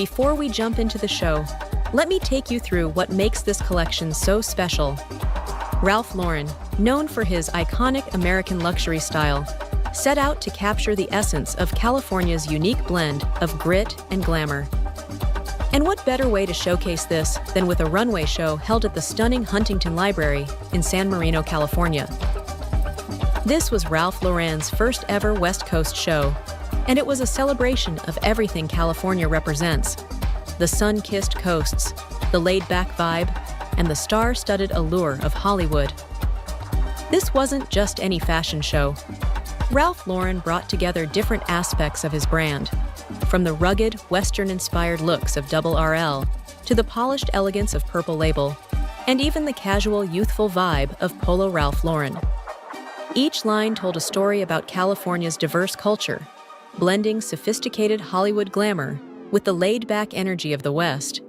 before we jump into the show, let me take you through what makes this collection so special. Ralph Lauren, known for his iconic American luxury style, set out to capture the essence of California's unique blend of grit and glamour. And what better way to showcase this than with a runway show held at the stunning Huntington Library in San Marino, California. This was Ralph Lauren's first ever West Coast show, and it was a celebration of everything California represents: the sun-kissed coasts, the laid-back vibe, and the star-studded allure of Hollywood. This wasn't just any fashion show. Ralph Lauren brought together different aspects of his brand, from the rugged, Western-inspired looks of Double RL to the polished elegance of Purple Label, and even the casual, youthful vibe of Polo Ralph Lauren. Each line told a story about California's diverse culture, blending sophisticated Hollywood glamour with the laid-back energy of the West.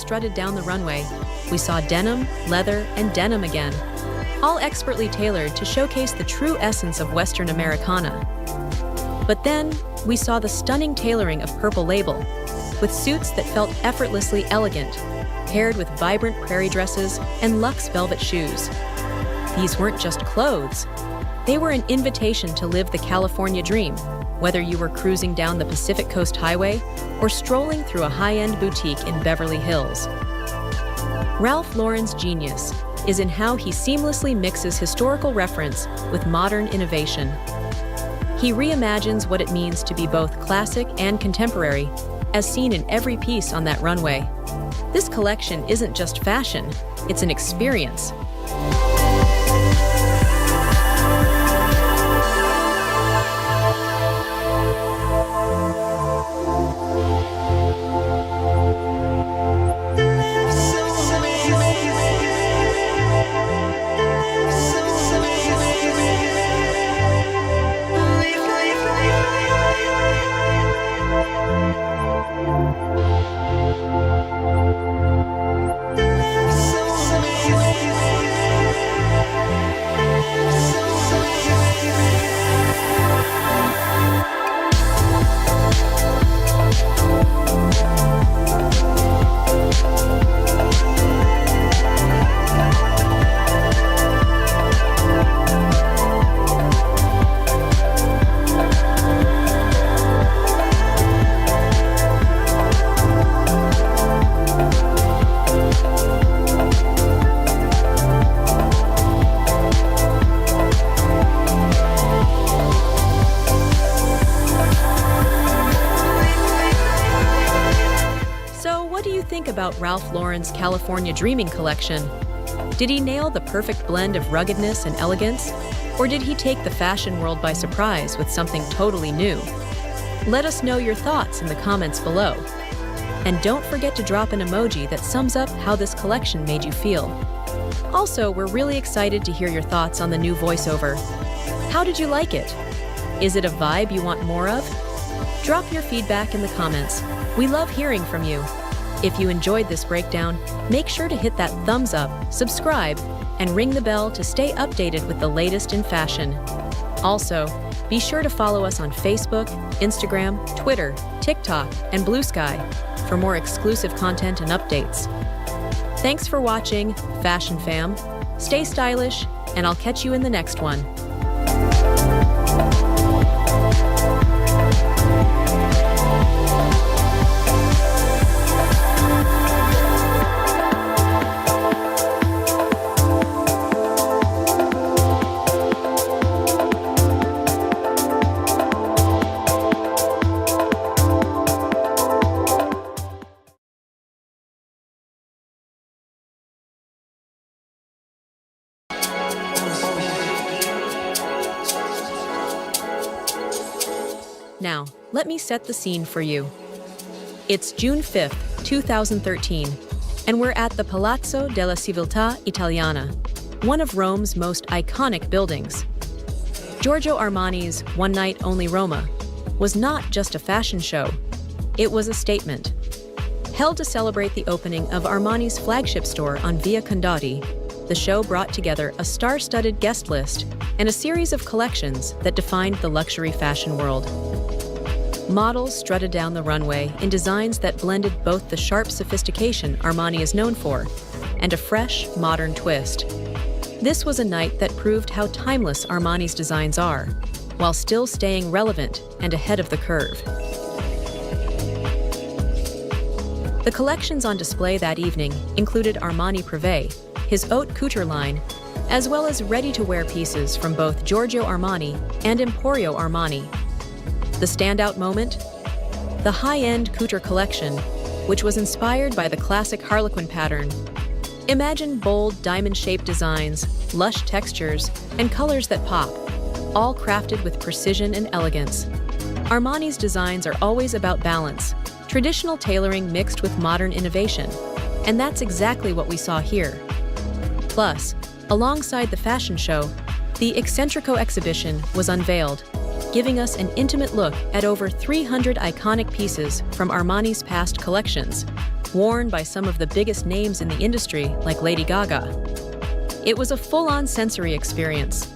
strutted down the runway, we saw denim, leather, and denim again, all expertly tailored to showcase the true essence of Western Americana. But then, we saw the stunning tailoring of Purple Label, with suits that felt effortlessly elegant, paired with vibrant prairie dresses and luxe velvet shoes. These weren't just clothes. They were an invitation to live the California dream, whether you were cruising down the Pacific Coast Highway or strolling through a high-end boutique in Beverly Hills. Ralph Lauren's genius is in how he seamlessly mixes historical reference with modern innovation. He reimagines what it means to be both classic and contemporary, as seen in every piece on that runway. This collection isn't just fashion, it's an experience. About Ralph Lauren's California Dreaming collection. Did he nail the perfect blend of ruggedness and elegance? Or did he take the fashion world by surprise with something totally new? Let us know your thoughts in the comments below. And don't forget to drop an emoji that sums up how this collection made you feel. Also, we're really excited to hear your thoughts on the new voiceover. How did you like it? Is it a vibe you want more of? Drop your feedback in the comments. We love hearing from you. If you enjoyed this breakdown, make sure to hit that thumbs up, subscribe, and ring the bell to stay updated with the latest in fashion. Also, be sure to follow us on Facebook, Instagram, Twitter, TikTok, and Blue Sky for more exclusive content and updates. Thanks for watching, Fashion Fam. Stay stylish, and I'll catch you in the next one. Now, let me set the scene for you. It's June 5th, 2013, and we're at the Palazzo della Civiltà Italiana, one of Rome's most iconic buildings. Giorgio Armani's One Night Only Roma was not just a fashion show, it was a statement. Held to celebrate the opening of Armani's flagship store on Via Condotti, the show brought together a star-studded guest list and a series of collections that defined the luxury fashion world. Models strutted down the runway in designs that blended both the sharp sophistication Armani is known for and a fresh, modern twist. This was a night that proved how timeless Armani's designs are, while still staying relevant and ahead of the curve. The collections on display that evening included Armani Privé, his haute couture line, as well as ready-to-wear pieces from both Giorgio Armani and Emporio Armani. The standout moment? The high-end couture collection, which was inspired by the classic Harlequin pattern. Imagine bold, diamond-shaped designs, lush textures, and colors that pop, all crafted with precision and elegance. Armani's designs are always about balance, traditional tailoring mixed with modern innovation, and that's exactly what we saw here. Plus, alongside the fashion show, the Eccentrico exhibition was unveiled, giving us an intimate look at over 300 iconic pieces from Armani's past collections. worn by some of the biggest names in the industry, like Lady Gaga. It was a full-on sensory experience.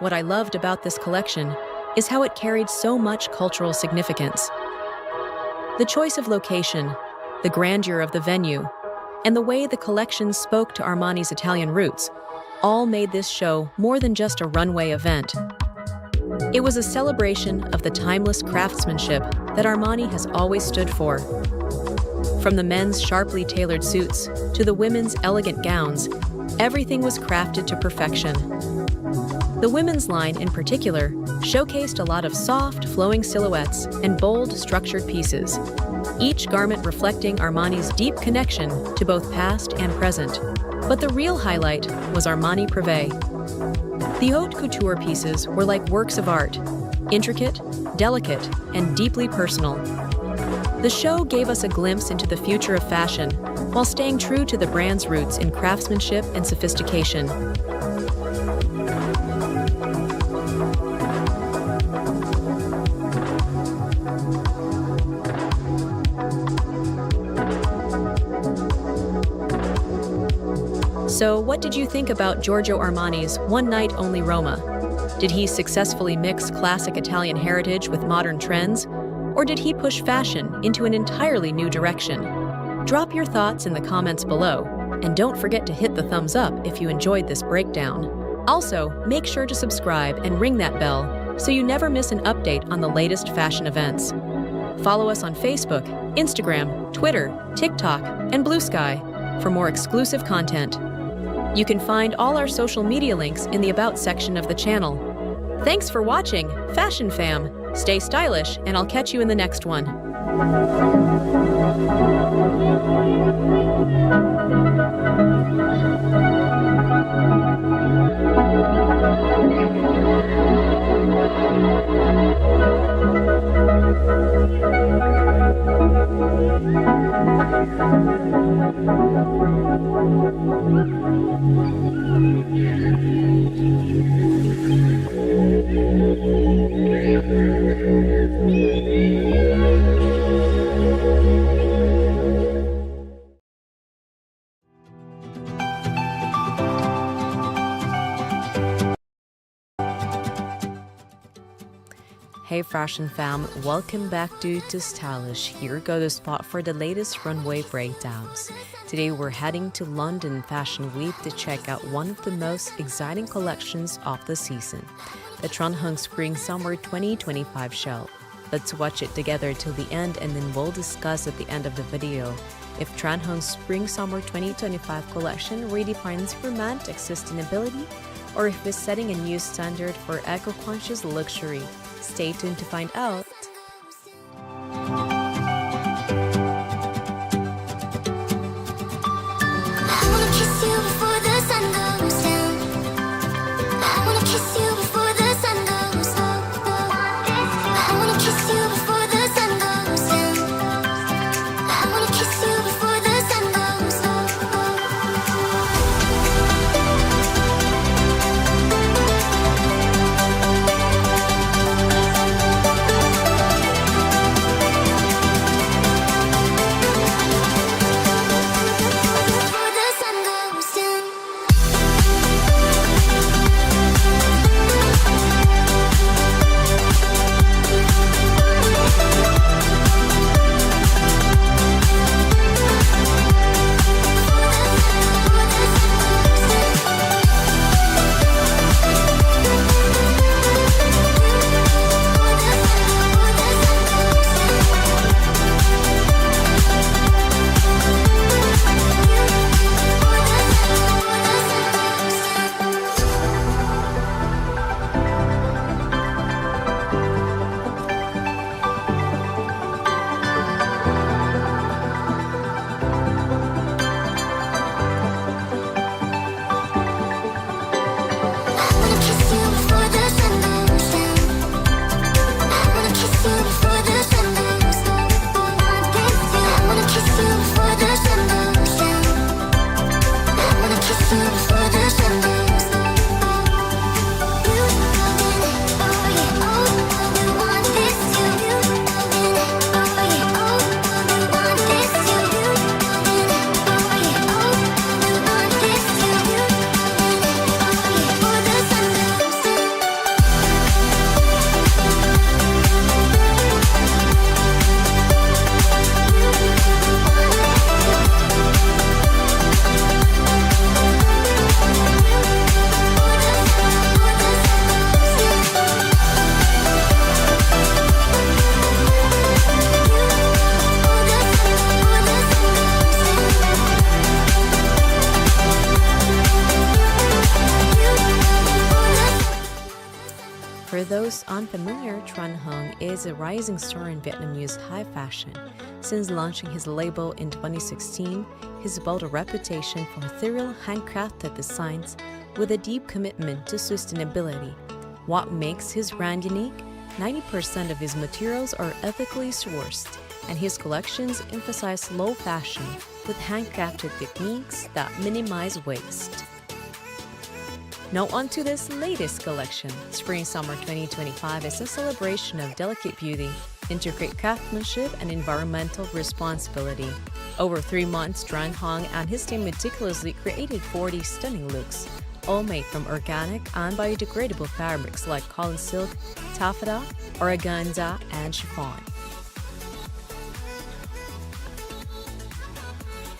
what I loved about this collection is how it carried so much cultural significance. The choice of location, the grandeur of the venue, and the way the collection spoke to Armani's Italian roots all made this show more than just a runway event. It was a celebration of the timeless craftsmanship that Armani has always stood for. From the men's sharply tailored suits to the women's elegant gowns, everything was crafted to perfection. The women's line, in particular, showcased a lot of soft, flowing silhouettes and bold, structured pieces, each garment reflecting Armani's deep connection to both past and present. But the real highlight was Armani Privé. The haute couture pieces were like works of art, intricate, delicate, and deeply personal. The show gave us a glimpse into the future of fashion while staying true to the brand's roots in craftsmanship and sophistication. So, what did you think about Giorgio Armani's one-night-only Roma? Did he successfully mix classic Italian heritage with modern trends? Or did he push fashion into an entirely new direction? Drop your thoughts in the comments below, and don't forget to hit the thumbs up if you enjoyed this breakdown. Also, make sure to subscribe and ring that bell so you never miss an update on the latest fashion events. Follow us on Facebook, Instagram, Twitter, TikTok, and Blue Sky for more exclusive content. You can find all our social media links in the About section of the channel. Thanks for watching, Fashion Fam! Stay stylish, and I'll catch you in the next one. Hey Fashion Fam, welcome back to tooStylish. Here go the spot for the latest runway breakdowns. Today we're heading to London Fashion Week to check out one of the most exciting collections of the season, the Trendsetting Spring Summer 2025 show. Let's watch it together till the end and then we'll discuss at the end of the video if Trendsetting Spring Summer 2025 collection redefines romantic sustainability or if it's setting a new standard for eco-conscious luxury. Stay tuned to find out. those unfamiliar, Tran Hung is a rising star in Vietnamese high fashion. Since launching his label in 2016, he's built a reputation for ethereal, handcrafted designs with a deep commitment to sustainability. What makes his brand unique? 90% of his materials are ethically sourced, and his collections emphasize slow fashion with handcrafted techniques that minimize waste. Now on to this latest collection. Spring-Summer 2025 is a celebration of delicate beauty, intricate craftsmanship, and environmental responsibility. Over 3 months, Tran Hong and his team meticulously created 40 stunning looks, all made from organic and biodegradable fabrics like cotton silk, taffeta, organza, and chiffon.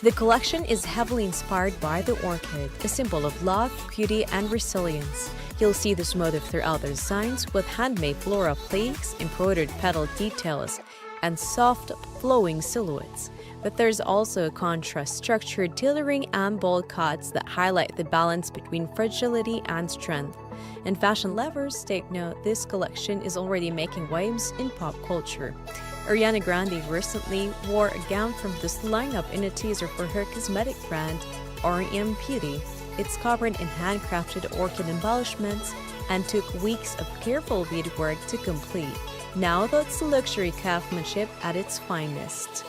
The collection is heavily inspired by the orchid, a symbol of love, beauty, and resilience. You'll see this motif throughout the designs with handmade floral flakes, embroidered petal details, and soft, flowing silhouettes. But there's also a contrast, structured tailoring and bold cuts that highlight the balance between fragility and strength. And fashion lovers, take note, this collection is already making waves in pop culture. Ariana Grande recently wore a gown from this lineup in a teaser for her cosmetic brand, R.E.M. Beauty. It's covered in handcrafted orchid embellishments and took weeks of careful beadwork to complete. Now that's luxury craftsmanship at its finest.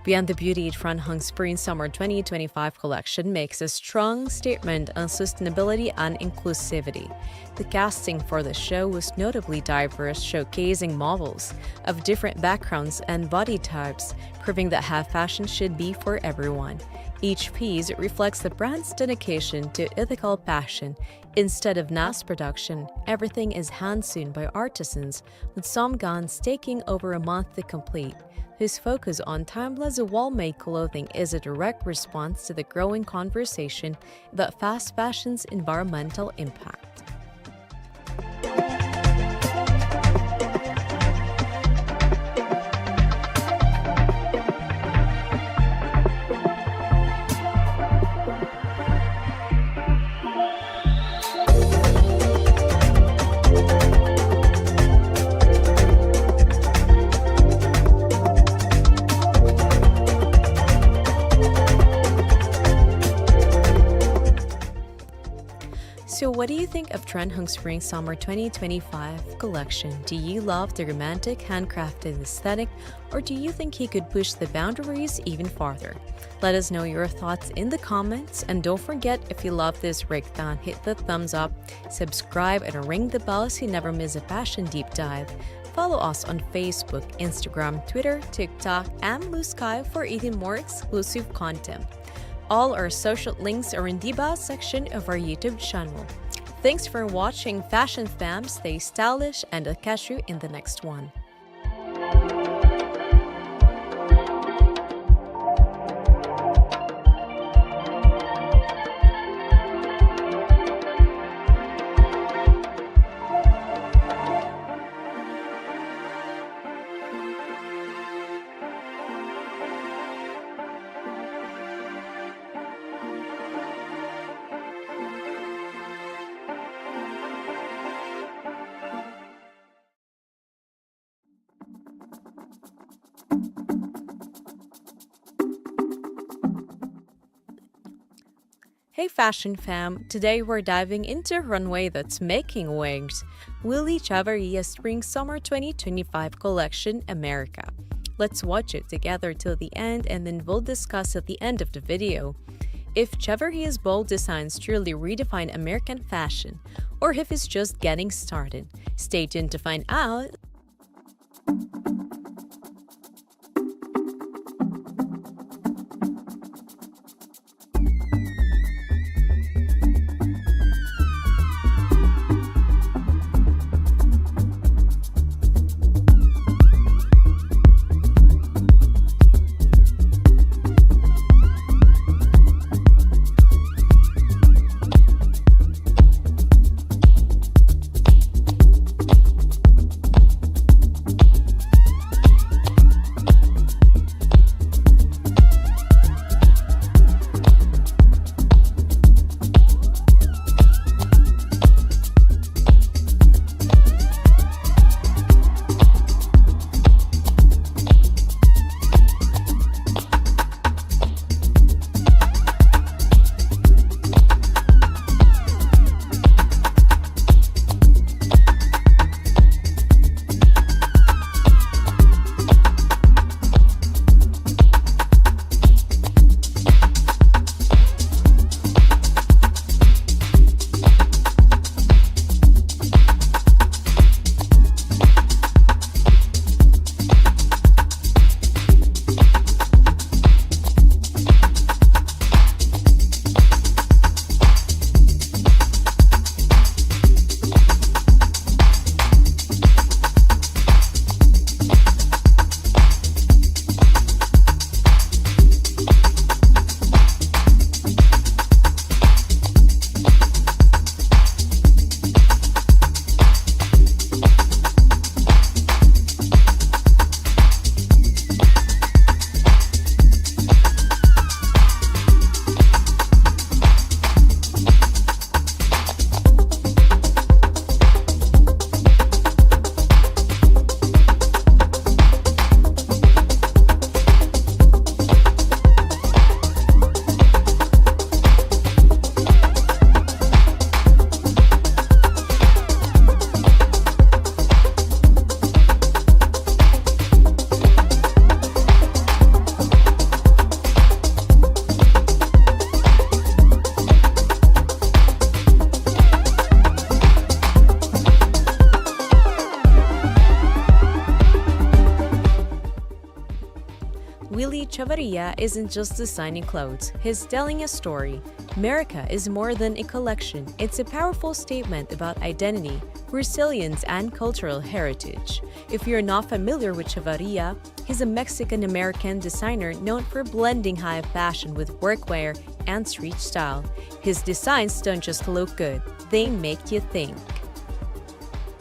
Beyond the Beauty, Trendhung Spring-Summer 2025 collection makes a strong statement on sustainability and inclusivity. The casting for the show was notably diverse, showcasing models of different backgrounds and body types, proving that high fashion should be for everyone. Each piece reflects the brand's dedication to ethical fashion. Instead of mass production, everything is hand-sewn by artisans, with some gowns taking over a month to complete, whose focus on timeless wall-made clothing is a direct response to the growing conversation about fast fashion's environmental impact. So what do you think of Trendhung Spring Summer 2025 collection? Do you love the romantic, handcrafted aesthetic, or do you think he could push the boundaries even farther? Let us know your thoughts in the comments, and don't forget, if you love this breakdown, hit the thumbs up, subscribe, and ring the bell so you never miss a fashion deep dive. Follow us on Facebook, Instagram, Twitter, TikTok, and Blue Sky for even more exclusive content. All our social links are in the bio section of our YouTube channel. Thanks for watching, Fashion Fam. Stay stylish, and I'll catch you in the next one. Hey Fashion Fam, today we're diving into a runway that's making waves, Willy Chavarria's Spring-Summer 2025 collection, America. Let's watch it together till the end, and then we'll discuss at the end of the video if Chavarria's bold designs truly redefine American fashion, or if it's just getting started. Stay tuned to find out. Willy Chavarria isn't just designing clothes, he's telling a story. America is more than a collection, it's a powerful statement about identity, resilience, and cultural heritage. If you're not familiar with Chavarria, he's a Mexican-American designer known for blending high fashion with workwear and street style. His designs don't just look good, they make you think.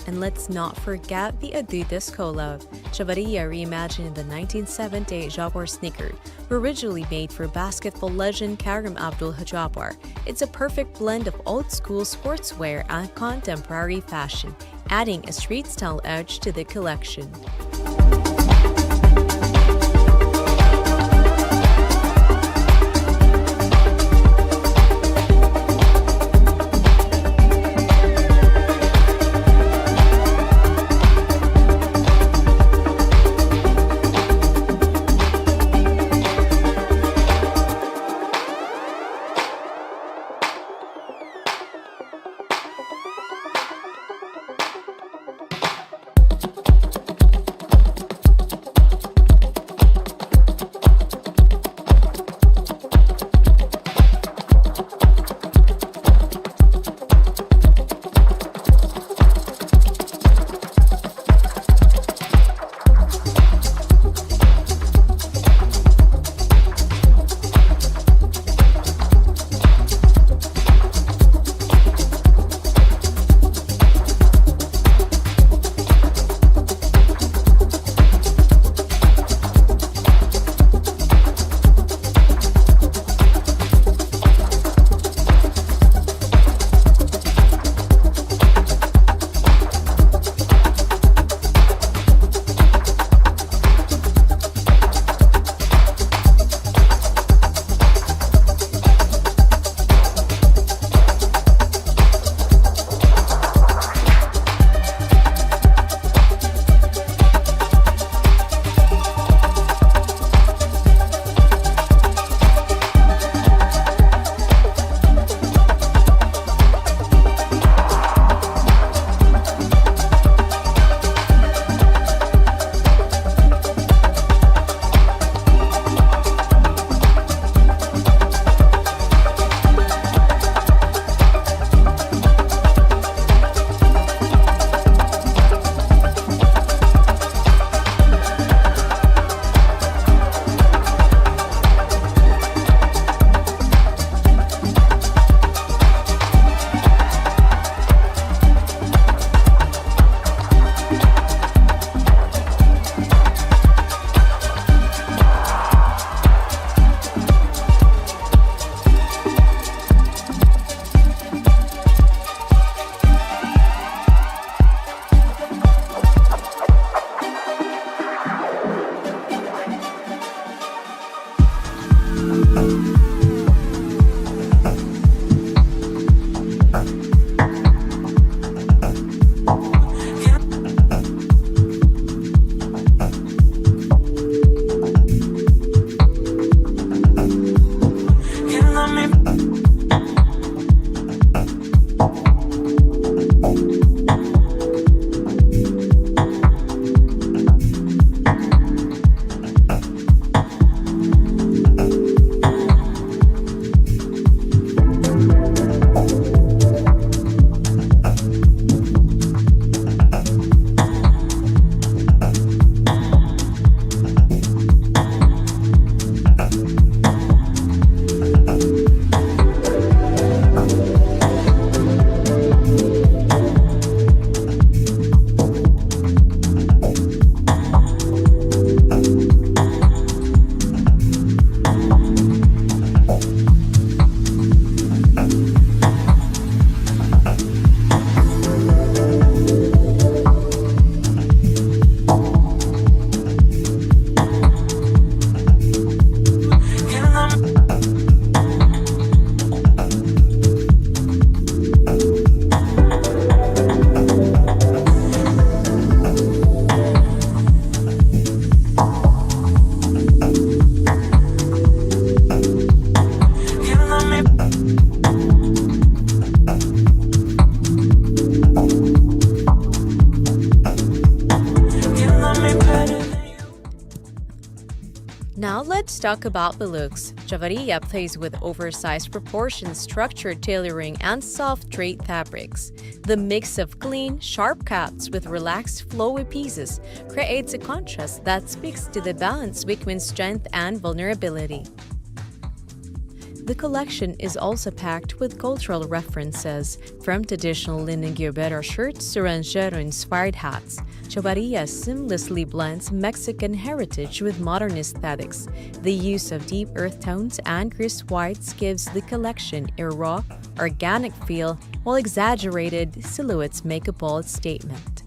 And let's not forget the Adidas collab. Chavarria reimagined the 1970 Jaguar sneaker, originally made for basketball legend Karim Abdul-Jabbar. It's a perfect blend of old-school sportswear and contemporary fashion, adding a street-style edge to the collection. let's talk about the looks. Chavarria plays with oversized proportions, structured tailoring, and soft drape fabrics. The mix of clean, sharp cuts with relaxed, flowy pieces creates a contrast that speaks to the balance between strength and vulnerability. The collection is also packed with cultural references, from traditional linen Guerrero shirts to ranchero-inspired hats. Chavarria seamlessly blends Mexican heritage with modern aesthetics. The use of deep earth tones and crisp whites gives the collection a raw, organic feel, while exaggerated silhouettes make a bold statement.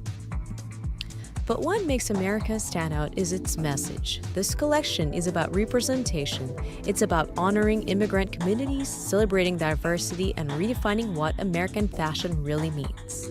But what makes America stand out is its message. This collection is about representation. It's about honoring immigrant communities, celebrating diversity, and redefining what American fashion really means.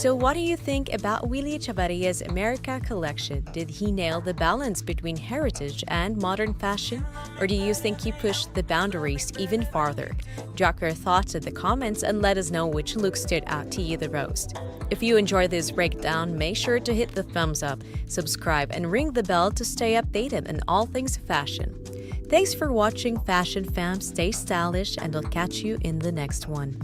So what do you think about Willy Chavarria's America collection? Did he nail the balance between heritage and modern fashion? Or do you think he pushed the boundaries even farther? Drop your thoughts in the comments and let us know which look stood out to you the most. If you enjoyed this breakdown, make sure to hit the thumbs up, subscribe, and ring the bell to stay updated on all things fashion. Thanks for watching, Fashion Fam. Stay stylish, and I'll catch you in the next one.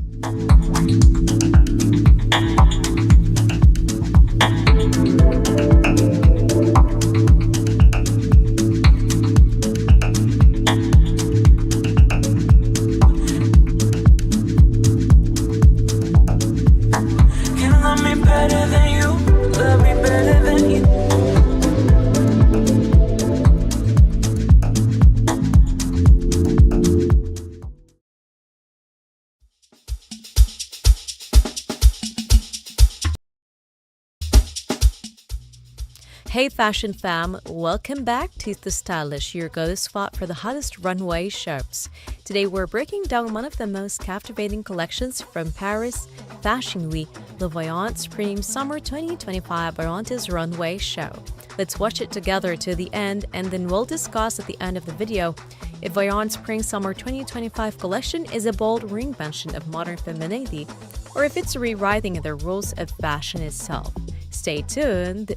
Hey Fashion Fam, welcome back to tooStylish, your go-to spot for the hottest runway shows. Today we're breaking down one of the most captivating collections from Paris Fashion Week, Le Voyant Spring Summer 2025 Voyante's runway show. Let's watch it together to the end, and then we'll discuss at the end of the video if Voyant Spring Summer 2025 collection is a bold reinvention of modern femininity, or if it's rewriting the rules of fashion itself. Stay tuned!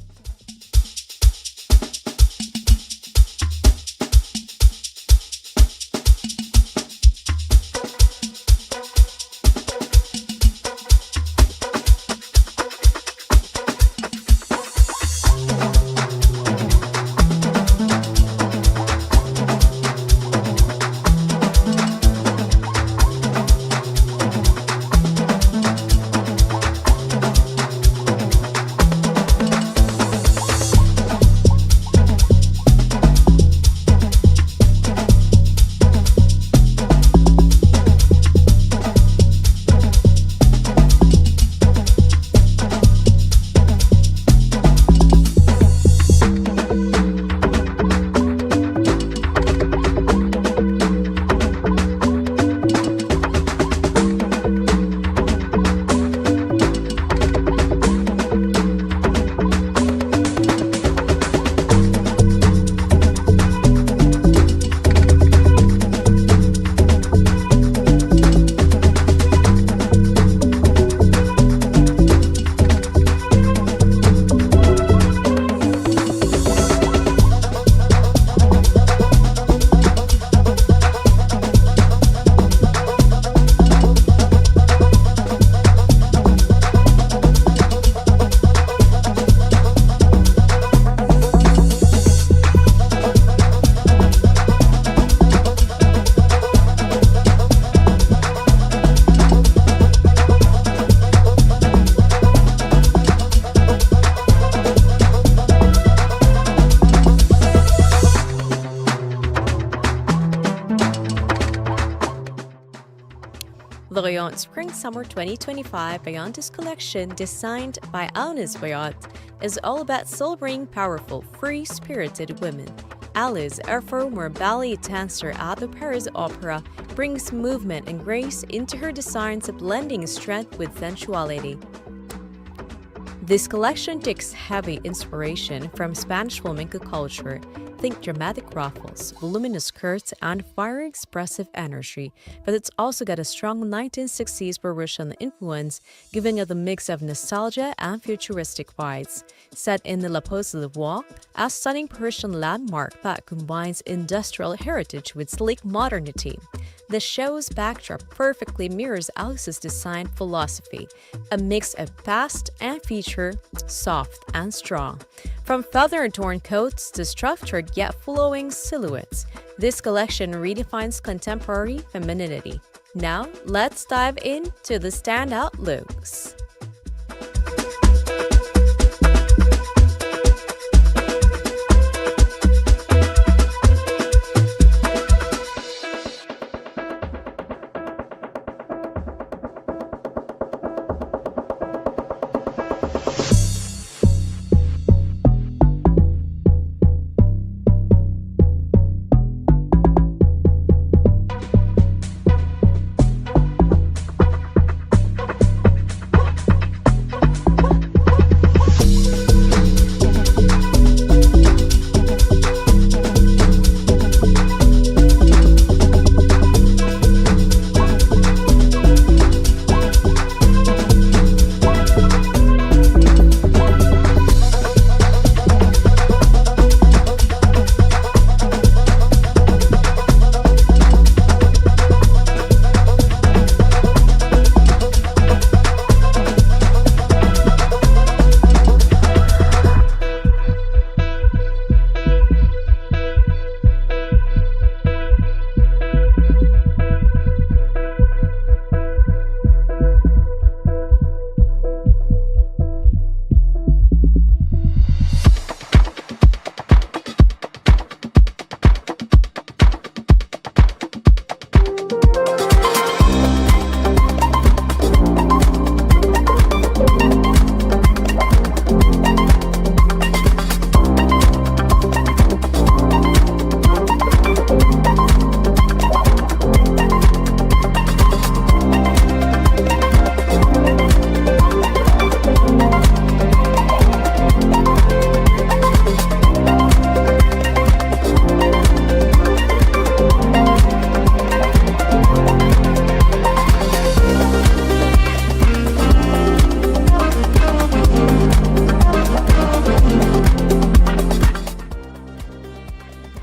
Variant Spring-Summer 2025 Vayantis collection, designed by Alice Vayant, is all about celebrating powerful, free-spirited women. Alice, a former ballet dancer at the Paris Opera, brings movement and grace into her designs, blending strength with sensuality. This collection takes heavy inspiration from Spanish flamenco culture. Think dramatic ruffles, voluminous skirts, and fiery expressive energy, but it's also got a strong 1960s Parisian influence, giving it a mix of nostalgia and futuristic vibes. Set in the La Pose de Bois, a stunning Parisian landmark that combines industrial heritage with sleek modernity. The show's backdrop perfectly mirrors Alice's design philosophy, a mix of past and future, soft and strong. From feather-adorned coats to structured yet flowing silhouettes, this collection redefines contemporary femininity. Now, let's dive into the standout looks.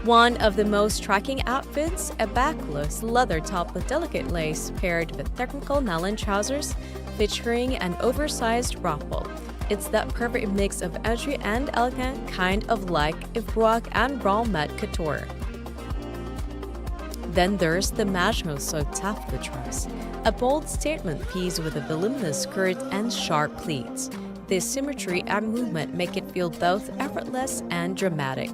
One of the most striking outfits, a backless leather top with delicate lace paired with technical nylon trousers featuring an oversized ruffle. It's that perfect mix of edgy and elegant, kind of like if rock and roll met couture. Then there's the Mademoiselle taffeta dress, a bold statement piece with a voluminous skirt and sharp pleats. This symmetry and movement make it feel both effortless and dramatic.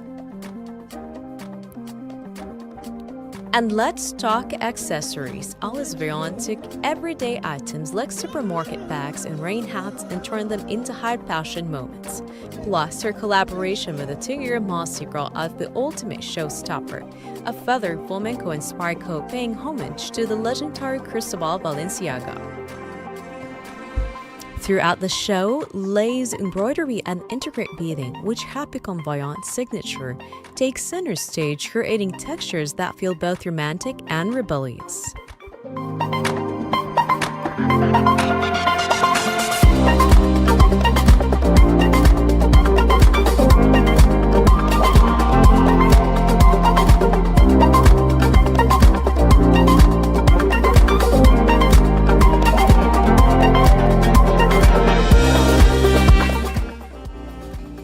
And let's talk accessories. Alice Vayant took everyday items like supermarket bags and rain hats and turned them into high fashion moments. Plus, her collaboration with the two-year Mossy Girl as the ultimate showstopper, a feathered flamenco-inspired coat paying homage to the legendary Cristobal Balenciaga. Throughout the show, lace, embroidery, and intricate beading, which have become Vayant's signature, take center stage, creating textures that feel both romantic and rebellious.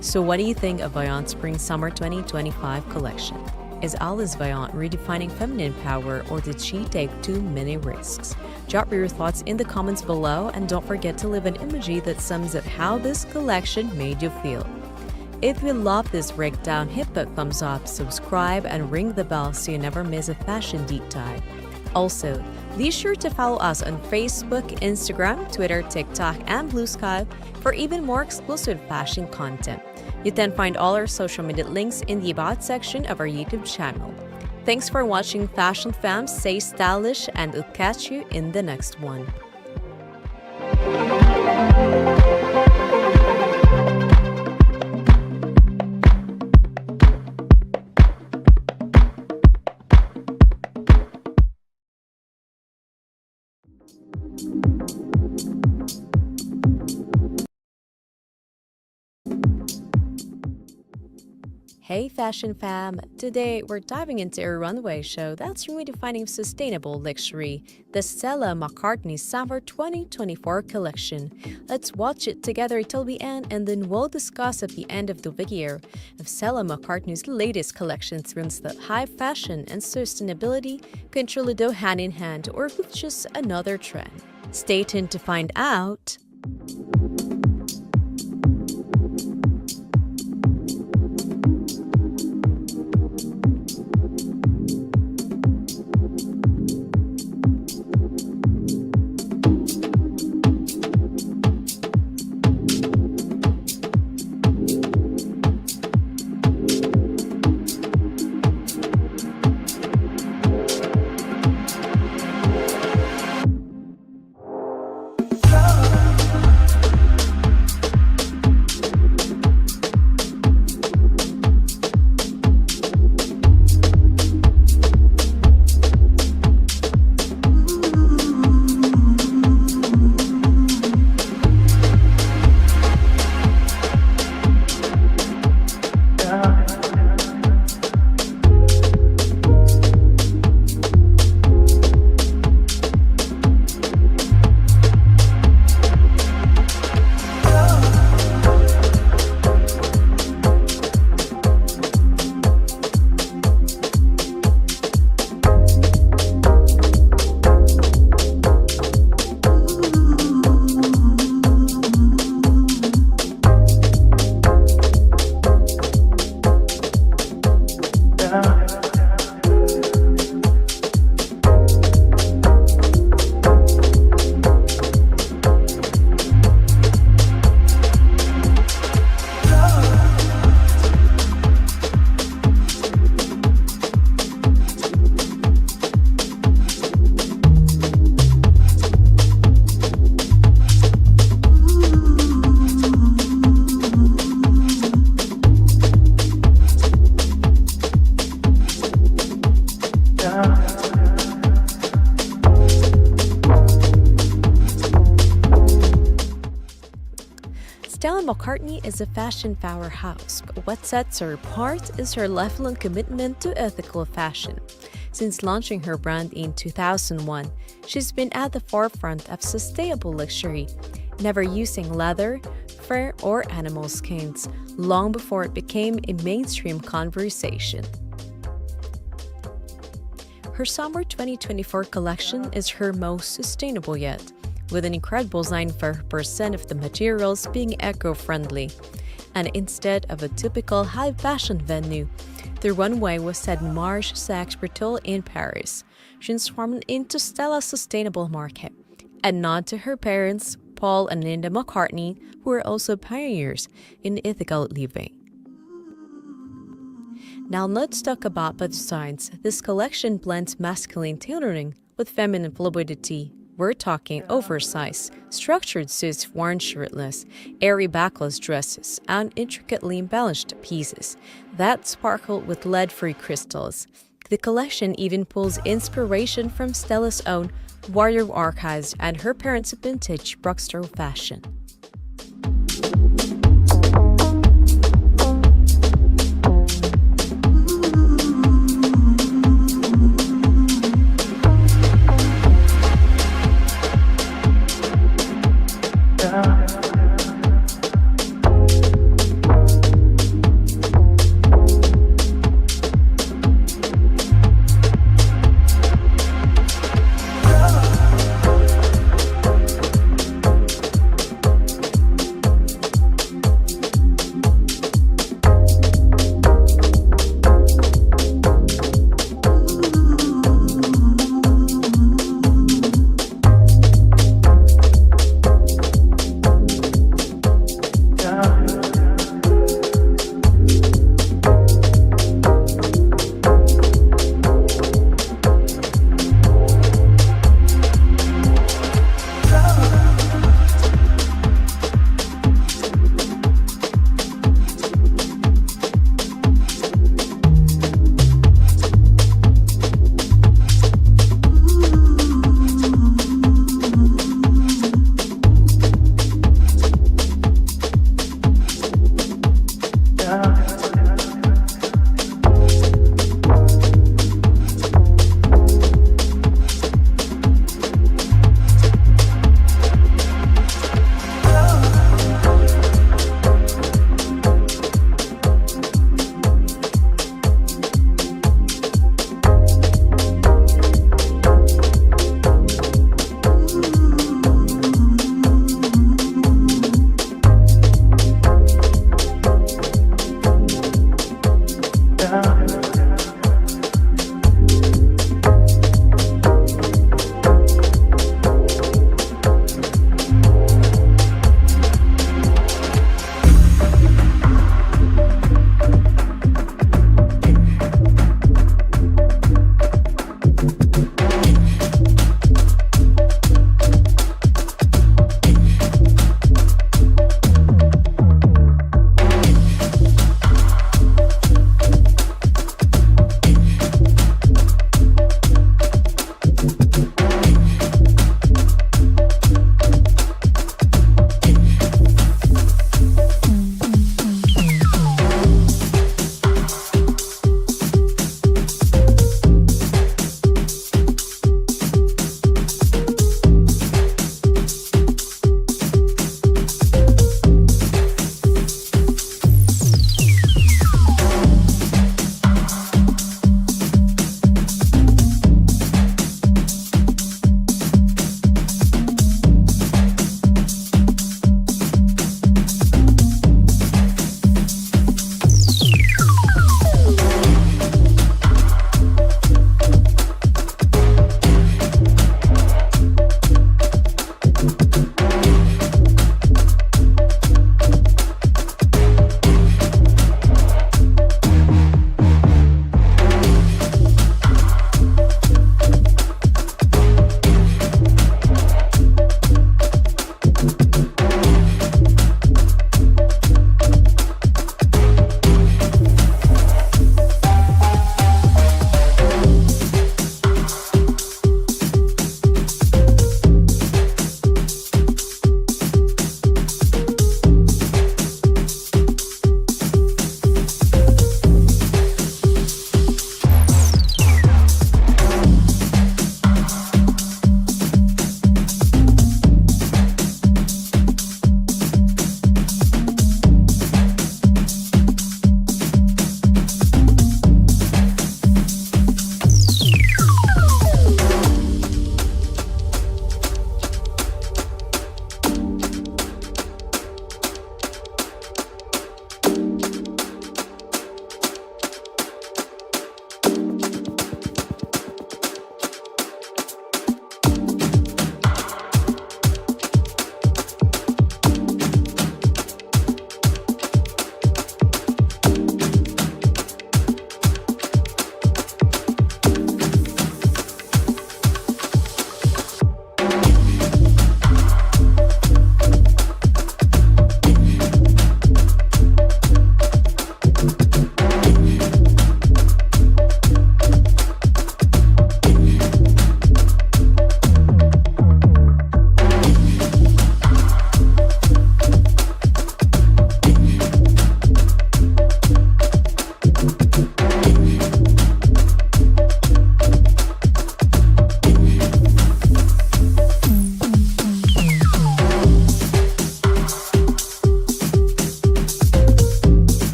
So what do you think of Vayant's Spring-Summer 2025 collection? Is Alice Vayant redefining feminine power, or did she take too many risks? Drop your thoughts in the comments below, and don't forget to leave an emoji that sums up how this collection made you feel. If you love this breakdown, hit that thumbs up, subscribe, and ring the bell so you never miss a fashion deep dive. Also, be sure to follow us on Facebook, Instagram, Twitter, TikTok, and Blue Sky for even more exclusive fashion content. You can find all our social media links in the About section of our YouTube channel. Thanks for watching Fashion Fam. Stay stylish, and we'll catch you in the next one. Hey Fashion Fam! Today we're diving into a runway show that's redefining sustainable luxury, the Stella McCartney Summer 2024 collection. Let's watch it together till the end, and then we'll discuss at the end of the video if Stella McCartney's latest collection runs that high fashion and sustainability can truly go hand in hand, or if it's just another trend. Stay tuned to find out. Stella McCartney is a fashion powerhouse, but what sets her apart is her lifelong commitment to ethical fashion. Since launching her brand in 2001, she's been at the forefront of sustainable luxury, never using leather, fur, or animal skins, long before it became a mainstream conversation. Her Summer 2024 collection is her most sustainable yet, with an incredible 94% of the materials being eco-friendly. And instead of a typical high-fashion venue, the runway was set in Marche Sacre-Bertol in Paris, transformed into Stella's sustainable market, a nod to her parents, Paul and Linda McCartney, who were also pioneers in ethical living. Now let's talk about the designs. This collection blends masculine tailoring with feminine fluidity. We're talking oversized, structured suits worn shirtless, airy backless dresses, and intricately embellished pieces that sparkle with lead-free crystals. The collection even pulls inspiration from Stella's own warrior archives and her parents' vintage Bruxtro fashion.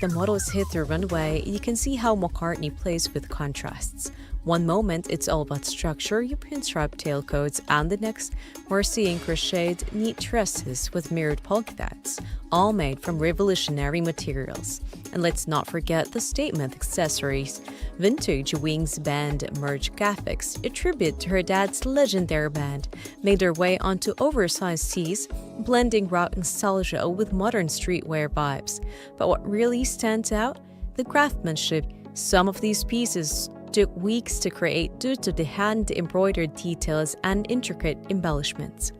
the models hit the runway, you can see how McCartney plays with contrasts. One moment, it's all about structure, your pinstripe tailcoats, and the next, we're seeing crocheted, neat dresses with mirrored polka dots, all made from revolutionary materials. And let's not forget the statement accessories. Vintage Wings band merge graphics, a tribute to her dad's legendary band, made their way onto oversized tees, blending rock nostalgia with modern streetwear vibes. But what really stands out? The craftsmanship. Some of these pieces took weeks to create due to the hand-embroidered details and intricate embellishments.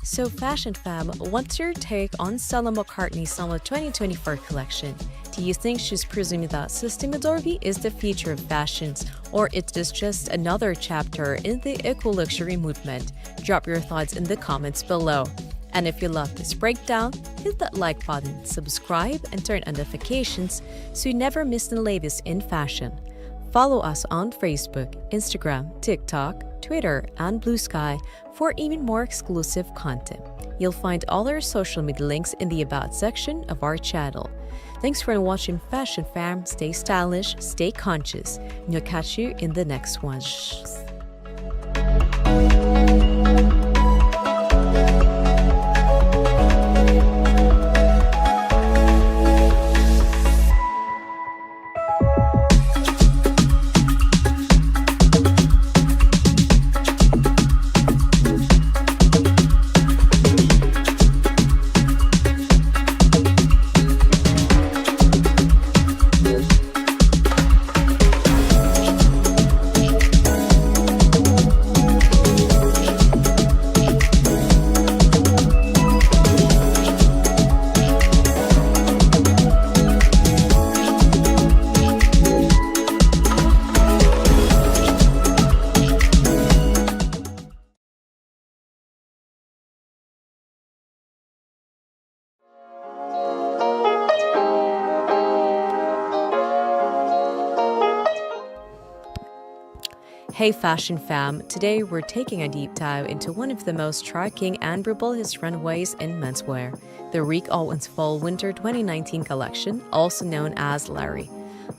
So Fashion Fam, what's your take on Stella McCartney's Summer 2024 collection? Do you think she's presuming that sustainability is the future of fashions, or is this just another chapter in the eco-luxury movement? Drop your thoughts in the comments below. And if you love this breakdown, hit that like button, subscribe, and turn on notifications so you never miss the latest in fashion. Follow us on Facebook, Instagram, TikTok, Twitter, and Blue Sky for even more exclusive content. You'll find all our social media links in the About section of our channel. Thanks for watching Fashion Fam. Stay stylish, stay conscious, and we'll catch you in the next one. Hey Fashion Fam, today we're taking a deep dive into one of the most striking and rebellious runways in menswear, the Rick Owens Fall Winter 2019 collection, also known as Larry.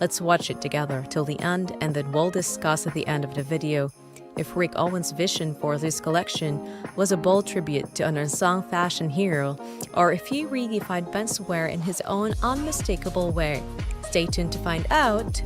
Let's watch it together till the end, and then we'll discuss at the end of the video if Rick Owens' vision for this collection was a bold tribute to an unsung fashion hero, or if he redefined menswear in his own unmistakable way. Stay tuned to find out.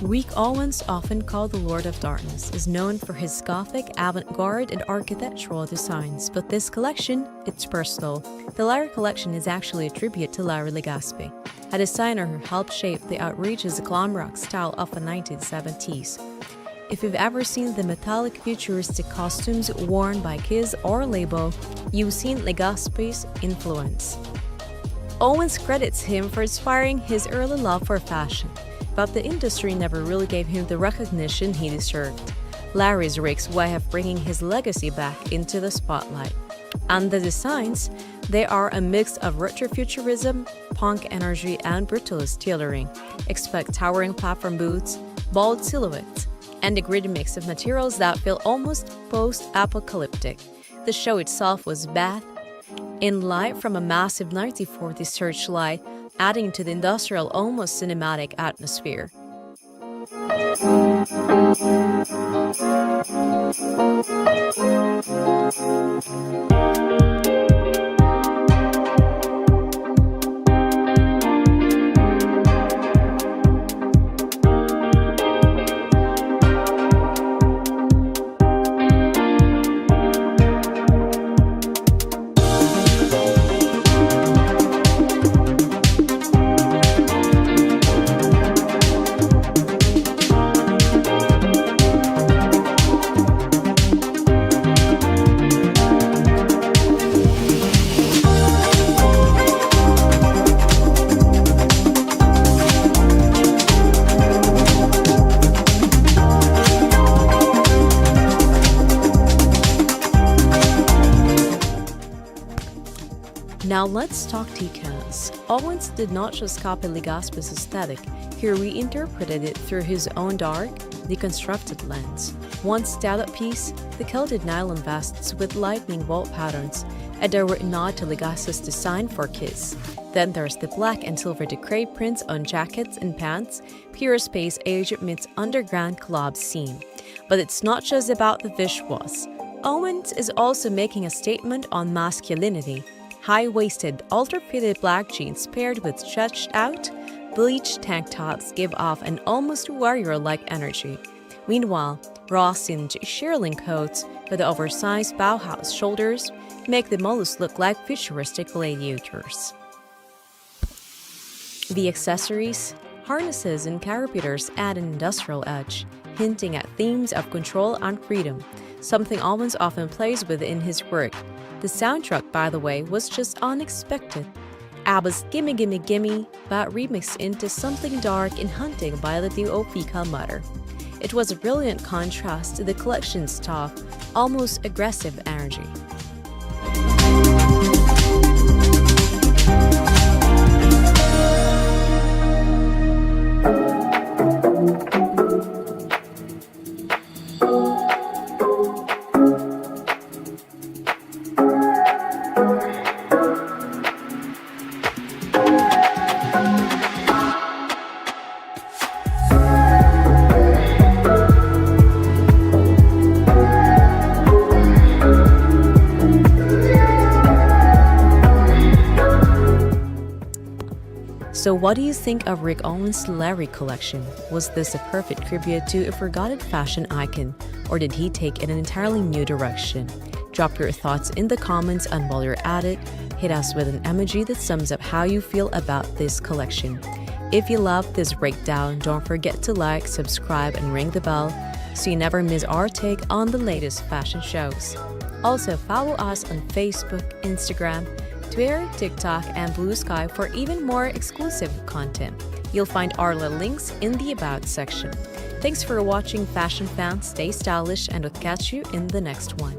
Rick Owens, often called the Lord of Darkness, is known for his Gothic, avant-garde, and architectural designs, but this collection, it's personal. The Larry collection is actually a tribute to Larry Legaspi, a designer who helped shape the outrageous glam rock style of the 1970s. If you've ever seen the metallic futuristic costumes worn by Kiss or Label, you've seen Legaspi's influence. Owens credits him for inspiring his early love for fashion, but the industry never really gave him the recognition he deserved. Larry's Rick's way of bringing his legacy back into the spotlight. And the designs, they are a mix of retrofuturism, punk energy, and brutalist tailoring. Expect towering platform boots, bold silhouettes, and a gritty mix of materials that feel almost post-apocalyptic. The show itself was bathed in light from a massive 1940 searchlight, adding to the industrial, almost cinematic atmosphere. Now let's talk details. Owens did not just copy Legaspi's aesthetic, he reinterpreted it through his own dark, deconstructed lens. One stand-up piece, the kilted nylon vests with lightning bolt patterns, a direct nod to Legaspi's design for Kiss. Then there's the black and silver decay prints on jackets and pants, pure space age meets underground club scene. But it's not just about the visuals. Owens is also making a statement on masculinity. High-waisted, ultra-fitted black jeans paired with stretched-out, bleached tank tops give off an almost warrior-like energy. Meanwhile, raw singed shearling coats with oversized Bauhaus shoulders make the mollusks look like futuristic gladiators. The accessories, harnesses, and carabiners add an industrial edge, hinting at themes of control and freedom, something Owens often plays with in his work. The soundtrack, by the way, was just unexpected. ABBA's Gimme Gimme Gimme got remixed into something dark and haunting by the duo Fecal Matter. It was a brilliant contrast to the collection's tough, almost aggressive energy. So what do you think of Rick Owens' Larry collection? Was this a perfect tribute to a forgotten fashion icon, or did he take it in an entirely new direction? Drop your thoughts in the comments, and while you're at it, hit us with an emoji that sums up how you feel about this collection. If you love this breakdown, don't forget to like, subscribe, and ring the bell so you never miss our take on the latest fashion shows. Also, follow us on Facebook, Instagram, Twitter, TikTok, and Blue Sky for even more exclusive content. You'll find our links in the About section. Thanks for watching, fashion fans. Stay stylish, and we'll catch you in the next one.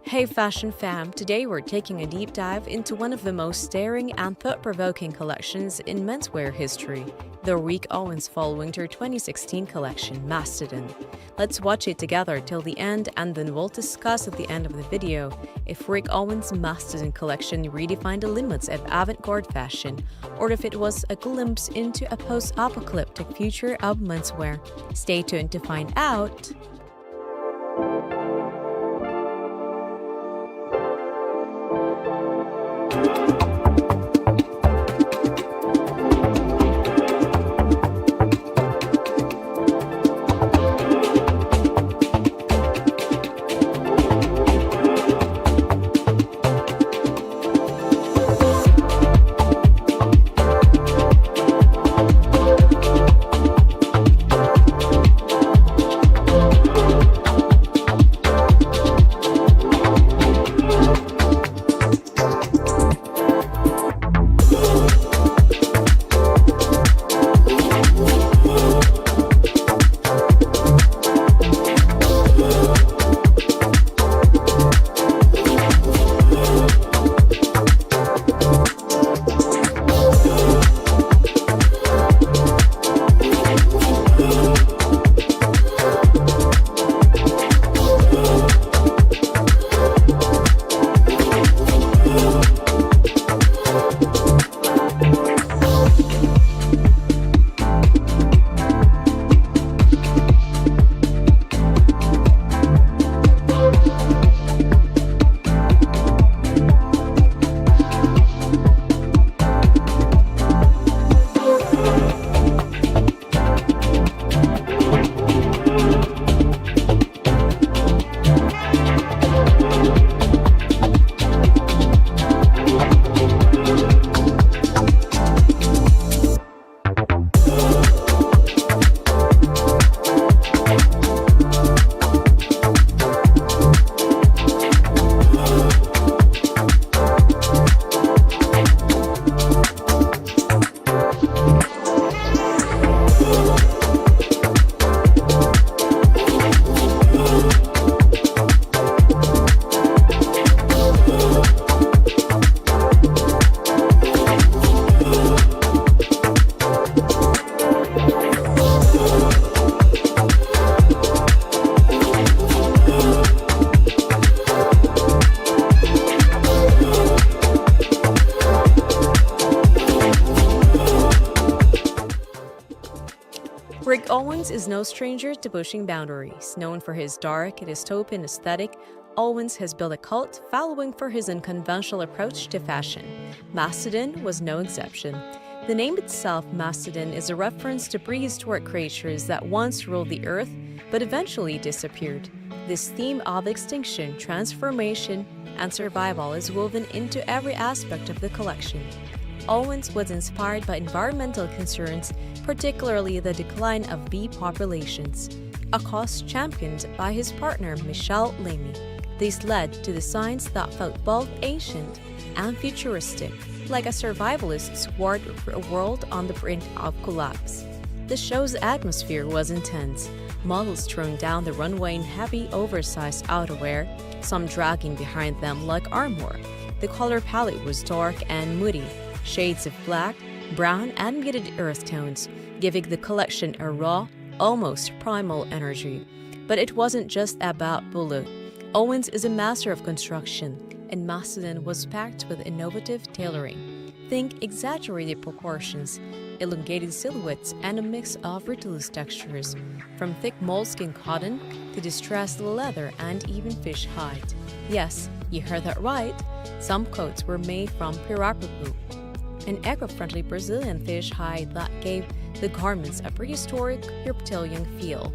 Hey fashion fam, today we're taking a deep dive into one of the most staring and thought-provoking collections in menswear history, the Rick Owens Fall-Winter 2016 collection, Mastodon. Let's watch it together till the end, and then we'll discuss at the end of the video if Rick Owens' Mastodon collection redefined the limits of avant-garde fashion, or if it was a glimpse into a post-apocalyptic future of menswear. Stay tuned to find out. Owens is no stranger to pushing boundaries. Known for his dark, dystopian aesthetic, Owens has built a cult following for his unconventional approach to fashion. Mastodon was no exception. The name itself, Mastodon, is a reference to prehistoric creatures that once ruled the earth but eventually disappeared. This theme of extinction, transformation, and survival is woven into every aspect of the collection. Owens was inspired by environmental concerns, particularly the decline of bee populations, a cause championed by his partner Michelle Lamy. This led to designs that felt both ancient and futuristic, like a survivalist's ward for a world on the brink of collapse. The show's atmosphere was intense, models throwing down the runway in heavy, oversized outerwear, some dragging behind them like armor. The color palette was dark and moody, shades of black, brown, and muted earth tones, giving the collection a raw, almost primal energy. But it wasn't just about bullet. Owens is a master of construction, and Mastodon was packed with innovative tailoring. Think exaggerated proportions, elongated silhouettes, and a mix of ridiculous textures, from thick moleskin cotton to distressed leather and even fish hide. Yes, you heard that right. Some coats were made from pirarucu, an eco-friendly Brazilian fish hide that gave the garments a prehistoric reptilian feel.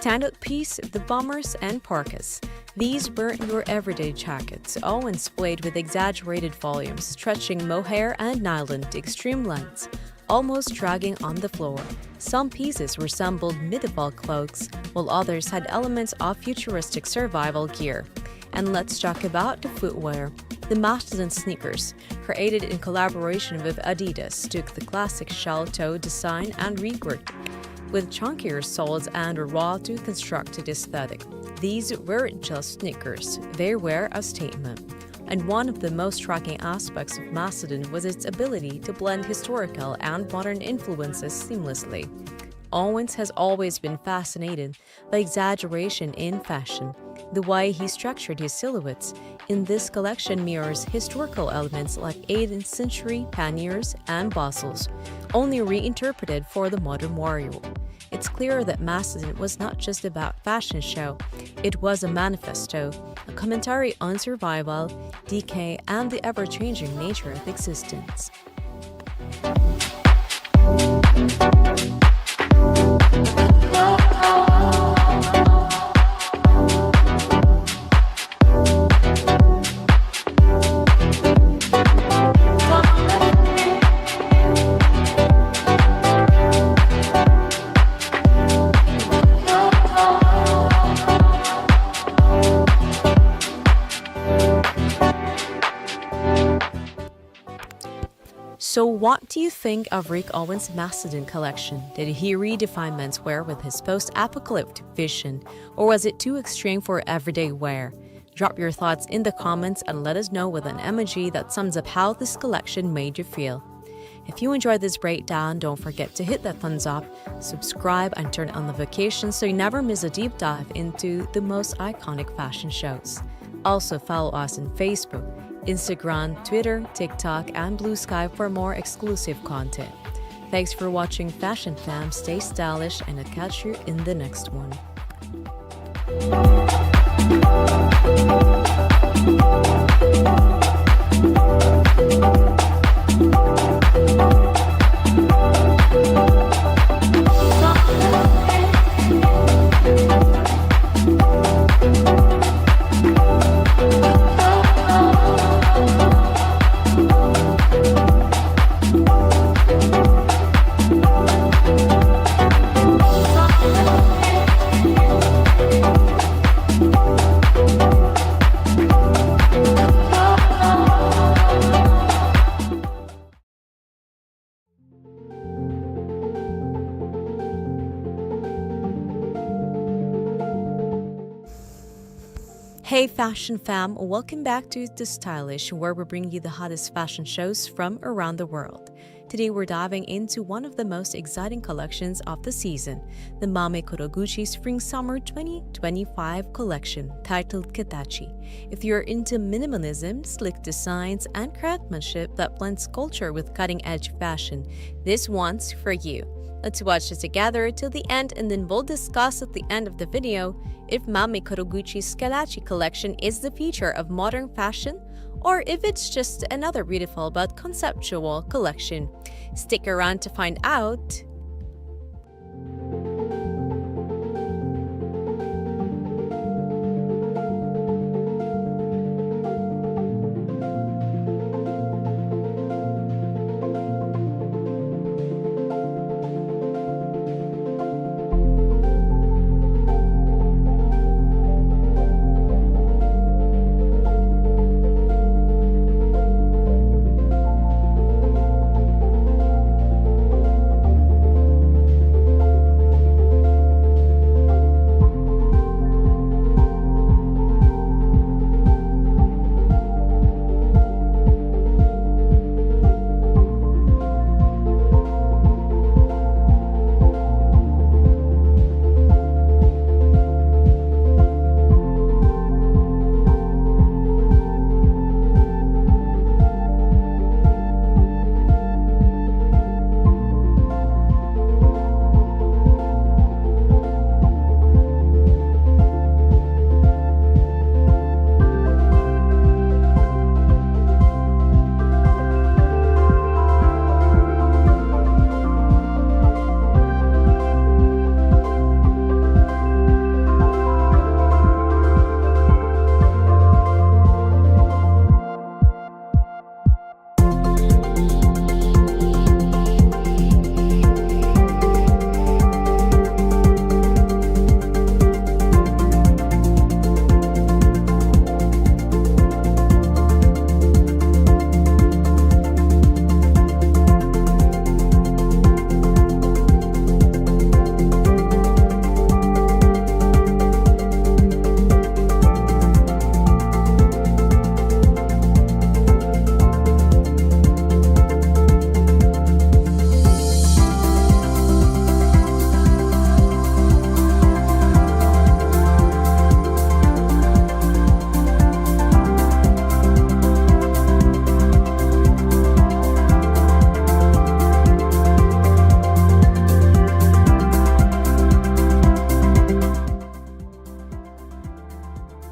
Standout piece, the bombers and parkas. These weren't your everyday jackets. Owens played with exaggerated volumes, stretching mohair and nylon to extreme lengths, almost dragging on the floor. Some pieces resembled medieval cloaks, while others had elements of futuristic survival gear. And let's talk about the footwear. The Mastodon sneakers, created in collaboration with Adidas, took the classic shell-toe design and reworked with chunkier soles and a raw-to constructed aesthetic. These weren't just sneakers, they were a statement. And one of the most striking aspects of Mastodon was its ability to blend historical and modern influences seamlessly. Owens has always been fascinated by exaggeration in fashion. The way he structured his silhouettes in this collection mirrors historical elements like 18th century panniers and bustles, only reinterpreted for the modern warrior. It's clear that Macedon was not just about fashion show, it was a manifesto, a commentary on survival, decay, and the ever-changing nature of existence. So what do you think of Rick Owens' Macedon collection? Did he redefine menswear with his post-apocalyptic vision, or was it too extreme for everyday wear? Drop your thoughts in the comments and let us know with an emoji that sums up how this collection made you feel. If you enjoyed this breakdown, don't forget to hit that thumbs up, subscribe, and turn on notifications so you never miss a deep dive into the most iconic fashion shows. Also follow us on Facebook, Instagram, Twitter, TikTok, and Blue Sky for more exclusive content. Thanks for watching Fashion Fam, stay stylish, and I'll catch you in the next one. Hey Fashion Fam, welcome back to tooStylish, where we bring you the hottest fashion shows from around the world. Today we're diving into one of the most exciting collections of the season, the Mame Kuroguchi Spring-Summer 2025 collection, titled Katachi. If you're into minimalism, slick designs, and craftsmanship that blends culture with cutting-edge fashion, this one's for you. Let's watch it together till the end, and then we'll discuss at the end of the video if Mame Kuroguchi's Katachi collection is the future of modern fashion or if it's just another beautiful but conceptual collection. Stick around to find out.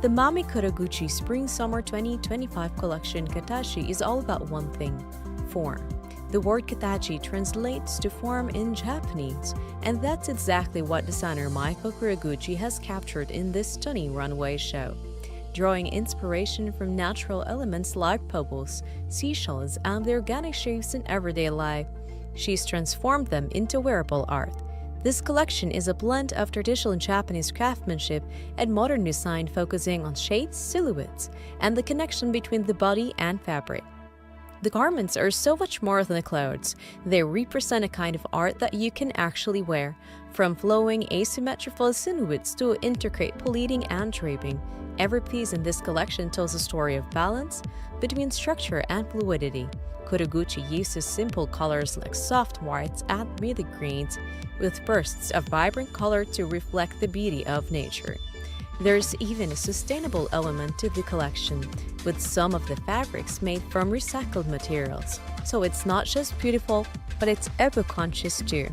The Mami Kuraguchi Spring-Summer 2025 collection Katachi is all about one thing: form. The word katachi translates to form in Japanese, and that's exactly what designer Michael Kuraguchi has captured in this stunning runway show. Drawing inspiration from natural elements like pebbles, seashells, and the organic shapes in everyday life, she's transformed them into wearable art. This collection is a blend of traditional Japanese craftsmanship and modern design, focusing on shapes, silhouettes, and the connection between the body and fabric. The garments are so much more than the clothes. They represent a kind of art that you can actually wear, from flowing asymmetrical silhouettes to intricate pleating and draping. Every piece in this collection tells a story of balance between structure and fluidity. Kuraguchi uses simple colors like soft whites and muted greens, with bursts of vibrant color to reflect the beauty of nature. There's even a sustainable element to the collection, with some of the fabrics made from recycled materials. So it's not just beautiful, but it's eco-conscious too.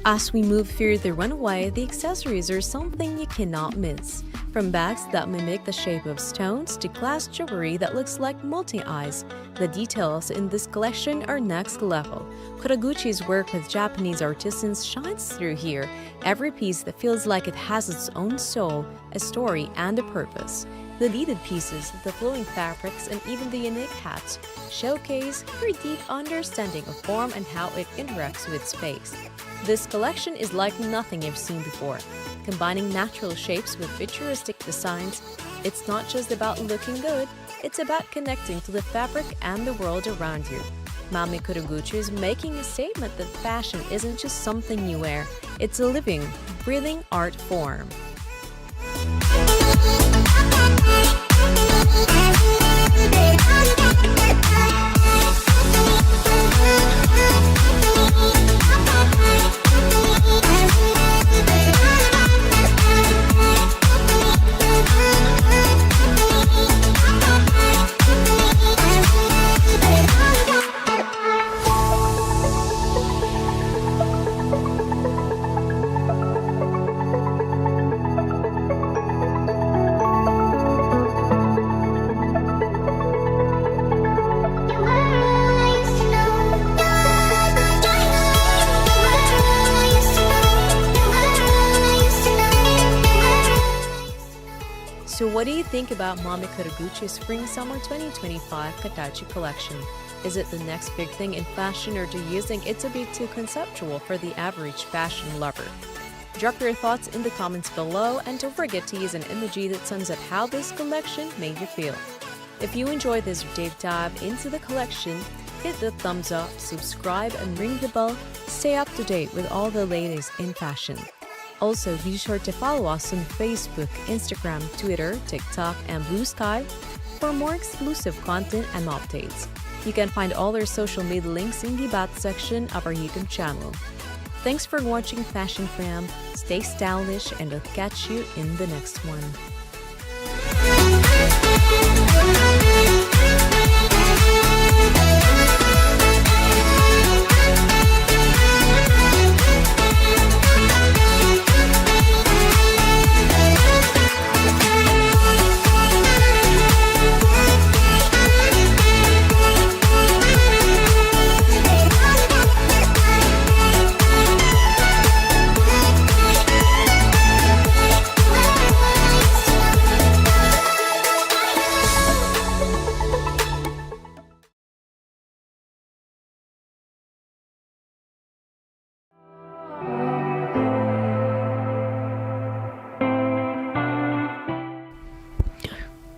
As we move through the runway, the accessories are something you cannot miss. From bags that mimic the shape of stones to glass jewelry that looks like multi-eyes, the details in this collection are next level. Kuraguchi's work with Japanese artisans shines through here. Every piece that feels like it has its own soul, a story, and a purpose. The beaded pieces, the flowing fabrics, and even the unique hats showcase her deep understanding of form and how it interacts with space. This collection is like nothing I've seen before. Combining natural shapes with futuristic designs, it's not just about looking good, it's about connecting to the fabric and the world around you. Mami Kuraguchi is making a statement that fashion isn't just something you wear, it's a living, breathing art form. So what do you think about Mami Kuraguchi's Spring-Summer 2025 Katachi collection? Is it the next big thing in fashion, or do you think it's a bit too conceptual for the average fashion lover? Drop your thoughts in the comments below, and don't forget to use an emoji that sums up how this collection made you feel. If you enjoyed this deep dive into the collection, hit the thumbs up, subscribe, and ring the bell. Stay up to date with all the latest in fashion. Also, be sure to follow us on Facebook, Instagram, Twitter, TikTok, and Blue Sky for more exclusive content and updates. You can find all our social media links in the about section of our YouTube channel. Thanks for watching Fashion Fam. Stay stylish, and I'll catch you in the next one.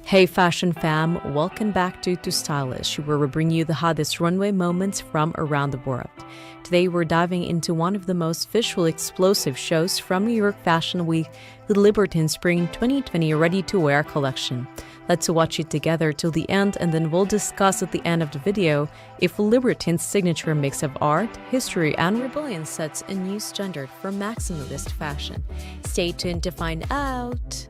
Hey Fashion Fam, welcome back to tooStylish, where we bring you the hottest runway moments from around the world. Today we're diving into one of the most visually explosive shows from New York Fashion Week, the Libertine Spring 2020 Ready to Wear collection. Let's watch it together till the end, and then we'll discuss at the end of the video if Libertine's signature mix of art, history, and rebellion sets a new standard for maximalist fashion. Stay tuned to find out!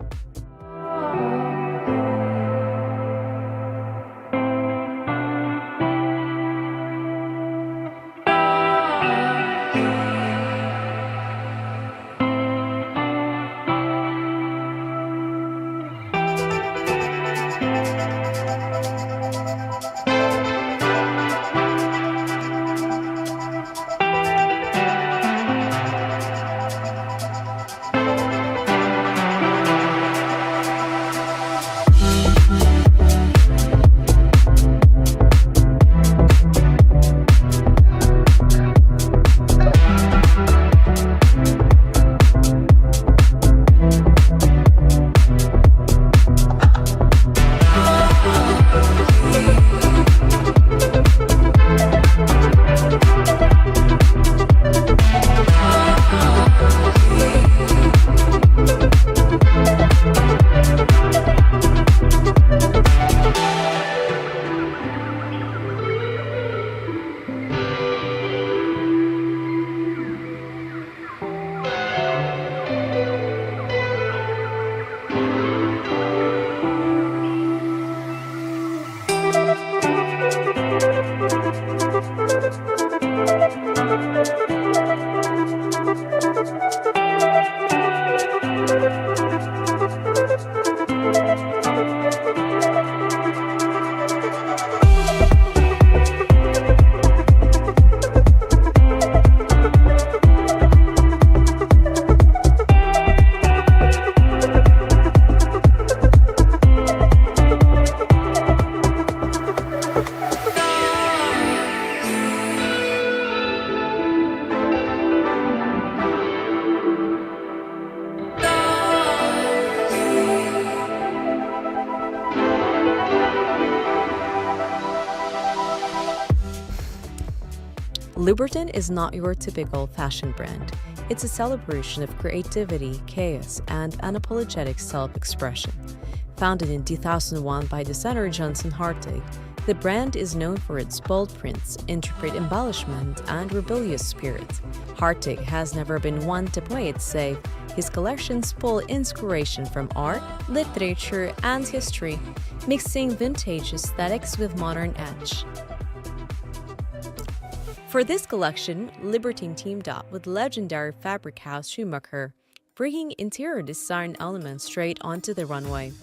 Louboutin is not your typical fashion brand. It's a celebration of creativity, chaos, and unapologetic self-expression. Founded in 2001 by designer Johnson Hartig, the brand is known for its bold prints, intricate embellishment, and rebellious spirit. Hartig has never been one to play it safe. His collections pull inspiration from art, literature, and history, mixing vintage aesthetics with modern edge. For this collection, Louboutin teamed up with legendary fabric house Schumacher, bringing interior design elements straight onto the runway.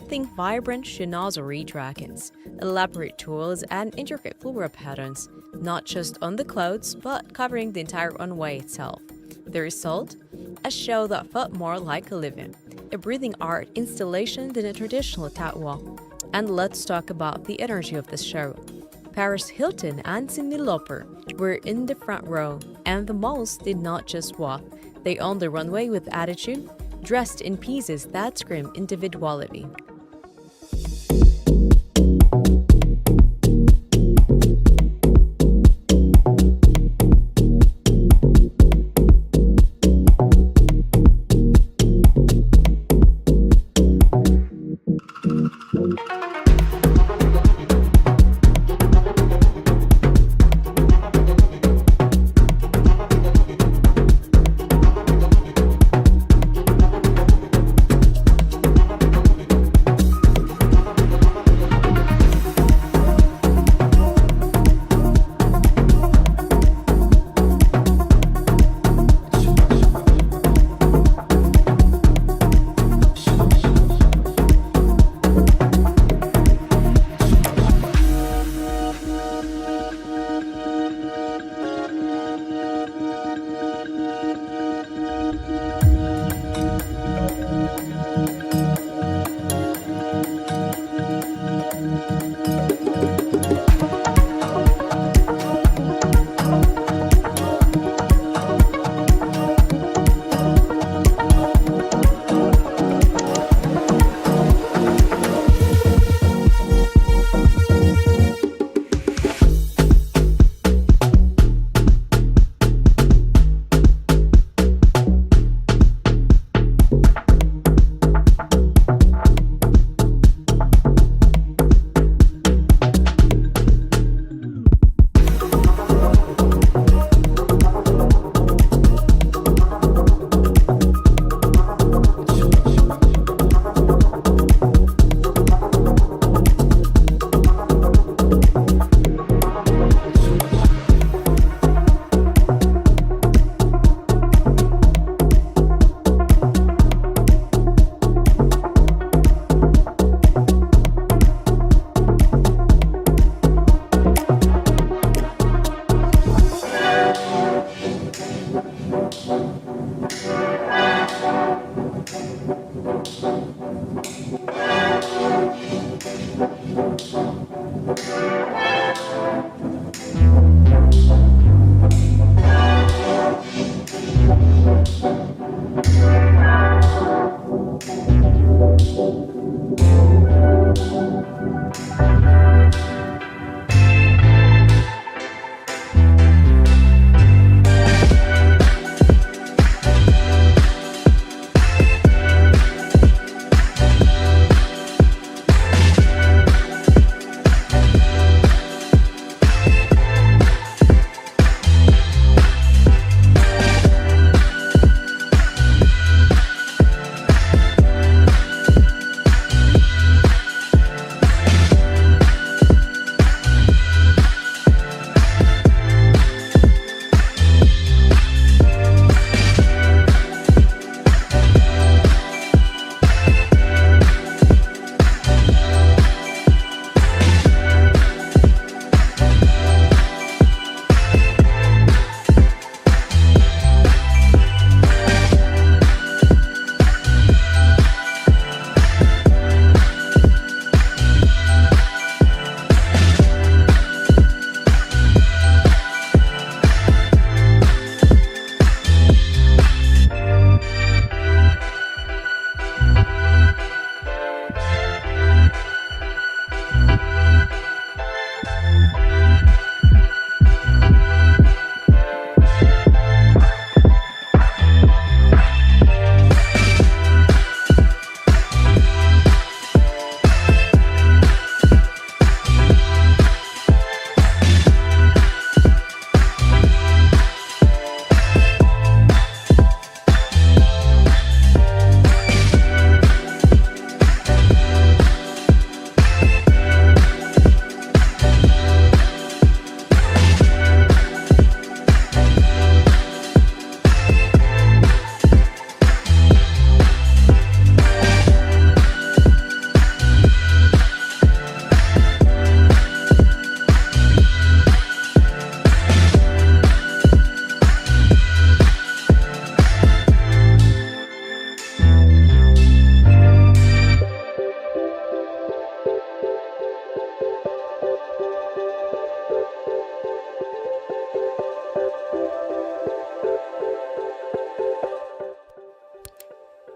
Think vibrant chinoiserie dragons, elaborate tools, and intricate floral patterns, not just on the clothes, but covering the entire runway itself. The result? A show that felt more like a living, a breathing art installation than a traditional catwalk. And let's talk about the energy of this show. Paris Hilton and Cyndi Lauper were in the front row, and the models did not just walk, they owned the runway with attitude, dressed in pieces that scream individuality.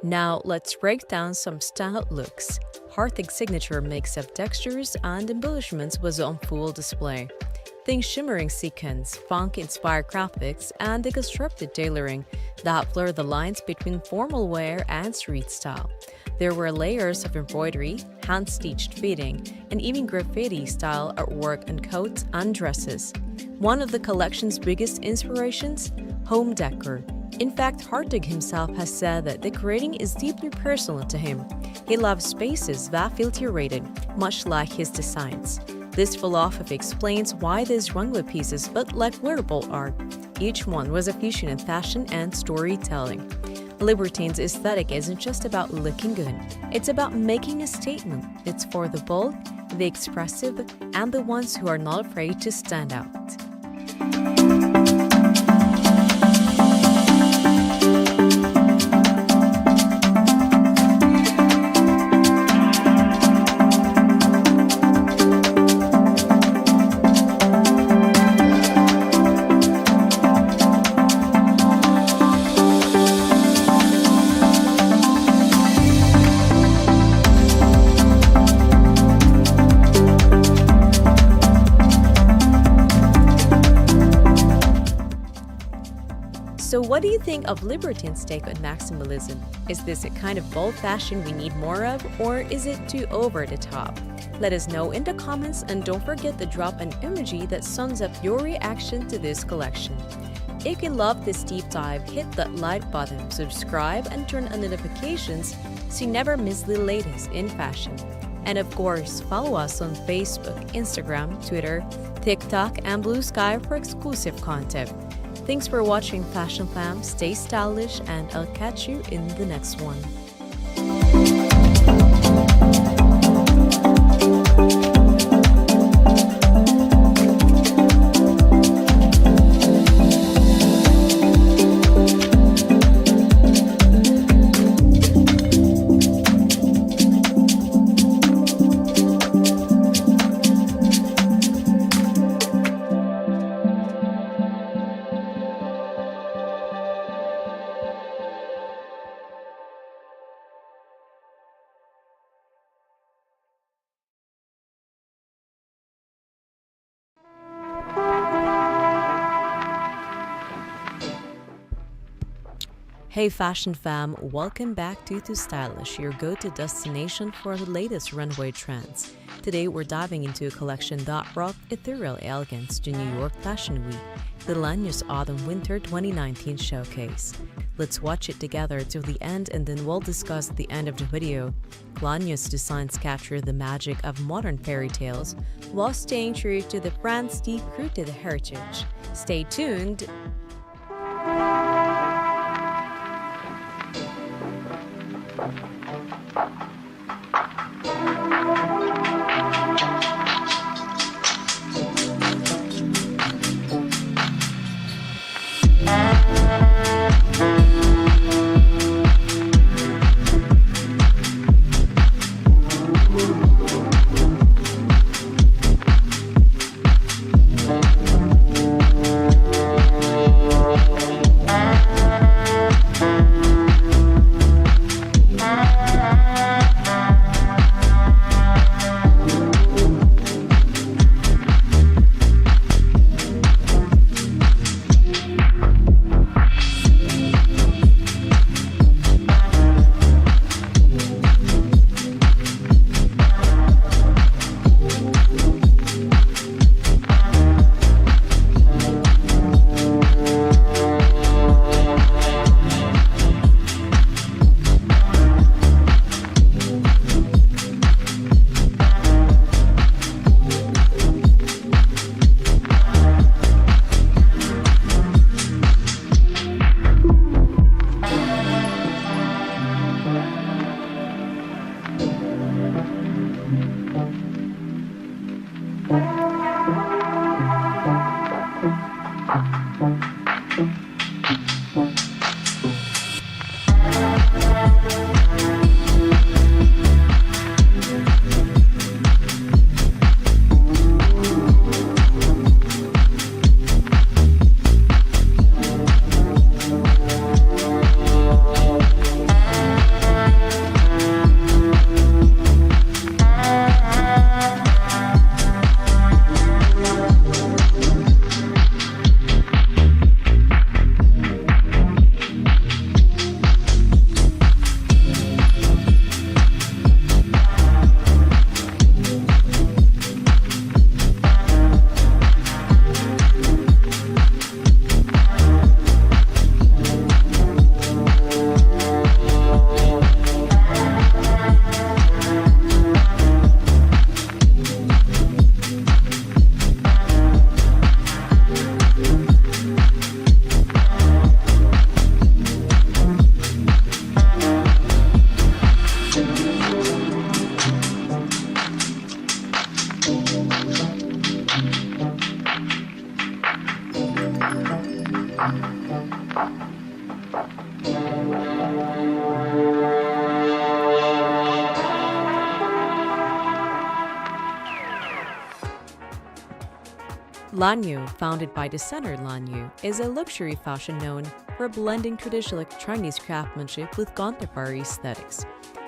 Now let's break down some standout looks. Harthig's signature mix-up textures and embellishments was on full display. Think shimmering sequins, funk-inspired graphics, and deconstructed tailoring that blur the lines between formal wear and street style. There were layers of embroidery, hand-stitched fitting, and even graffiti-style artwork on coats and dresses. One of the collection's biggest inspirations? Home decor. In fact, Hartig himself has said that decorating is deeply personal to him. He loves spaces that feel curated, much like his designs. This philosophy explains why these runway pieces look like wearable art. Each one was a fusion in fashion and storytelling. Libertine's aesthetic isn't just about looking good, it's about making a statement. It's for the bold, the expressive, and the ones who are not afraid to stand out. So what do you think of Libertine's take on maximalism? Is this a kind of bold fashion we need more of, or is it too over the top? Let us know in the comments, and don't forget to drop an emoji that sums up your reaction to this collection. If you love this deep dive, hit that like button, subscribe, and turn on notifications so you never miss the latest in fashion. And of course, follow us on Facebook, Instagram, Twitter, TikTok, and Blue Sky for exclusive content. Thanks for watching Fashion Fam, stay stylish, and I'll catch you in the next one. Hey Fashion Fam, welcome back to tooStylish, your go-to destination for the latest runway trends. Today we're diving into a collection that brought ethereal elegance to New York Fashion Week, the Lanyos Autumn-Winter 2019 showcase. Let's watch it together till the end, and then we'll discuss at the end of the video. Lanyos designs capture the magic of modern fairy tales while staying true to the brand's deep-rooted heritage. Stay tuned! Lanyu, founded by designer Lanyu, is a luxury fashion known for blending traditional Chinese craftsmanship with contemporary aesthetics.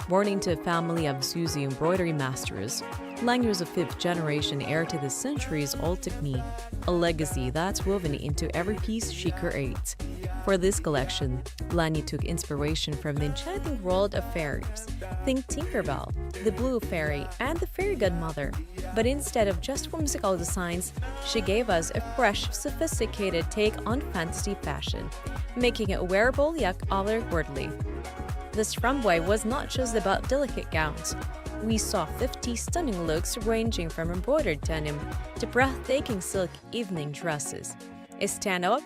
Born into a family of Suzy embroidery masters, Lanyu is a fifth-generation heir to the centuries-old technique, a legacy that's woven into every piece she creates. For this collection, Lanyu took inspiration from the enchanting world of fairies. Think Tinkerbell, the Blue Fairy, and the Fairy Godmother. But instead of just whimsical designs, she gave us a fresh, sophisticated take on fantasy fashion, making it wearable yet otherworldly. This runway was not just about delicate gowns. We saw 50 stunning looks ranging from embroidered denim to breathtaking silk evening dresses. A standout,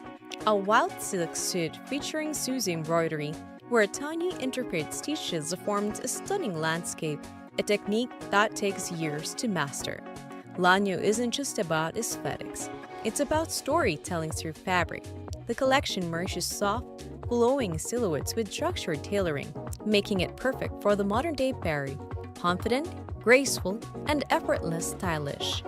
a wild silk suit featuring Suzy embroidery, where tiny intricate stitches formed a stunning landscape, a technique that takes years to master. Lanyu isn't just about aesthetics, it's about storytelling through fabric. The collection merges soft, glowing silhouettes with structured tailoring, making it perfect for the modern-day Paris. Confident, graceful, and effortless stylish.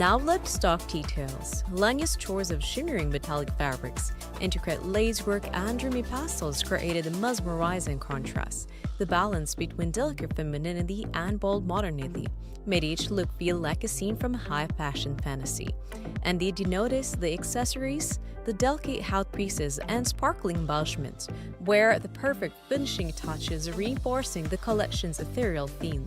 Now let's talk details. Lanya's choice of shimmering metallic fabrics, intricate lacework, and dreamy pastels created a mesmerizing contrast. The balance between delicate femininity and bold modernity made each look feel like a scene from a high fashion fantasy. And did you notice the accessories? The delicate hat pieces and sparkling embellishments were the perfect finishing touches, reinforcing the collection's ethereal theme.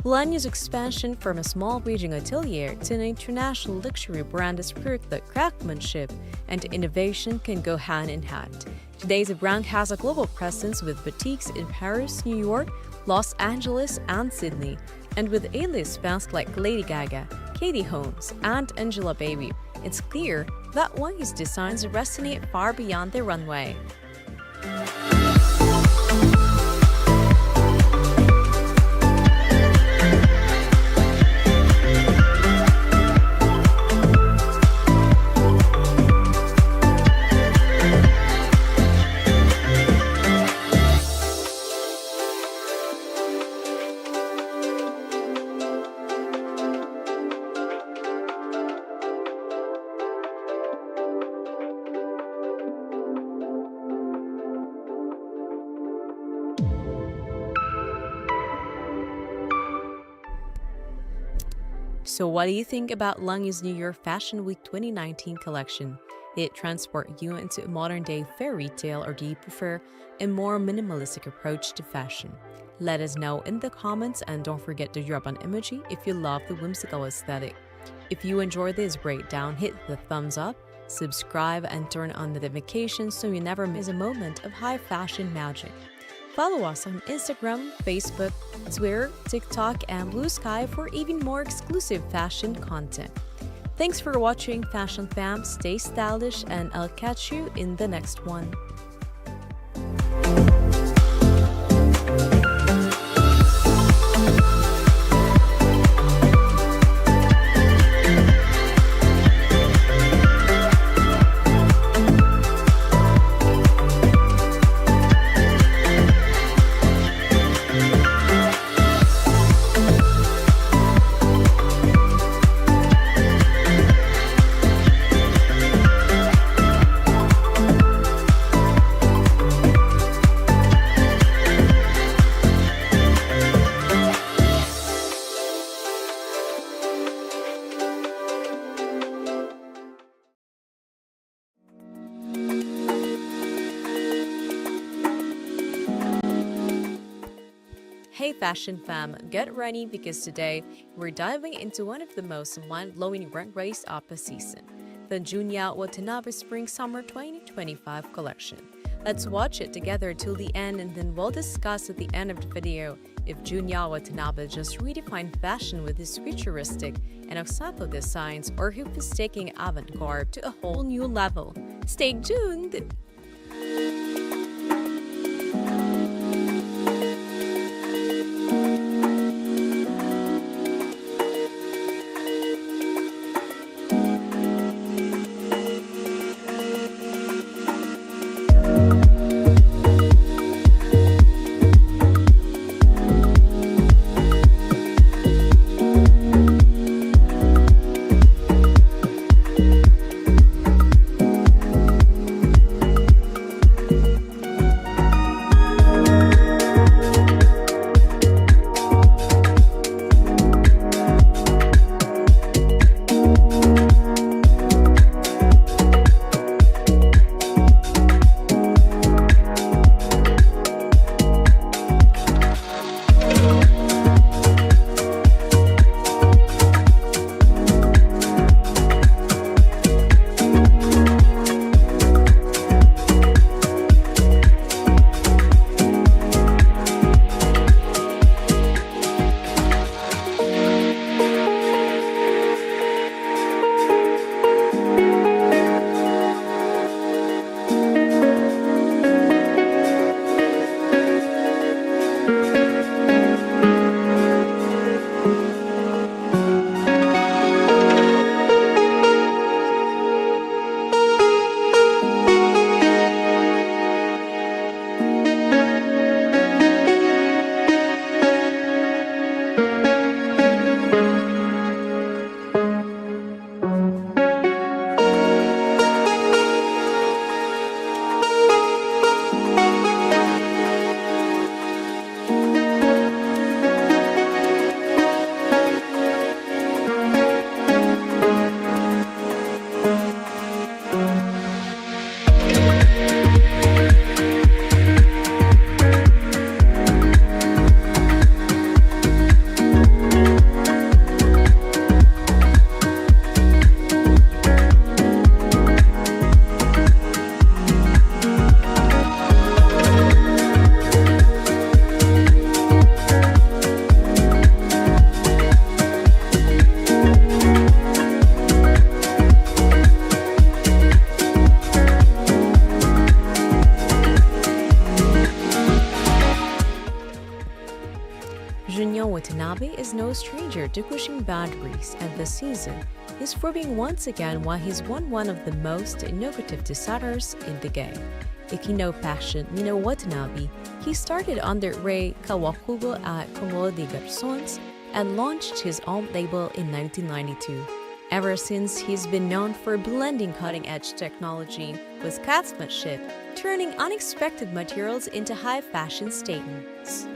Lanya's expansion from a small regional atelier to an international luxury brand has proved that craftsmanship and innovation can go hand in hand. Today, the brand has a global presence with boutiques in Paris, New York, Los Angeles, and Sydney, and with A-list fans like Lady Gaga, Katie Holmes, and Angela Baby. It's clear that Lanya's designs resonate far beyond the runway. So what do you think about Lanya's New York Fashion Week 2019 collection? Did it transport you into a modern-day fairy tale, or do you prefer a more minimalistic approach to fashion? Let us know in the comments, and don't forget to drop an emoji if you love the whimsical aesthetic. If you enjoyed this breakdown, hit the thumbs up, subscribe, and turn on notifications so you never miss a moment of high fashion magic. Follow us on Instagram, Facebook, Twitter, TikTok, and Blue Sky for even more exclusive fashion content. Thanks for watching, Fashion Fam. Stay stylish, and I'll catch you in the next one. Hey Fashion Fam, get ready because today we're diving into one of the most mind-blowing runways of the season, the Junya Watanabe Spring Summer 2025 collection. Let's watch it together till the end, and then we'll discuss at the end of the video if Junya Watanabe just redefined fashion with his futuristic and Osato designs, or if he's taking avant-garde to a whole new level. Stay tuned! Watanabe is no stranger to pushing boundaries, and this season, he's proving once again why he's one of the most innovative designers in the game. If you know fashion, you know Watanabe. He started under Rei Kawakubo at Como des Garçons and launched his own label in 1992. Ever since, he's been known for blending cutting-edge technology with craftsmanship, turning unexpected materials into high-fashion statements.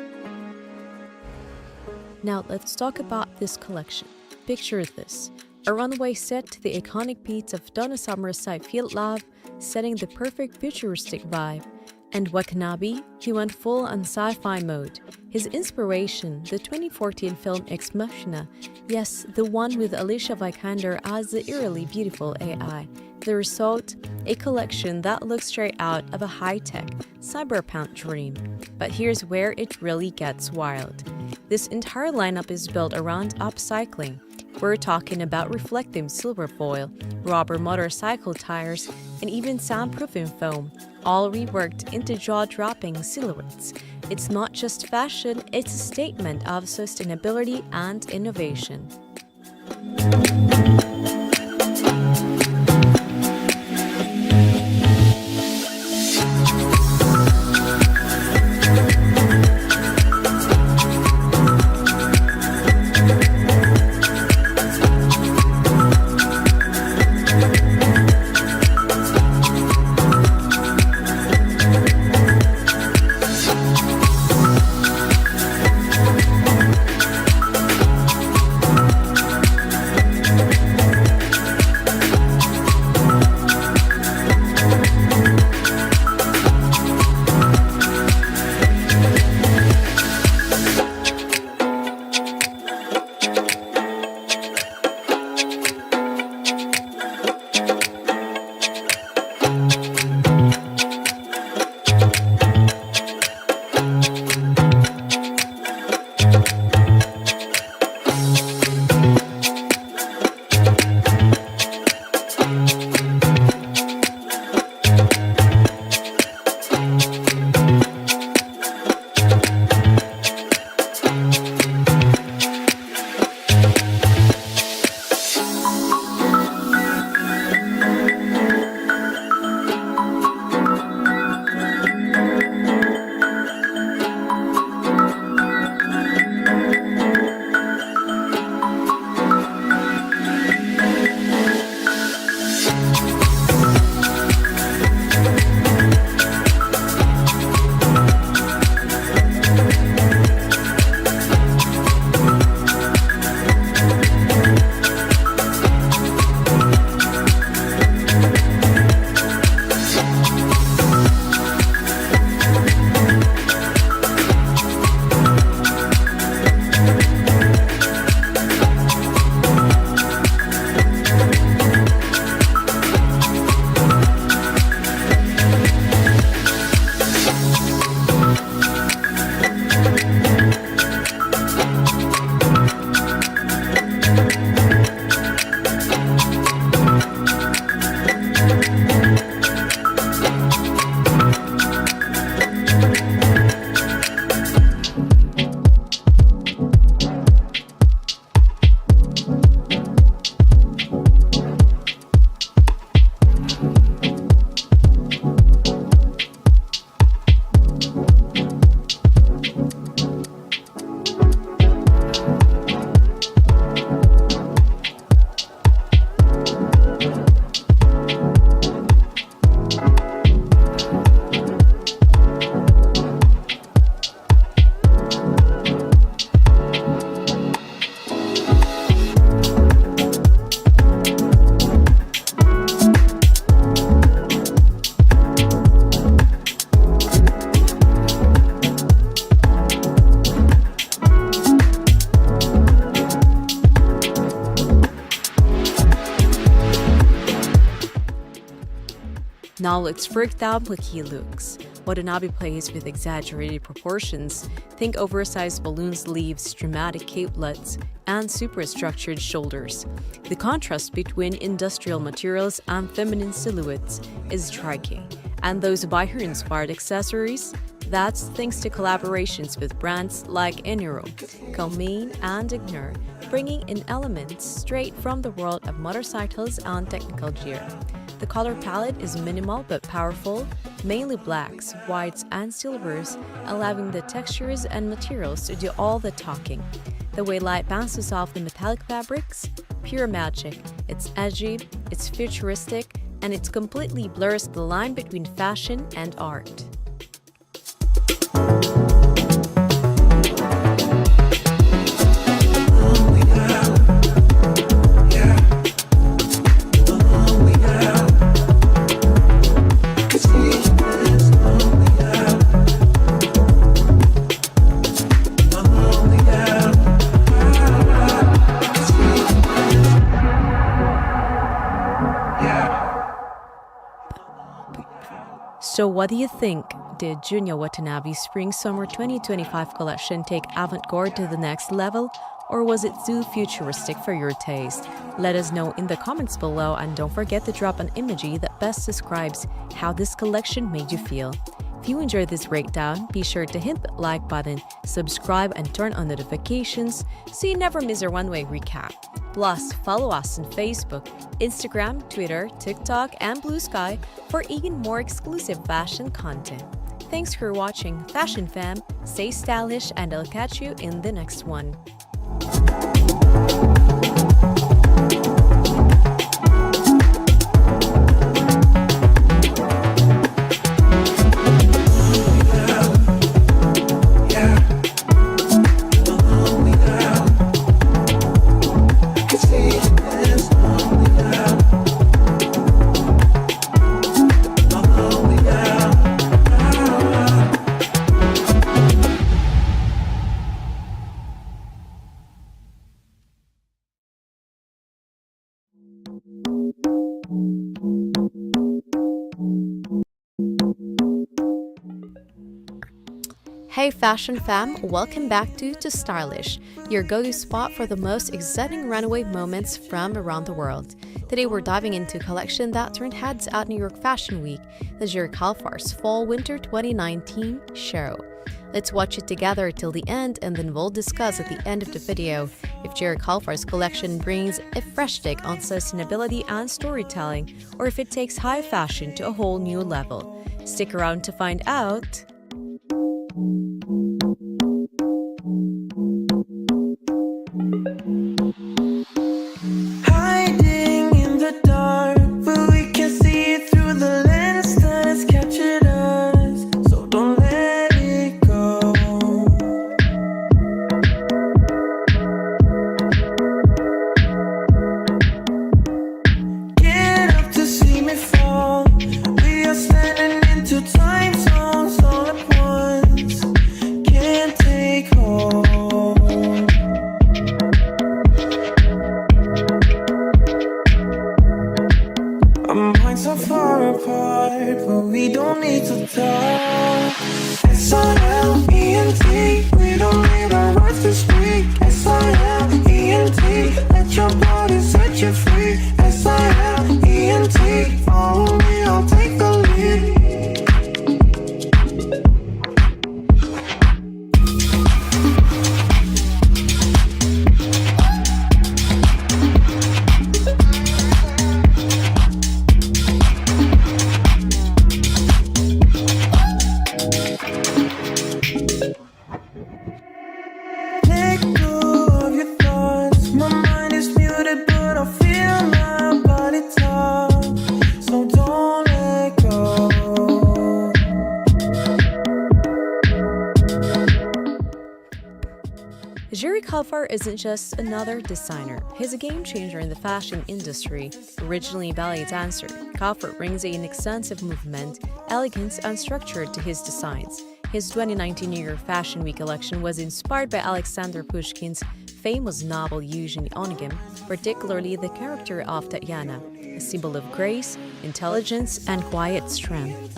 Now let's talk about this collection. Picture this. A runway set to the iconic beats of Donna Summer's Side Field Love, setting the perfect futuristic vibe. And Watanabe, he went full on sci-fi mode. His inspiration, the 2014 film Ex Machina, yes, the one with Alicia Vikander as the eerily beautiful AI. The result, a collection that looks straight out of a high-tech, cyberpunk dream. But here's where it really gets wild. This entire lineup is built around upcycling. We're talking about reflective silver foil, rubber motorcycle tires, and even soundproofing foam, all reworked into jaw-dropping silhouettes. It's not just fashion, it's a statement of sustainability and innovation. Now let's break down what he looks. Watanabe plays with exaggerated proportions. Think oversized balloon sleeves, dramatic capelets, and superstructured shoulders. The contrast between industrial materials and feminine silhouettes is striking. And those by her inspired accessories? That's thanks to collaborations with brands like Eniro, Comane, and Ignore, bringing in elements straight from the world of motorcycles and technical gear. The color palette is minimal but powerful, mainly blacks, whites, and silvers, allowing the textures and materials to do all the talking. The way light bounces off the metallic fabrics, pure magic. It's edgy, it's futuristic, and it completely blurs the line between fashion and art. So what do you think? Did Junya Watanabe's Spring-Summer 2025 collection take avant-garde to the next level? Or was it too futuristic for your taste? Let us know in the comments below, and don't forget to drop an emoji that best describes how this collection made you feel. If you enjoyed this breakdown, be sure to hit the like button, subscribe, and turn on notifications so you never miss a Runway recap. Plus, follow us on Facebook, Instagram, Twitter, TikTok, and Blue Sky for even more exclusive fashion content. Thanks for watching, Fashion Fam. Stay stylish, and I'll catch you in the next one. Hey Fashion Fam, welcome back to tooStylish, your go-to spot for the most exciting runway moments from around the world. Today we're diving into a collection that turned heads at New York Fashion Week, the Jerry Calfar's Fall-Winter 2019 show. Let's watch it together till the end, and then we'll discuss at the end of the video if Jerry Calfar's collection brings a fresh take on sustainability and storytelling, or if it takes high fashion to a whole new level. Stick around to find out. Hiding in the dark, but we can see it through the lens that has captured us. So don't let it go. Get up to see me fall. We are standing in two time zones all at once. Can't take hold. Our minds so far apart, but we don't need to talk. S-I-L-E-N-T, we don't need our words to speak. S-I-L-E-N-T, let your body set you free. S-I-L-E-N-T, follow me, I'll take the lead. Let go of your thoughts. My mind is muted, but I feel my body talk. So don't let go. Jerry Calfar isn't just another designer, he's a game changer in the fashion industry. Originally a ballet dancer, Calfar brings an extensive movement, elegance, and structure to his designs. His 2019 New York Fashion Week collection was inspired by Alexander Pushkin's famous novel Eugene Onegin, particularly the character of Tatiana, a symbol of grace, intelligence, and quiet strength.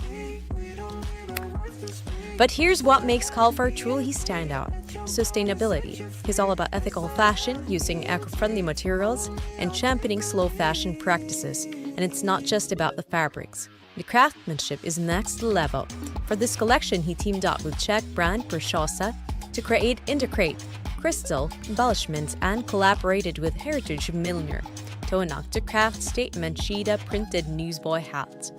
But here's what makes Calfar truly stand out: sustainability. He's all about ethical fashion, using eco-friendly materials, and championing slow fashion practices. And it's not just about the fabrics. The craftsmanship is next level. For this collection, he teamed up with Czech brand Pershosa to integrate crystal embellishments and collaborated with heritage milliner Tonak to craft statement cheetah printed newsboy hats.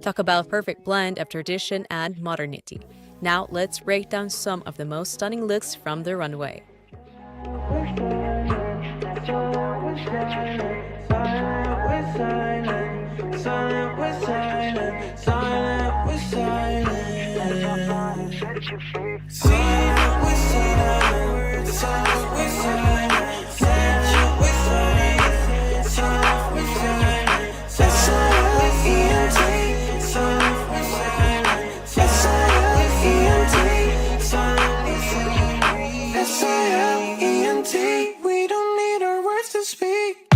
Talk about a perfect blend of tradition and modernity. Now let's break down some of the most stunning looks from the runway. We don't need our words to speak.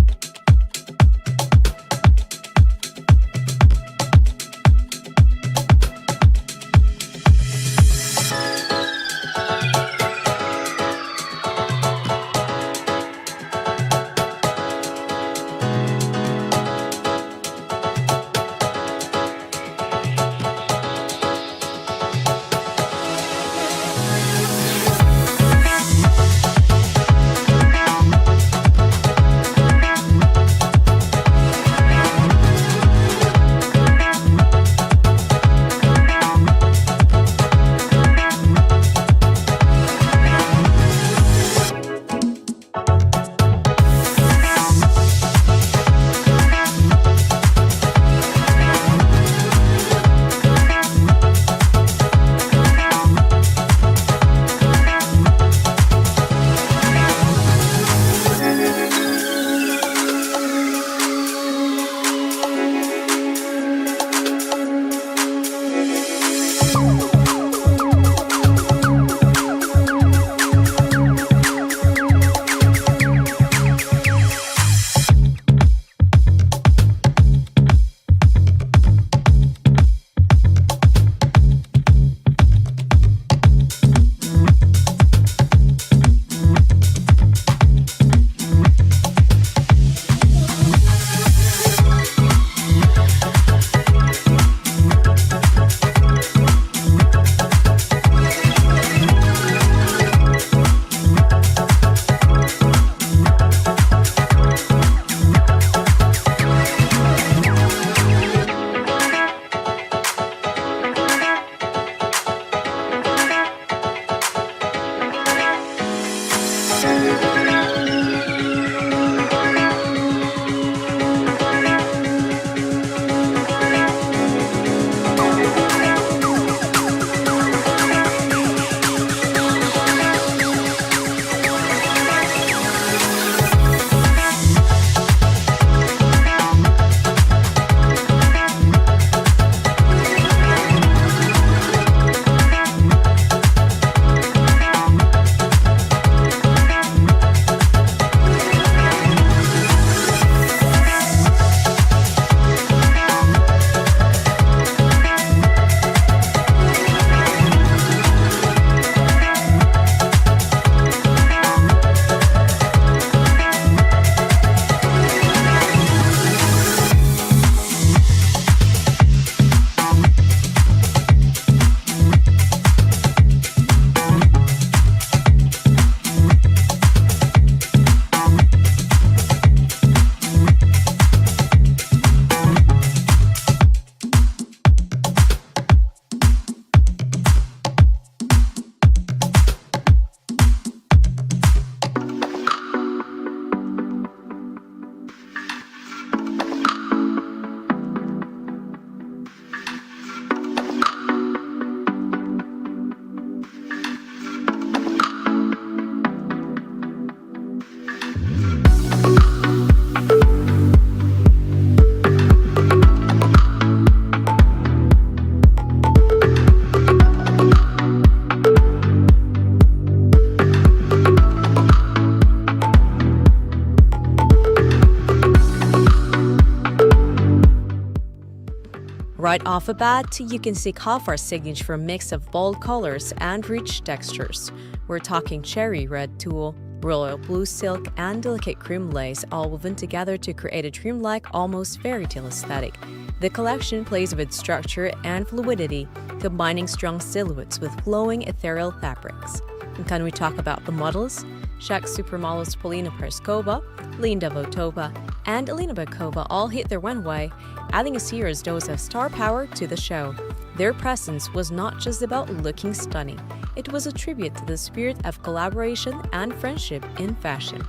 Right off the bat, you can see Kafar's signature mix of bold colors and rich textures. We're talking cherry red tulle, Royal blue silk and delicate cream lace all woven together to create a dreamlike, almost fairy tale aesthetic. The collection plays with structure and fluidity, combining strong silhouettes with glowing ethereal fabrics. And can we talk about the models? Czech supermodels Polina Perskova, Linda Votova, and Elena Bakova all hit their runway, adding a serious dose of star power to the show. Their presence was not just about looking stunning, it was a tribute to the spirit of collaboration and friendship in fashion.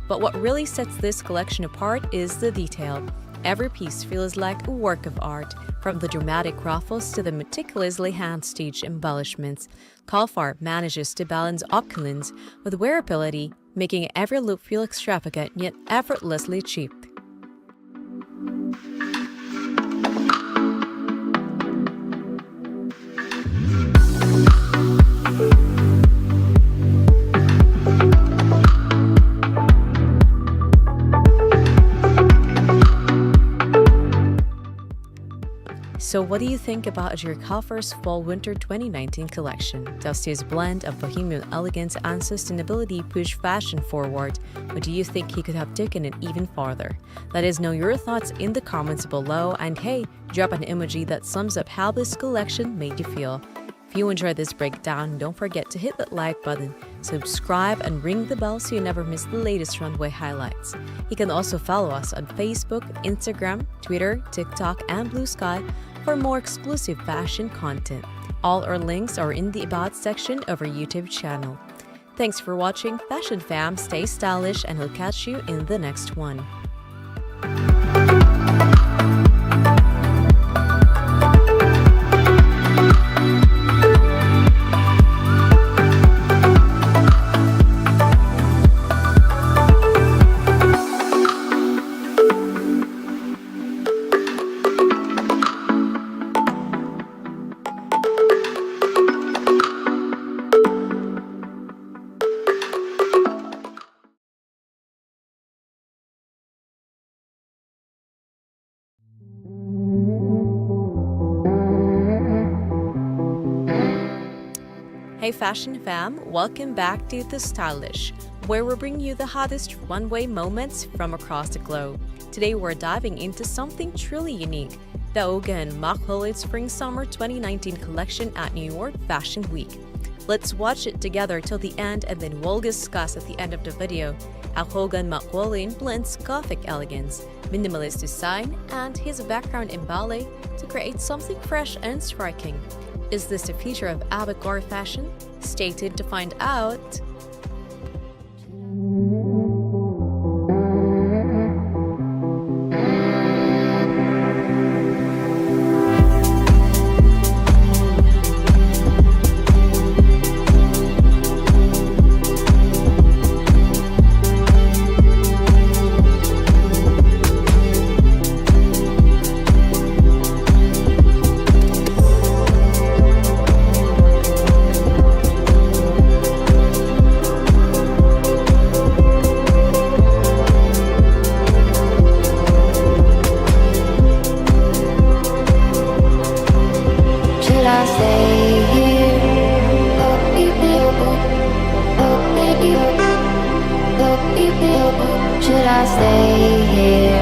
But what really sets this collection apart is the detail. Every piece feels like a work of art, from the dramatic ruffles to the meticulously hand-stitched embellishments. Kalfar manages to balance opulence with wearability, making every look feel extravagant yet effortlessly cheap. So what do you think about your Kalfar's Fall-Winter 2019 collection? Does his blend of bohemian elegance and sustainability push fashion forward, or do you think he could have taken it even farther? Let us know your thoughts in the comments below, and hey, drop an emoji that sums up how this collection made you feel. If you enjoyed this breakdown, don't forget to hit that like button, subscribe, and ring the bell so you never miss the latest runway highlights. You can also follow us on Facebook, Instagram, Twitter, TikTok, and Blue Sky for more exclusive fashion content. All our links are in the About section of our YouTube channel. Thanks for watching, Fashion Fam. Stay stylish, and we'll catch you in the next one. Hey Fashion Fam, welcome back to tooStylish, where we bring you the hottest runway moments from across the globe. Today we're diving into something truly unique, the Olga and Mark Holit Spring-Summer 2019 collection at New York Fashion Week. Let's watch it together till the end, and then we'll discuss at the end of the video how Hogan McWollin blends Gothic elegance, minimalist design, and his background in ballet to create something fresh and striking. Is this a feature of avant-garde fashion? Stay tuned to find out. Should I stay here?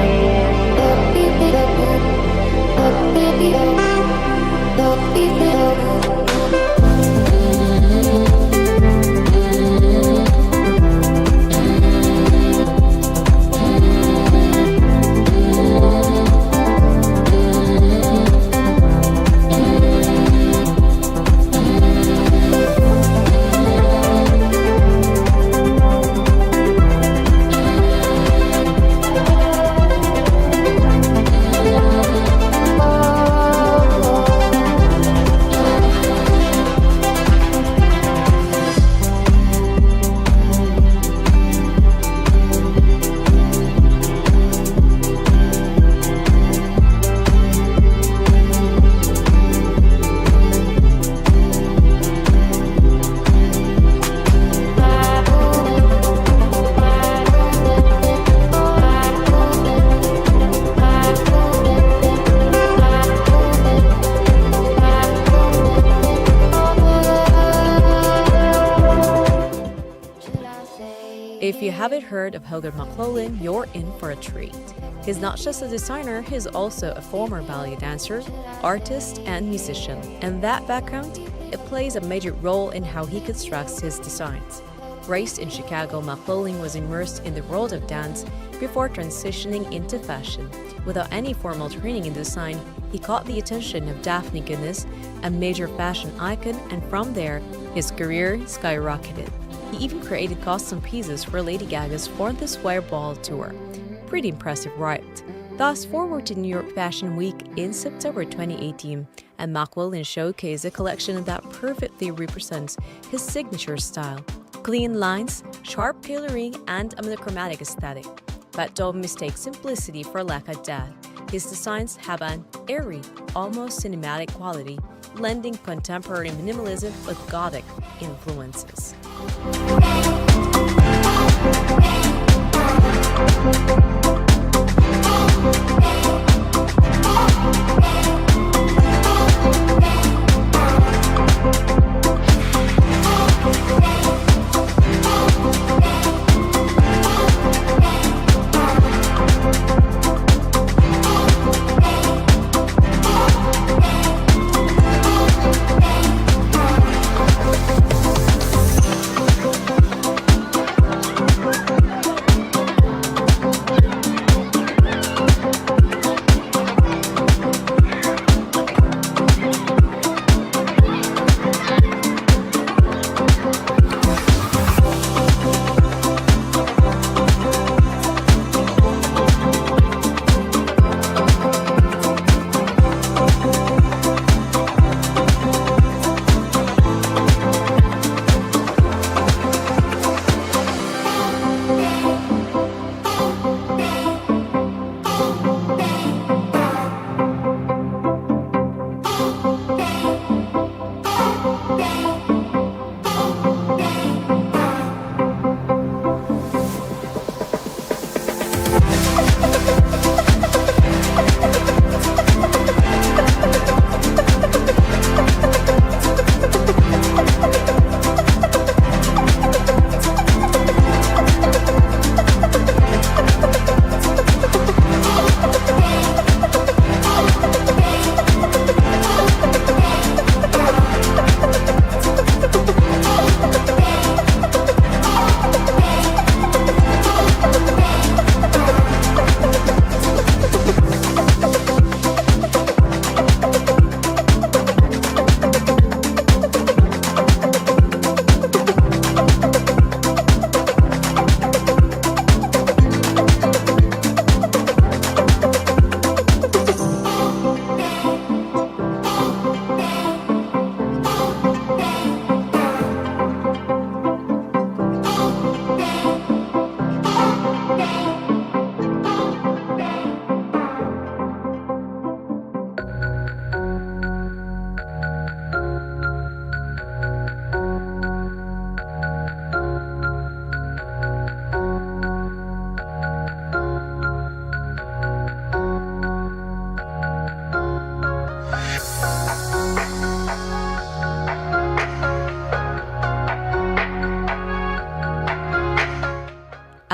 If you haven't heard of Helga McClellan, you're in for a treat. He's not just a designer, he's also a former ballet dancer, artist, and musician. And that background, it plays a major role in how he constructs his designs. Raised in Chicago, McClellan was immersed in the world of dance before transitioning into fashion. Without any formal training in design, he caught the attention of Daphne Guinness, a major fashion icon, and from there, his career skyrocketed. He even created custom pieces for Lady Gaga's For This Wire Ball tour. Pretty impressive, right? Thus, forward to New York Fashion Week in September 2018, and McClellan showcased a collection that perfectly represents his signature style. Clean lines, sharp tailoring, and a monochromatic aesthetic. But don't mistake simplicity for lack of depth. His designs have an airy, almost cinematic quality, blending contemporary minimalism with Gothic influences.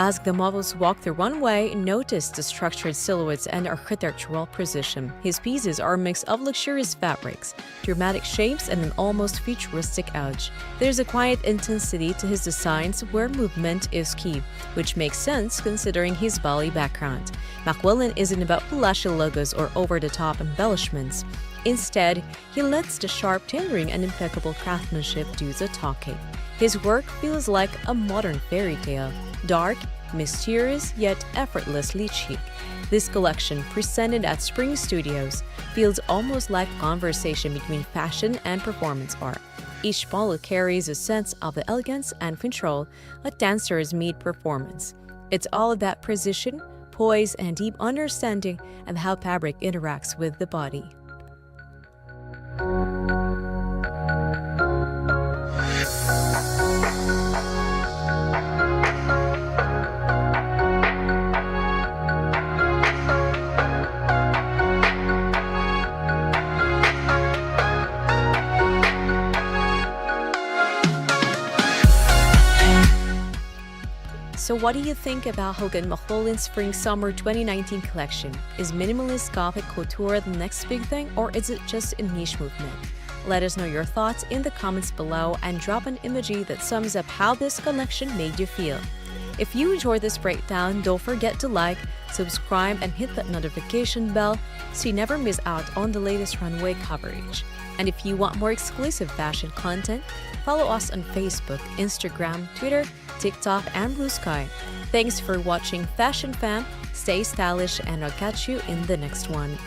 As the models walk the runway, notice the structured silhouettes and architectural precision. His pieces are a mix of luxurious fabrics, dramatic shapes, and an almost futuristic edge. There's a quiet intensity to his designs where movement is key, which makes sense considering his ballet background. McClellan isn't about flashy logos or over-the-top embellishments. Instead, he lets the sharp tailoring and impeccable craftsmanship do the talking. His work feels like a modern fairy tale, dark, mysterious, yet effortlessly chic. This collection, presented at Spring Studios, feels almost like a conversation between fashion and performance art. Each model carries a sense of the elegance and control that dancers meet performance. It's all about precision, poise, and deep understanding of how fabric interacts with the body. So what do you think about Hogan Maholin's Spring-Summer 2019 collection? Is minimalist gothic couture the next big thing, or is it just a niche movement? Let us know your thoughts in the comments below and drop an emoji that sums up how this collection made you feel. If you enjoyed this breakdown, don't forget to like, subscribe, and hit that notification bell so you never miss out on the latest runway coverage. And if you want more exclusive fashion content, follow us on Facebook, Instagram, Twitter, TikTok, and Blue Sky. Thanks for watching Fashion Fam, stay stylish, and I'll catch you in the next one.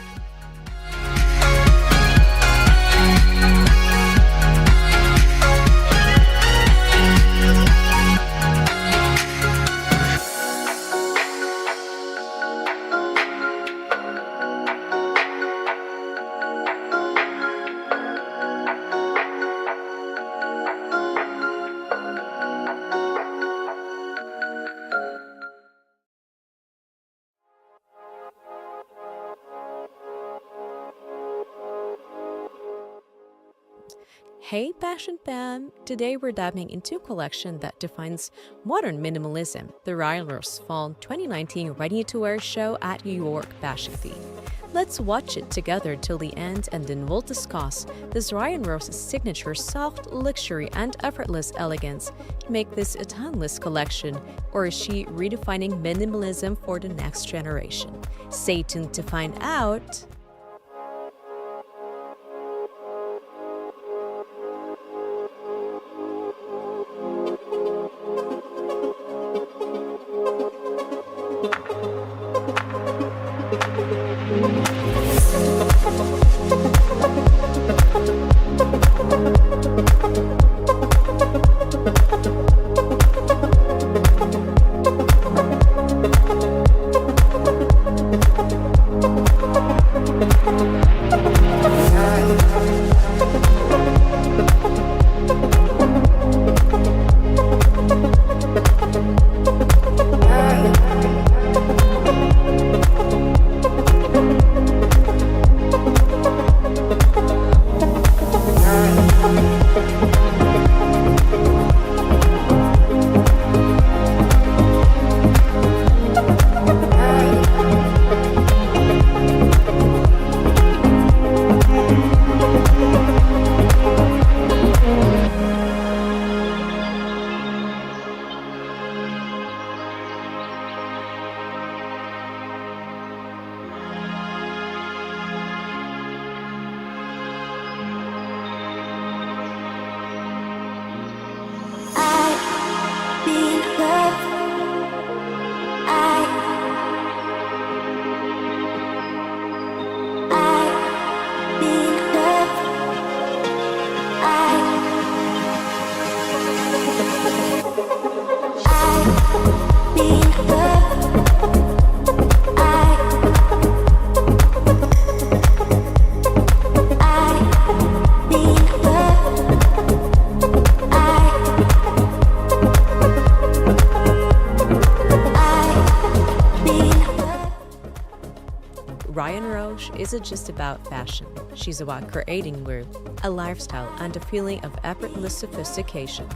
Hey Fashion Fam! Today we're diving into a collection that defines modern minimalism, the Ryan Ross Fall 2019 ready-to-wear show at New York Fashion Week. Let's watch it together till the end and then we'll discuss this Ryan Ross's signature soft luxury and effortless elegance. Make this a timeless collection, or is she redefining minimalism for the next generation? Stay tuned to find out! Ryan Roche isn't just about fashion. She's about creating wear, a lifestyle, and a feeling of effortless sophistication.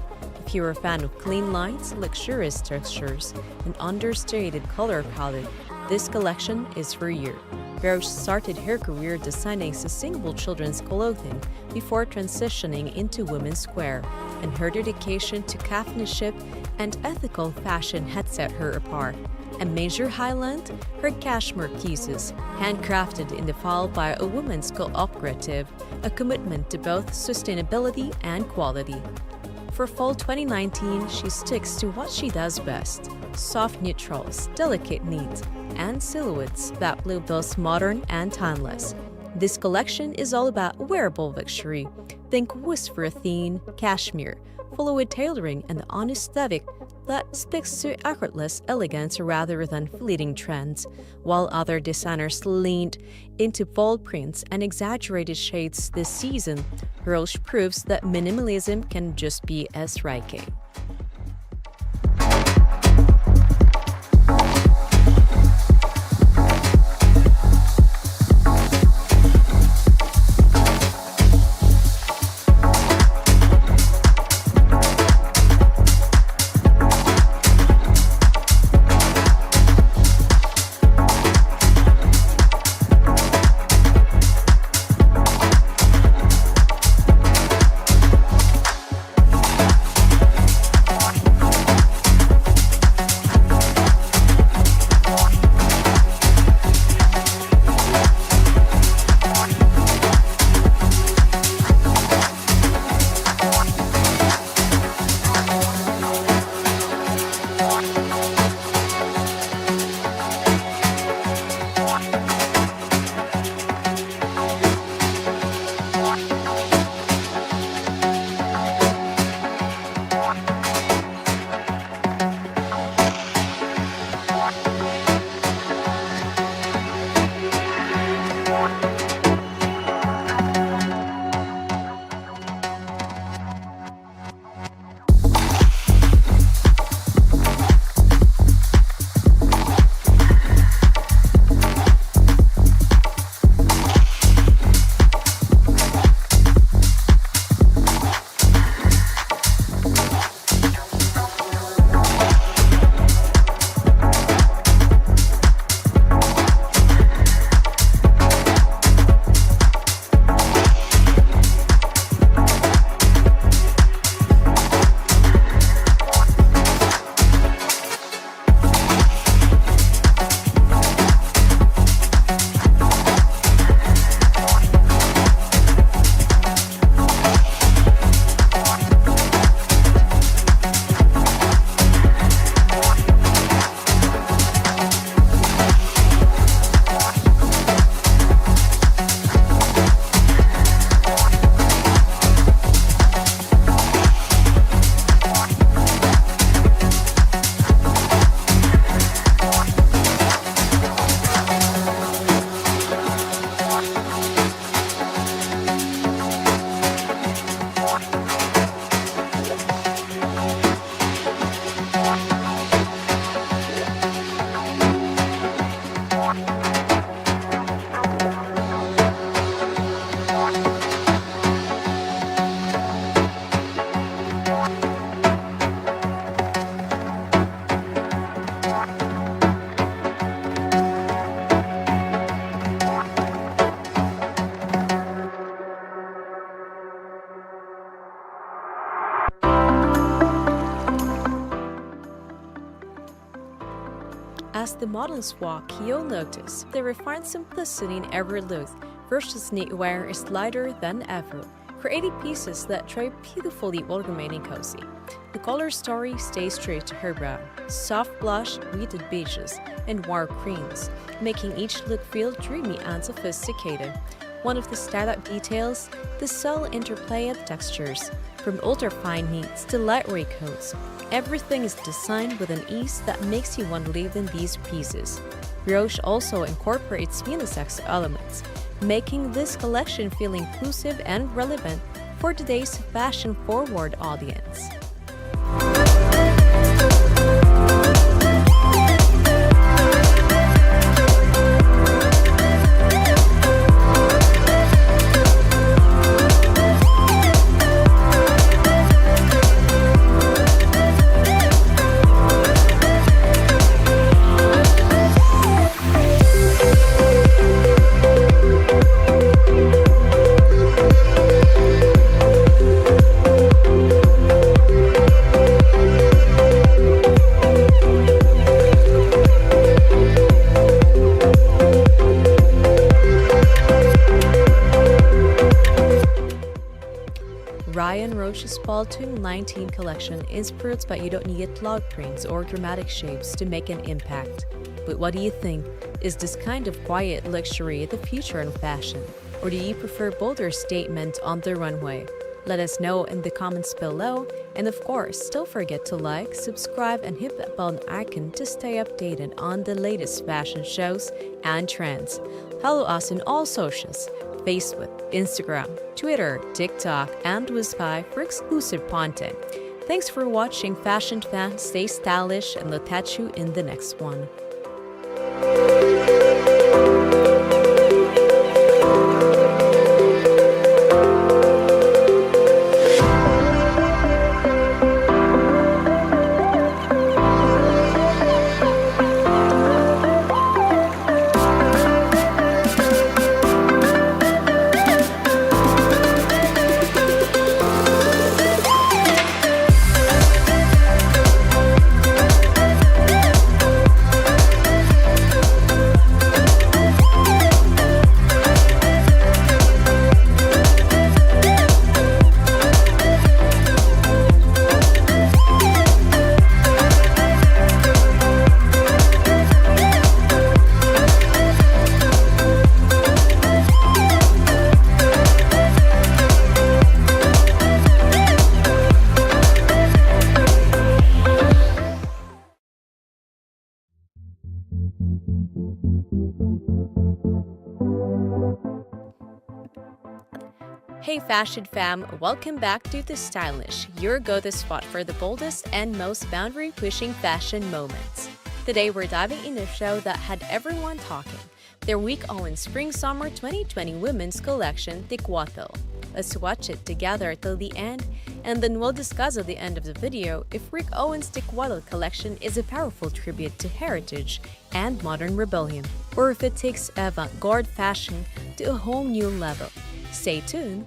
If you're a fan of clean lines, luxurious textures, and understated color palette, this collection is for you. Roche started her career designing sustainable children's clothing before transitioning into women's wear, and her dedication to craftsmanship and ethical fashion had set her apart. A major highlight, her cashmere pieces, handcrafted in the fall by a women's cooperative, a commitment to both sustainability and quality. For fall 2019, she sticks to what she does best: soft neutrals, delicate knits, and silhouettes that look both modern and timeless. This collection is all about wearable luxury. Think whisper thin cashmere, fluid tailoring, and the honest aesthetic that speaks to effortless elegance rather than fleeting trends, while other designers leaned into bold prints and exaggerated shades this season. Roche proves that minimalism can just be as striking. As the models walk, you'll notice the refined simplicity in every look versus knitwear is lighter than ever, creating pieces that try beautifully while remaining cozy. The color story stays true to her brown, soft blush, muted beiges, and warm creams, making each look feel dreamy and sophisticated. One of the stylish details, the subtle interplay of textures, from ultra-fine knits to lightweight coats. Everything is designed with an ease that makes you want to live in these pieces. Roche also incorporates unisex elements, making this collection feel inclusive and relevant for today's fashion-forward audience. Roche's Fall 2019 collection is proof that you don't need log prints or dramatic shapes to make an impact. But what do you think? Is this kind of quiet luxury the future in fashion? Or do you prefer bolder statement on the runway? Let us know in the comments below, and of course, don't forget to like, subscribe, and hit that bell icon to stay updated on the latest fashion shows and trends. Follow us on all socials: Facebook, Instagram, Twitter, TikTok, and Whispai for exclusive content. Thanks for watching, fashion fans. Stay stylish, and let's catch you in the next one. Hey fashion fam, welcome back to tooStylish, your go-to spot for the boldest and most boundary-pushing fashion moments. Today we're diving into a show that had everyone talking, their Rick Owens Spring-Summer 2020 women's collection, Tikwato. Let's watch it together till the end, and then we'll discuss at the end of the video if Rick Owens' Tikwato collection is a powerful tribute to heritage and modern rebellion, or if it takes avant-garde fashion to a whole new level. Stay tuned.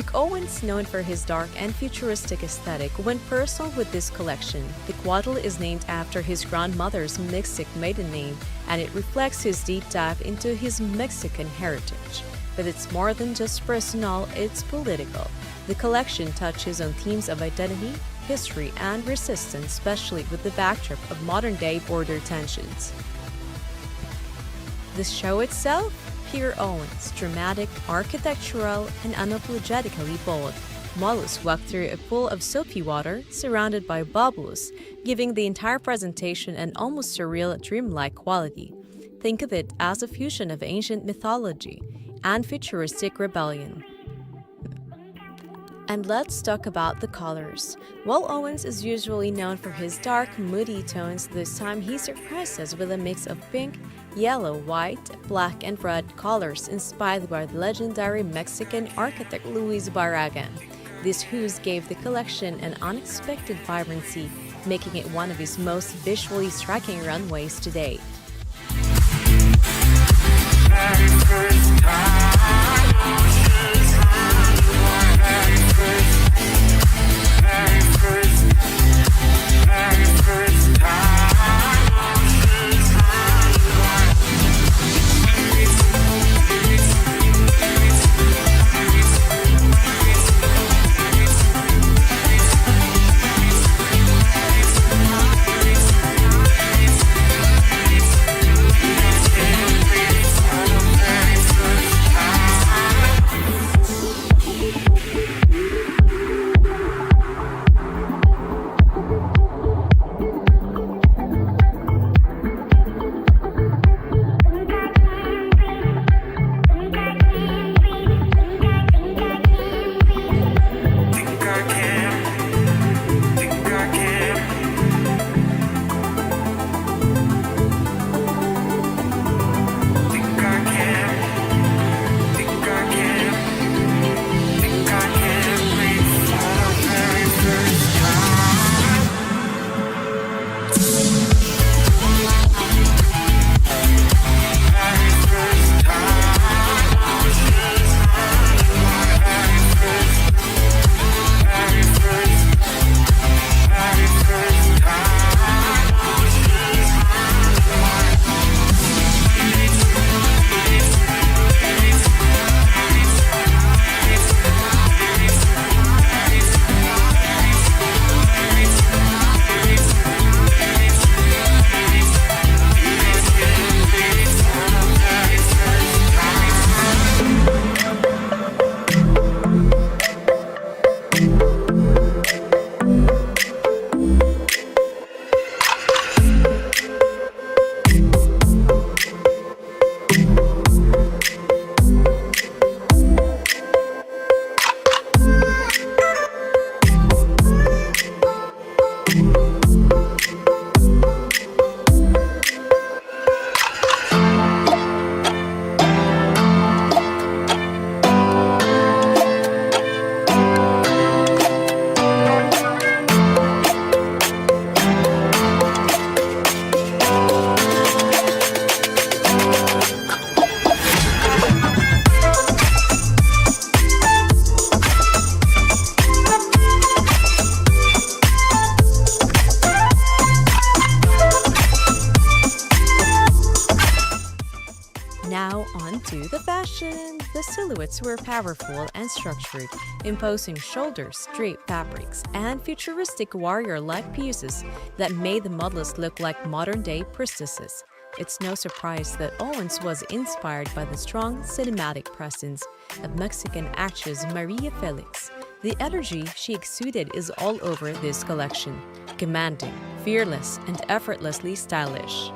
Rick Owens, known for his dark and futuristic aesthetic, went personal with this collection. The quadrille is named after his grandmother's Mexican maiden name, and it reflects his deep dive into his Mexican heritage. But it's more than just personal, it's political. The collection touches on themes of identity, history, and resistance, especially with the backdrop of modern-day border tensions. The show itself? Pure Owens, dramatic, architectural, and unapologetically bold. Models walk through a pool of soapy water surrounded by bubbles, giving the entire presentation an almost surreal, dreamlike quality. Think of it as a fusion of ancient mythology and futuristic rebellion. And let's talk about the colors. While Owens is usually known for his dark, moody tones, this time he surprised us with a mix of pink, yellow, white, black, and red colors inspired by the legendary Mexican architect Luis Barragan. These hues gave the collection an unexpected vibrancy, making it one of his most visually striking runways to date. Now on to the fashion. The silhouettes were powerful and structured, imposing shoulders, draped fabrics, and futuristic warrior-like pieces that made the models look like modern-day priestesses. It's no surprise that Owens was inspired by the strong cinematic presence of Mexican actress Maria Felix. The energy she exuded is all over this collection, commanding, fearless, and effortlessly stylish.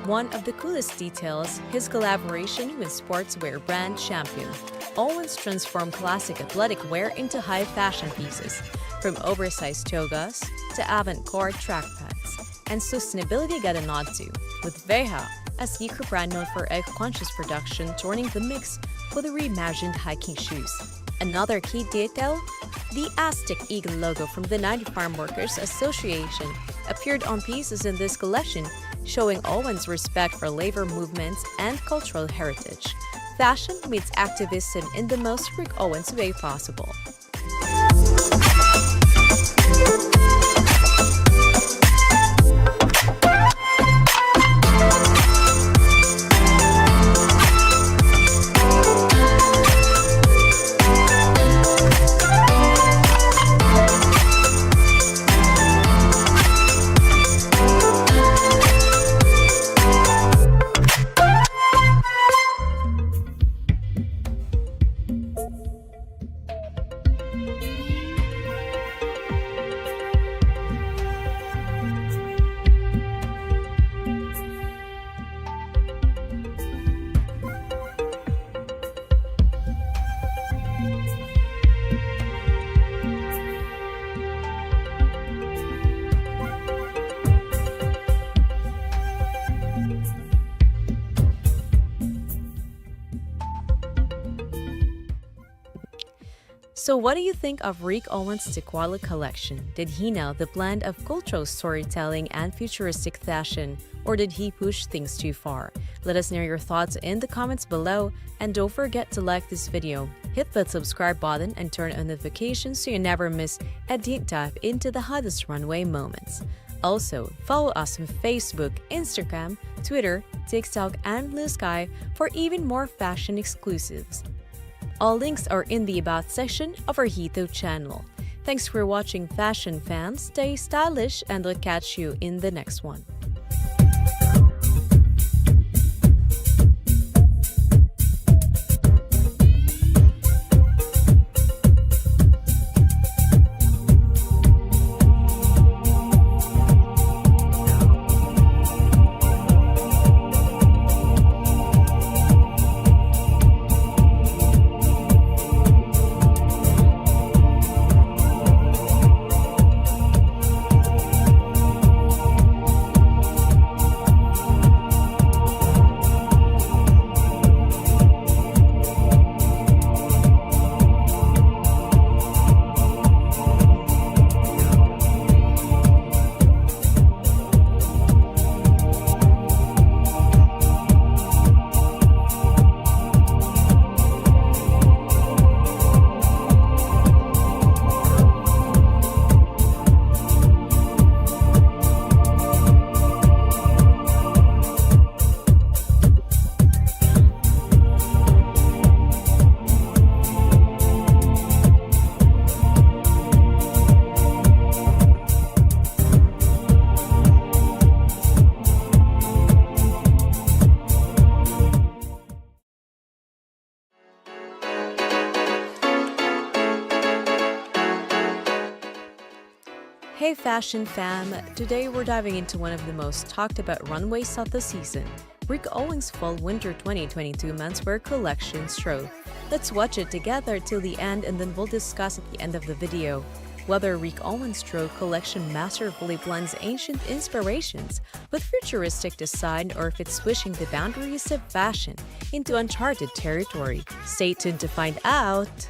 One of the coolest details, his collaboration with sportswear brand Champion. Owens transformed classic athletic wear into high fashion pieces, from oversized togas to avant-garde track pants. And sustainability got a nod too, with Veja, a sneaker brand known for eco-conscious production, joining the mix with the reimagined hiking shoes. Another key detail, the Aztec Eagle logo from the 90 Farm Workers Association appeared on pieces in this collection, showing Owen's respect for labor movements and cultural heritage. Fashion meets activism in the most Rick Owens way possible. So what do you think of Rick Owens' Tequila collection? Did he nail the blend of cultural storytelling and futuristic fashion, or did he push things too far? Let us know your thoughts in the comments below, and don't forget to like this video, hit that subscribe button and turn on notifications so you never miss a deep dive into the hottest runway moments. Also, follow us on Facebook, Instagram, Twitter, TikTok, and Blue Sky for even more fashion exclusives. All links are in the About section of our YouTube channel. Thanks for watching, fashion fans. Stay stylish, and we'll catch you in the next one. Hey fashion fam! Today we're diving into one of the most talked about runways of the season, Rick Owens' Fall/Winter 2022 menswear collection stroll. Let's watch it together till the end, and then we'll discuss at the end of the video whether Rick Owens' stroll collection masterfully blends ancient inspirations with futuristic design, or if it's pushing the boundaries of fashion into uncharted territory. Stay tuned to find out!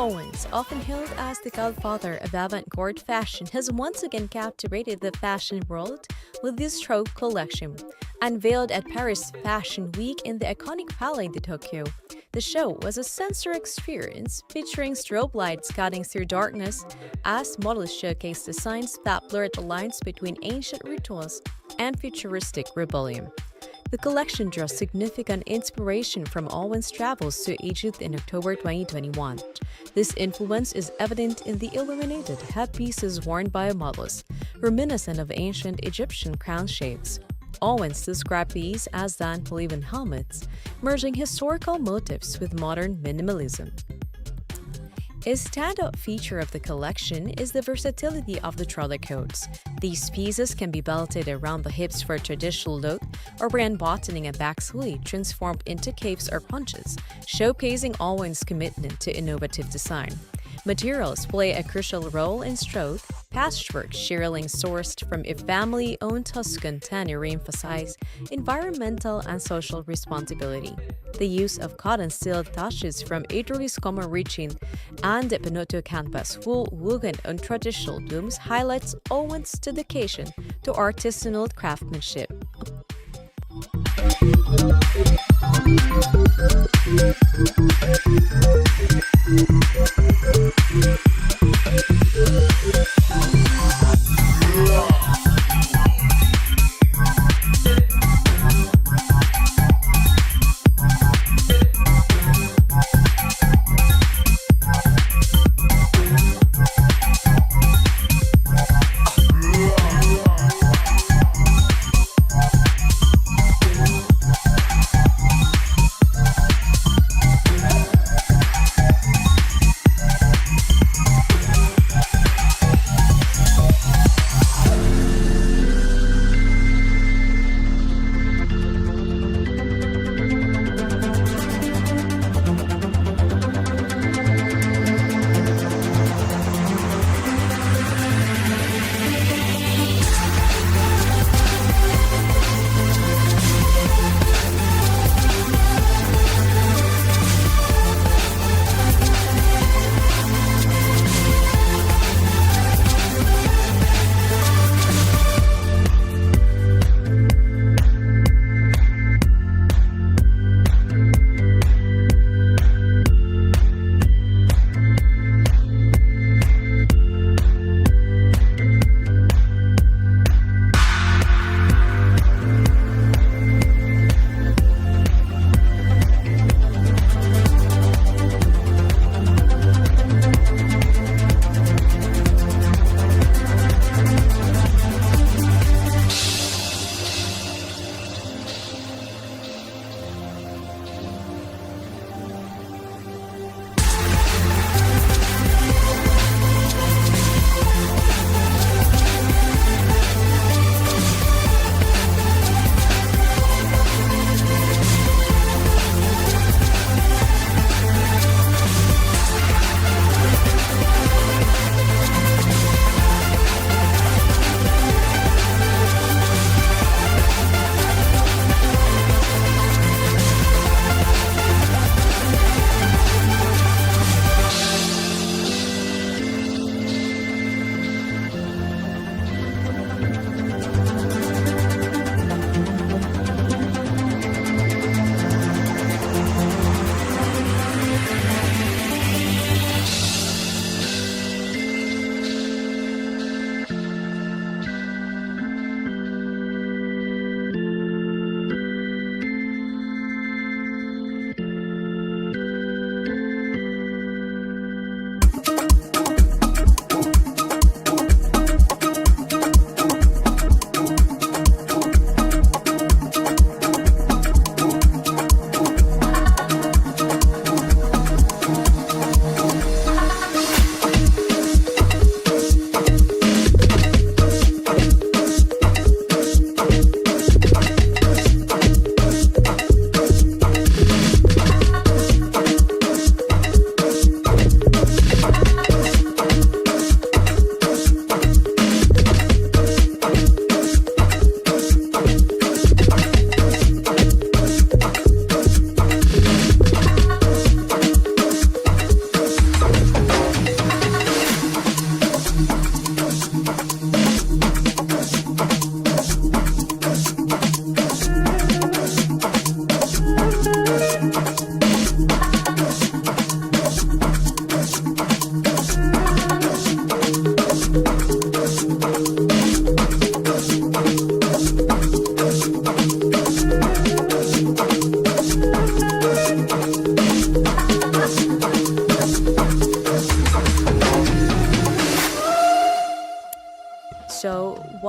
Owens, often hailed as the godfather of avant-garde fashion, has once again captivated the fashion world with this strobe collection. Unveiled at Paris Fashion Week in the iconic Palais de Tokyo, the show was a sensory experience featuring strobe lights cutting through darkness as models showcased designs that blurred the lines between ancient rituals and futuristic rebellion. The collection draws significant inspiration from Owen's travels to Egypt in October 2021. This influence is evident in the illuminated headpieces worn by models, reminiscent of ancient Egyptian crown shapes. Owens described these as Van Cleven helmets, merging historical motifs with modern minimalism. A standout feature of the collection is the versatility of the trolley coats. These pieces can be belted around the hips for a traditional look or wear unbuttoning a back sleeve transformed into capes or punches, showcasing Owens' commitment to innovative design. Materials play a crucial role in strobe. Patchwork shearling sourced from a family-owned Tuscan tannery emphasize environmental and social responsibility. The use of cotton-stilled touches from Idris Komarichin and the Pinotto canvas wool woven on traditional looms highlights Owens' dedication to artisanal craftsmanship.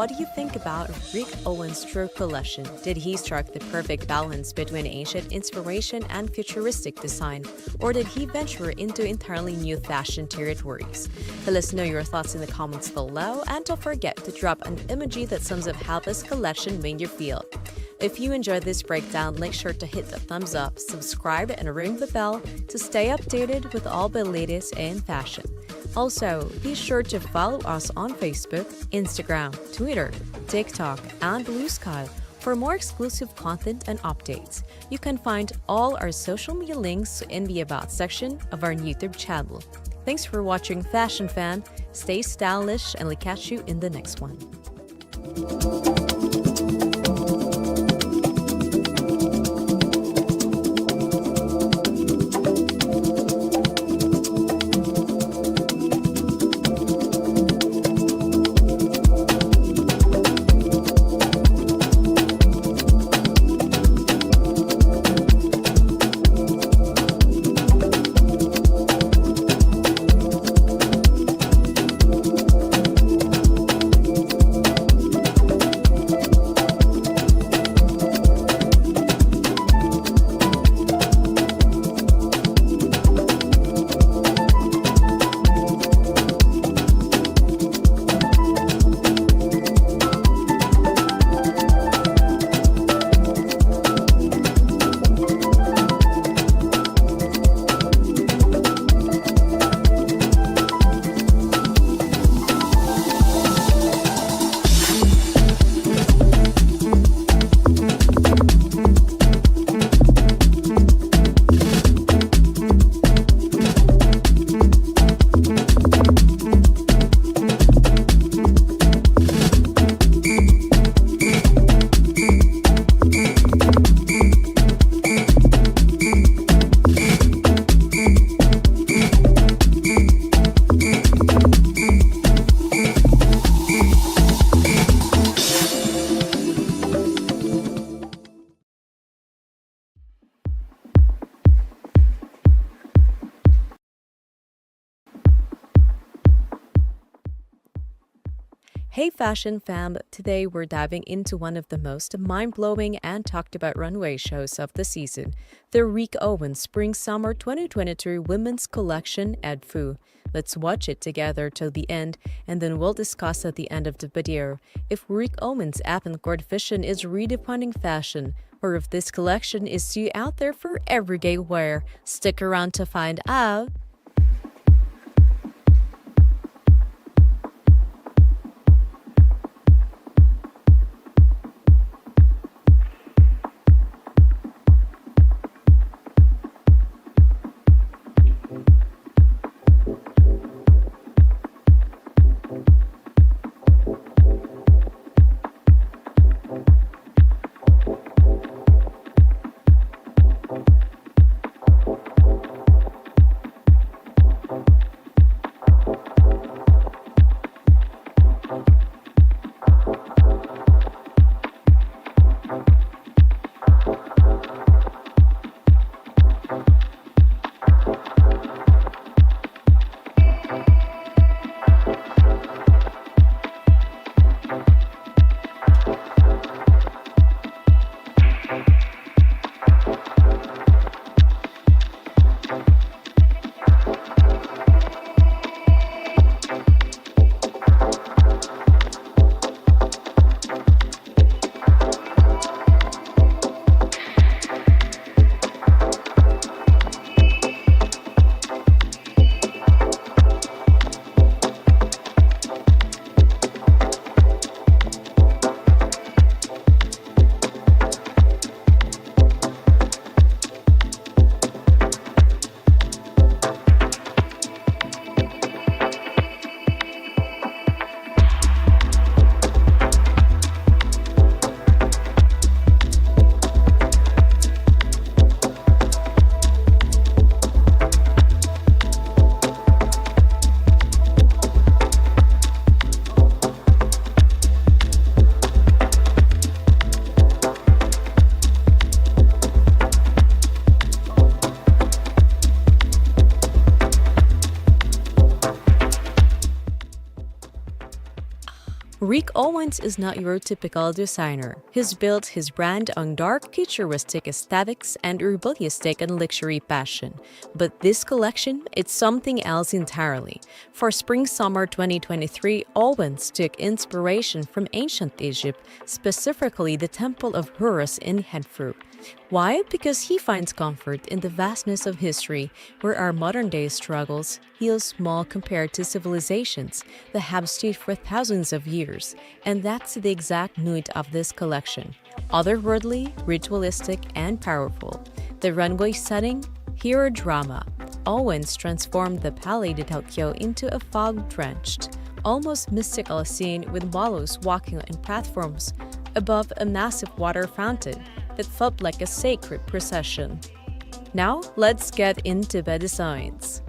what do you think about Rick Owens' true collection? Did he strike the perfect balance between ancient inspiration and futuristic design? Or did he venture into entirely new fashion territories? Let us know your thoughts in the comments below, and don't forget to drop an emoji that sums up how this collection made you feel. If you enjoyed this breakdown, make sure to hit the thumbs up, subscribe, and ring the bell to stay updated with all the latest in fashion. Also, be sure to follow us on Facebook, Instagram, Twitter, TikTok, and Blue Sky for more exclusive content and updates. You can find all our social media links in the About section of our YouTube channel. Thanks for watching, Fashion Fan. Stay stylish, and we'll catch you in the next one. Hey Fashion Fam! Today we're diving into one of the most mind-blowing and talked about runway shows of the season, the Rick Owens Spring-Summer 2022 Women's Collection EDFU. Let's watch it together till the end, and then we'll discuss at the end of the video if Rick Owens' avant-garde vision is redefining fashion, or if this collection is too out there for everyday wear. Stick around to find out! Rick Owens is not your typical designer. He's built his brand on dark, futuristic aesthetics and rebellious take on luxury fashion. But this collection, it's something else entirely. For Spring-Summer 2023, Owens took inspiration from ancient Egypt, specifically the Temple of Horus in Khenfru. Why? Because he finds comfort in the vastness of history, where our modern-day struggles feel small compared to civilizations that have stood for thousands of years. And that's the exact mood of this collection. Otherworldly, ritualistic, and powerful. The runway setting? Hero drama. Owens transformed the Palais de Tokyo into a fog-drenched, almost mystical scene with models walking on platforms above a massive water fountain that felt like a sacred procession. Now, let's get into the designs.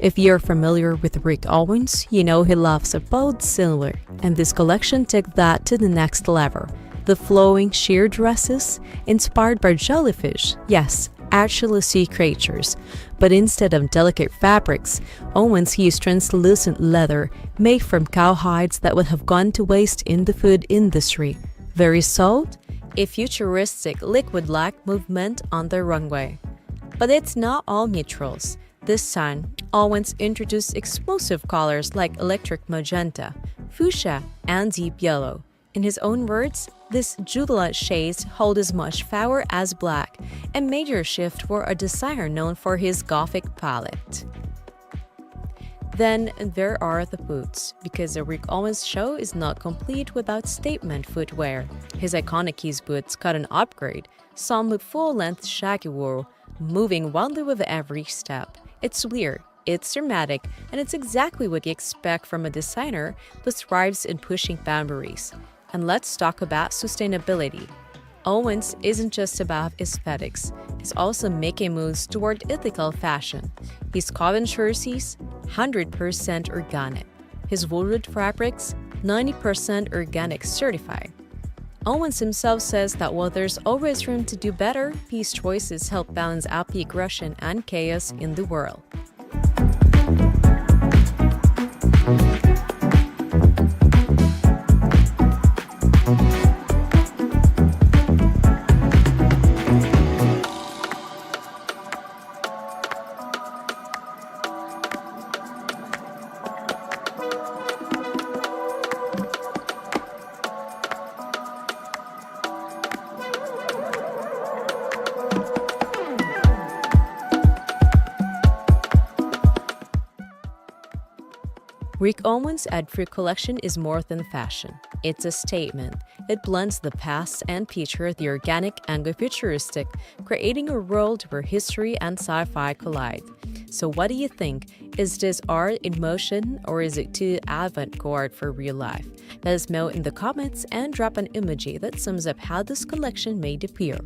If you're familiar with Rick Owens, you know he loves a bold silhouette, and this collection took that to the next level. The flowing sheer dresses, inspired by jellyfish, yes, actually sea creatures, but instead of delicate fabrics, Owens used translucent leather made from cowhides that would have gone to waste in the food industry. Very sold, a futuristic liquid-like movement on the runway. But it's not all neutrals. This time, Owens introduced explosive colors like electric magenta, fuchsia, and deep yellow. In his own words, these jubilant shades hold as much power as black, a major shift for a designer known for his gothic palette. Then there are the boots, because the Rick Owens show is not complete without statement footwear. His iconic Keys boots got an upgrade, some with full-length shaggy wool, moving wildly with every step. It's weird, it's dramatic, and it's exactly what you expect from a designer who thrives in pushing boundaries. And let's talk about sustainability. Owens isn't just about aesthetics, he's also making moves toward ethical fashion. His cotton jerseys, 100% organic. His woolwood fabrics, 90% organic certified. Owens himself says that while there's always room to do better, his choices help balance out the aggression and chaos in the world. Rick Owens' Ad-Free collection is more than fashion. It's a statement. It blends the past and future, the organic and the futuristic, creating a world where history and sci-fi collide. So what do you think? Is this art in motion, or is it too avant-garde for real life? Let us know in the comments and drop an emoji that sums up how this collection made appear.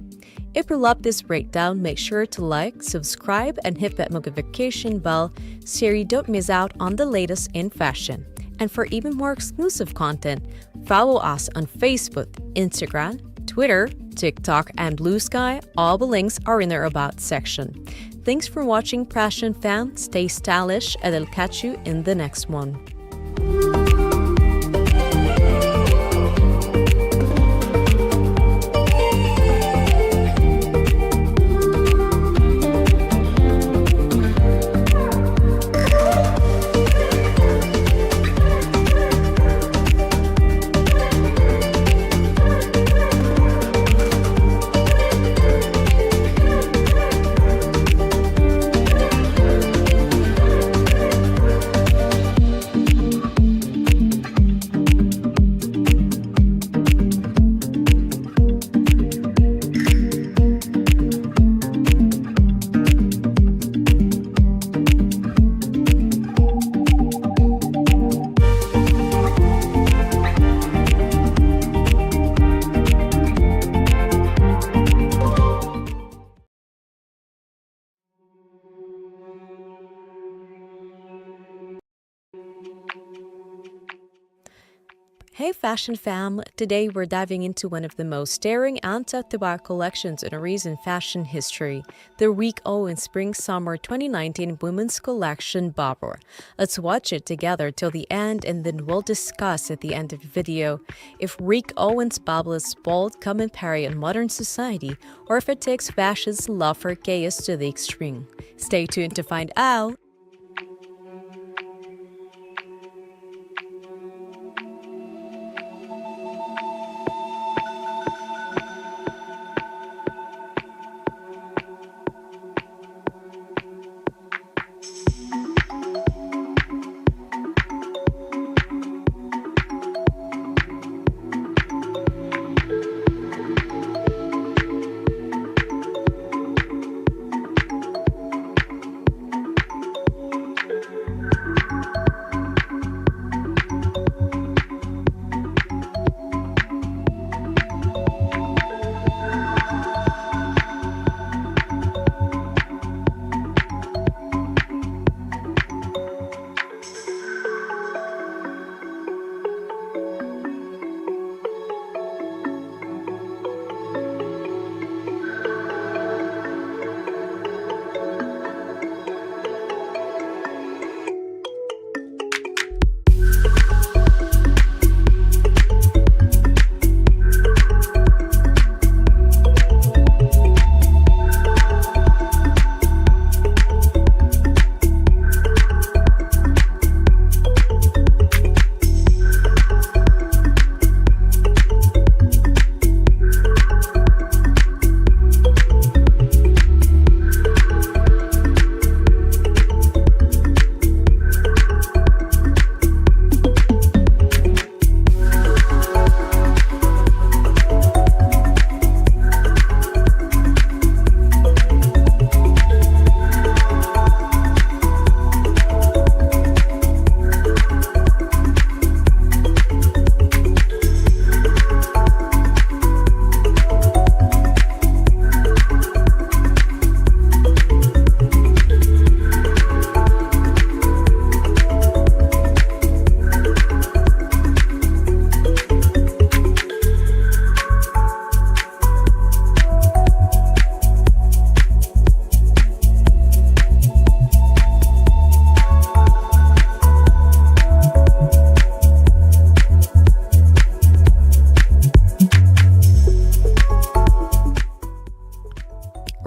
If you love this breakdown, make sure to like, subscribe, and hit that notification bell so you don't miss out on the latest in fashion. And for even more exclusive content, follow us on Facebook, Instagram, Twitter, TikTok, and Blue Sky. All the links are in their About section. Thanks for watching, fashion fans. Stay stylish, and I'll catch you in the next one. Hey Fashion Fam! Today we're diving into one of the most daring and talked-about collections in recent fashion history, the Rick Owens Spring-Summer 2019 Women's Collection Bobber. Let's watch it together till the end, and then we'll discuss at the end of the video if Rick Owens' bubble is bold commentary on modern society, or if it takes fashion's love for chaos to the extreme. Stay tuned to find out!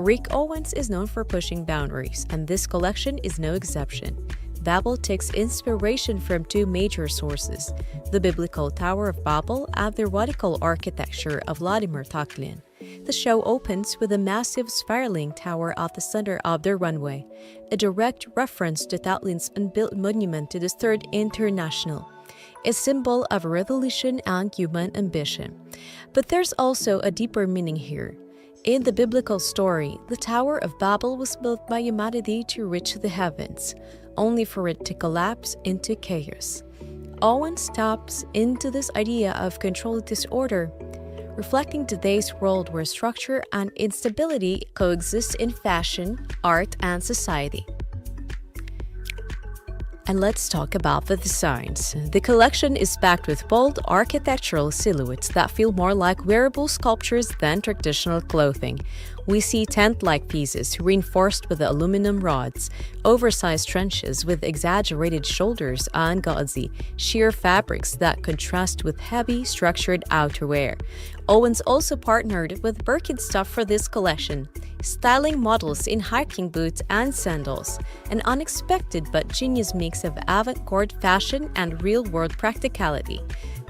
Rick Owens is known for pushing boundaries, and this collection is no exception. Babel takes inspiration from two major sources, the biblical Tower of Babel and the radical architecture of Vladimir Taklin. The show opens with a massive spiraling tower at the center of the runway, a direct reference to Tatlin's unbuilt monument to the Third International, a symbol of revolution and human ambition. But there's also a deeper meaning here. In the biblical story, the Tower of Babel was built by humanity to reach the heavens, only for it to collapse into chaos. Owens taps into this idea of controlled disorder, reflecting today's world where structure and instability coexist in fashion, art, and society. And let's talk about the designs. The collection is packed with bold architectural silhouettes that feel more like wearable sculptures than traditional clothing. We see tent-like pieces reinforced with aluminum rods, oversized trenches with exaggerated shoulders, and gauzy, sheer fabrics that contrast with heavy, structured outerwear. Owens also partnered with Birkenstock for this collection, styling models in hiking boots and sandals, an unexpected but genius mix of avant-garde fashion and real-world practicality.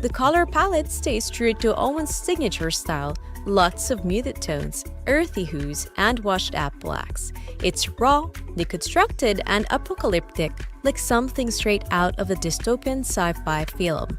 The color palette stays true to Owens' signature style, lots of muted tones, earthy hues, and washed-up blacks. It's raw, deconstructed, and apocalyptic, like something straight out of a dystopian sci-fi film.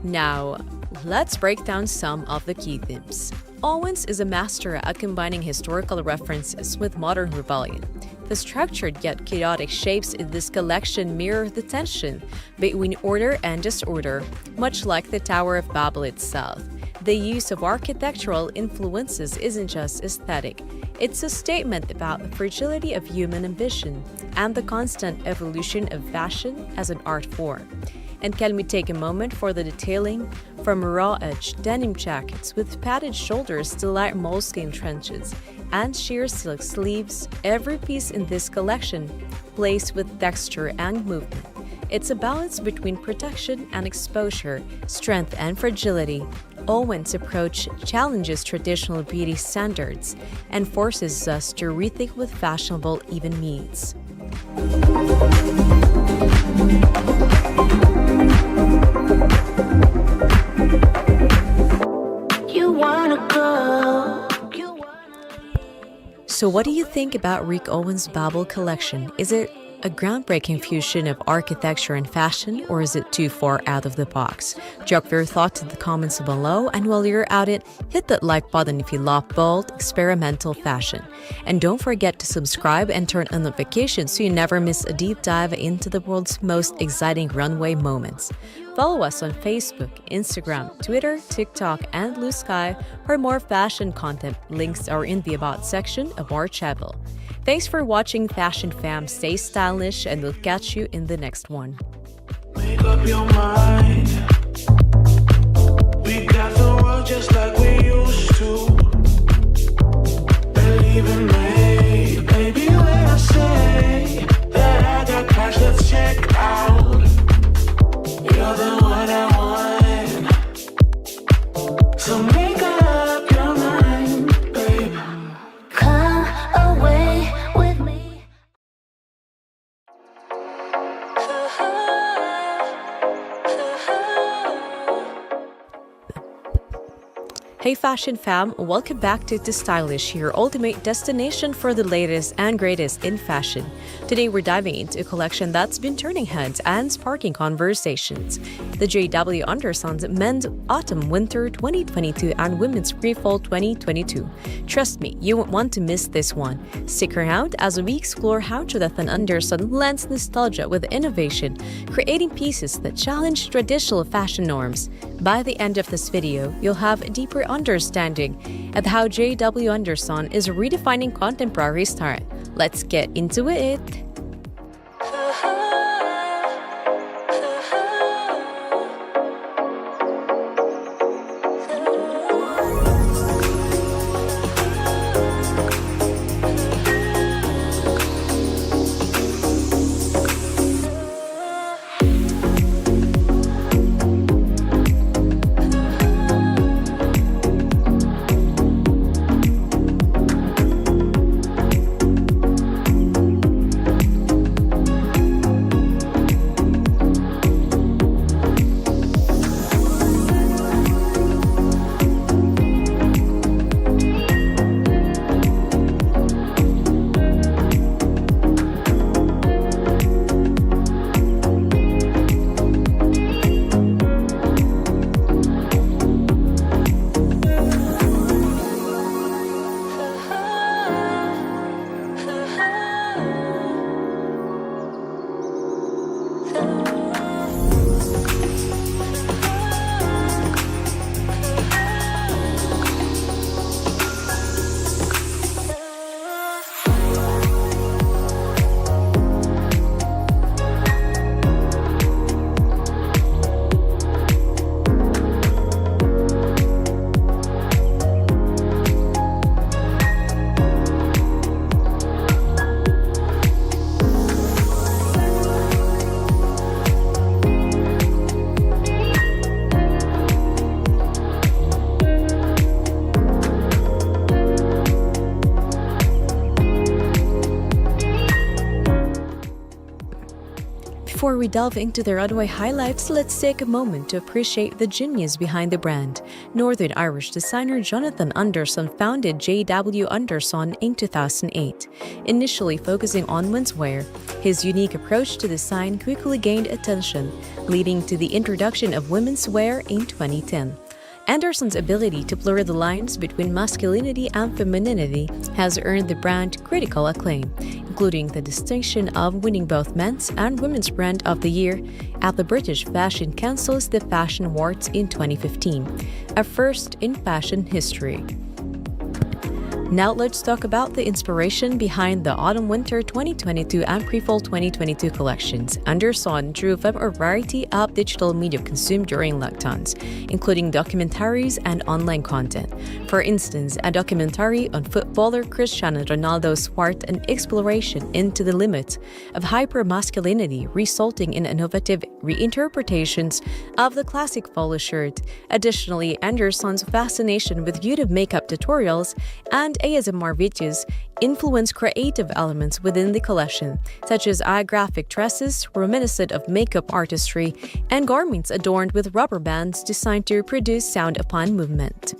Now, let's break down some of the key themes. Owens is a master at combining historical references with modern rebellion. The structured yet chaotic shapes in this collection mirror the tension between order and disorder, much like the Tower of Babel itself. The use of architectural influences isn't just aesthetic, it's a statement about the fragility of human ambition and the constant evolution of fashion as an art form. And can we take a moment for the detailing? From raw-edge denim jackets with padded shoulders to light moleskin trenches and sheer silk sleeves, every piece in this collection plays with texture and movement. It's a balance between protection and exposure, strength and fragility. Owen's approach challenges traditional beauty standards and forces us to rethink what fashionable even means. So what do you think about Rick Owens' Babel collection? Is it a groundbreaking fusion of architecture and fashion, or is it too far out of the box? Drop your thoughts in the comments below, and while you're at it, hit that like button if you love bold, experimental fashion. And don't forget to subscribe and turn on notifications so you never miss a deep dive into the world's most exciting runway moments. Follow us on Facebook, Instagram, Twitter, TikTok, and Blue Sky for more fashion content. Links are in the About section of our channel. Thanks for watching, Fashion Fam. Stay stylish, and we'll catch you in the next one. Make up your mind. We got the world just like we used to. Believe in me, baby, when I say that I got cash, let's check out. You're the one I want. So make up your mind, babe. Come away with me. Hey Fashion Fam, welcome back to tooStylish, your ultimate destination for the latest and greatest in fashion. Today we're diving into a collection that's been turning heads and sparking conversations. The JW Anderson's Men's Autumn Winter 2022 and Women's Pre-Fall 2022. Trust me, you won't want to miss this one. Stick around as we explore how Jonathan Anderson blends nostalgia with innovation, creating pieces that challenge traditional fashion norms. By the end of this video, you'll have a deeper understanding of how JW Anderson is redefining contemporary style. Let's get into it. Before we delve into the runway highlights, let's take a moment to appreciate the genius behind the brand. Northern Irish designer Jonathan Anderson founded JW Anderson in 2008. Initially focusing on menswear, his unique approach to design quickly gained attention, leading to the introduction of women's wear in 2010. Anderson's ability to blur the lines between masculinity and femininity has earned the brand critical acclaim, including the distinction of winning both Men's and Women's Brand of the Year at the British Fashion Council's The Fashion Awards in 2015, a first in fashion history. Now let's talk about the inspiration behind the Autumn-Winter 2022 and Pre-Fall 2022 collections. Anderson drew from a variety of digital media consumed during lockdowns, including documentaries and online content. For instance, a documentary on footballer Cristiano Ronaldo sparked an exploration into the limits of hypermasculinity, resulting in innovative reinterpretations of the classic polo shirt. Additionally, Anderson's fascination with YouTube makeup tutorials and ASMR videos influence creative elements within the collection, such as graphic dresses reminiscent of makeup artistry and garments adorned with rubber bands designed to produce sound upon movement.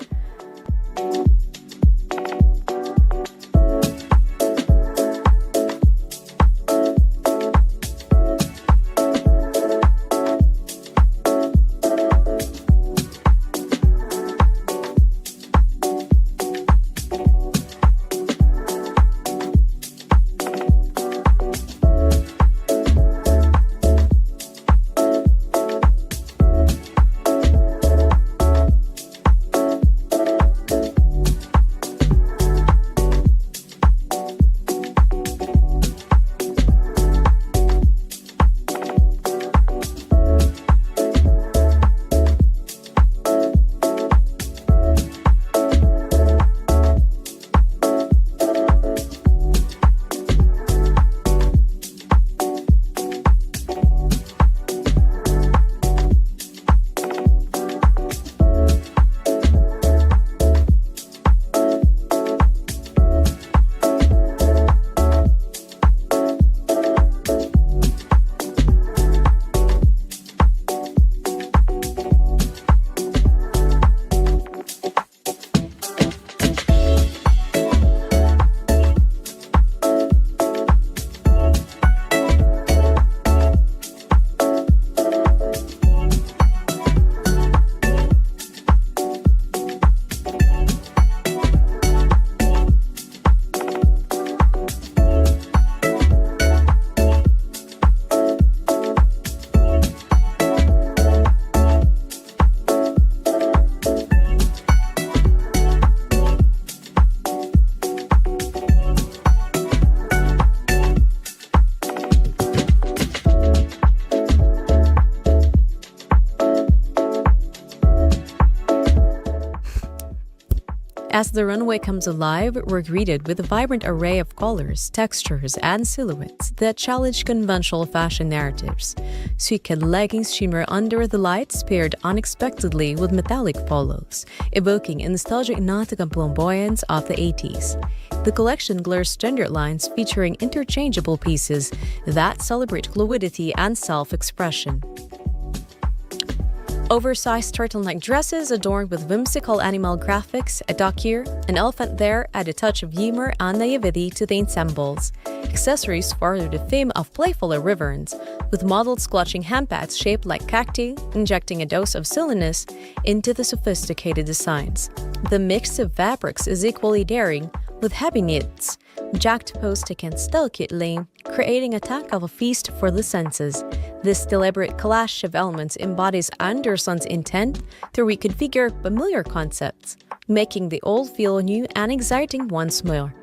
As the runway comes alive, we're greeted with a vibrant array of colors, textures, and silhouettes that challenge conventional fashion narratives. Sweet-cut leggings shimmer under the lights, paired unexpectedly with metallic polos, evoking a nostalgic nautica flamboyance of the 80s. The collection blurs gender lines, featuring interchangeable pieces that celebrate fluidity and self-expression. Oversized turtleneck dresses adorned with whimsical animal graphics, a duck here, an elephant there add a touch of humor and naivety to the ensembles. Accessories further the theme of playful irreverence, with models clutching handbags shaped like cacti, injecting a dose of silliness into the sophisticated designs. The mix of fabrics is equally daring, with heavy knits juxtaposed against delicately, creating a tactile feast for the senses. This deliberate clash of elements embodies Anderson's intent to reconfigure familiar concepts, making the old feel new and exciting once more.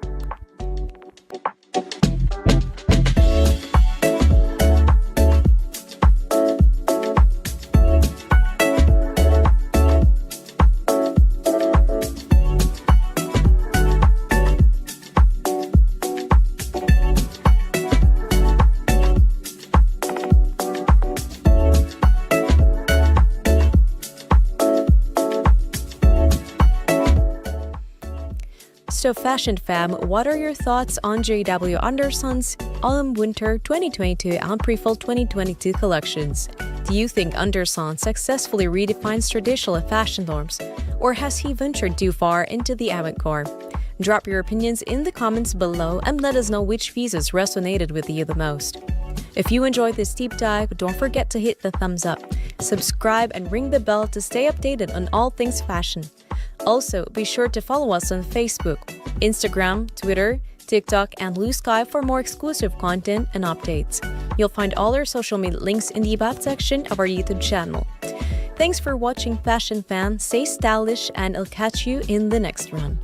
So Fashion Fam, what are your thoughts on J.W. Anderson's Autumn-Winter 2022 and Pre-Fall 2022 collections? Do you think Anderson successfully redefines traditional fashion norms, or has he ventured too far into the avant-garde? Drop your opinions in the comments below and let us know which pieces resonated with you the most. If you enjoyed this deep dive, don't forget to hit the thumbs up. Subscribe and ring the bell to stay updated on all things fashion. Also, be sure to follow us on Facebook, Instagram, Twitter, TikTok, and Blue Sky for more exclusive content and updates. You'll find all our social media links in the About section of our YouTube channel. Thanks for watching, fashion fans. Stay stylish, and I'll catch you in the next run.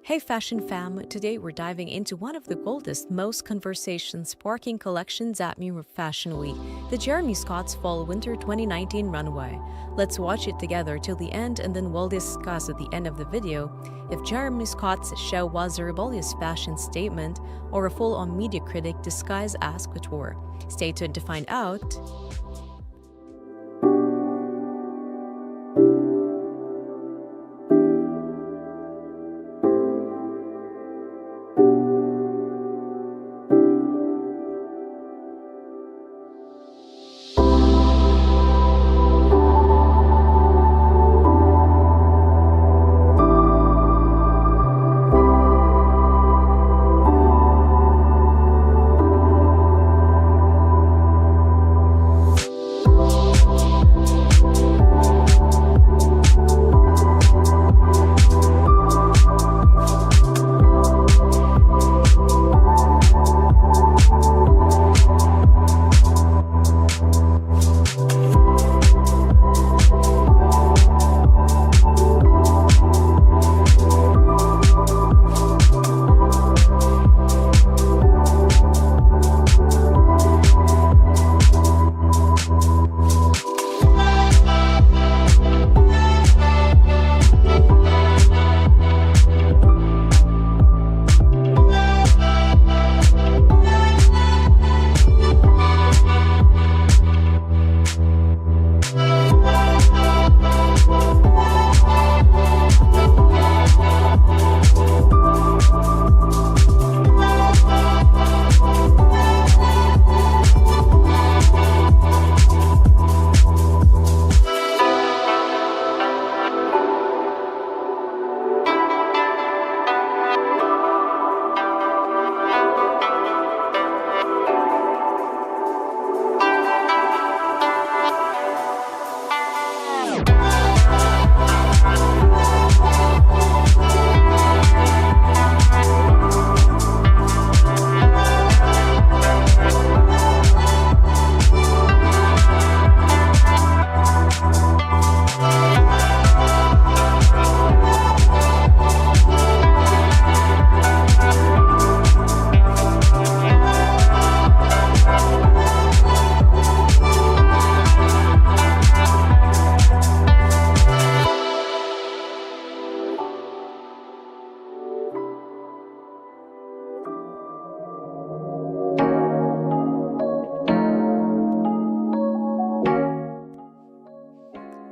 Hey fashion fam, today we're diving into one of the boldest, most conversation-sparking collections at New York Fashion Week, the Jeremy Scott's Fall/Winter 2019 Runway. Let's watch it together till the end, and then we'll discuss at the end of the video if Jeremy Scott's show was a rebellious fashion statement or a full-on media critic disguised as couture. Stay tuned to find out.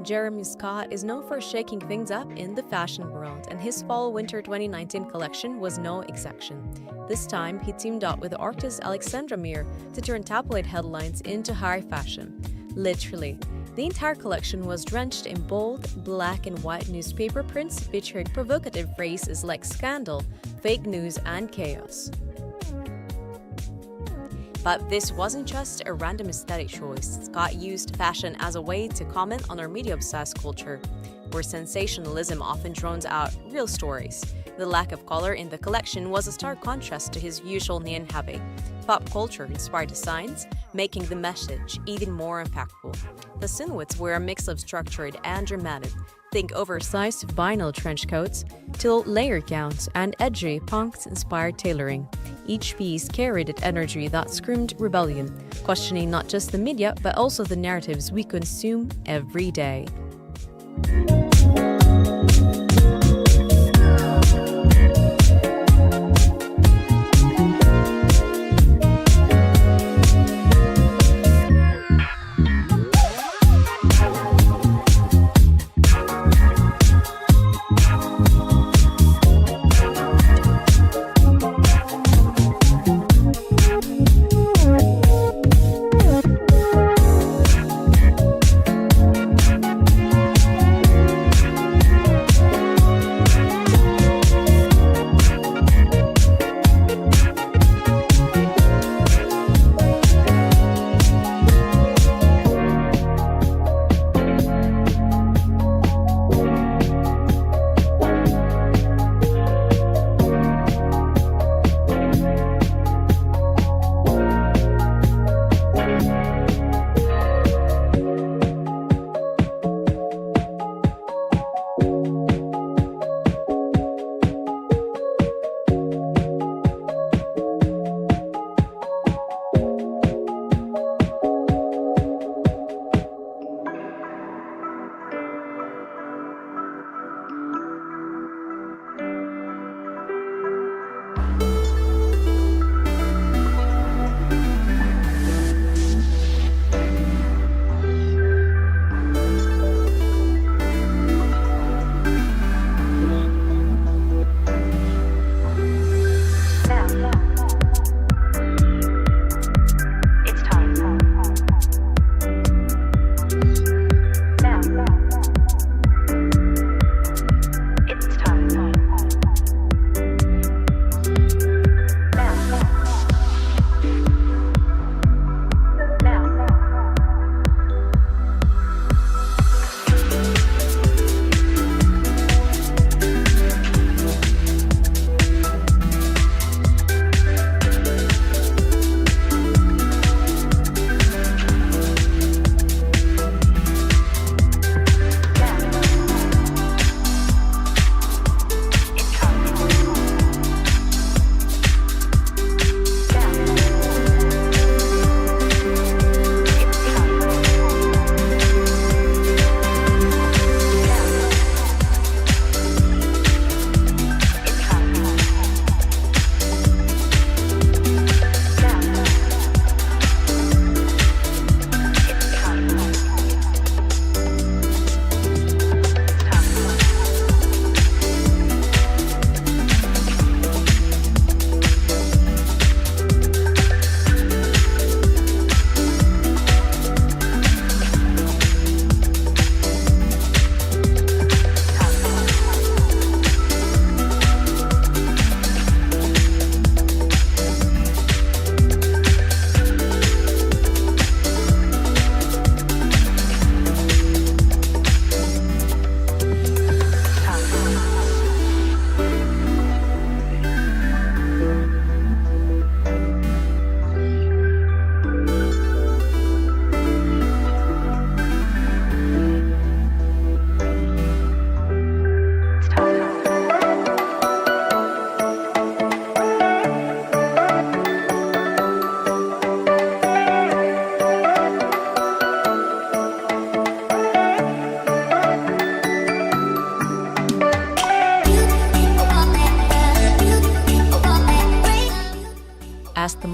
Jeremy Scott is known for shaking things up in the fashion world, and his Fall/Winter 2019 collection was no exception. This time, he teamed up with the artist Alexandra Mir to turn tabloid headlines into high fashion. Literally. The entire collection was drenched in bold, black and white newspaper prints featuring provocative phrases like scandal, fake news, and chaos. But this wasn't just a random aesthetic choice. Scott used fashion as a way to comment on our media-obsessed culture, where sensationalism often drowns out real stories. The lack of color in the collection was a stark contrast to his usual neon-heavy, pop culture-inspired designs, making the message even more impactful. The silhouettes were a mix of structured and dramatic. Think oversized vinyl trench coats, to layered gowns, and edgy punk-inspired tailoring. Each piece carried an energy that screamed rebellion, questioning not just the media but also the narratives we consume every day.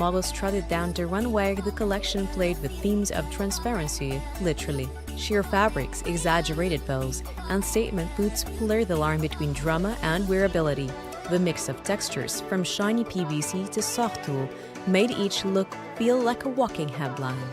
models trotted down the runway, the collection played with themes of transparency, literally. Sheer fabrics, exaggerated bows, and statement boots blur the line between drama and wearability. The mix of textures, from shiny PVC to soft tulle, made each look feel like a walking headline.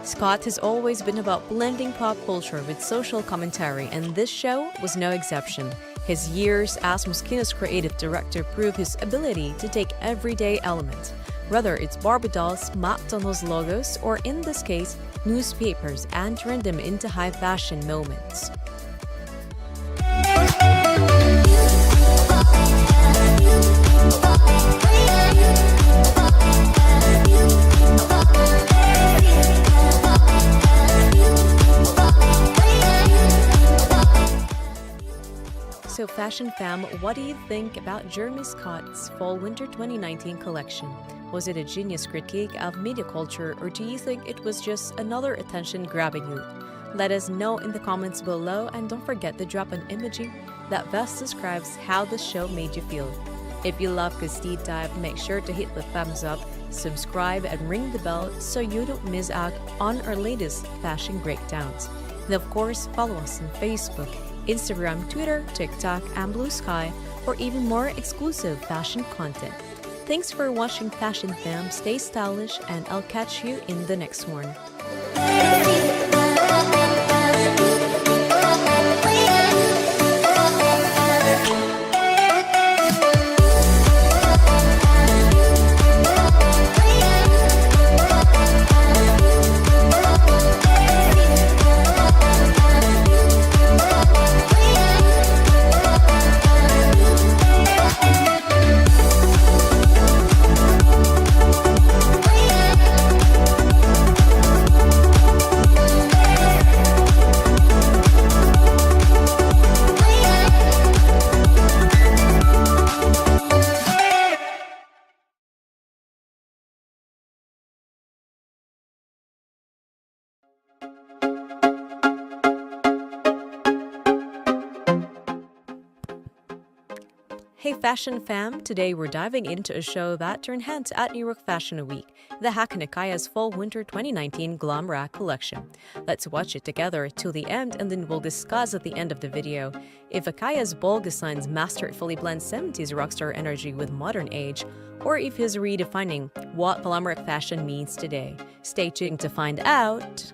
Scott has always been about blending pop culture with social commentary, and this show was no exception. His years as Moschino's creative director prove his ability to take everyday elements, whether it's Barbie dolls, McDonald's logos, or in this case, newspapers, and turn them into high-fashion moments. So Fashion Fam, what do you think about Jeremy Scott's Fall-Winter 2019 collection? Was it a genius critique of media culture, or do you think it was just another attention-grabbing look? Let us know in the comments below, and don't forget to drop an emoji that best describes how the show made you feel. If you love this deep dive, make sure to hit the thumbs up, subscribe, and ring the bell so you don't miss out on our latest fashion breakdowns. And of course, follow us on Facebook, Instagram, Twitter, TikTok, and Blue Sky for even more exclusive fashion content. Thanks for watching Fashion Fam, stay stylish, and I'll catch you in the next one. Hey Fashion Fam, today we're diving into a show that turned heads at New York Fashion Week, the Hakanakaya's Fall-Winter 2019 Glamour collection. Let's watch it together till the end, and then we'll discuss at the end of the video if Akaya's bold designs masterfully blend 70s rockstar energy with modern age, or if he's redefining what glamour fashion means today. Stay tuned to find out.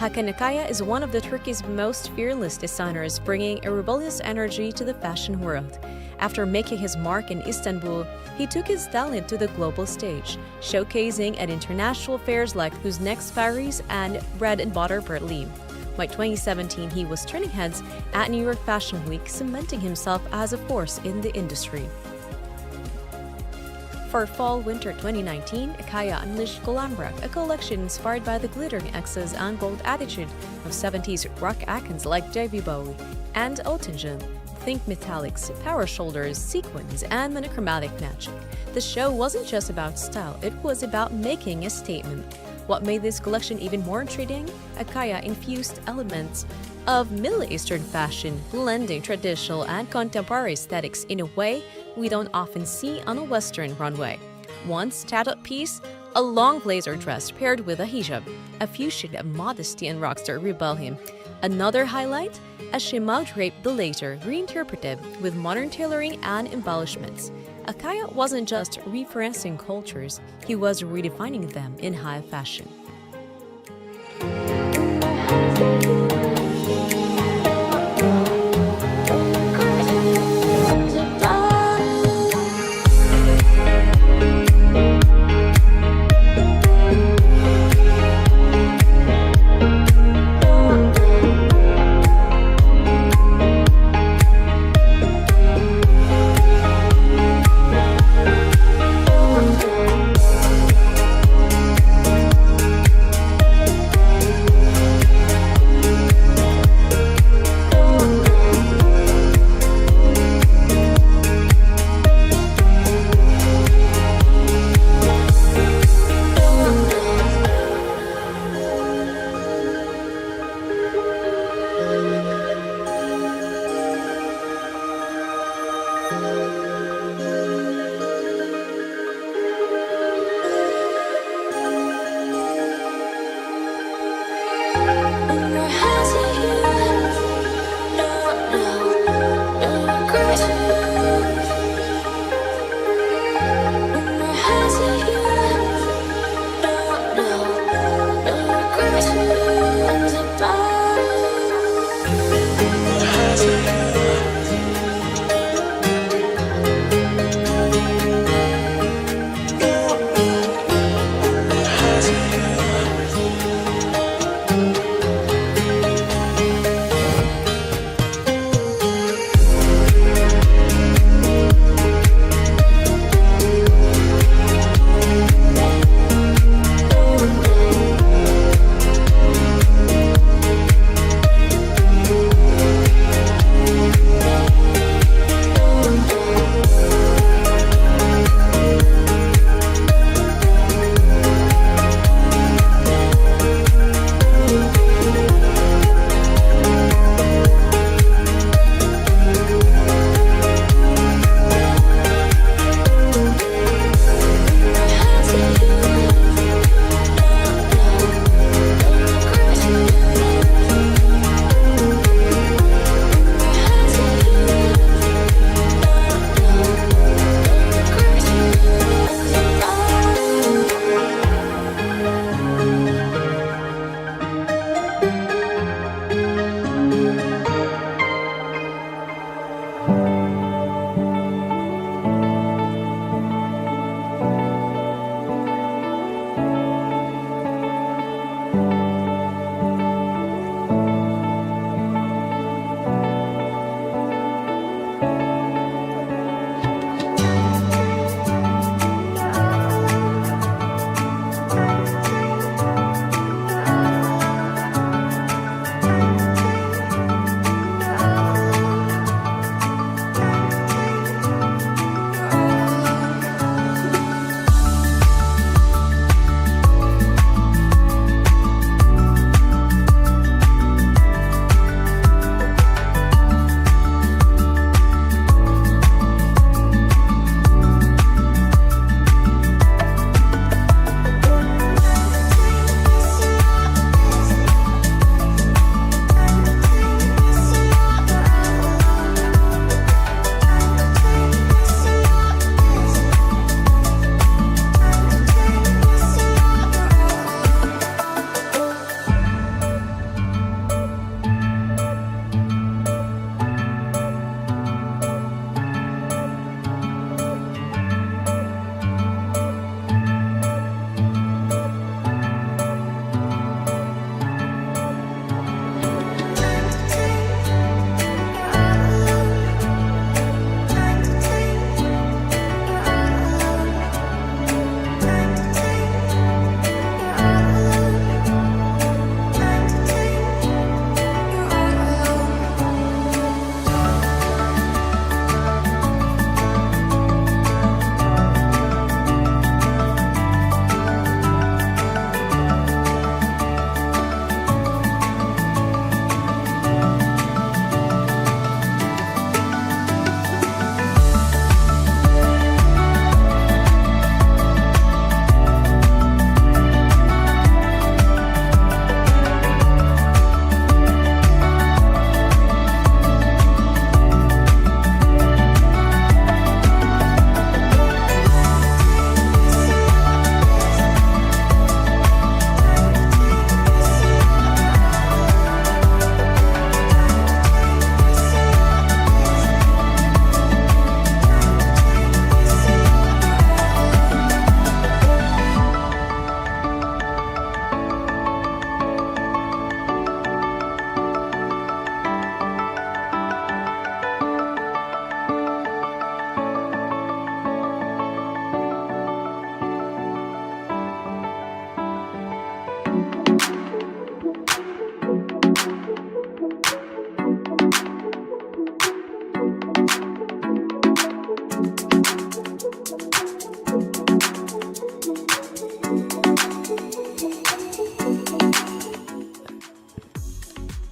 Hakan Akaya is one of the Turkey's most fearless designers, bringing a rebellious energy to the fashion world. After making his mark in Istanbul, he took his talent to the global stage, showcasing at international fairs like Who's Next Paris and Bread and Butter Berlin. By 2017, he was turning heads at New York Fashion Week, cementing himself as a force in the industry. For Fall/Winter 2019, Akaya unleashed Glamour, a collection inspired by the glittering excess and bold attitude of 70s rock icons like David Bowie and Elton John. Think metallics, power shoulders, sequins, and monochromatic magic. The show wasn't just about style, it was about making a statement. What made this collection even more intriguing? Akaya infused elements of Middle Eastern fashion, blending traditional and contemporary aesthetics in a way we don't often see on a Western runway. One standout piece, a long blazer dress paired with a hijab, a fusion of modesty and rockstar rebellion. Another highlight, a shimao draped blazer reinterpreted with modern tailoring and embellishments. Akaya wasn't just referencing cultures, he was redefining them in high fashion.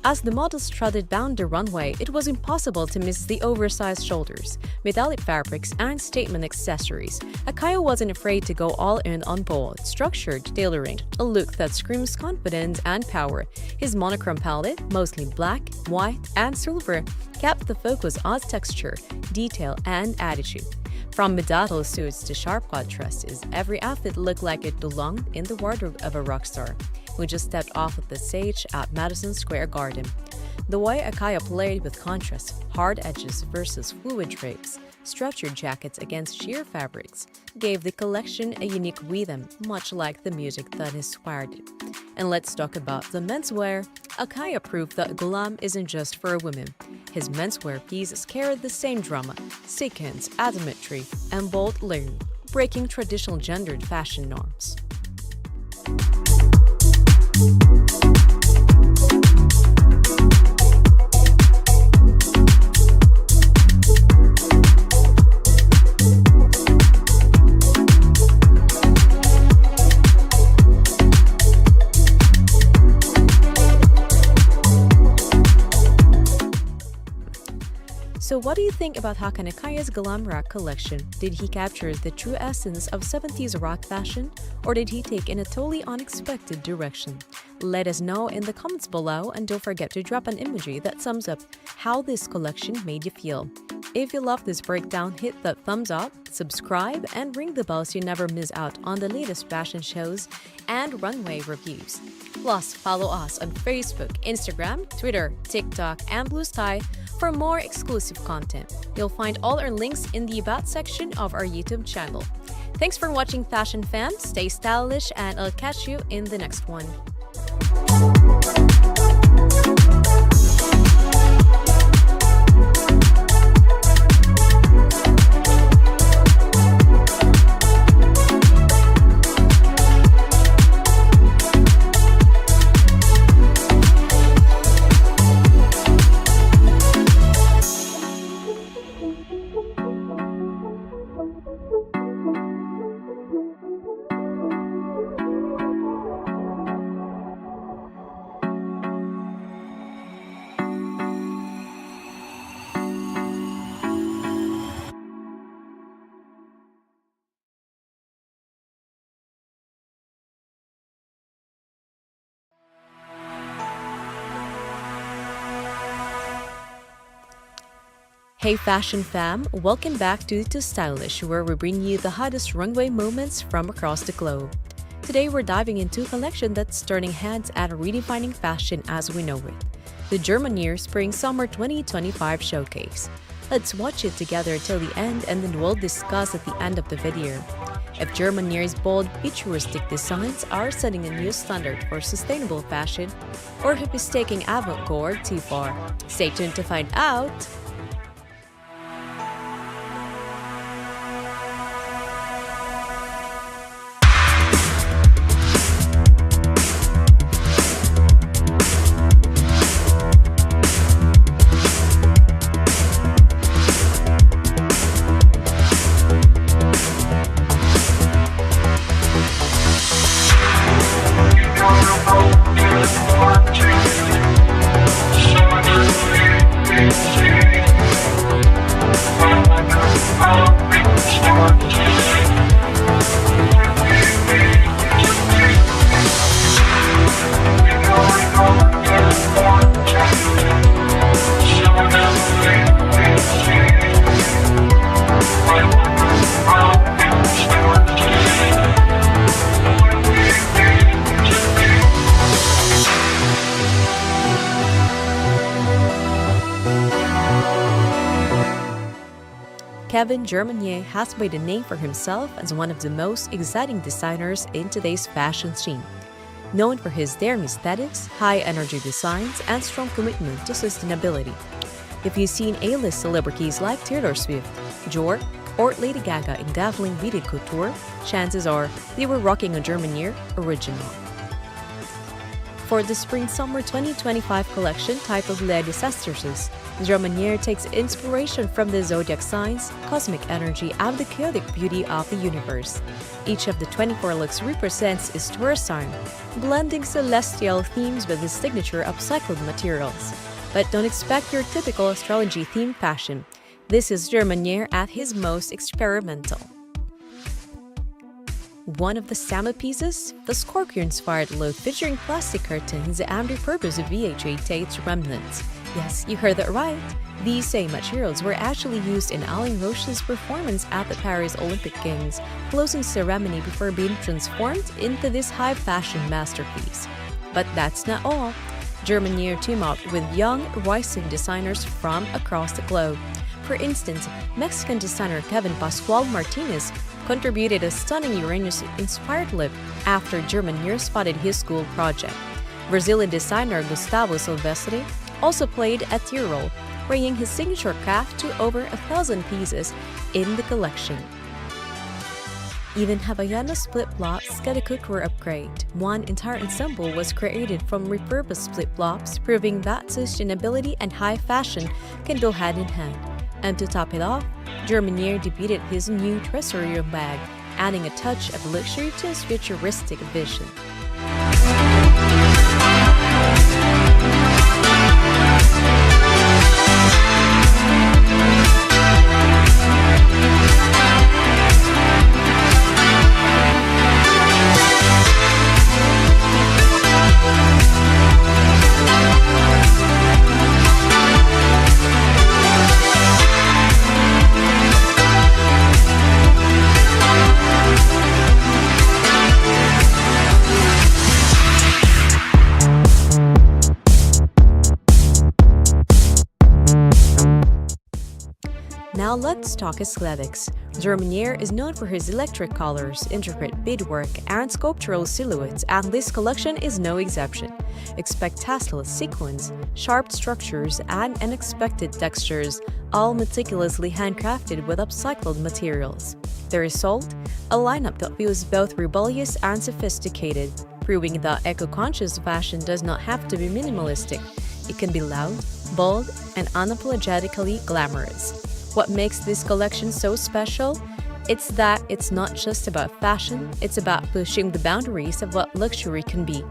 As the models strutted down the runway, it was impossible to miss the oversized shoulders, metallic fabrics, and statement accessories. Akaya wasn't afraid to go all in on bold, structured tailoring, a look that screams confidence and power. His monochrome palette, mostly black, white, and silver, kept the focus on texture, detail, and attitude. From bedazzled suits to sharp-cut dresses, every outfit looked like it belonged in the wardrobe of a rock star who just stepped off of the stage at Madison Square Garden. The way Akaya played with contrast, hard edges versus fluid drapes, structured jackets against sheer fabrics, gave the collection a unique rhythm, much like the music that inspired it. And let's talk about the menswear. Akaya proved that glam isn't just for women. His menswear pieces carried the same drama, sequins, asymmetry, and bold layering, breaking traditional gendered fashion norms. So what do you think about Hakan Akaya's glam rock collection? Did he capture the true essence of 70s rock fashion, or did he take in a totally unexpected direction? Let us know in the comments below, and don't forget to drop an emoji that sums up how this collection made you feel. If you love this breakdown, hit that thumbs up, subscribe, and ring the bell so you never miss out on the latest fashion shows and runway reviews. Plus, follow us on Facebook, Instagram, Twitter, TikTok, and Blue Sky for more exclusive content. You'll find all our links in the About section of our YouTube channel. Thanks for watching, Fashion Fam. Stay stylish, and I'll catch you in the next one. Hey Fashion Fam, welcome back to tooStylish, where we bring you the hottest runway moments from across the globe. Today we're diving into a collection that's turning heads and redefining fashion as we know it, the German Year Spring Summer 2025 Showcase. Let's watch it together till the end, and then we'll discuss at the end of the video if German Year's bold, futuristic designs are setting a new standard for sustainable fashion, or if it's taking avant-garde too far. Stay tuned to find out. Kevin Germanier has made a name for himself as one of the most exciting designers in today's fashion scene. Known for his daring aesthetics, high-energy designs, and strong commitment to sustainability. If you've seen A-list celebrities like Taylor Swift, Dior, or Lady Gaga in dazzling beaded couture, chances are they were rocking a Germanier original. For the Spring-Summer 2025 collection titled Les Disasters, Germanier takes inspiration from the zodiac signs, cosmic energy, and the chaotic beauty of the universe. Each of the 24 looks represents its Taurus sign, blending celestial themes with the signature upcycled materials. But don't expect your typical astrology-themed fashion. This is Germanier at his most experimental. One of the standout pieces, the Scorpio-inspired look featuring plastic curtains and repurposed VHA taped remnants. Yes, you heard that right. These same materials were actually used in Alain Roche's performance at the Paris Olympic Games closing ceremony before being transformed into this high-fashion masterpiece. But that's not all. Germanier teamed up with young, rising designers from across the globe. For instance, Mexican designer Kevin Pascual Martinez contributed a stunning Uranus-inspired look after Germanier spotted his school project. Brazilian designer Gustavo Silvestre also played a key role, bringing his signature craft to over 1,000 pieces in the collection. Even Havaiana split blocks got a cookware upgrade. One entire ensemble was created from repurposed split blocks, proving that sustainability and high fashion can go hand in hand. And to top it off, Germanier debuted his new Tresorium bag, adding a touch of luxury to his futuristic vision. Now let's talk aesthetics. Germanier is known for his electric colors, intricate beadwork, and sculptural silhouettes, and this collection is no exception. Expect tassel sequins, sharp structures, and unexpected textures, all meticulously handcrafted with upcycled materials. The result? A lineup that feels both rebellious and sophisticated, proving that eco-conscious fashion does not have to be minimalistic. It can be loud, bold, and unapologetically glamorous. What makes this collection so special? It's that it's not just about fashion, it's about pushing the boundaries of what luxury can be.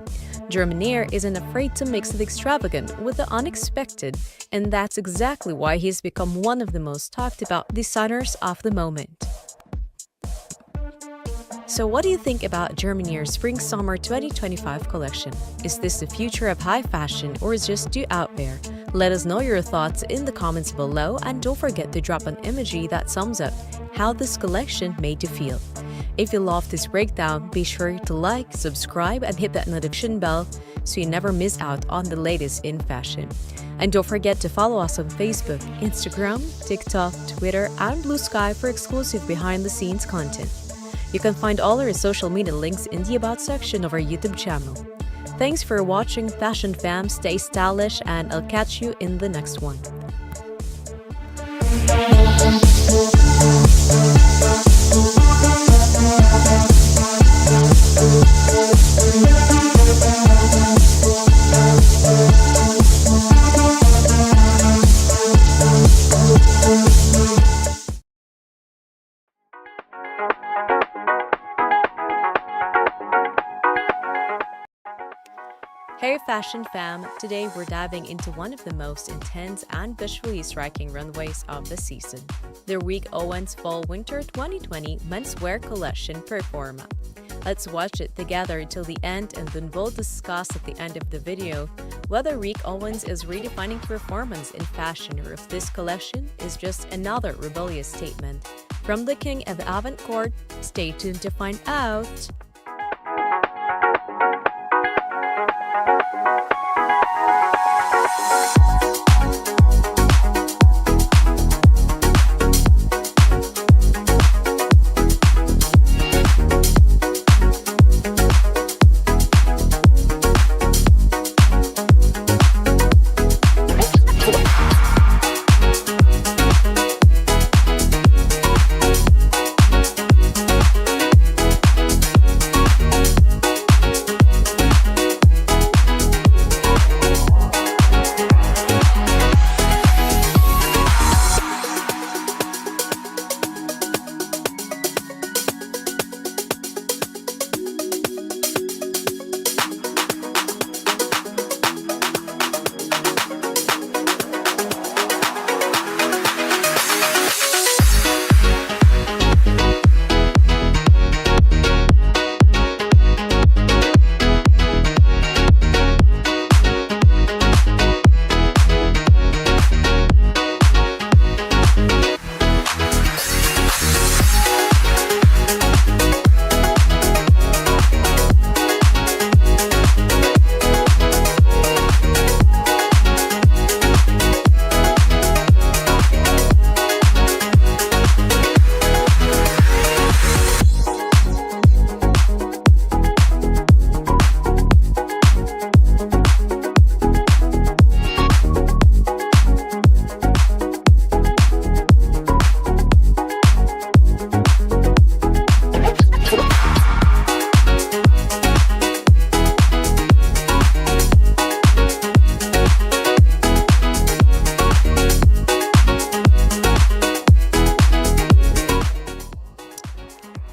Germanier isn't afraid to mix the extravagant with the unexpected, and that's exactly why he's become one of the most talked about designers of the moment. So what do you think about Germanier's Spring-Summer 2025 collection? Is this the future of high fashion or is just too out there? Let us know your thoughts in the comments below, and don't forget to drop an emoji that sums up how this collection made you feel. If you loved this breakdown, be sure to like, subscribe, and hit that notification bell so you never miss out on the latest in fashion. And don't forget to follow us on Facebook, Instagram, TikTok, Twitter, and Blue Sky for exclusive behind-the-scenes content. You can find all our social media links in the About section of our YouTube channel. Thanks for watching, Fashion Fam. Stay stylish, and I'll catch you in the next one. Hey Fashion Fam! Today we're diving into one of the most intense and visually striking runways of the season, the Rick Owens Fall-Winter 2020 menswear collection Performa. Let's watch it together till the end, and then we'll discuss at the end of the video whether Rick Owens is redefining performance in fashion or if this collection is just another rebellious statement. From the king of avant-garde, stay tuned to find out!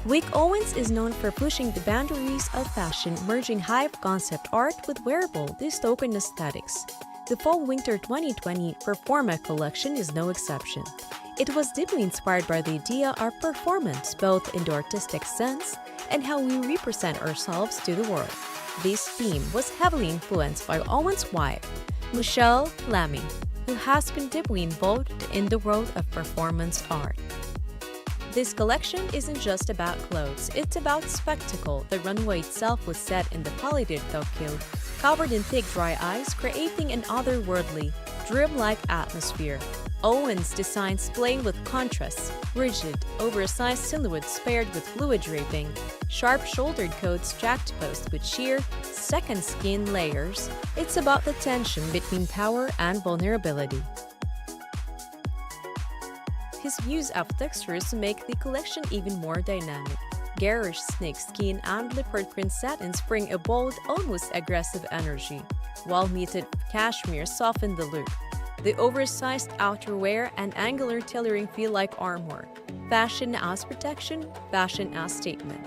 Wick Owens is known for pushing the boundaries of fashion, merging hype concept art with wearable, dystopian aesthetics. The Fall-Winter 2020 Performa collection is no exception. It was deeply inspired by the idea of performance, both in the artistic sense and how we represent ourselves to the world. This theme was heavily influenced by Owens' wife, Michelle Lamy, who has been deeply involved in the world of performance art. This collection isn't just about clothes, it's about spectacle. The runway itself was set in the pallid Tokyo, covered in thick dry ice, creating an otherworldly, dreamlike atmosphere. Owens' designs play with contrasts, rigid, oversized silhouettes paired with fluid draping, sharp-shouldered coats juxtaposed with sheer, second skin layers. It's about the tension between power and vulnerability. His use of textures make the collection even more dynamic. Garish snakeskin and leopard print satins bring a bold, almost aggressive energy, while muted cashmere soften the look. The oversized outerwear and angular tailoring feel like armor. Fashion as protection, fashion as statement.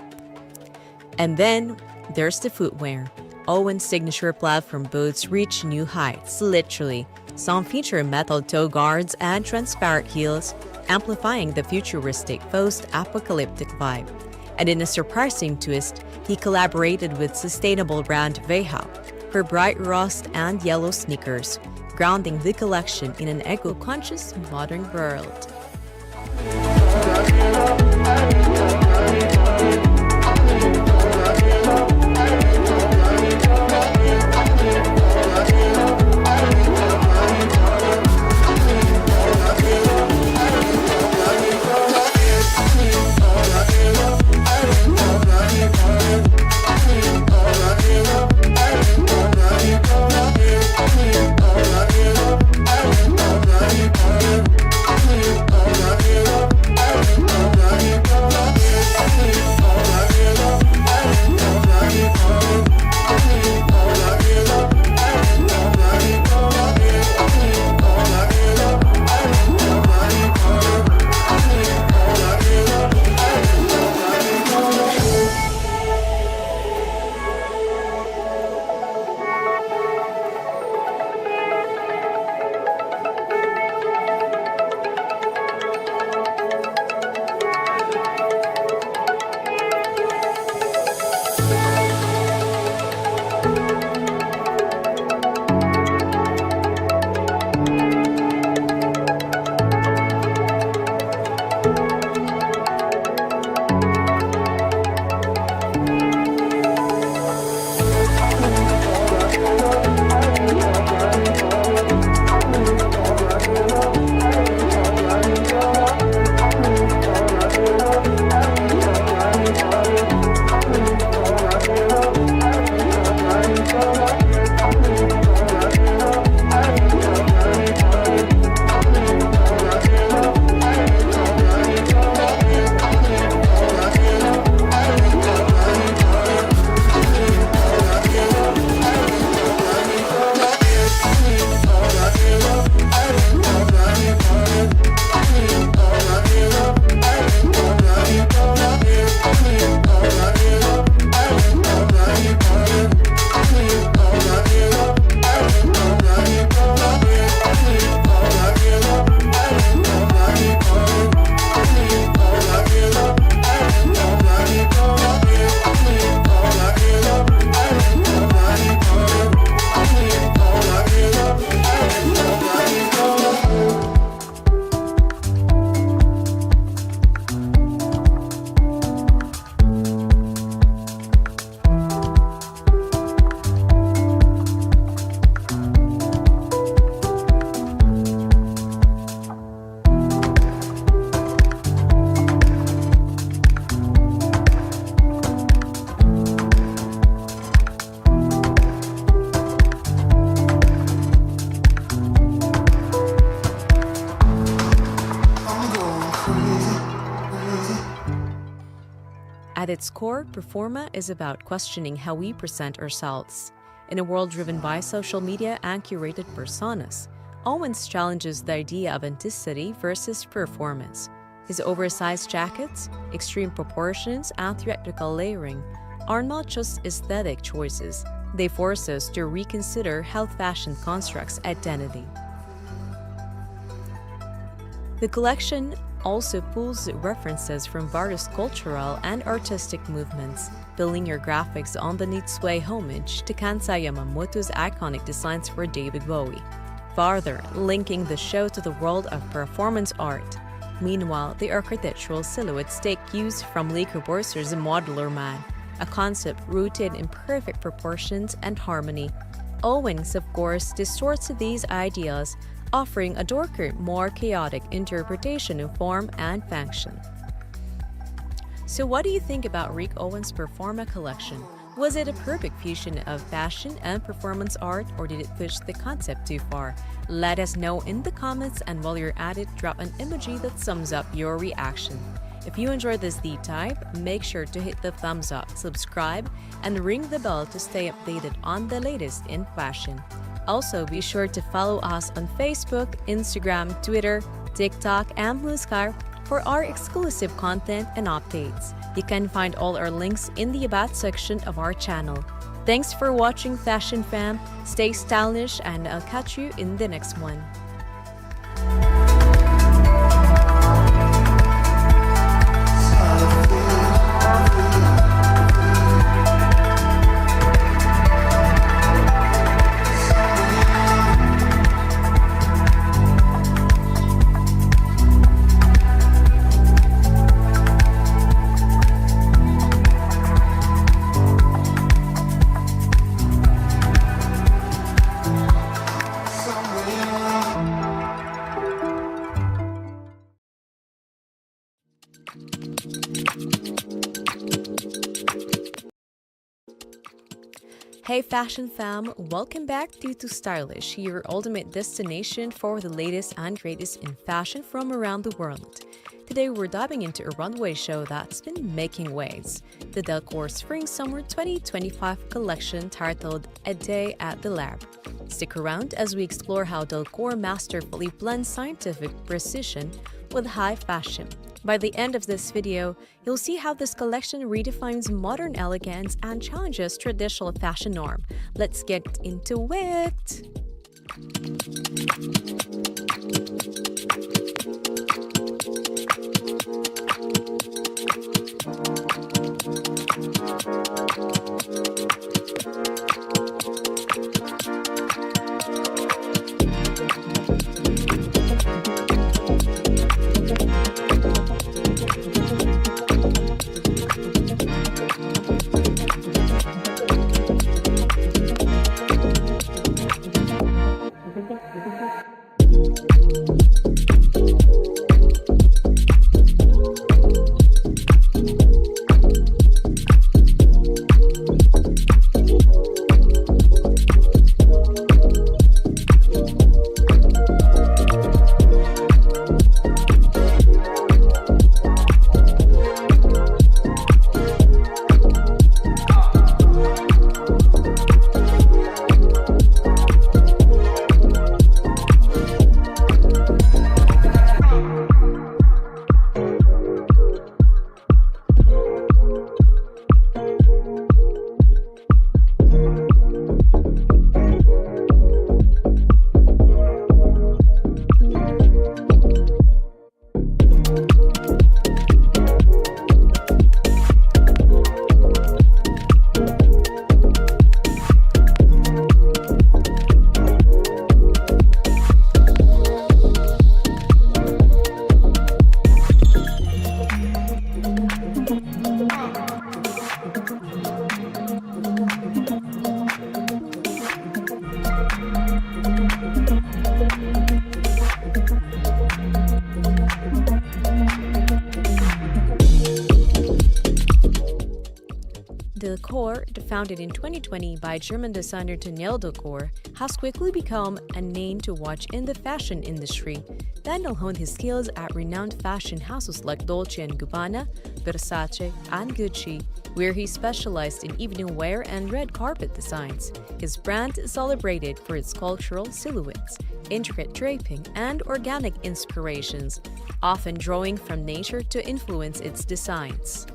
And then, there's the footwear. Owens' signature platform boots reach new heights, literally. Some feature metal toe guards and transparent heels, amplifying the futuristic post-apocalyptic vibe. And in a surprising twist, he collaborated with sustainable brand Veha for bright rust and yellow sneakers, grounding the collection in an eco-conscious modern world. At its core, Performa is about questioning how we present ourselves. In a world driven by social media and curated personas, Owens challenges the idea of authenticity versus performance. His oversized jackets, extreme proportions, and theatrical layering are not just aesthetic choices, they force us to reconsider how fashion constructs identity. The collection also pulls references from various cultural and artistic movements, building your graphics underneath sway homage to Kansai Yamamoto's iconic designs for David Bowie, farther linking the show to the world of performance art. Meanwhile, the architectural silhouettes take cues from Le Corbusier's Modular Man, a concept rooted in perfect proportions and harmony. Owens, of course, distorts these ideas, offering a darker, more chaotic interpretation of form and function. So what do you think about Rick Owens' Performa collection? Was it a perfect fusion of fashion and performance art, or did it push the concept too far? Let us know in the comments, and while you're at it, drop an emoji that sums up your reaction. If you enjoyed this deep dive, make sure to hit the thumbs up, subscribe, and ring the bell to stay updated on the latest in fashion. Also, be sure to follow us on Facebook, Instagram, Twitter, TikTok, and Blue Sky for our exclusive content and updates. You can find all our links in the About section of our channel. Thanks for watching, Fashion Fam. Stay stylish, and I'll catch you in the next one. Hey Fashion Fam, welcome back to tooStylish, your ultimate destination for the latest and greatest in fashion from around the world. Today we're diving into a runway show that's been making waves, the Delcourt Spring-Summer 2025 collection titled A Day at the Lab. Stick around as we explore how Delcourt masterfully blends scientific precision with high fashion. By the end of this video, you'll see how this collection redefines modern elegance and challenges traditional fashion norm. Let's get into it! Delcourt, founded in 2020 by German designer Daniel Delcourt, has quickly become a name to watch in the fashion industry. Daniel honed his skills at renowned fashion houses like Dolce & Gabbana, Versace, and Gucci, where he specialized in evening wear and red carpet designs. His brand is celebrated for its cultural silhouettes, intricate draping, and organic inspirations, often drawing from nature to influence its designs.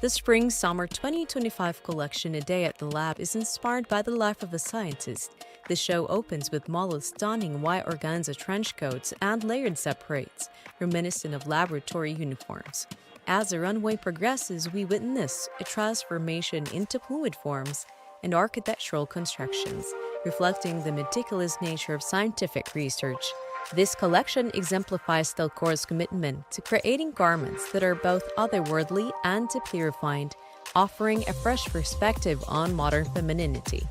The Spring-Summer 2025 collection A Day at the Lab is inspired by the life of a scientist. The show opens with models donning white organza trench coats and layered separates, reminiscent of laboratory uniforms. As the runway progresses, we witness a transformation into fluid forms and architectural constructions, reflecting the meticulous nature of scientific research. This collection exemplifies Delcour's commitment to creating garments that are both otherworldly and deeply refined, offering a fresh perspective on modern femininity.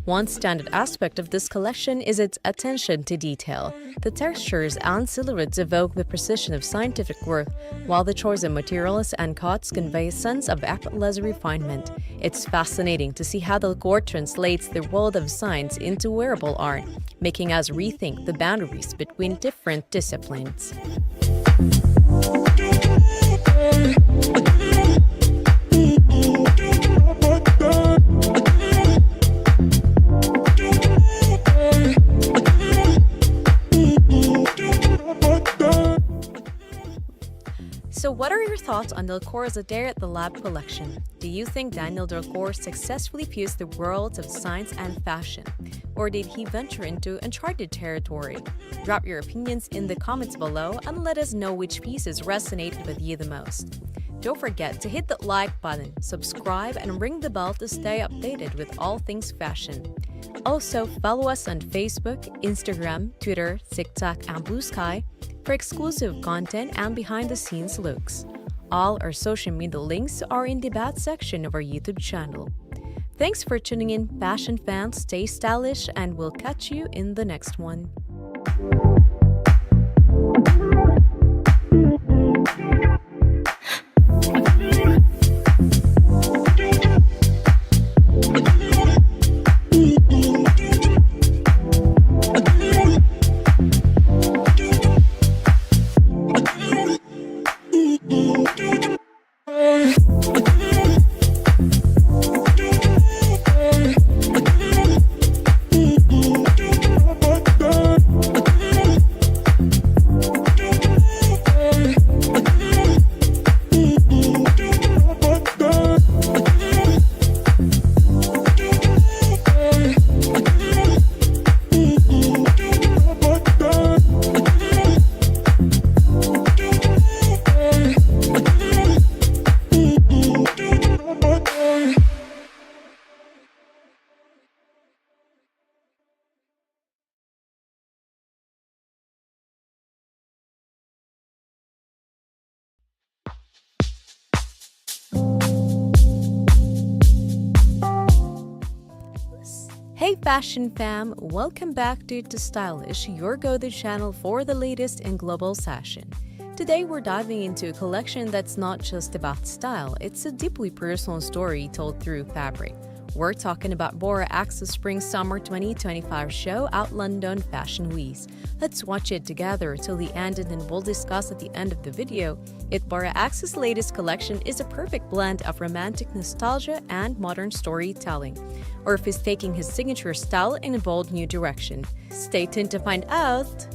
One standout aspect of this collection is its attention to detail. The textures and silhouettes evoke the precision of scientific work, while the choice of materials and cuts convey a sense of effortless refinement. It's fascinating to see how the decor translates the world of science into wearable art, making us rethink the boundaries between different disciplines. So what are your thoughts on Delcour's Adair at the Lab collection? Do you think Daniel Delcour successfully fused the worlds of science and fashion? Or did he venture into uncharted territory? Drop your opinions in the comments below and let us know which pieces resonated with you the most. Don't forget to hit that like button, subscribe, and ring the bell to stay updated with all things fashion. Also, follow us on Facebook, Instagram, Twitter, TikTok, and Blue Sky for exclusive content and behind-the-scenes looks. All our social media links are in the about section of our YouTube channel. Thanks for tuning in, fashion fans. Stay stylish, and we'll catch you in the next one. Hey fashion fam, welcome back to tooStylish, your go-to channel for the latest in global fashion. Today we're diving into a collection that's not just about style, it's a deeply personal story told through fabric. We're talking about Bora Ax's Spring-Summer 2025 show at London Fashion Week. Let's watch it together till the end, and then we'll discuss at the end of the video if Bora Ax's latest collection is a perfect blend of romantic nostalgia and modern storytelling, or if he's taking his signature style in a bold new direction. Stay tuned to find out!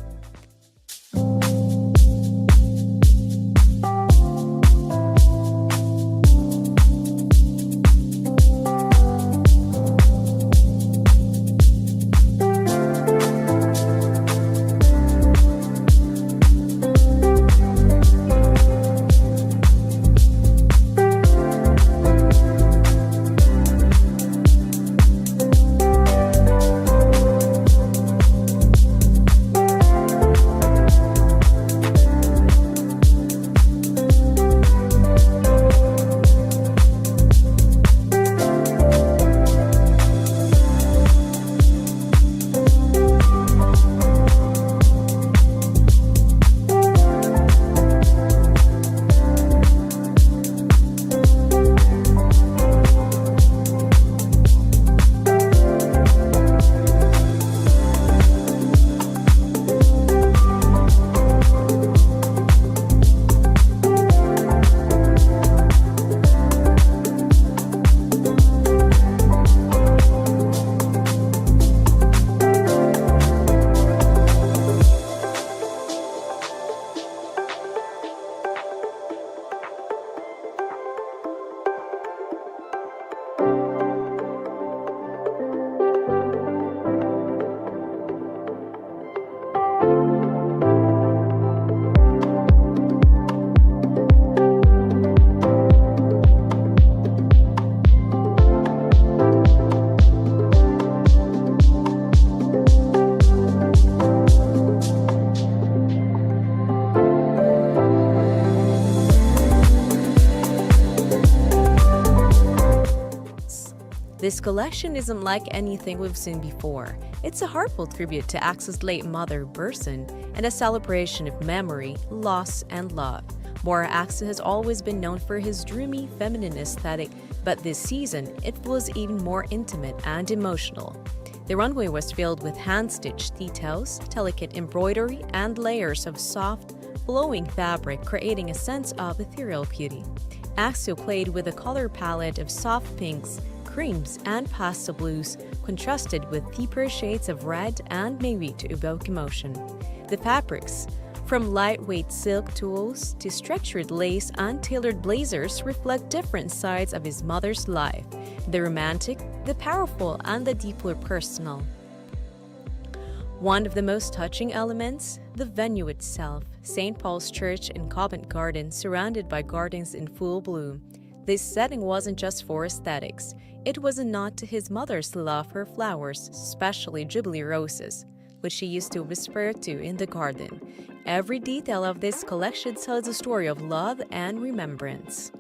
This collection isn't like anything we've seen before. It's a heartfelt tribute to Axe's late mother, Burson, and a celebration of memory, loss, and love. Bora Axe has always been known for his dreamy, feminine aesthetic, but this season, it was even more intimate and emotional. The runway was filled with hand-stitched details, delicate embroidery, and layers of soft, flowing fabric, creating a sense of ethereal beauty. Axel played with a color palette of soft pinks, creams, and pastel blues, contrasted with deeper shades of red and navy to evoke emotion. The fabrics, from lightweight silk tools to structured lace and tailored blazers, reflect different sides of his mother's life: the romantic, the powerful, and the deeply personal. One of the most touching elements, the venue itself, St. Paul's Church in Covent Garden, surrounded by gardens in full bloom. This setting wasn't just for aesthetics. It was a nod to his mother's love for flowers, especially Jubilee roses, which she used to whisper to in the garden. Every detail of this collection tells a story of love and remembrance.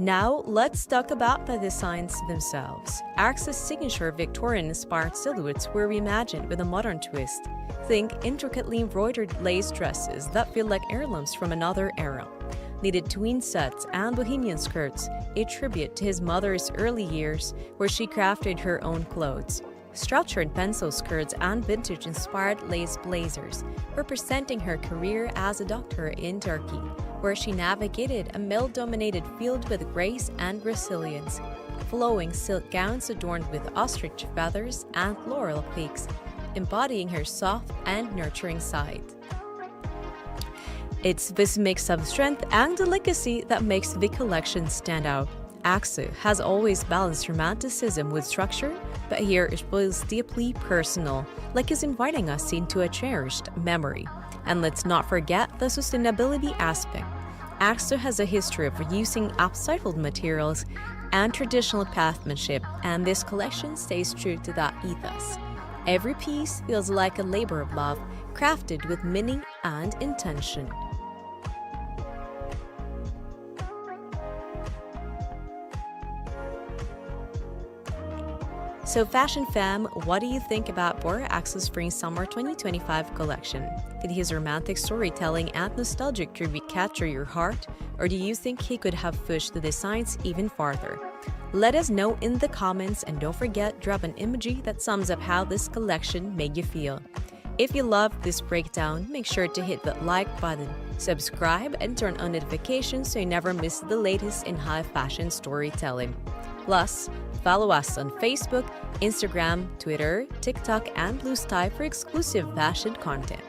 Now, let's talk about the designs themselves. Axe's signature Victorian-inspired silhouettes were reimagined with a modern twist. Think intricately embroidered lace dresses that feel like heirlooms from another era. Knitted tween sets and bohemian skirts, a tribute to his mother's early years where she crafted her own clothes. Structured pencil skirts and vintage-inspired lace blazers, representing her career as a doctor in Turkey, where she navigated a male-dominated field with grace and resilience. Flowing silk gowns adorned with ostrich feathers and laurel peaks, embodying her soft and nurturing side. It's this mix of strength and delicacy that makes the collection stand out. Axe has always balanced romanticism with structure, but here it feels deeply personal, like he's inviting us into a cherished memory. And let's not forget the sustainability aspect. Axe has a history of reusing upcycled materials and traditional craftsmanship, and this collection stays true to that ethos. Every piece feels like a labor of love, crafted with meaning and intention. So Fashion Fam, what do you think about Bora Axe's Spring-Summer 2025 collection? Did his romantic storytelling and nostalgic tribute capture your heart? Or do you think he could have pushed the designs even farther? Let us know in the comments, and don't forget, drop an emoji that sums up how this collection made you feel. If you loved this breakdown, make sure to hit that like button, subscribe, and turn on notifications so you never miss the latest in high fashion storytelling. Plus, follow us on Facebook, Instagram, Twitter, TikTok, and tooStylish for exclusive fashion content.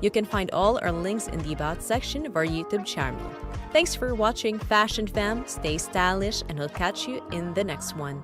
You can find all our links in the About section of our YouTube channel. Thanks for watching, Fashion Fam. Stay stylish, and we'll catch you in the next one.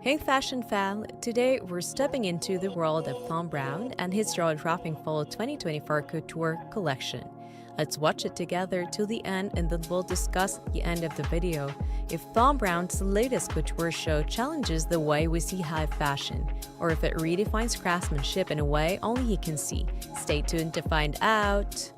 Hey Fashion Fam! Today we're stepping into the world of Thom Browne and his jaw-dropping fall 2024 couture collection. Let's watch it together till the end, and then we'll discuss at the end of the video if Thom Browne's latest couture show challenges the way we see high fashion, or if it redefines craftsmanship in a way only he can see. Stay tuned to find out!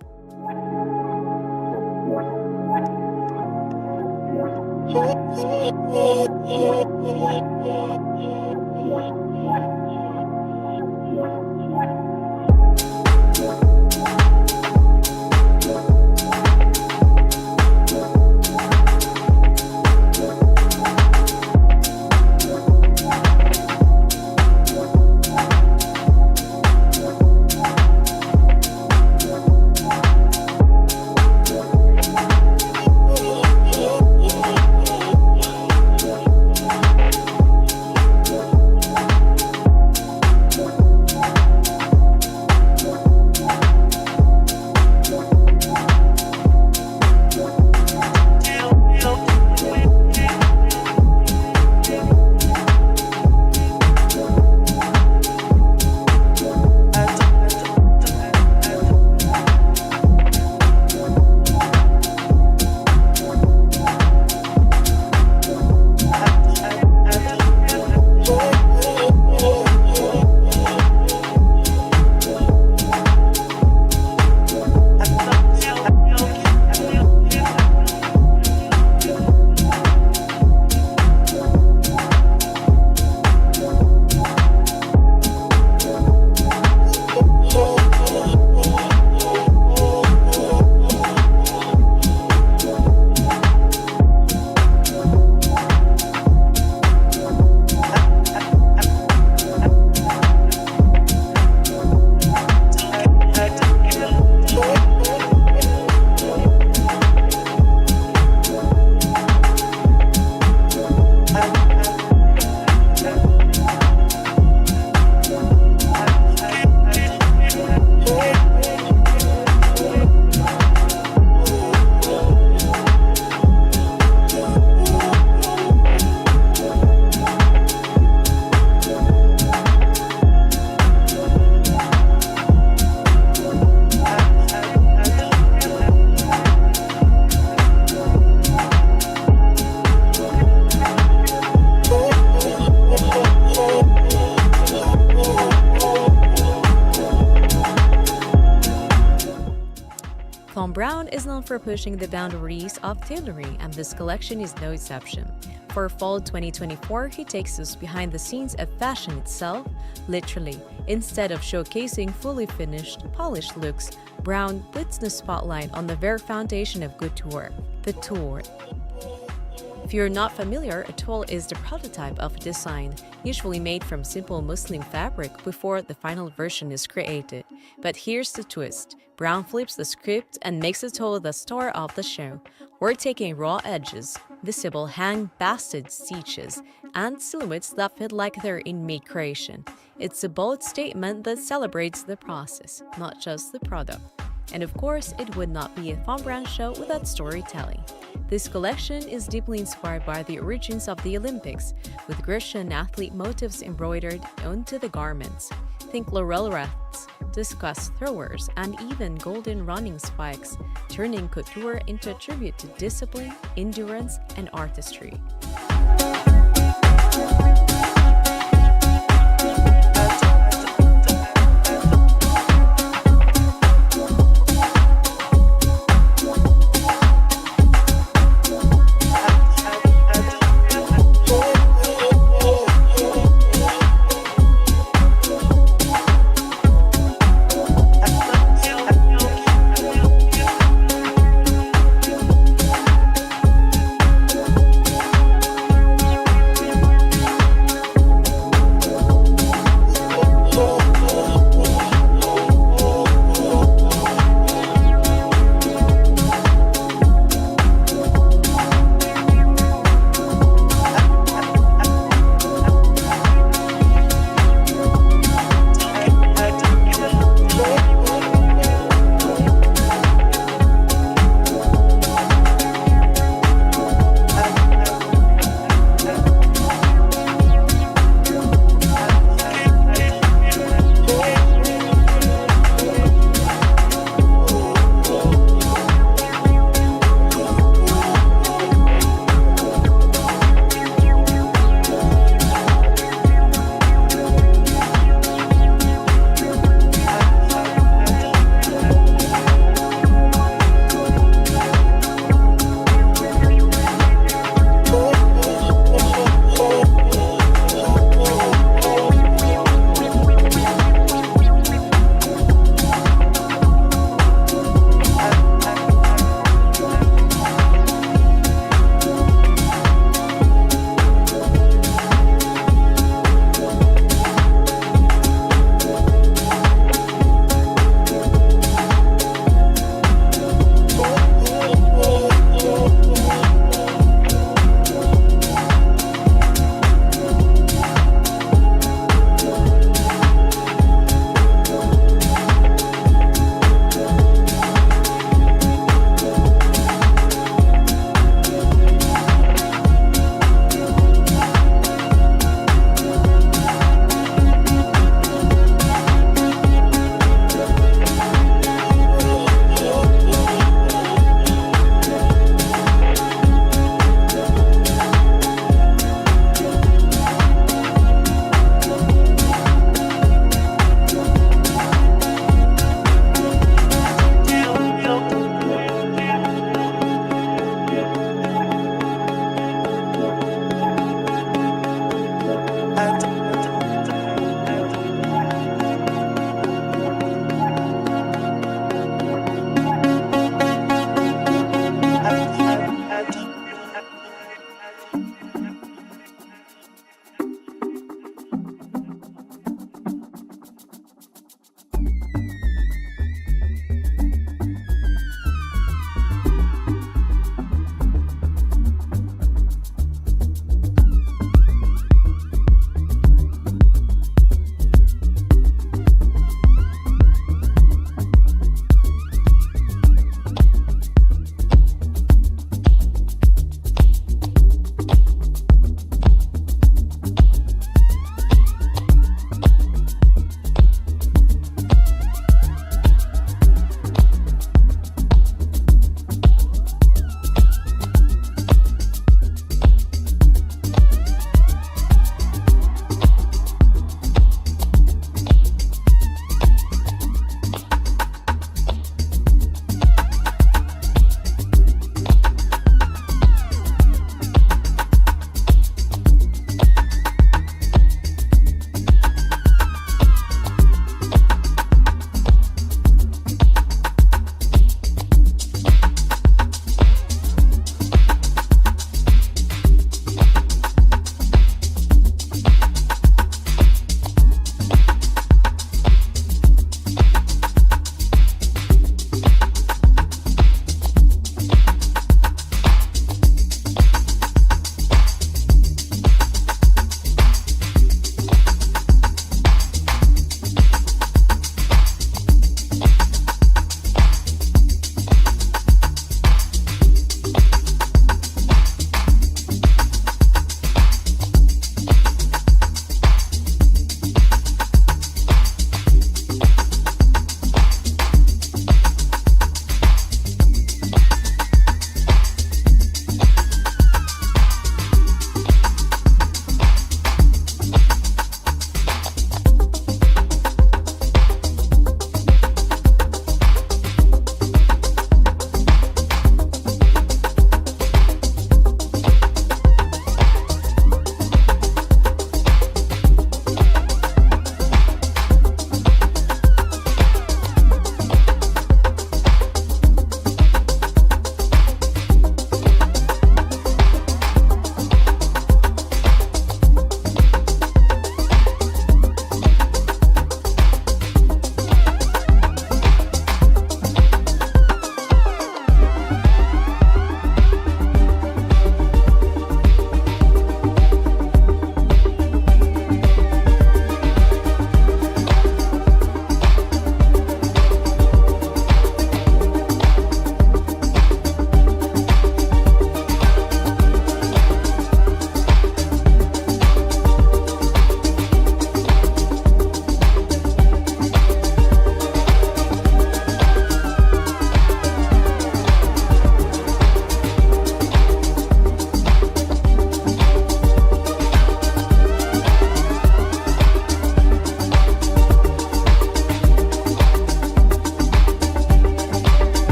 Thom Browne is known for pushing the boundaries of tailoring, and this collection is no exception. For fall 2024, he takes us behind the scenes of fashion itself, literally. Instead of showcasing fully finished, polished looks, Browne puts the spotlight on the very foundation of couture, the tour. If you're not familiar, a toile is the prototype of a design, usually made from simple muslin fabric before the final version is created. But here's the twist. Browne flips the script and makes the toile the star of the show. We're taking raw edges, visible hand-basted stitches, and silhouettes that feel like they're in mid-creation. It's a bold statement that celebrates the process, not just the product. And of course, it would not be a Thom Browne show without storytelling. This collection is deeply inspired by the origins of the Olympics, with Grecian athlete motifs embroidered onto the garments. Think laurel wreaths, discus throwers, and even golden running spikes, turning couture into a tribute to discipline, endurance, and artistry.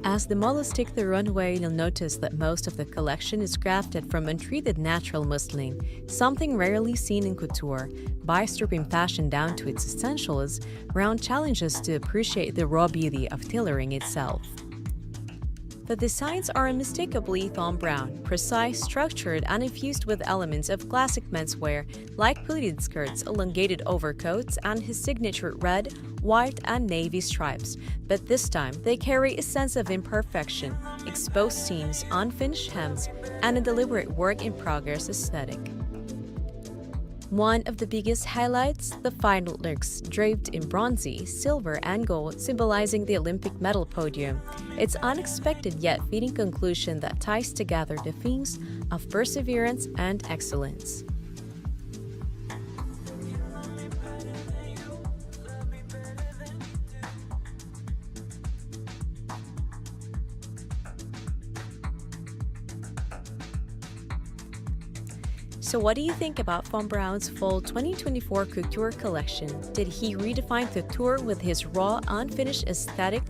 As the models take the runway, you'll notice that most of the collection is crafted from untreated natural muslin, something rarely seen in couture. By stripping fashion down to its essentials, Round challenges to appreciate the raw beauty of tailoring itself. The designs are unmistakably thumb brown, precise, structured, and infused with elements of classic menswear like pleated skirts, elongated overcoats, and his signature red, white, and navy stripes. But this time, they carry a sense of imperfection, exposed seams, unfinished hems, and a deliberate work-in-progress aesthetic. One of the biggest highlights, the final looks, draped in bronzy, silver, and gold, symbolizing the Olympic medal podium. It's unexpected yet fitting conclusion that ties together the themes of perseverance and excellence. So what do you think about Von Braun's fall 2024 couture collection? Did he redefine couture with his raw, unfinished aesthetic?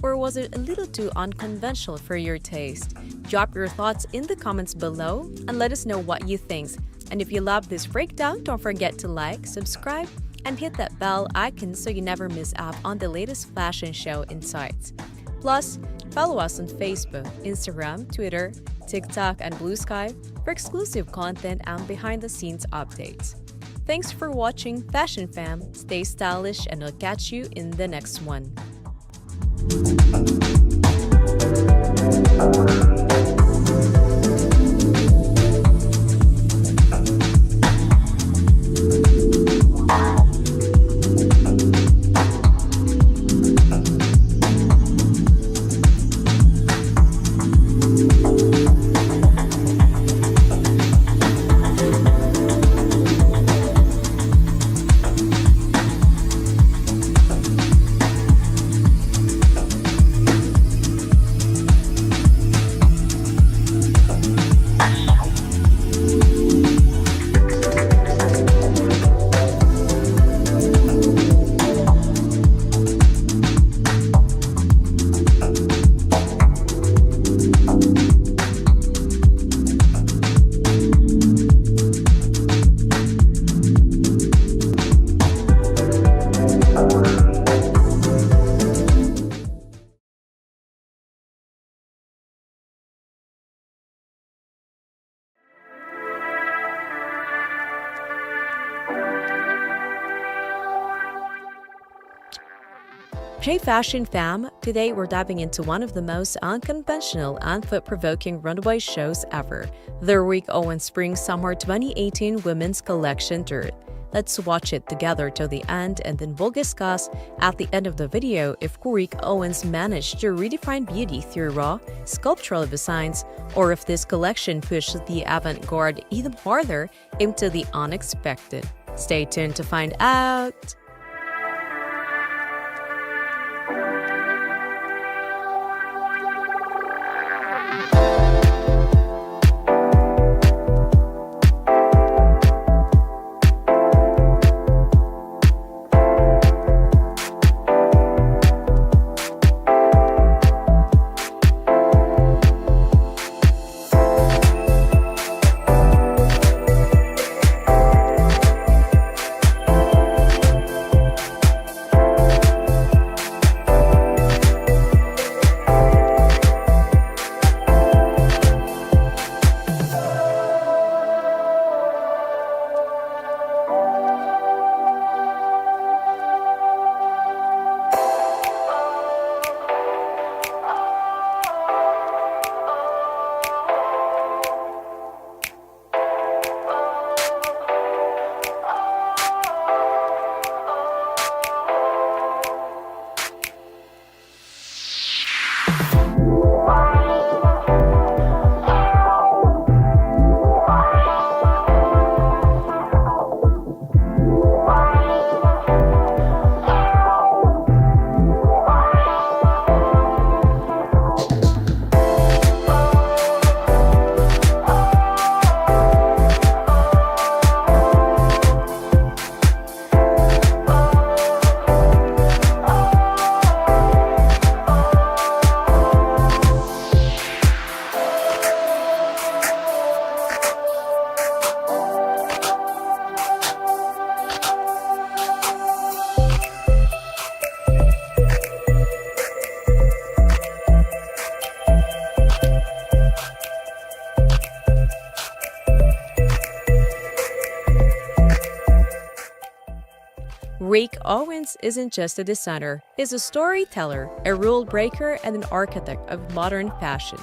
Or was it a little too unconventional for your taste? Drop your thoughts in the comments below and let us know what you think. And if you love this breakdown, don't forget to like, subscribe, and hit that bell icon so you never miss out on the latest fashion show insights. Plus, follow us on Facebook, Instagram, Twitter, TikTok, and Blue Sky for exclusive content and behind-the-scenes updates. Thanks for watching, Fashion Fam. Stay stylish, and I'll catch you in the next one. Hey Fashion Fam! Today we're diving into one of the most unconventional and thought-provoking runway shows ever, the Rick Owens Spring Summer 2018 Women's Collection Tour. Let's watch it together till the end, and then we'll discuss at the end of the video if Rick Owens managed to redefine beauty through raw, sculptural designs, or if this collection pushed the avant-garde even farther into the unexpected. Stay tuned to find out! Rick Owens isn't just a designer, he's a storyteller, a rule breaker, and an architect of modern fashion.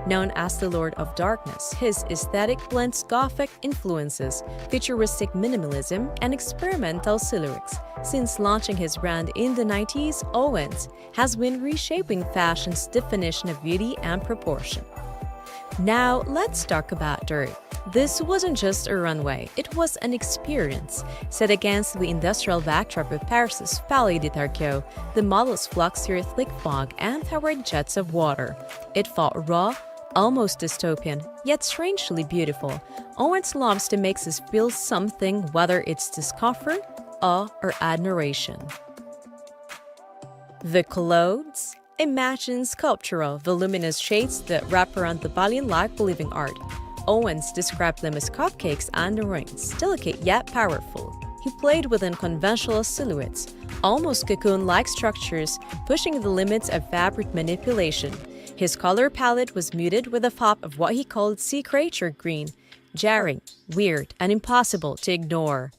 Known as the Lord of Darkness, his aesthetic blends Gothic influences, futuristic minimalism, and experimental silhouettes. Since launching his brand in the 90s, Owens has been reshaping fashion's definition of beauty and proportion. Now, let's talk about Dirt. This wasn't just a runway, it was an experience. Set against the industrial backdrop of Paris's Palais de Tokyo, the models flocked through thick fog and powered jets of water. It felt raw, almost dystopian, yet strangely beautiful. Owens loves to make us feel something, whether it's discomfort, awe, or admiration. The clothes? Imagine sculptural, voluminous shades that wrap around the body like living art. Owens described them as cupcakes and rings, delicate yet powerful. He played with unconventional silhouettes, almost cocoon-like structures, pushing the limits of fabric manipulation. His color palette was muted with a pop of what he called sea creature green, jarring, weird, and impossible to ignore.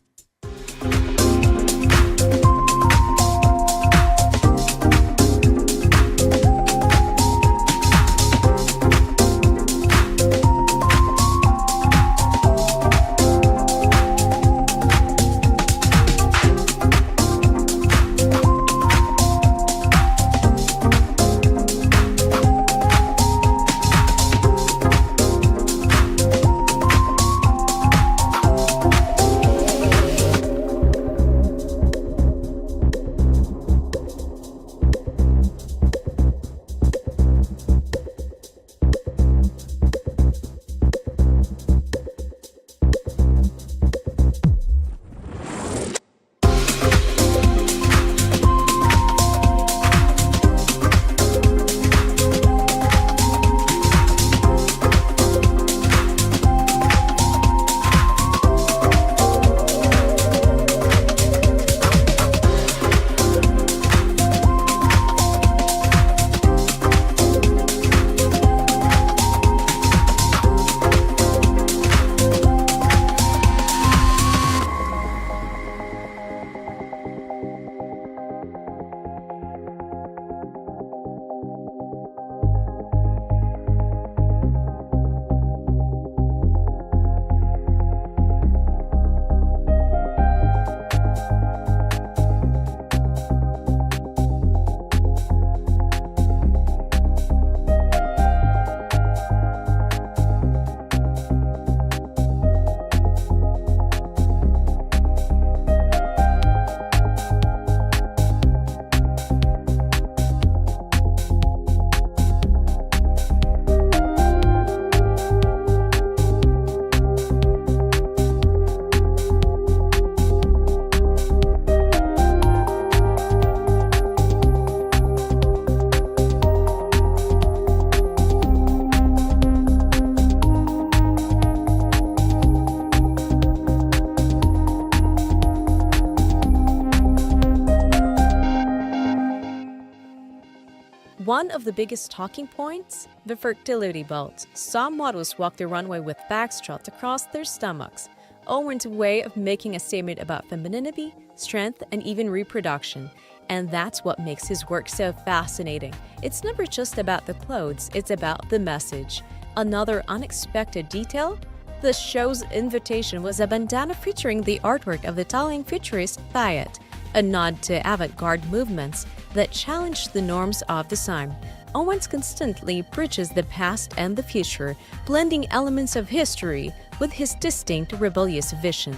One of the biggest talking points? The fertility belt. Some models walk the runway with bags strapped across their stomachs. Owens' way of making a statement about femininity, strength, and even reproduction. And that's what makes his work so fascinating. It's never just about the clothes, it's about the message. Another unexpected detail? The show's invitation was a bandana featuring the artwork of the Italian futurist Fiat, a nod to avant-garde movements that challenged the norms of the time. Owens constantly bridges the past and the future, blending elements of history with his distinct rebellious vision.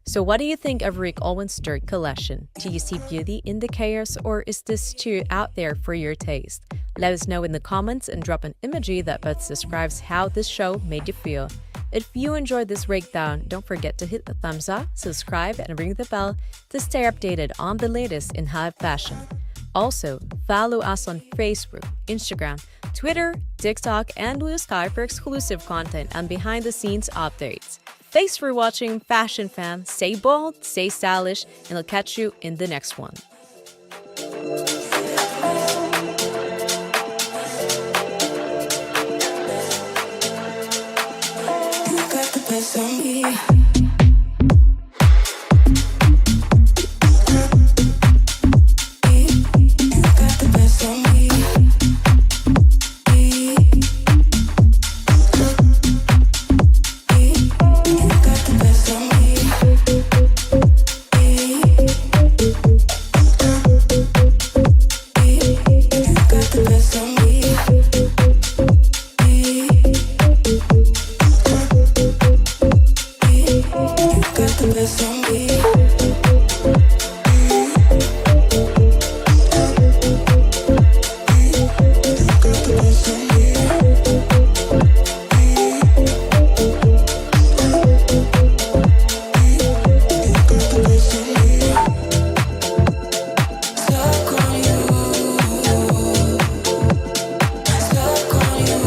So what do you think of Rick Owens' Dirt collection? Do you see beauty in the chaos, or is this too out there for your taste? Let us know in the comments and drop an emoji that best describes how this show made you feel. If you enjoyed this breakdown, don't forget to hit the thumbs up, subscribe, and ring the bell to stay updated on the latest in high fashion. Also, follow us on Facebook, Instagram, Twitter, TikTok, and Blue Sky for exclusive content and behind-the-scenes updates. Thanks for watching, fashion fans. Stay bold, stay stylish, and I'll catch you in the next one. Got the best on me. Got the best on me. Got the best on me. Got the best on me. Got the best on me. Stuck on you. Stuck on you.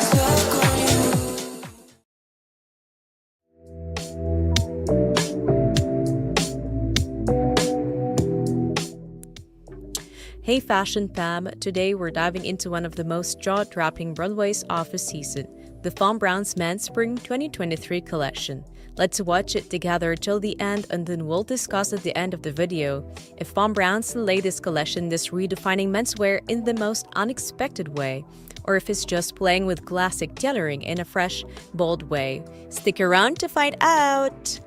Stuck on you. Hey Fashion Fam! Today we're diving into one of the most jaw-dropping runways of the season, the Thom Browne's Men's Spring 2023 collection. Let's watch it together till the end and then we'll discuss at the end of the video if Thom Browne's latest collection is redefining menswear in the most unexpected way, or if it's just playing with classic tailoring in a fresh, bold way. Stick around to find out!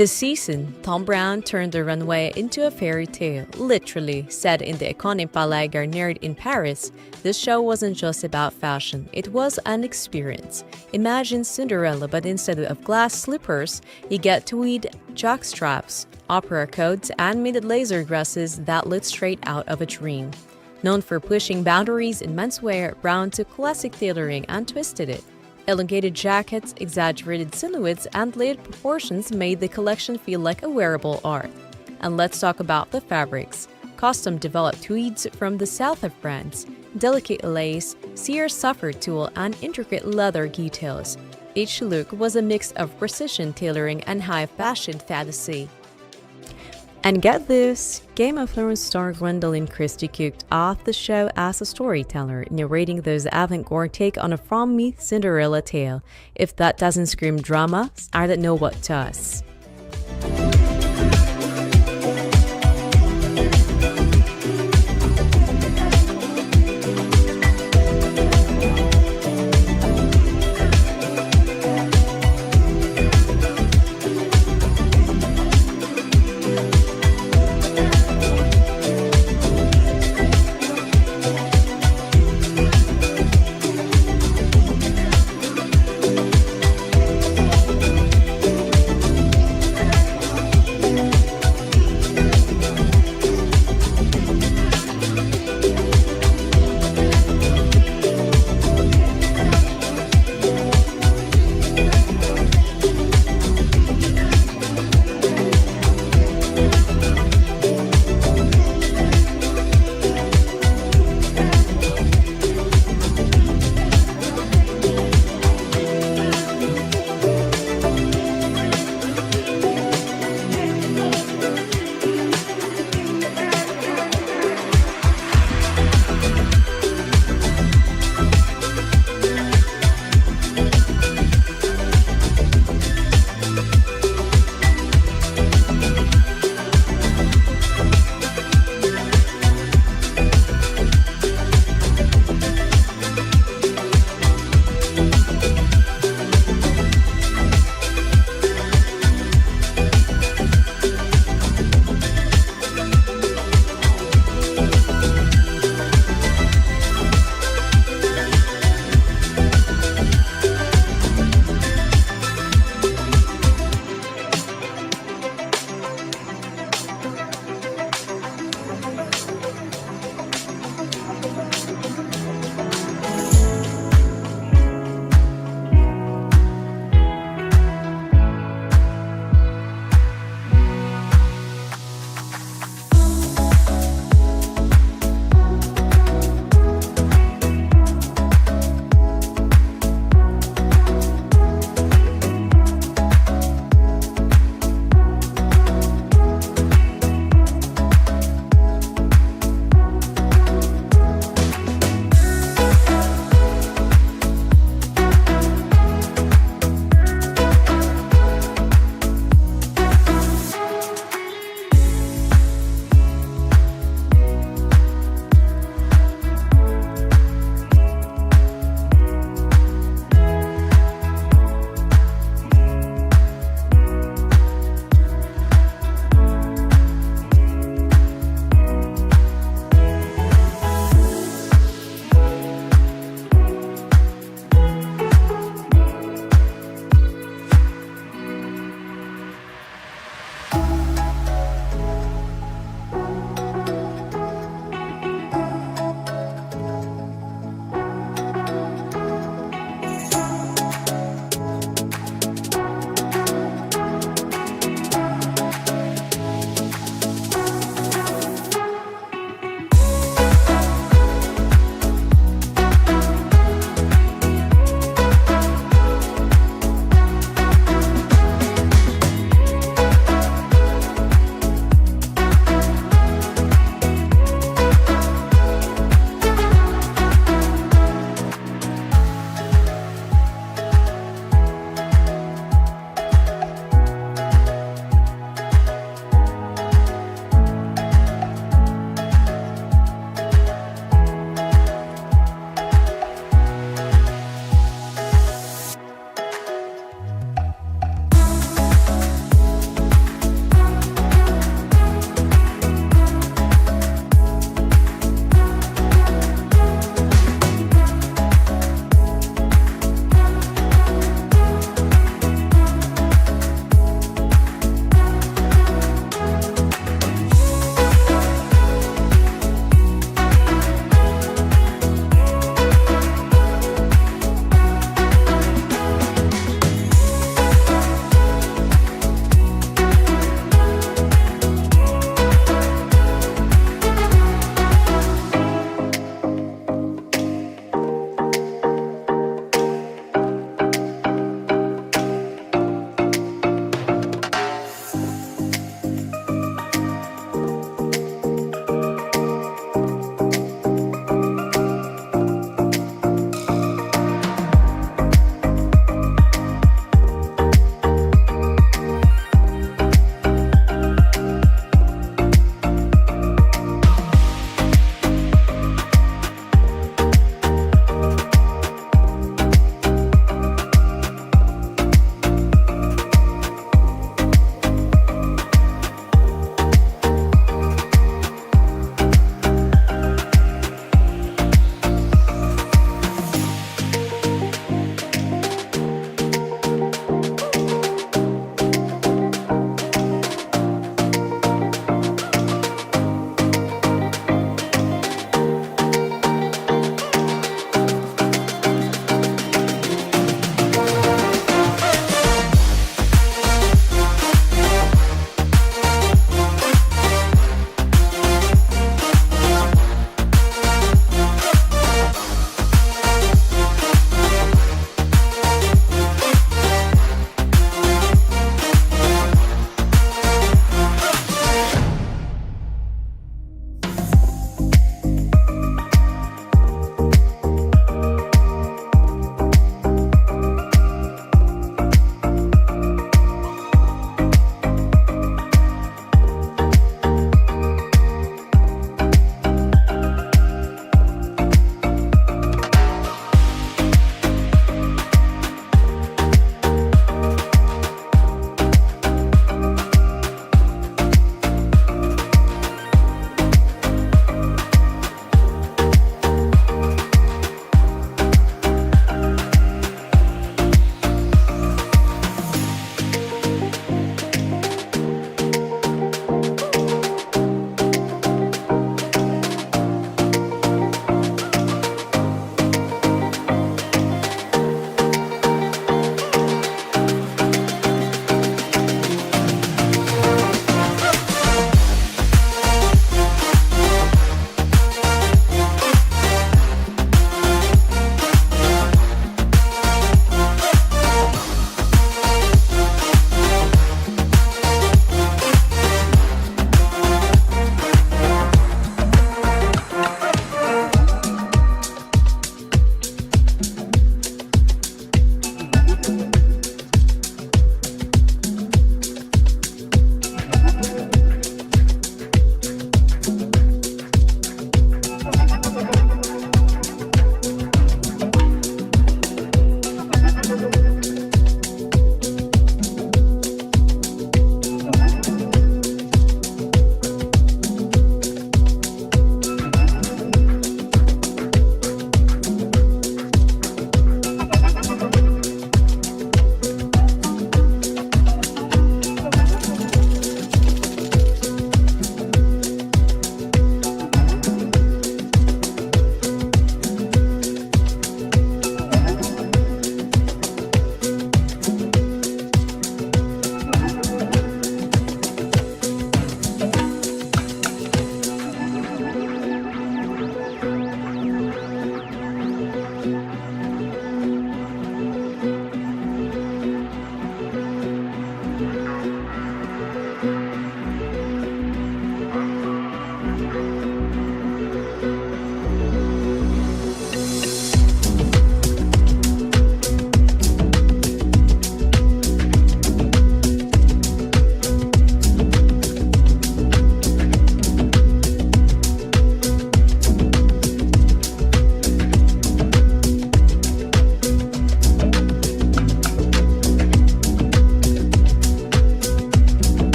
This season, Thom Browne turned the runway into a fairy tale, literally. Set in the iconic Palais Garnier in Paris, this show wasn't just about fashion, it was an experience. Imagine Cinderella, but instead of glass slippers, you get tweed jockstraps, opera coats, animated laser dresses that look straight out of a dream. Known for pushing boundaries in menswear, Browne took classic tailoring and twisted it. Elongated jackets, exaggerated silhouettes, and layered proportions made the collection feel like a wearable art. And let's talk about the fabrics. Custom-developed tweeds from the south of France, delicate lace, seersucker tulle, and intricate leather details. Each look was a mix of precision tailoring and high-fashion fantasy. And get this, Game of Thrones star Gwendolyn Christie kicked off the show as a storyteller, narrating those avant-garde take on a from-me Cinderella tale. If that doesn't scream drama, I don't know what does.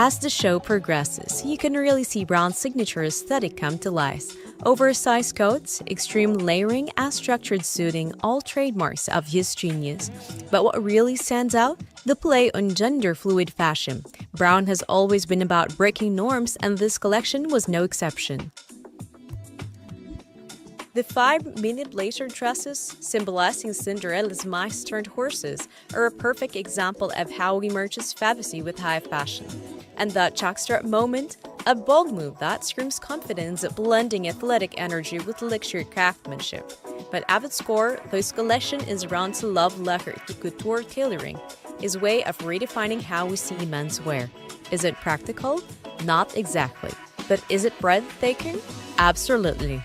As the show progresses, you can really see Brown's signature aesthetic come to life. Oversized coats, extreme layering, and structured suiting, all trademarks of his genius. But what really stands out? The play on gender-fluid fashion. Brown has always been about breaking norms, and this collection was no exception. The 5-minute blazer dresses, symbolizing Cinderella's mice-turned horses, are a perfect example of how he merges fantasy with high fashion. And that jockstrap moment? A bold move that screams confidence, blending athletic energy with luxury craftsmanship. But at its core, this collection is Brown's love letter to couture tailoring, his way of redefining how we see menswear. Is it practical? Not exactly. But is it breathtaking? Absolutely.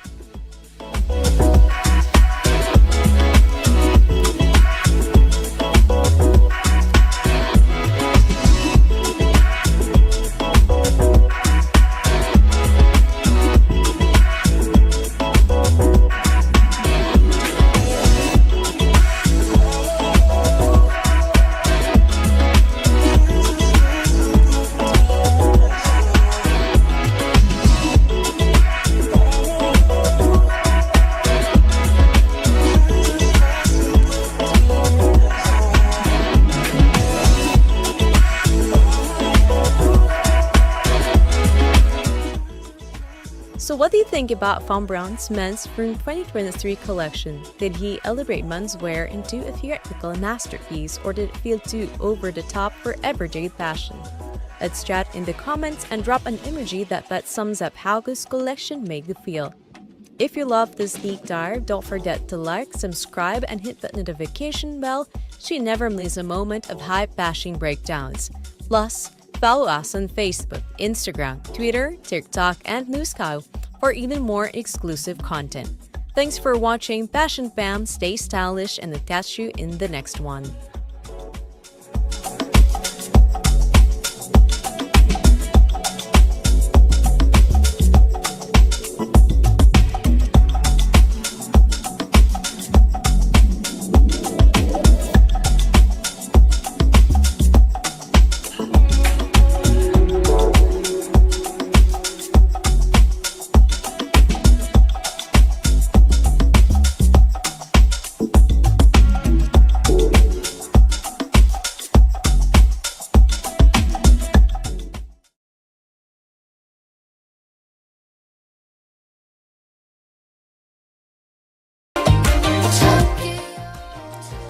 So what do you think about Thom Browne's men's Spring 2023 collection? Did he elevate menswear into a theatrical masterpiece, or did it feel too over the top for everyday fashion? Let's chat in the comments and drop an emoji that sums up how this collection made you feel. If you love this deep dive, don't forget to like, subscribe, and hit the notification bell so you never miss a moment of high fashion breakdowns. Plus, follow us on Facebook, Instagram, Twitter, TikTok, and Newscow for even more exclusive content. Thanks for watching Fashion Fam, stay stylish, and I'll catch you in the next one.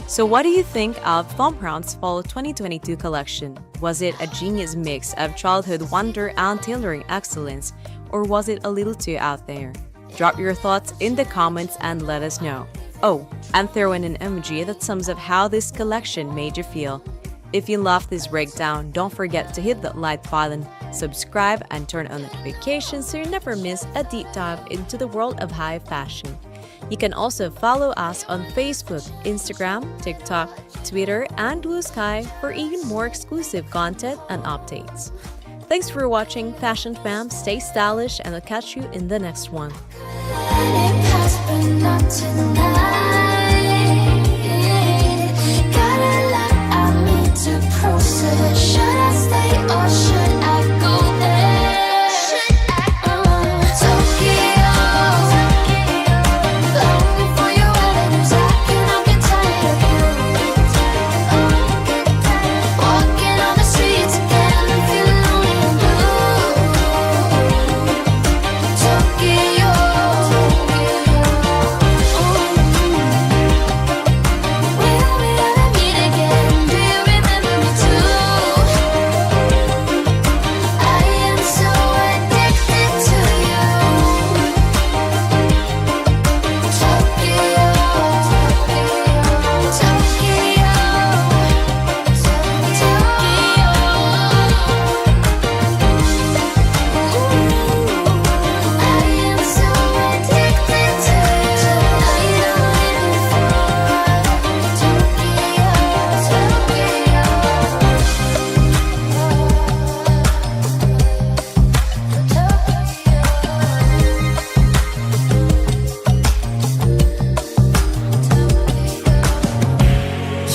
So what do you think of Thom Browne's Fall 2022 collection? Was it a genius mix of childhood wonder and tailoring excellence, or was it a little too out there? Drop your thoughts in the comments and let us know. Oh, and throw in an emoji that sums up how this collection made you feel. If you loved this breakdown, don't forget to hit that like button, subscribe, and turn on notifications so you never miss a deep dive into the world of high fashion. You can also follow us on Facebook, Instagram, TikTok, Twitter, and Blue Sky for even more exclusive content and updates. Thanks for watching Fashion Fam, stay stylish, and I'll catch you in the next one.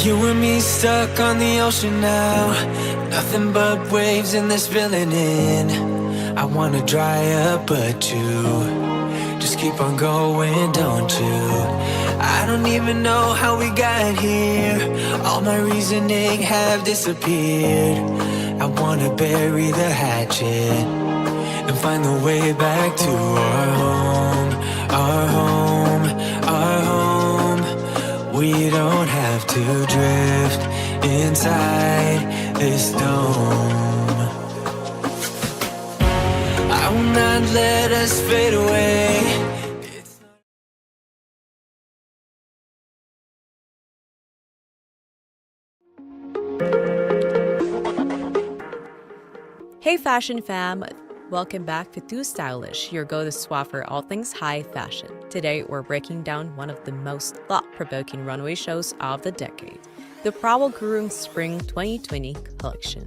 You and me stuck on the ocean now. Nothing but waves and they're spilling in. I wanna dry up, but you just keep on going, don't you? I don't even know how we got here. All my reasoning have disappeared. I wanna bury the hatchet and find the way back to our home, our home, our home. We don't have to drift inside this dome. I will not let us fade away. Hey fashion fam! Welcome back to tooStylish, your go-to swap for all things high fashion. Today we're breaking down one of the most thought-provoking runway shows of the decade, the Prowell Gurung Spring 2020 collection.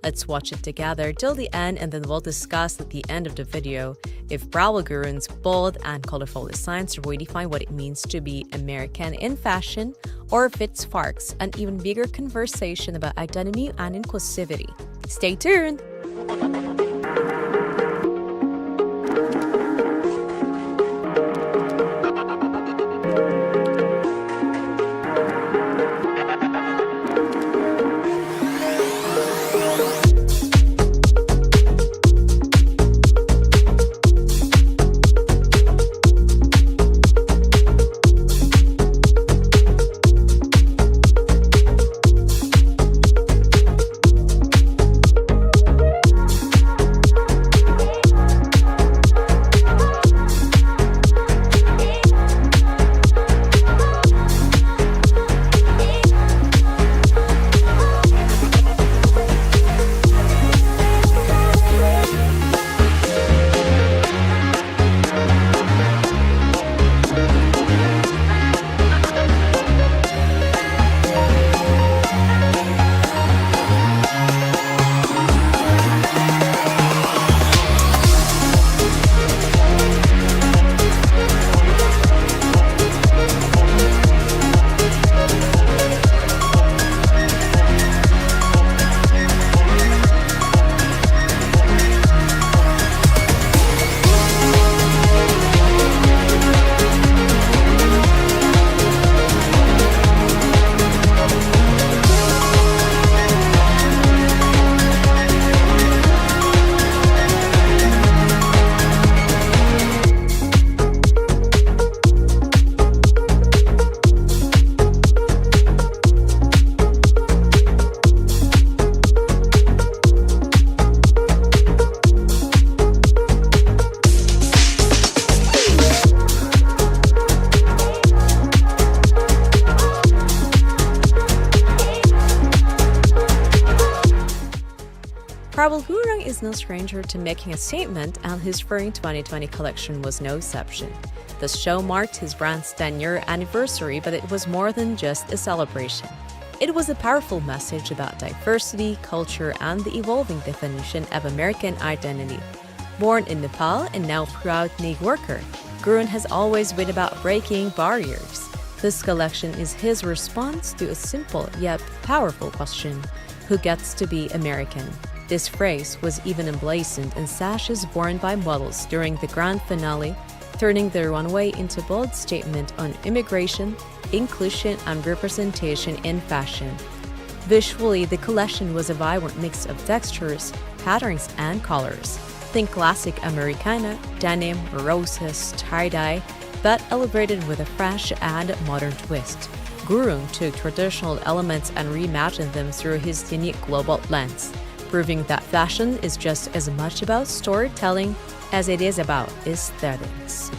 Let's watch it together till the end and then we'll discuss at the end of the video if Prowell Gurung's bold and colorful designs redefine what it means to be American in fashion or if it sparks an even bigger conversation about identity and inclusivity. Stay tuned! Prowell Gurung is no stranger to making a statement, and his Spring 2020 collection was no exception. The show marked his brand's 10-year anniversary, but it was more than just a celebration. It was a powerful message about diversity, culture, and the evolving definition of American identity. Born in Nepal and now proud New Yorker, Gurung has always been about breaking barriers. This collection is his response to a simple yet powerful question: who gets to be American? This phrase was even emblazoned in sashes worn by models during the grand finale, turning the runway into a bold statement on immigration, inclusion, and representation in fashion. Visually, the collection was a vibrant mix of textures, patterns, and colors. Think classic Americana, denim, roses, tie-dye, but elevated with a fresh and modern twist. Gurung took traditional elements and reimagined them through his unique global lens, proving that fashion is just as much about storytelling as it is about aesthetics.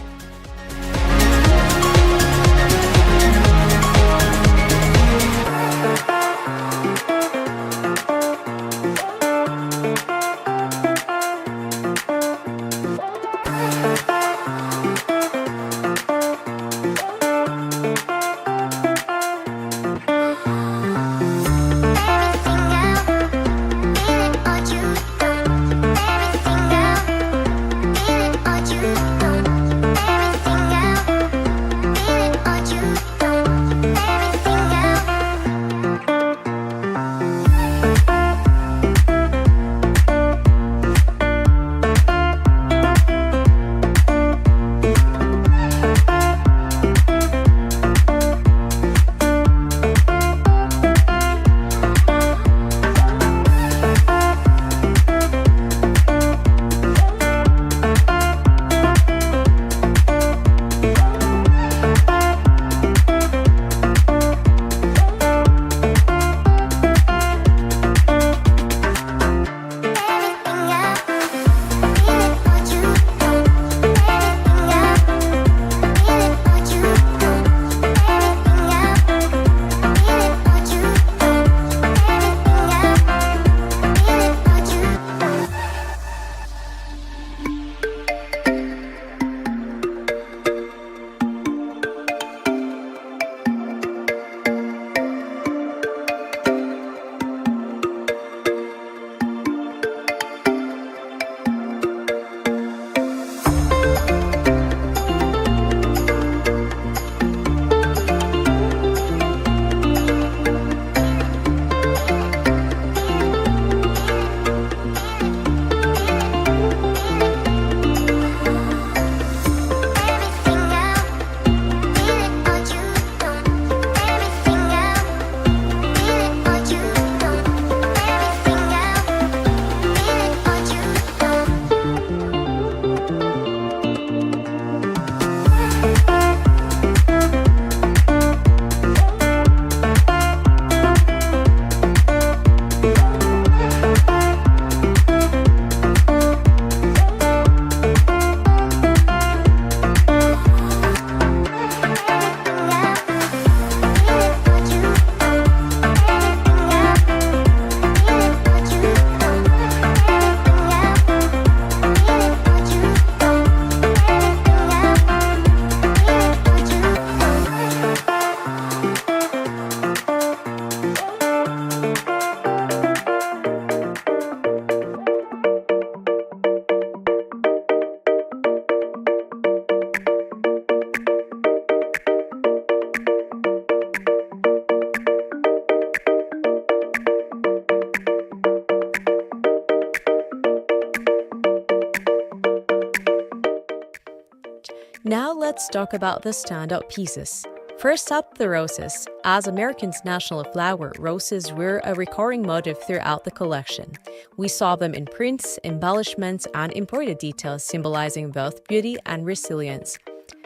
Now let's talk about the standout pieces. First up, the roses. As America's national flower, roses were a recurring motif throughout the collection. We saw them in prints, embellishments, and embroidered details symbolizing both beauty and resilience.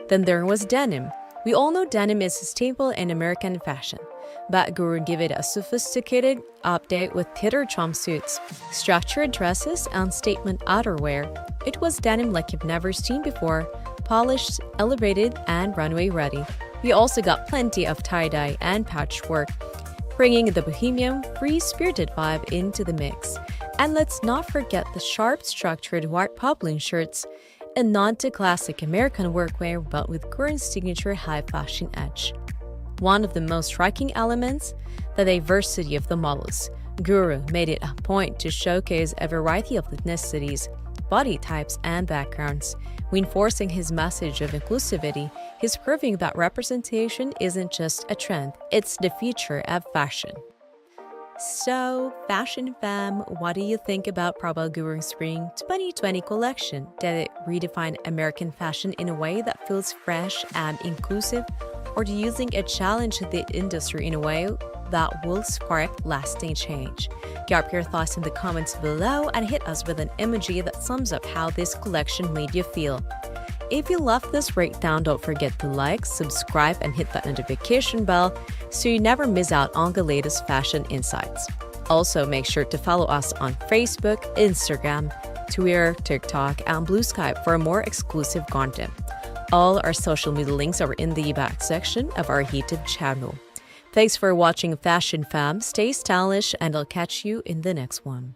Then there was denim. We all know denim is a staple in American fashion, but Guru gave it a sophisticated update with theater jumpsuits, structured dresses, and statement outerwear. It was denim like you've never seen before, polished, elevated, and runway ready. We also got plenty of tie-dye and patchwork, bringing the bohemian, free-spirited vibe into the mix. And let's not forget the sharp, structured white poplin shirts, a nod to classic American workwear but with Guru's signature high-fashion edge. One of the most striking elements, the diversity of the models. Guru made it a point to showcase a variety of ethnicities, body types, and backgrounds. Reinforcing his message of inclusivity, he's proving that representation isn't just a trend, it's the future of fashion. So, fashion fam, what do you think about Prabha Guru's Spring 2020 collection? Did it redefine American fashion in a way that feels fresh and inclusive? Or do you think it challenged the industry in a way that will spark lasting change? Drop your thoughts in the comments below and hit us with an emoji that sums up how this collection made you feel. If you loved this breakdown, don't forget to like, subscribe, and hit that notification bell so you never miss out on the latest fashion insights. Also, make sure to follow us on Facebook, Instagram, Twitter, TikTok, and Blue Sky for more exclusive content. All our social media links are in the back section of our YouTube channel. Thanks for watching Fashion Fam, stay stylish, and I'll catch you in the next one.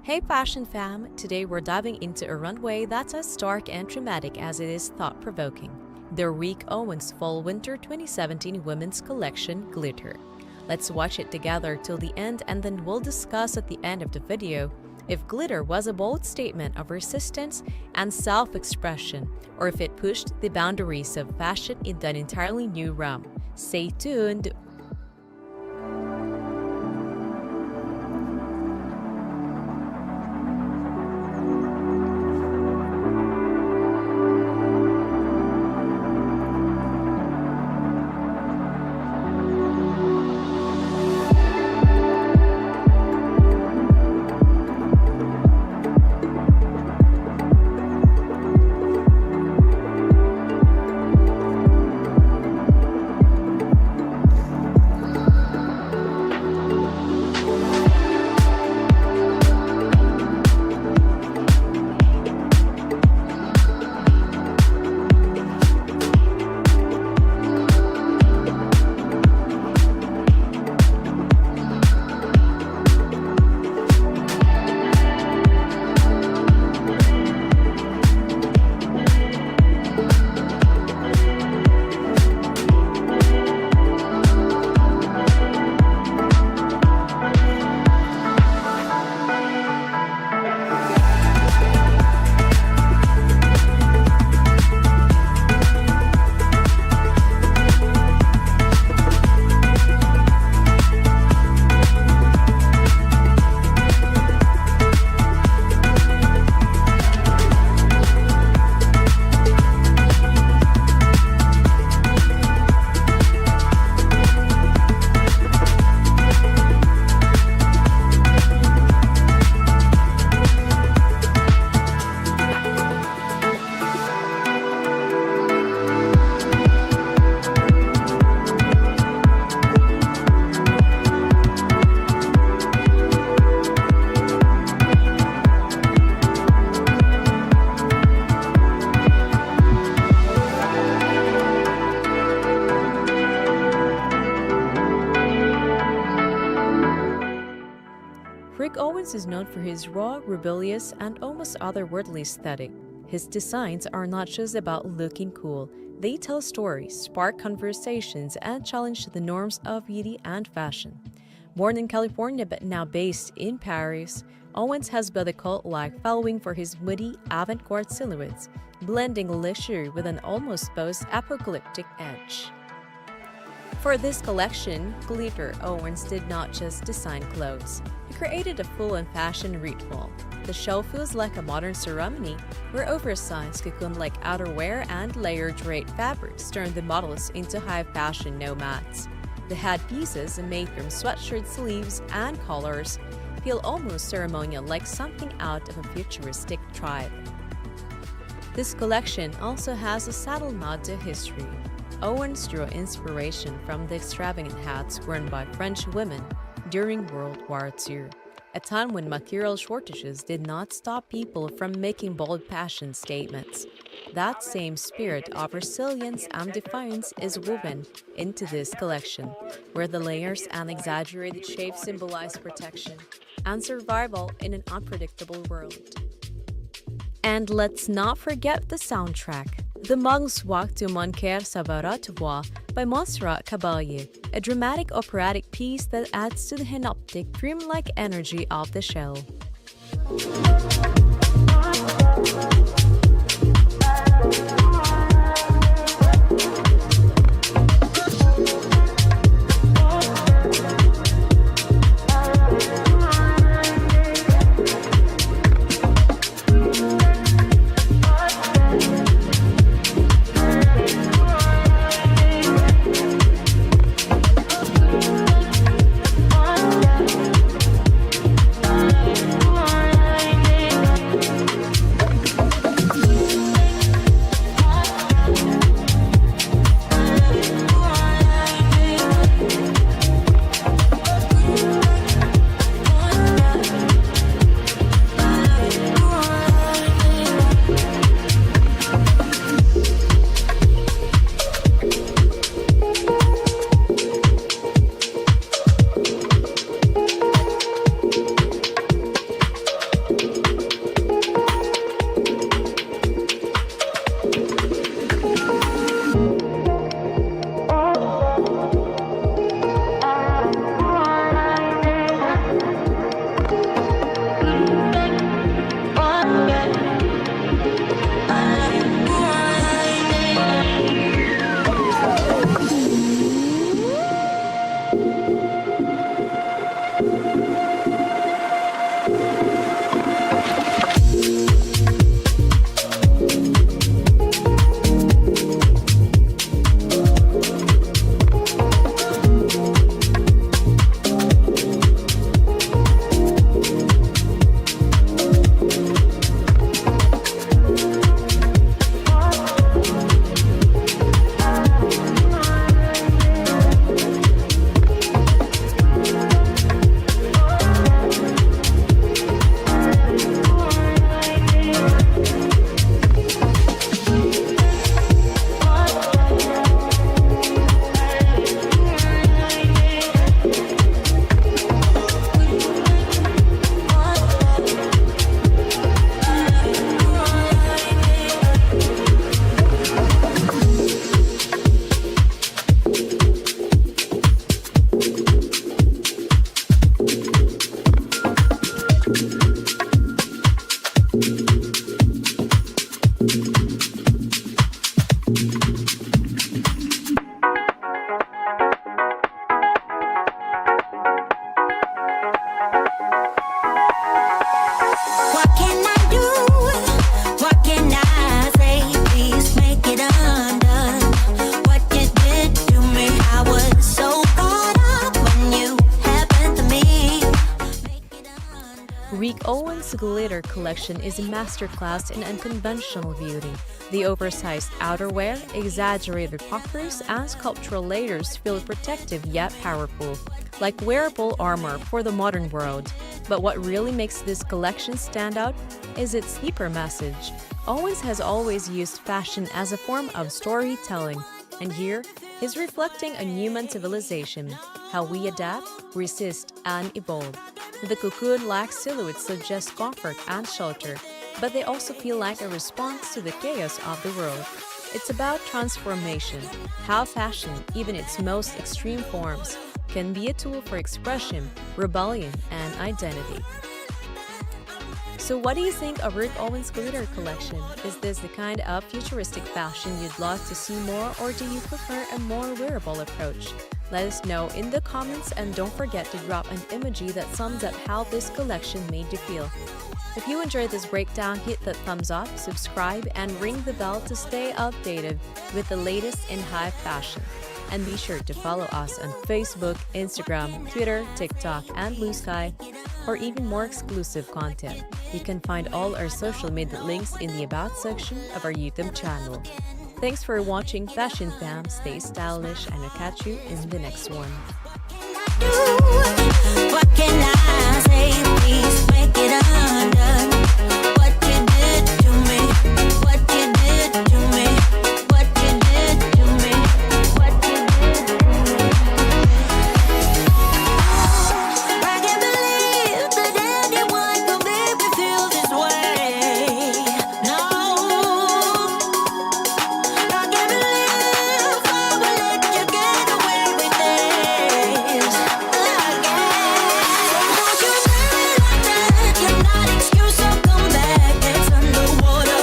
Hey Fashion Fam! Today we're diving into a runway that's as stark and dramatic as it is thought-provoking. The Rick Owens Fall-Winter 2017 Women's Collection, Glitter. Let's watch it together till the end and then we'll discuss at the end of the video if glitter was a bold statement of resistance and self-expression or if it pushed the boundaries of fashion into an entirely new realm. Stay tuned! Owens is known for his raw, rebellious, and almost otherworldly aesthetic. His designs are not just about looking cool. They tell stories, spark conversations, and challenge the norms of beauty and fashion. Born in California but now based in Paris, Owens has built a cult-like following for his moody, avant-garde silhouettes, blending luxury with an almost post-apocalyptic edge. For this collection, Glitter, Owens did not just design clothes. He created a full-on fashion ritual. The show feels like a modern ceremony where oversized cocoon-like outerwear and layered draped fabrics turn the models into high-fashion nomads. The headpieces, made from sweatshirt sleeves and collars, feel almost ceremonial, like something out of a futuristic tribe. This collection also has a subtle nod to history. Owens drew inspiration from the extravagant hats worn by French women during World War II, a time when material shortages did not stop people from making bold fashion statements. That same spirit of resilience and defiance is woven into this collection, where the layers and exaggerated shapes symbolize protection and survival in an unpredictable world. And let's not forget the soundtrack. The Monks Walk to Mon Cœur Sera Toi by Montserrat Caballé, a dramatic operatic piece that adds to the hypnotic, dreamlike energy of the show. Owens' glitter collection is a masterclass in unconventional beauty. The oversized outerwear, exaggerated puffers, and sculptural layers feel protective yet powerful, like wearable armor for the modern world. But what really makes this collection stand out is its deeper message. Owens has always used fashion as a form of storytelling, and here he's reflecting on human civilization, how we adapt, resist, and evolve. The cocoon-like silhouettes suggest comfort and shelter, but they also feel like a response to the chaos of the world. It's about transformation, how fashion, even its most extreme forms, can be a tool for expression, rebellion, and identity. So what do you think of Rick Owens' glitter collection? Is this the kind of futuristic fashion you'd love to see more, or do you prefer a more wearable approach? Let us know in the comments, and don't forget to drop an emoji that sums up how this collection made you feel. If you enjoyed this breakdown, hit that thumbs up, subscribe, and ring the bell to stay updated with the latest in high fashion. And be sure to follow us on Facebook, Instagram, Twitter, TikTok, and Blue Sky for even more exclusive content. You can find all our social media links in the About section of our YouTube channel. Thanks for watching Fashion Fam, stay stylish, and I'll catch you in the next one. What can I say? Please make it undone. What you did to me, what you did to me, what you did to me, what you did to me. I can't believe that anyone could make me feel this way. No, I can't believe I will let you get away with this again. Don't you really like that? You're not excuse, so come back. It's underwater.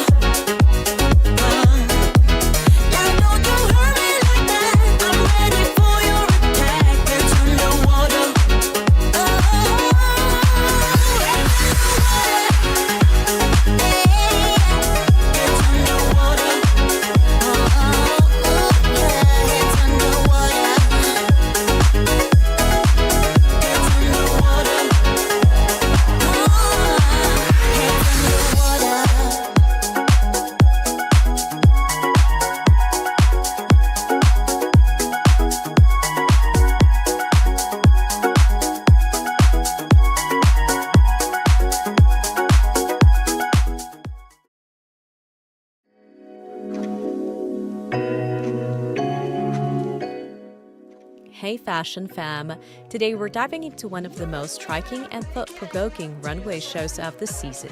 Now don't you hurt me like that. I'm ready for your attack. It's underwater. It's underwater. It's Hey Fashion Fam! Today we're diving into one of the most striking and thought-provoking runway shows of the season,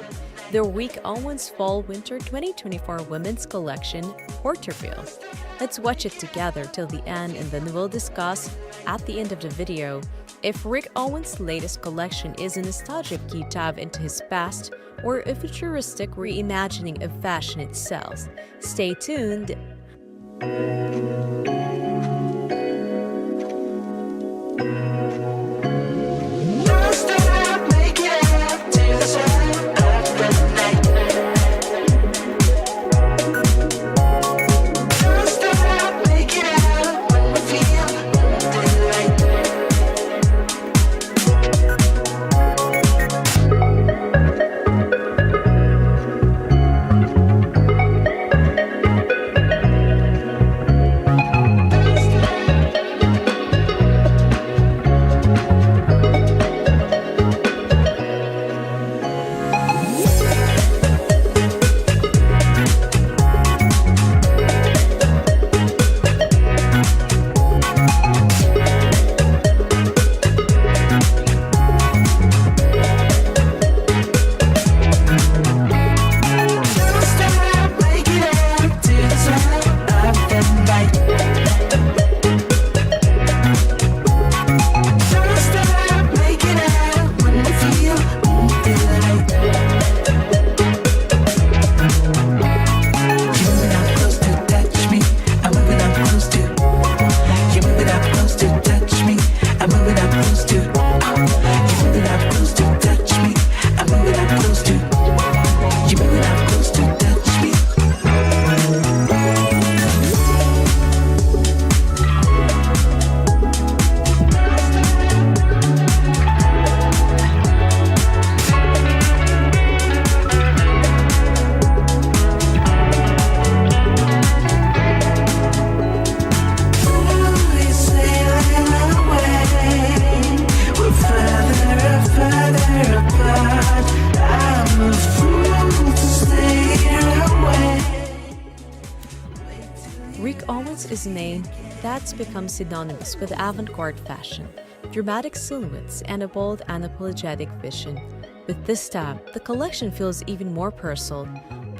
the Rick Owens Fall/Winter 2024 Women's Collection, Porterfield. Let's watch it together till the end, and then we'll discuss, at the end of the video, if Rick Owens' latest collection is a nostalgic deep dive into his past or a futuristic reimagining of fashion itself. Stay tuned! Rick Owens is a name that's become synonymous with avant-garde fashion, dramatic silhouettes, and a bold unapologetic vision. With this style, the collection feels even more personal.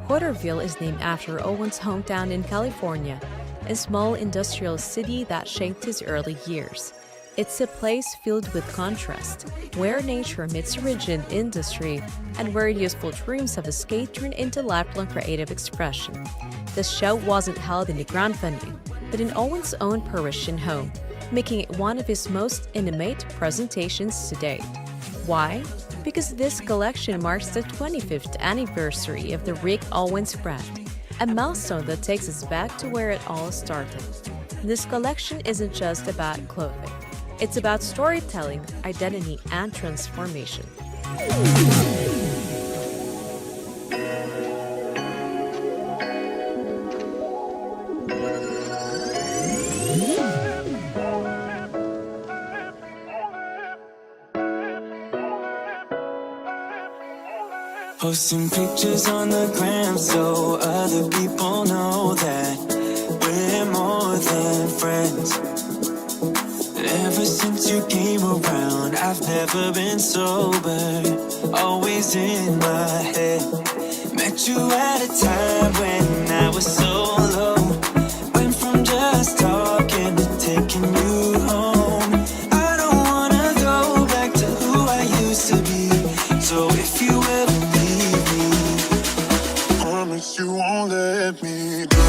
Porterville is named after Owen's hometown in California, a small industrial city that shaped his early years. It's a place filled with contrast, where nature meets rigid industry, and where youthful dreams of escape turn into lifelong creative expression. The show wasn't held in the grand venue, but in Owen's own Parisian home, making it one of his most intimate presentations to date. Why? Because this collection marks the 25th anniversary of the Rick Owens brand, a milestone that takes us back to where it all started. This collection isn't just about clothing. It's about storytelling, identity, and transformation. Posting pictures on the gram so other people know that we're more than friends. Ever since you came around, I've never been sober, always in my head. Met you at a time when I was so low, went from just talking to taking you home. I don't wanna go back to who I used to be, so if you ever leave me, promise you won't let me down.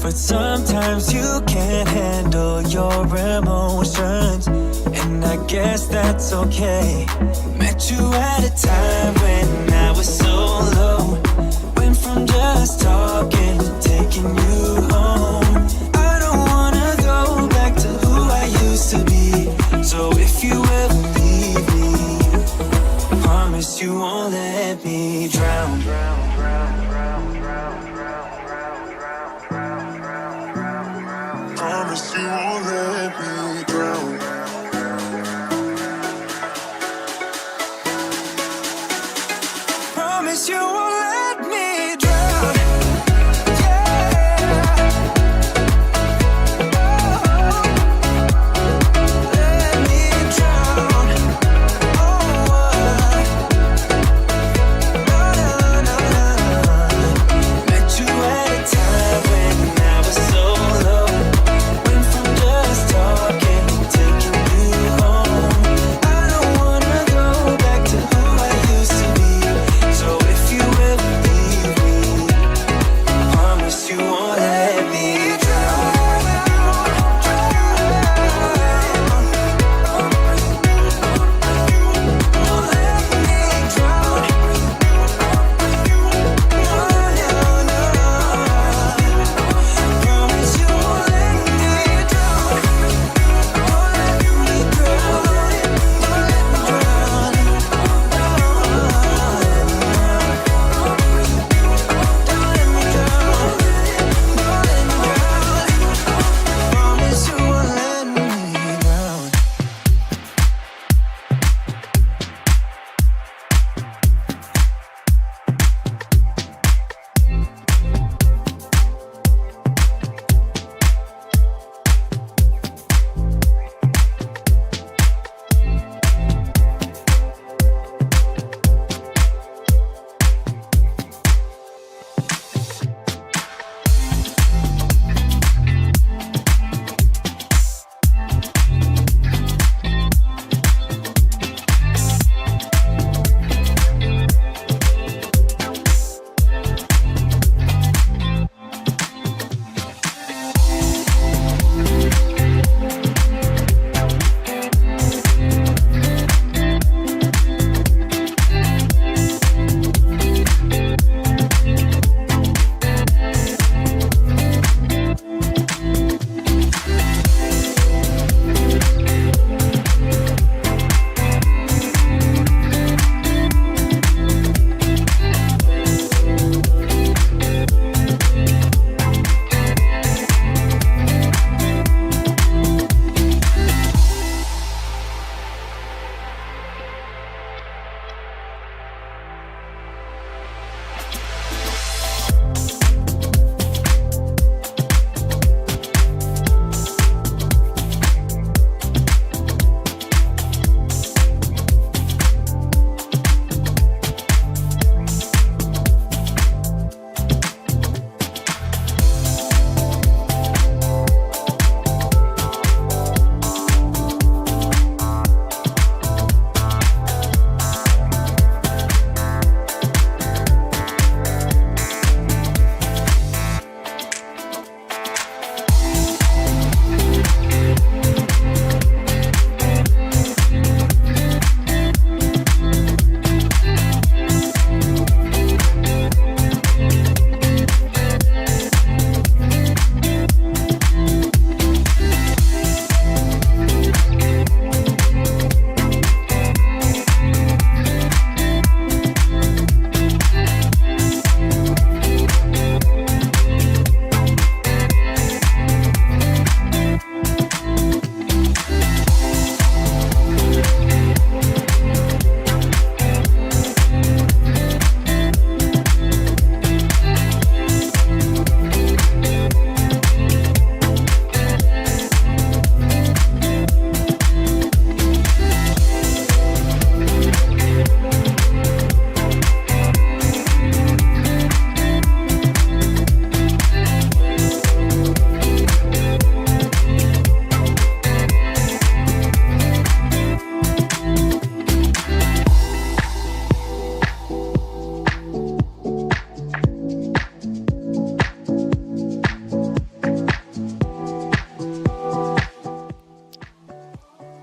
But sometimes you can't handle your emotions, and I guess that's okay. Met you at a time when I was so low, went from just talking to taking you home. I don't wanna go back to who I used to be, so if you ever leave me, promise you won't let me drown. Promise you won't let me drown. Promise you won't let me drown.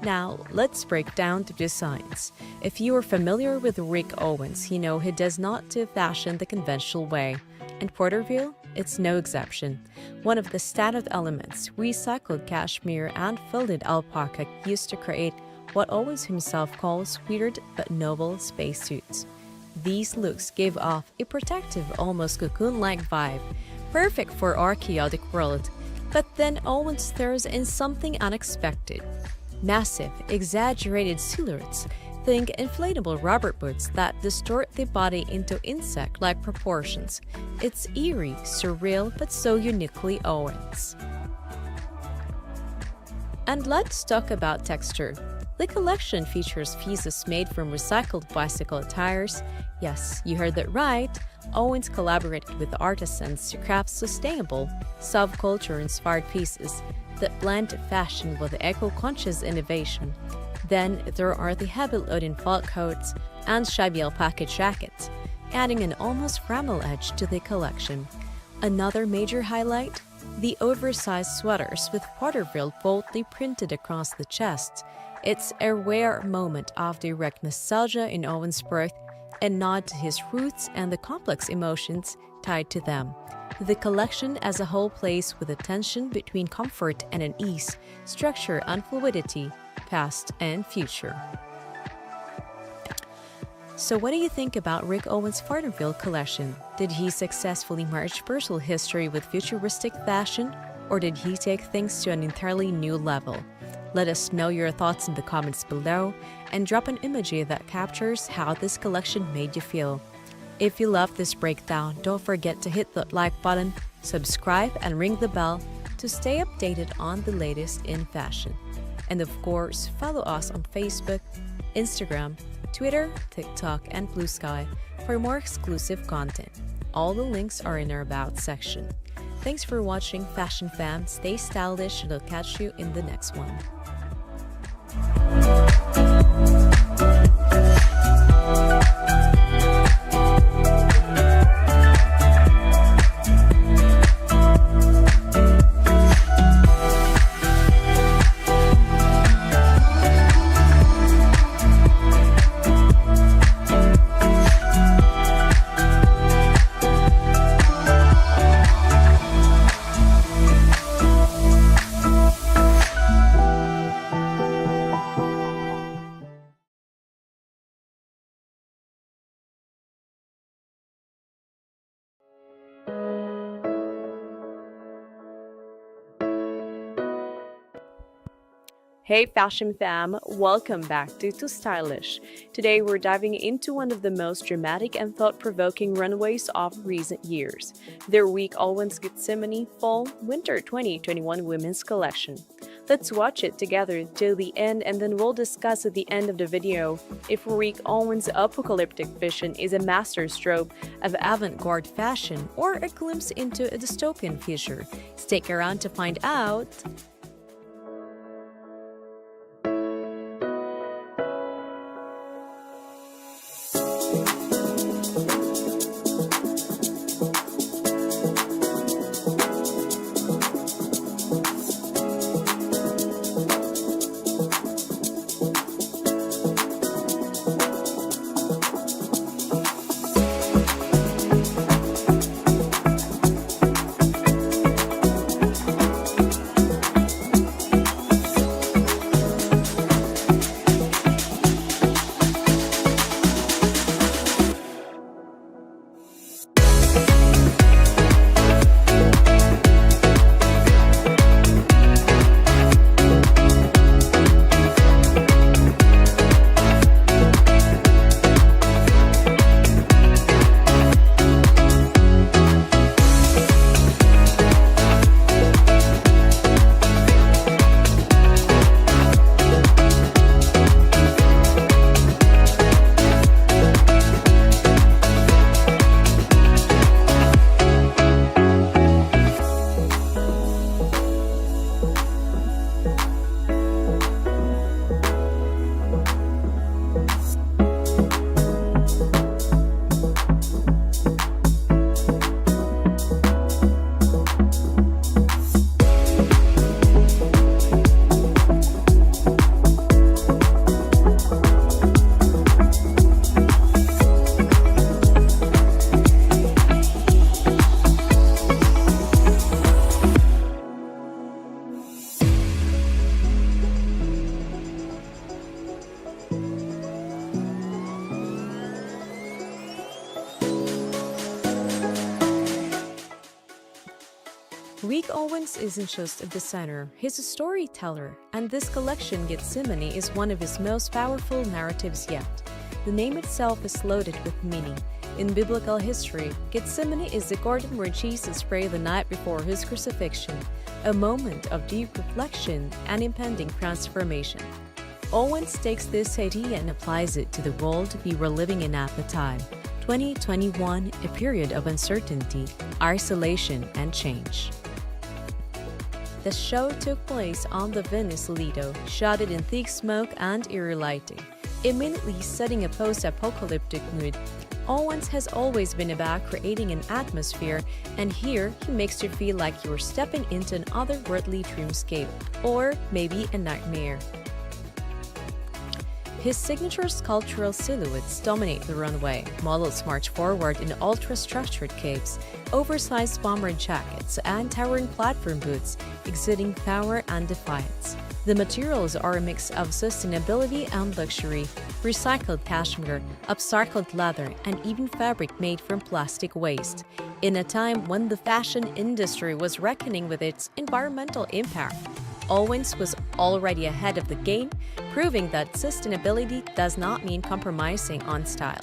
Now, let's break down the designs. If you are familiar with Rick Owens, you know he does not do fashion the conventional way. And Porterville, it's no exception. One of the standard elements, recycled cashmere and filled alpaca used to create what Owens himself calls weird but noble spacesuits. These looks give off a protective, almost cocoon-like vibe, perfect for our chaotic world. But then Owens throws in something unexpected. Massive, exaggerated silhouettes. Think inflatable rubber boots that distort the body into insect-like proportions. It's eerie, surreal, but so uniquely Owens. And let's talk about texture. The collection features pieces made from recycled bicycle tires. Yes, you heard that right. Owens collaborated with artisans to craft sustainable, subculture-inspired pieces that blend fashion with eco-conscious innovation. Then there are the heavy-loading felt coats and shabby alpaca jackets, adding an almost primal edge to the collection. Another major highlight? The oversized sweaters with Porterville boldly printed across the chest. It's a rare moment of direct nostalgia in Owens' birth, a nod to his roots and the complex emotions tied to them. The collection as a whole plays with a tension between comfort and unease, structure and fluidity, past and future. So what do you think about Rick Owens' Porterville collection? Did he successfully merge personal history with futuristic fashion, or did he take things to an entirely new level? Let us know your thoughts in the comments below and drop an emoji that captures how this collection made you feel. If you love this breakdown, don't forget to hit the like button, subscribe, and ring the bell to stay updated on the latest in fashion. And of course, follow us on Facebook, Instagram, Twitter, TikTok, and Blue Sky for more exclusive content. All the links are in our About section. Thanks for watching, Fashion Fam. Stay stylish and I'll catch you in the next one. Hey Fashion Fam, welcome back to tooStylish. Today we're diving into one of the most dramatic and thought-provoking runways of recent years, their Rick Owens Gethsemane Fall/Winter 2021 Women's Collection. Let's watch it together till the end and then we'll discuss at the end of the video if Rick Owens' apocalyptic vision is a masterstroke of avant-garde fashion or a glimpse into a dystopian future. Stick around to find out. Nick Owens isn't just a designer, he's a storyteller, and this collection, Gethsemane, is one of his most powerful narratives yet. The name itself is loaded with meaning. In biblical history, Gethsemane is the garden where Jesus prayed the night before his crucifixion, a moment of deep reflection and impending transformation. Owens takes this idea and applies it to the world we were living in at the time, 2021, a period of uncertainty, isolation, and change. The show took place on the Venice Lido, shot it in thick smoke and eerie lighting, immediately setting a post-apocalyptic mood. Owens has always been about creating an atmosphere, and here he makes you feel like you're stepping into an otherworldly dreamscape, or maybe a nightmare. His signature sculptural silhouettes dominate the runway. Models march forward in ultra-structured capes, oversized bomber jackets, and towering platform boots, exuding power and defiance. The materials are a mix of sustainability and luxury, recycled cashmere, upcycled leather, and even fabric made from plastic waste. In a time when the fashion industry was reckoning with its environmental impact, Owens was already ahead of the game, proving that sustainability does not mean compromising on style.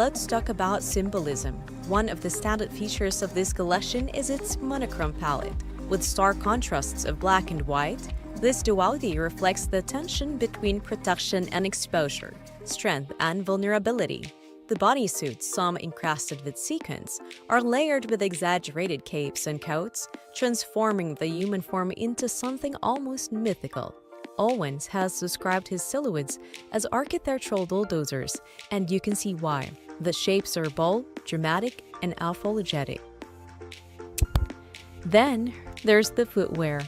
let's talk about symbolism. One of the standout features of this collection is its monochrome palette. With stark contrasts of black and white, this duality reflects the tension between protection and exposure, strength and vulnerability. The bodysuits, some encrusted with sequins, are layered with exaggerated capes and coats, transforming the human form into something almost mythical. Owens has described his silhouettes as architectural bulldozers, and you can see why. The shapes are bold, dramatic, and apologetic. Then, there's the footwear.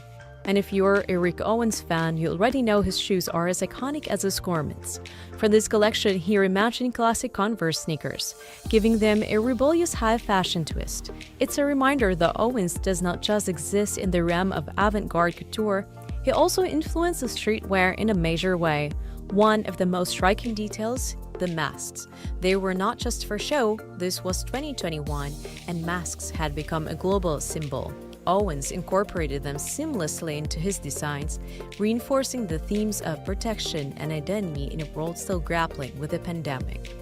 And if you're a Rick Owens fan, you already know his shoes are as iconic as his garments. For this collection, he reimagined classic Converse sneakers, giving them a rebellious high fashion twist. It's a reminder that Owens does not just exist in the realm of avant-garde couture, he also influenced the streetwear in a major way. One of the most striking details, the masks. They were not just for show, this was 2021, and masks had become a global symbol. Owens incorporated them seamlessly into his designs, reinforcing the themes of protection and identity in a world still grappling with the pandemic.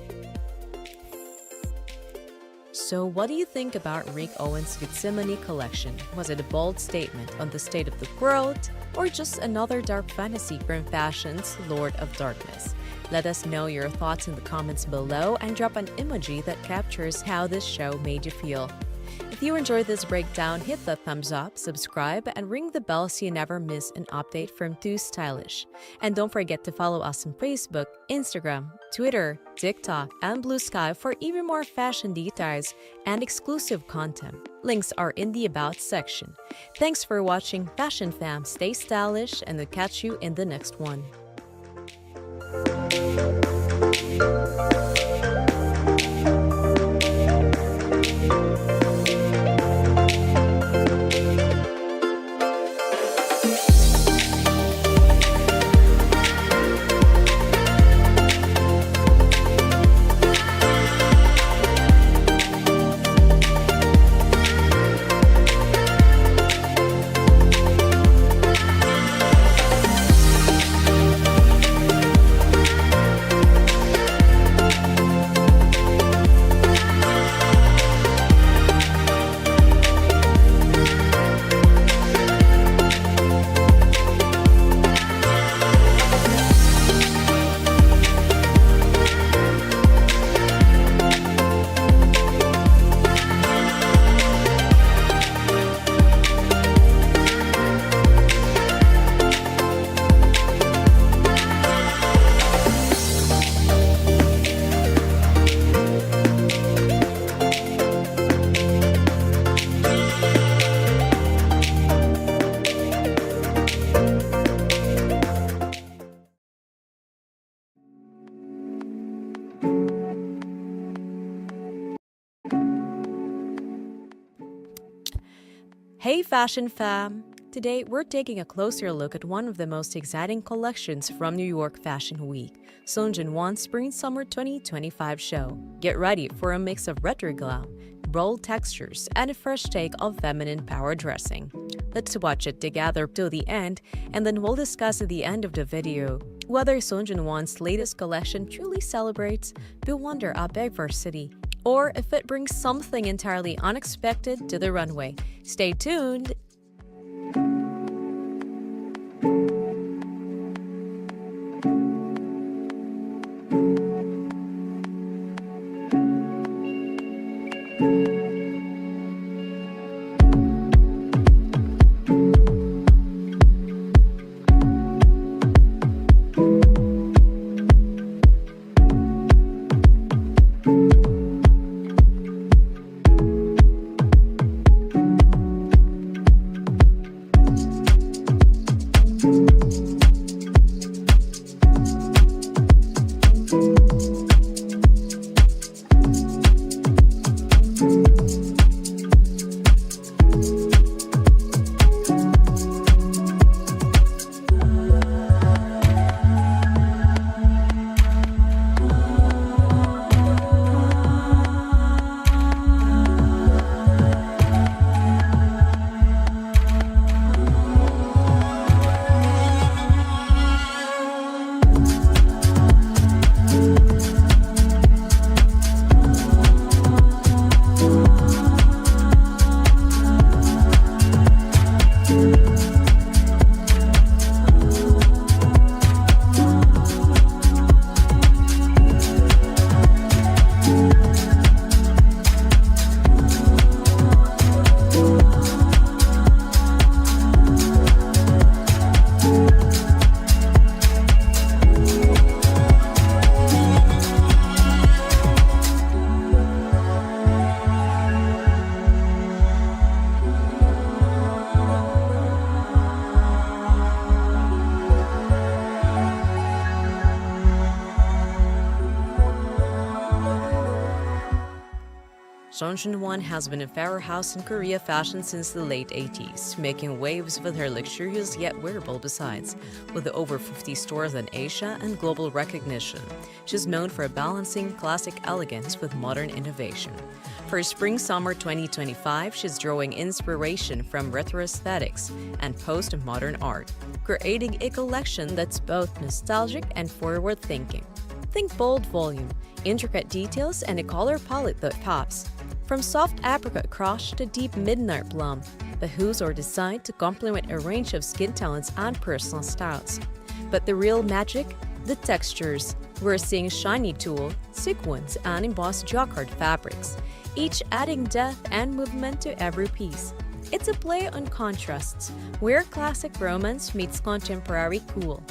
So what do you think about Rick Owens' Gethsemane collection? Was it a bold statement on the state of the world, or just another dark fantasy from fashion's Lord of Darkness? Let us know your thoughts in the comments below and drop an emoji that captures how this show made you feel. If you enjoyed this breakdown, hit the thumbs up, subscribe, and ring the bell so you never miss an update from tooStylish. And don't forget to follow us on Facebook, Instagram, Twitter, TikTok, and Blue Sky for even more fashion details and exclusive content. Links are in the About section. Thanks for watching, Fashion Fam. Stay stylish, and we'll catch you in the next one. Hey Fashion Fam! Today we're taking a closer look at one of the most exciting collections from New York Fashion Week, Seoul Won's Spring-Summer 2025 show. Get ready for a mix of retro glam, bold textures, and a fresh take of feminine power dressing. Let's watch it together till the end, and then we'll discuss at the end of the video whether Seoul Won's latest collection truly celebrates the wonder of diversity, or if it brings something entirely unexpected to the runway. Stay tuned! Seoul has been a powerhouse in Korea fashion since the late 80s, making waves with her luxurious yet wearable besides. With over 50 stores in Asia and global recognition, she's known for balancing classic elegance with modern innovation. For Spring-Summer 2025, she's drawing inspiration from retro aesthetics and post-modern art, creating a collection that's both nostalgic and forward-thinking. Think bold volume, intricate details, and a color palette that pops. From soft apricot crush to deep midnight plum, the hoods are designed to complement a range of skin tones and personal styles. But the real magic? The textures. We're seeing shiny tulle, sequins, and embossed jacquard fabrics, each adding depth and movement to every piece. It's a play on contrasts, where classic romance meets contemporary cool.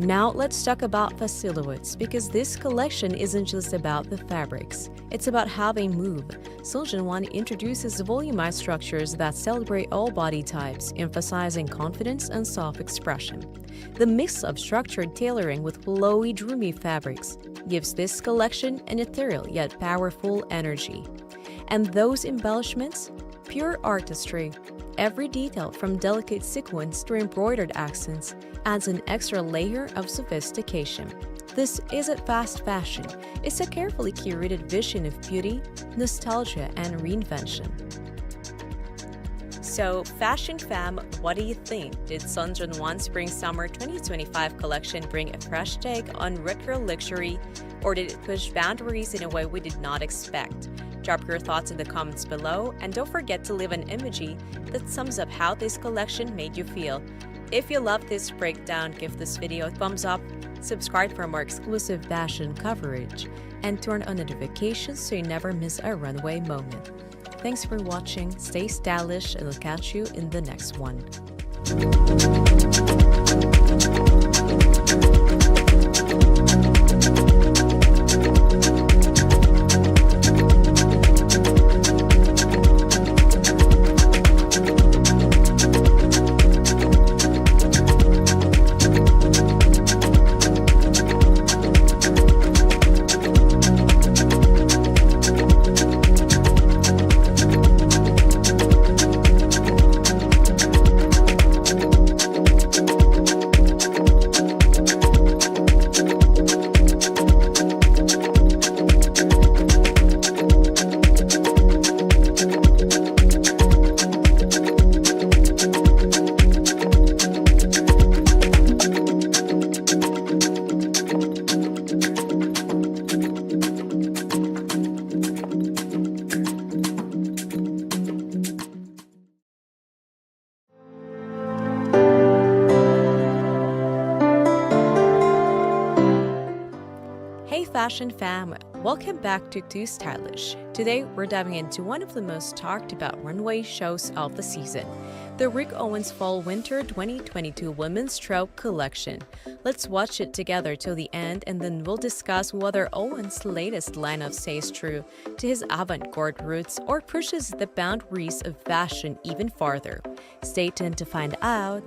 Now let's talk about the silhouettes, because this collection isn't just about the fabrics, it's about how they move. Seoul introduces volumized structures that celebrate all body types, emphasizing confidence and self-expression. The mix of structured tailoring with flowy, roomy fabrics gives this collection an ethereal yet powerful energy. And those embellishments? Pure artistry. Every detail, from delicate sequins to embroidered accents, adds an extra layer of sophistication. This isn't fast fashion, it's a carefully curated vision of beauty, nostalgia, and reinvention. So, fashion fam, what do you think? Did Seoul Spring-Summer 2025 collection bring a fresh take on retro luxury, or did it push boundaries in a way we did not expect? Drop your thoughts in the comments below, and don't forget to leave an emoji that sums up how this collection made you feel. If you love this breakdown, give this video a thumbs up, subscribe for more exclusive fashion coverage, and turn on notifications so you never miss a runway moment. Thanks for watching, stay stylish, and I'll catch you in the next one. Hey fashion fam, welcome back to tooStylish. Today we're diving into one of the most talked about runway shows of the season, the Rick Owens Fall Winter 2022 Women's Stroke Collection. Let's watch it together till the end, and then we'll discuss whether Owens' latest lineup stays true to his avant-garde roots or pushes the boundaries of fashion even farther. Stay tuned to find out.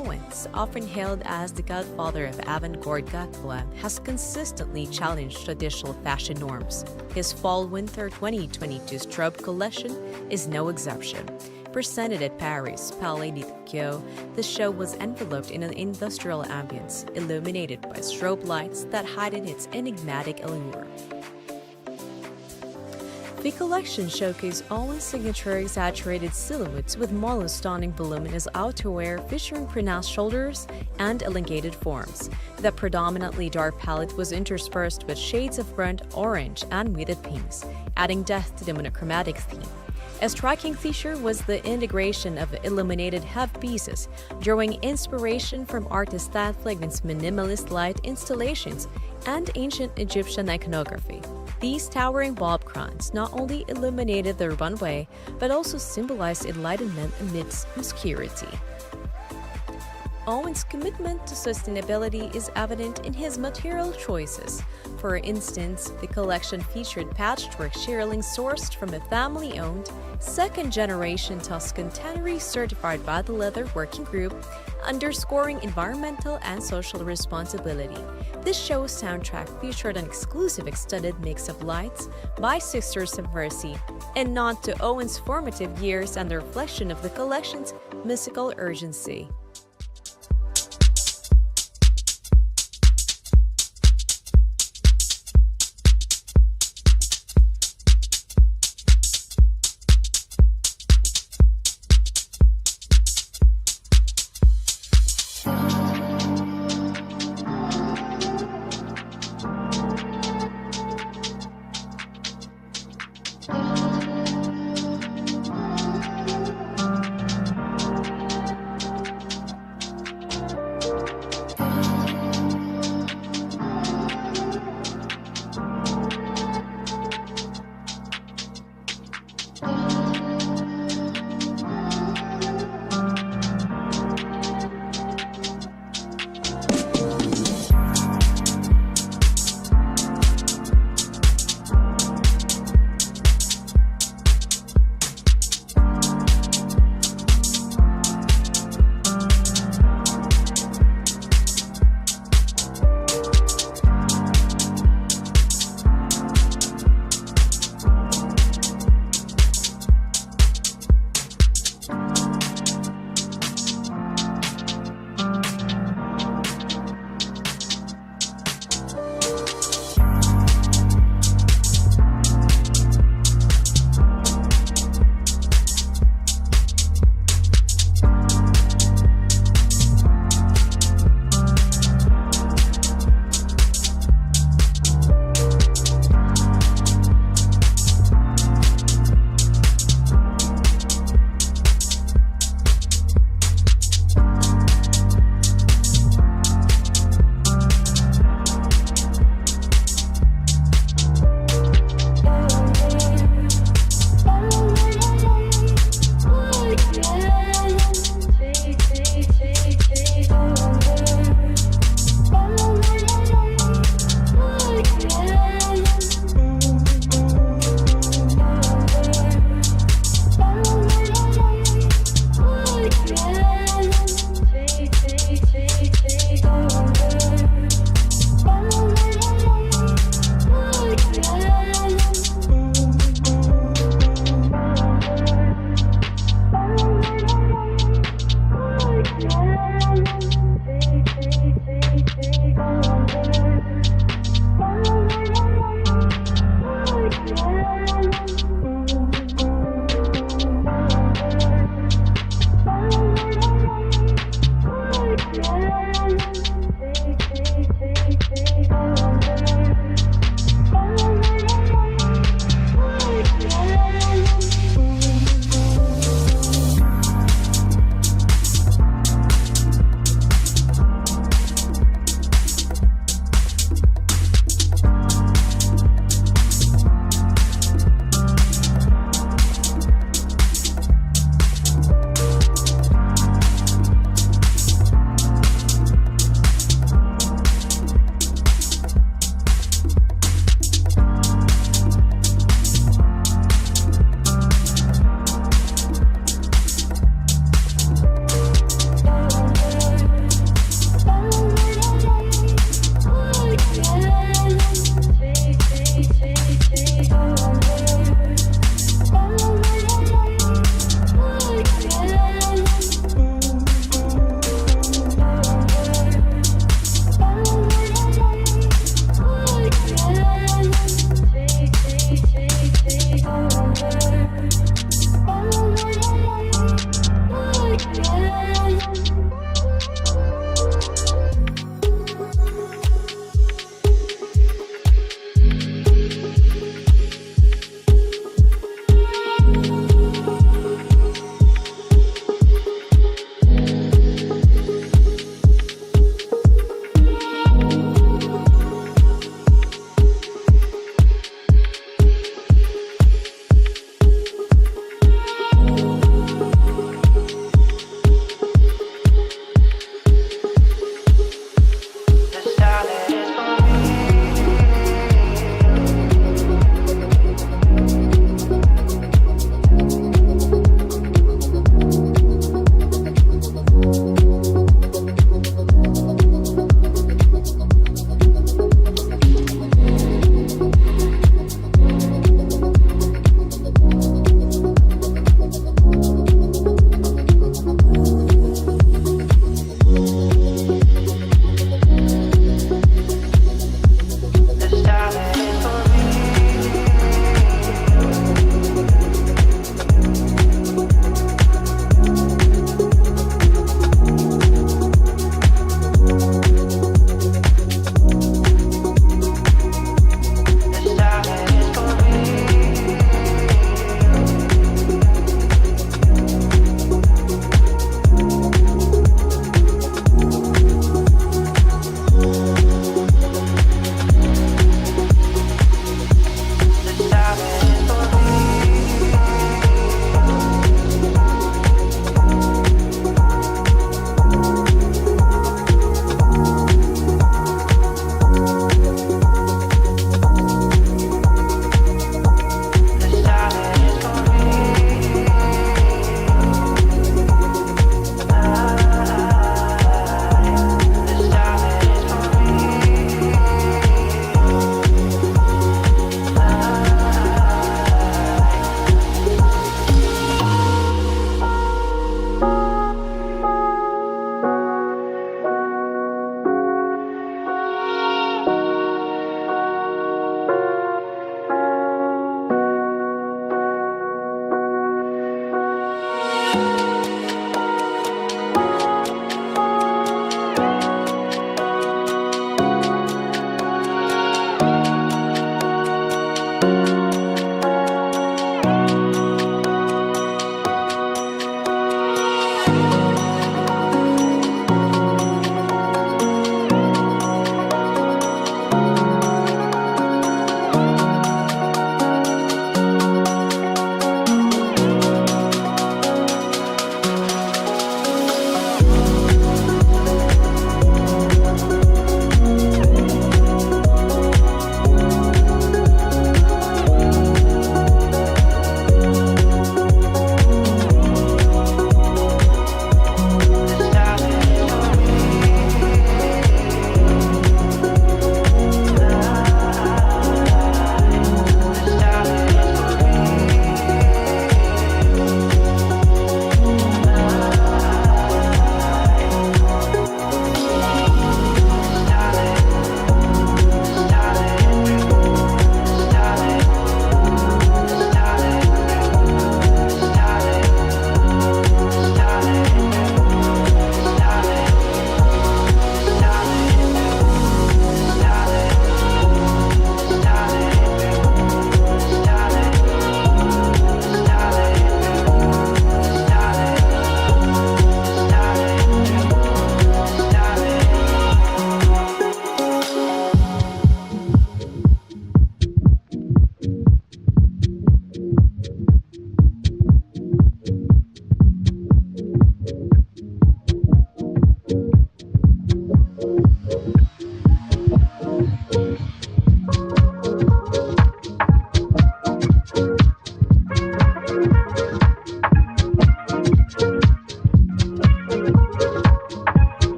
Owens, often hailed as the godfather of avant-garde glam, has consistently challenged traditional fashion norms. His fall-winter 2022 strobe collection is no exception. Presented at Paris Palais de Tokyo, the show was enveloped in an industrial ambience, illuminated by strobe lights that heighten its enigmatic allure. The collection showcased Owen's signature exaggerated silhouettes with Molo's stunning voluminous outerwear featuring pronounced shoulders and elongated forms. The predominantly dark palette was interspersed with shades of burnt orange and muted pinks, adding depth to the monochromatic theme. A striking feature was the integration of illuminated hub pieces, drawing inspiration from artist Thad Fligman's minimalist light installations and ancient Egyptian iconography. These towering bulb crowns not only illuminated the runway, but also symbolized enlightenment amidst obscurity. Owen's commitment to sustainability is evident in his material choices. For instance, the collection featured patchwork shearling sourced from a family-owned, second-generation Tuscan tannery certified by the Leather Working Group, underscoring environmental and social responsibility. This show's soundtrack featured an exclusive extended mix of lights by Sisters of Mercy, a nod to Owen's formative years and the reflection of the collection's musical urgency.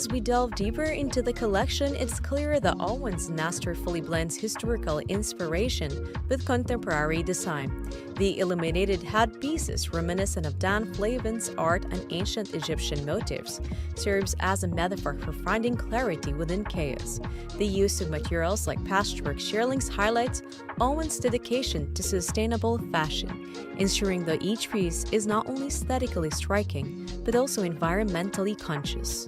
As we delve deeper into the collection, it's clear that Owen's masterfully blends historical inspiration with contemporary design. The illuminated headpieces, reminiscent of Dan Flavin's art and ancient Egyptian motifs, serves as a metaphor for finding clarity within chaos. The use of materials like patchwork shearlings highlights Owen's dedication to sustainable fashion, ensuring that each piece is not only aesthetically striking, but also environmentally conscious.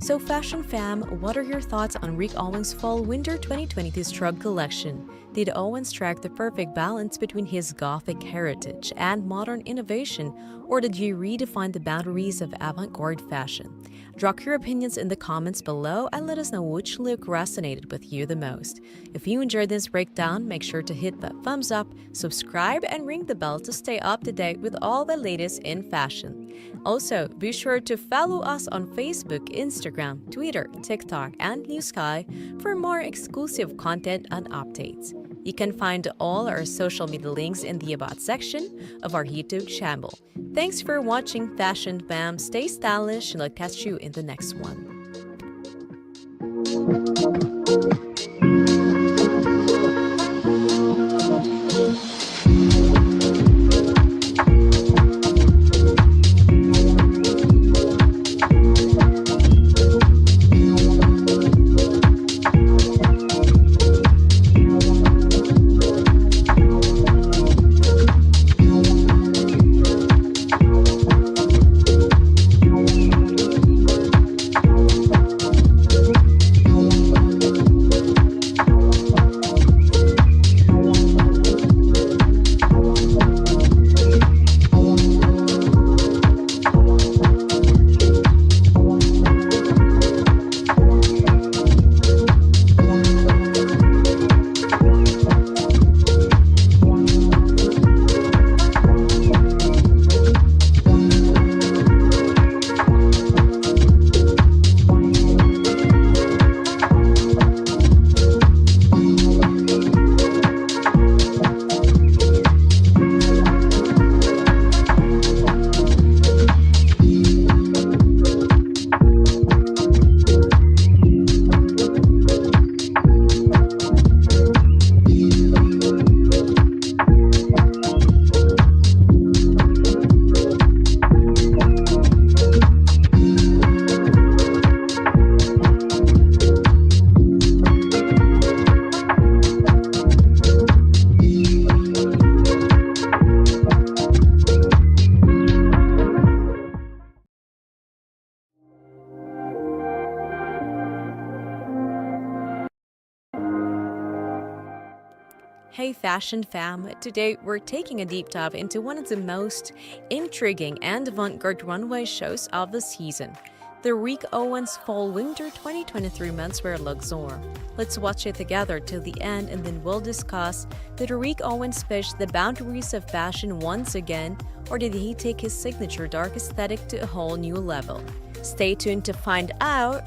So Fashion Fam, what are your thoughts on Rick Owens' Fall/Winter 2022 Strug collection? Did Owen strike the perfect balance between his Gothic heritage and modern innovation, or did you redefine the boundaries of avant-garde fashion? Drop your opinions in the comments below and let us know which look resonated with you the most. If you enjoyed this breakdown, make sure to hit that thumbs up, subscribe, and ring the bell to stay up to date with all the latest in fashion. Also, be sure to follow us on Facebook, Instagram, Twitter, TikTok, and New Sky for more exclusive content and updates. You can find all our social media links in the About section of our YouTube channel. Thanks for watching Fashion Fam. Stay stylish and I'll catch you in the next one. Hey Fashion Fam, today we're taking a deep dive into one of the most intriguing and avant-garde runway shows of the season, the Rick Owens Fall/Winter 2023 Menswear Luxor. Let's watch it together till the end and then we'll discuss, did Rick Owens push the boundaries of fashion once again, or did he take his signature dark aesthetic to a whole new level? Stay tuned to find out.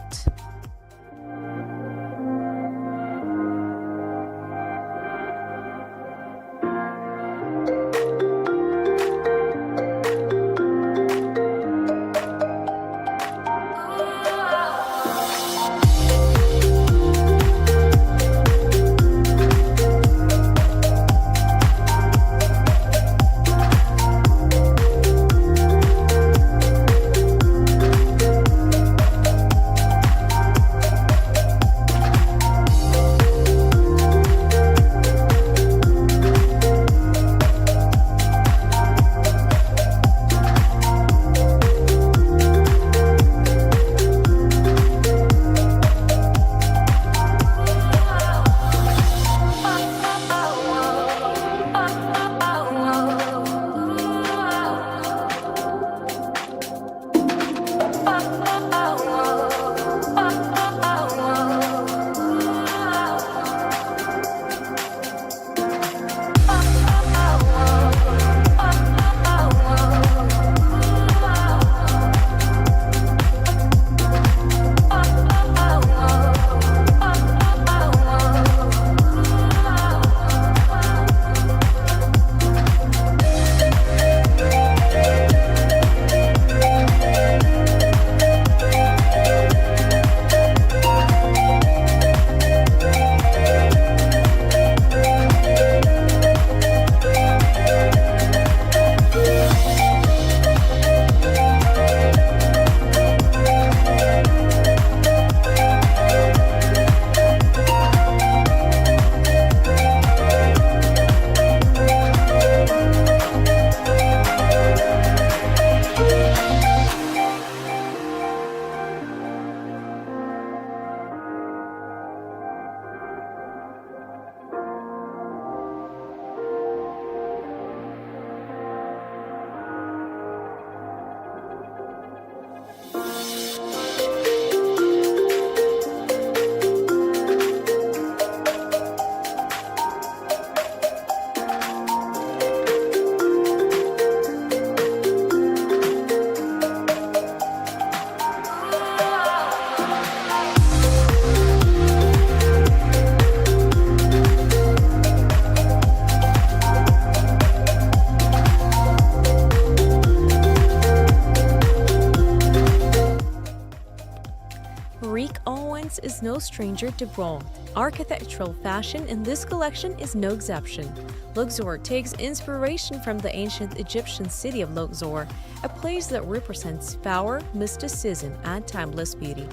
France is no stranger to broad. Architectural fashion in this collection is no exception. Luxor takes inspiration from the ancient Egyptian city of Luxor, a place that represents power, mysticism, and timeless beauty.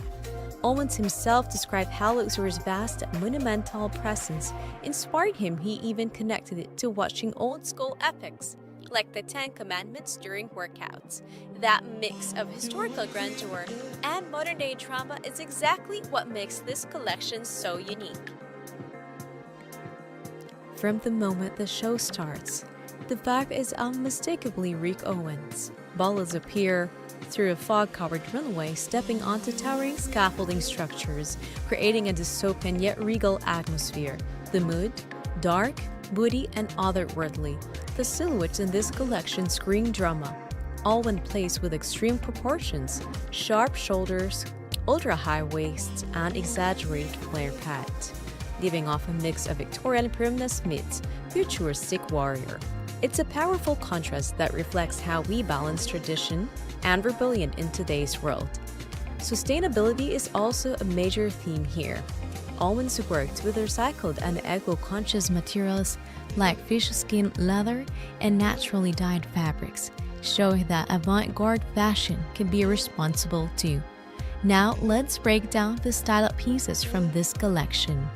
Owens himself described how Luxor's vast monumental presence inspired him. He even connected it to watching old-school epics, like the Ten Commandments during workouts. That mix of historical grandeur and modern-day drama is exactly what makes this collection so unique. From the moment the show starts, the vibe is unmistakably Rick Owens. Ballas appear through a fog-covered runway, stepping onto towering scaffolding structures, creating a dystopian yet regal atmosphere. The mood? Dark, woody, and otherworldly. The silhouettes in this collection scream drama, all in place with extreme proportions, sharp shoulders, ultra-high waists, and exaggerated flare pads, giving off a mix of Victorian primness meets futuristic warrior. It's a powerful contrast that reflects how we balance tradition and rebellion in today's world. Sustainability is also a major theme here. Owens worked with recycled and eco-conscious materials like fish skin leather and naturally dyed fabrics, showing that avant-garde fashion can be responsible too. Now let's break down the style pieces from this collection.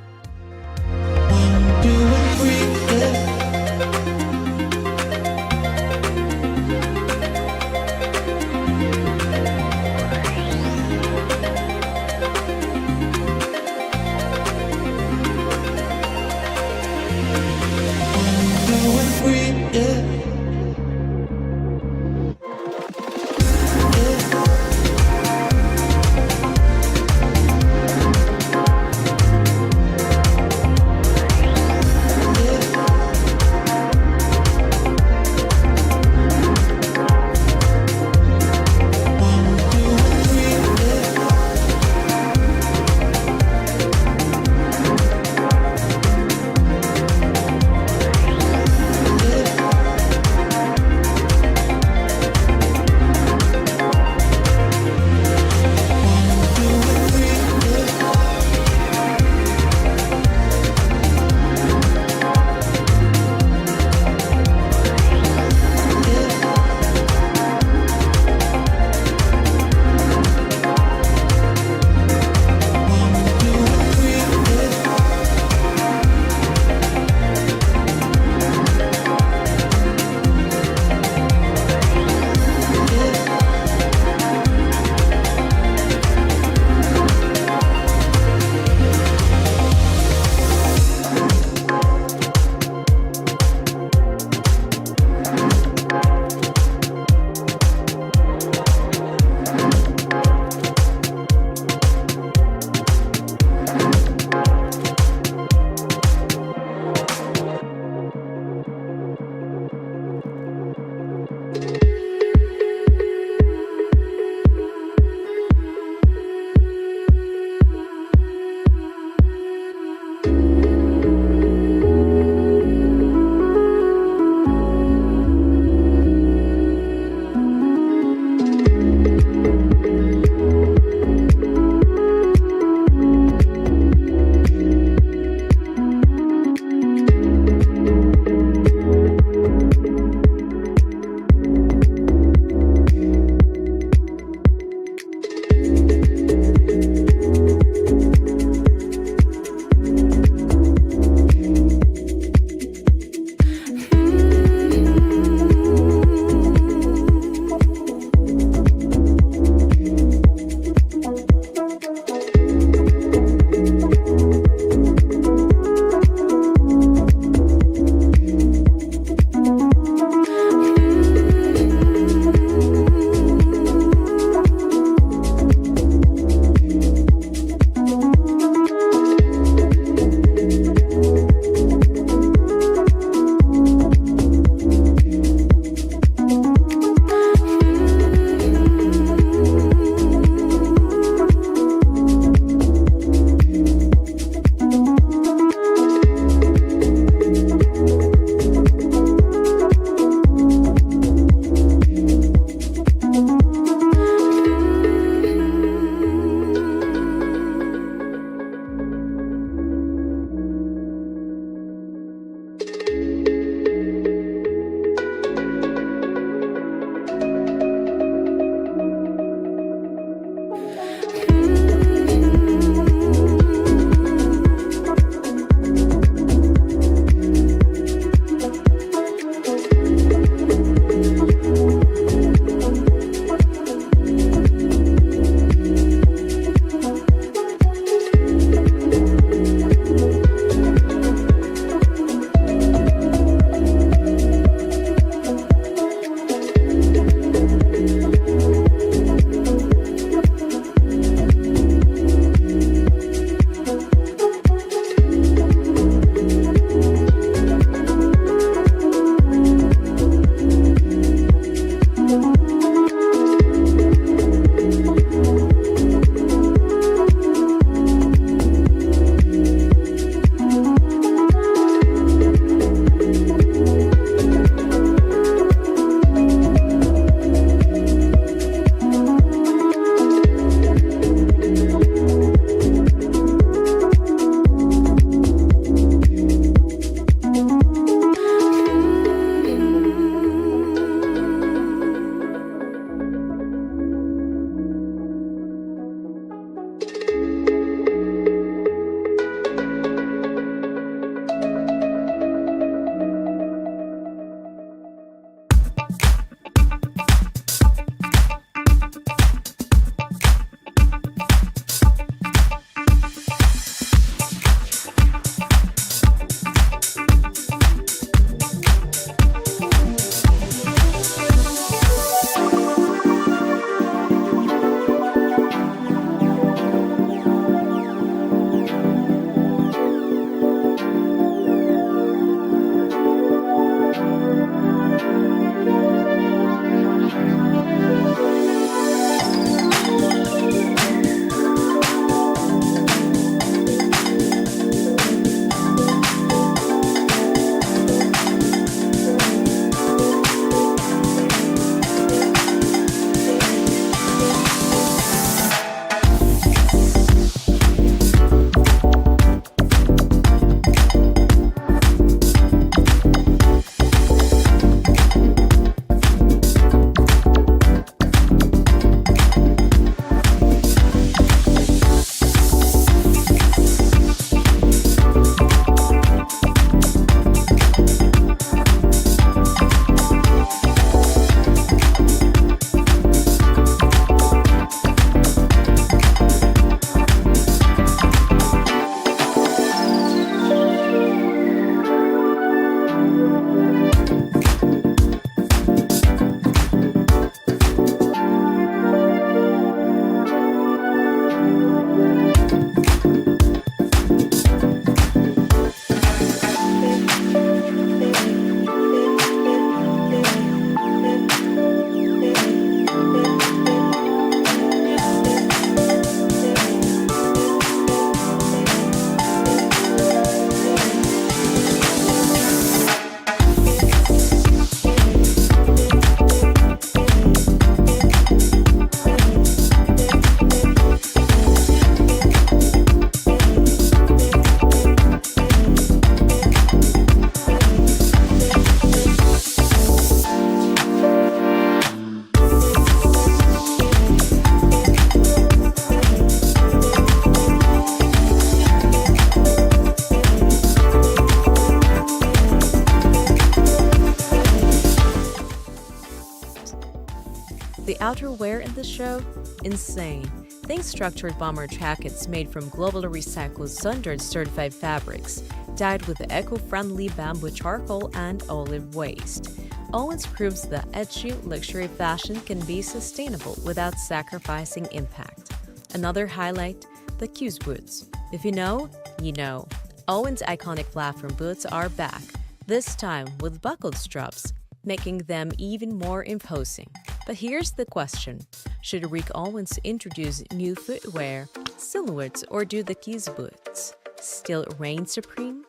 The outerwear in the show? Insane. Think structured bomber jackets made from globally recycled Sundered certified fabrics, dyed with eco-friendly bamboo charcoal and olive waste. Owens proves that edgy luxury fashion can be sustainable without sacrificing impact. Another highlight, the Q's boots. If you know, you know. Owens' iconic platform boots are back, this time with buckled straps, making them even more imposing. But here's the question. Should Rick Owens introduce new footwear, silhouettes, or do the Q's boots still reign supreme?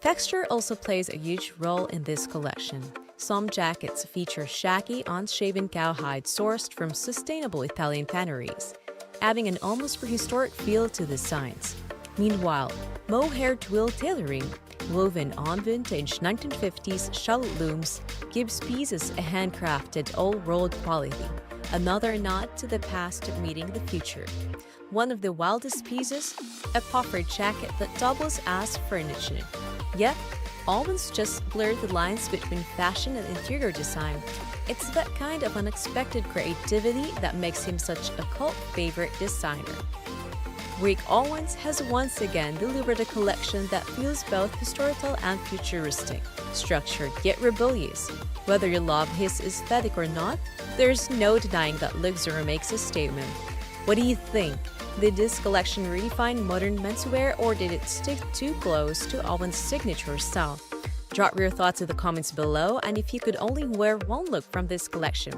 Texture also plays a huge role in this collection. Some jackets feature shaggy, unshaven cowhide sourced from sustainable Italian tanneries, adding an almost prehistoric feel to the designs. Meanwhile, mohair twill tailoring, woven on vintage 1950s shallot looms, gives pieces a handcrafted, old-world quality, another nod to the past meeting the future. One of the wildest pieces, a puffer jacket that doubles as furniture. Yet, Owens just blurred the lines between fashion and interior design. It's that kind of unexpected creativity that makes him such a cult favorite designer. Rick Owens has once again delivered a collection that feels both historical and futuristic, structured yet rebellious. Whether you love his aesthetic or not, there's no denying that luxury makes a statement. What do you think? Did this collection redefine modern menswear, or did it stick too close to Owens' signature style? Drop your thoughts in the comments below, and if you could only wear one look from this collection,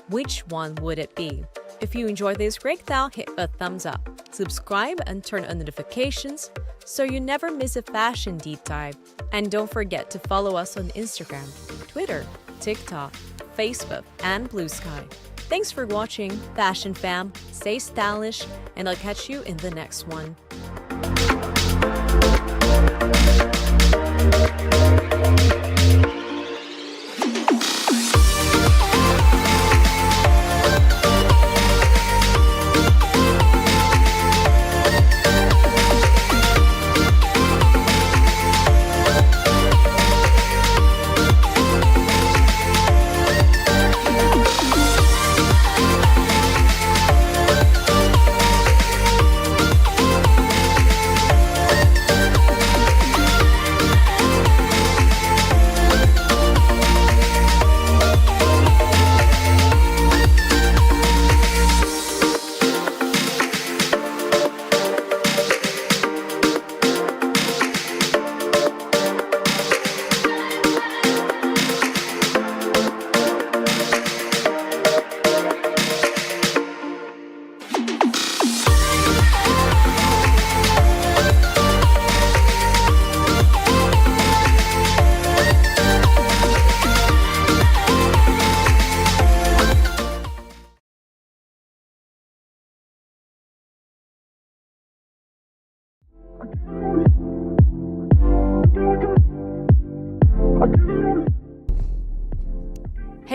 which one would it be? If you enjoyed this breakdown, hit a thumbs up, subscribe and turn on notifications so you never miss a fashion deep dive. And don't forget to follow us on Instagram, Twitter, TikTok, Facebook, and Blue Sky. Thanks for watching, Fashion Fam. Stay stylish, and I'll catch you in the next one.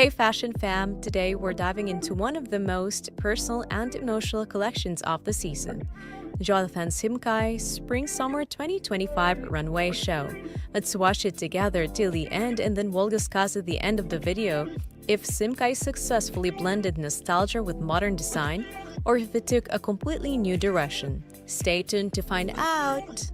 Hey Fashion Fam! Today we're diving into one of the most personal and emotional collections of the season, Jonathan Simkai's Spring-Summer 2025 Runway show. Let's watch it together till the end, and then we'll discuss at the end of the video if Simkai successfully blended nostalgia with modern design or if it took a completely new direction. Stay tuned to find out!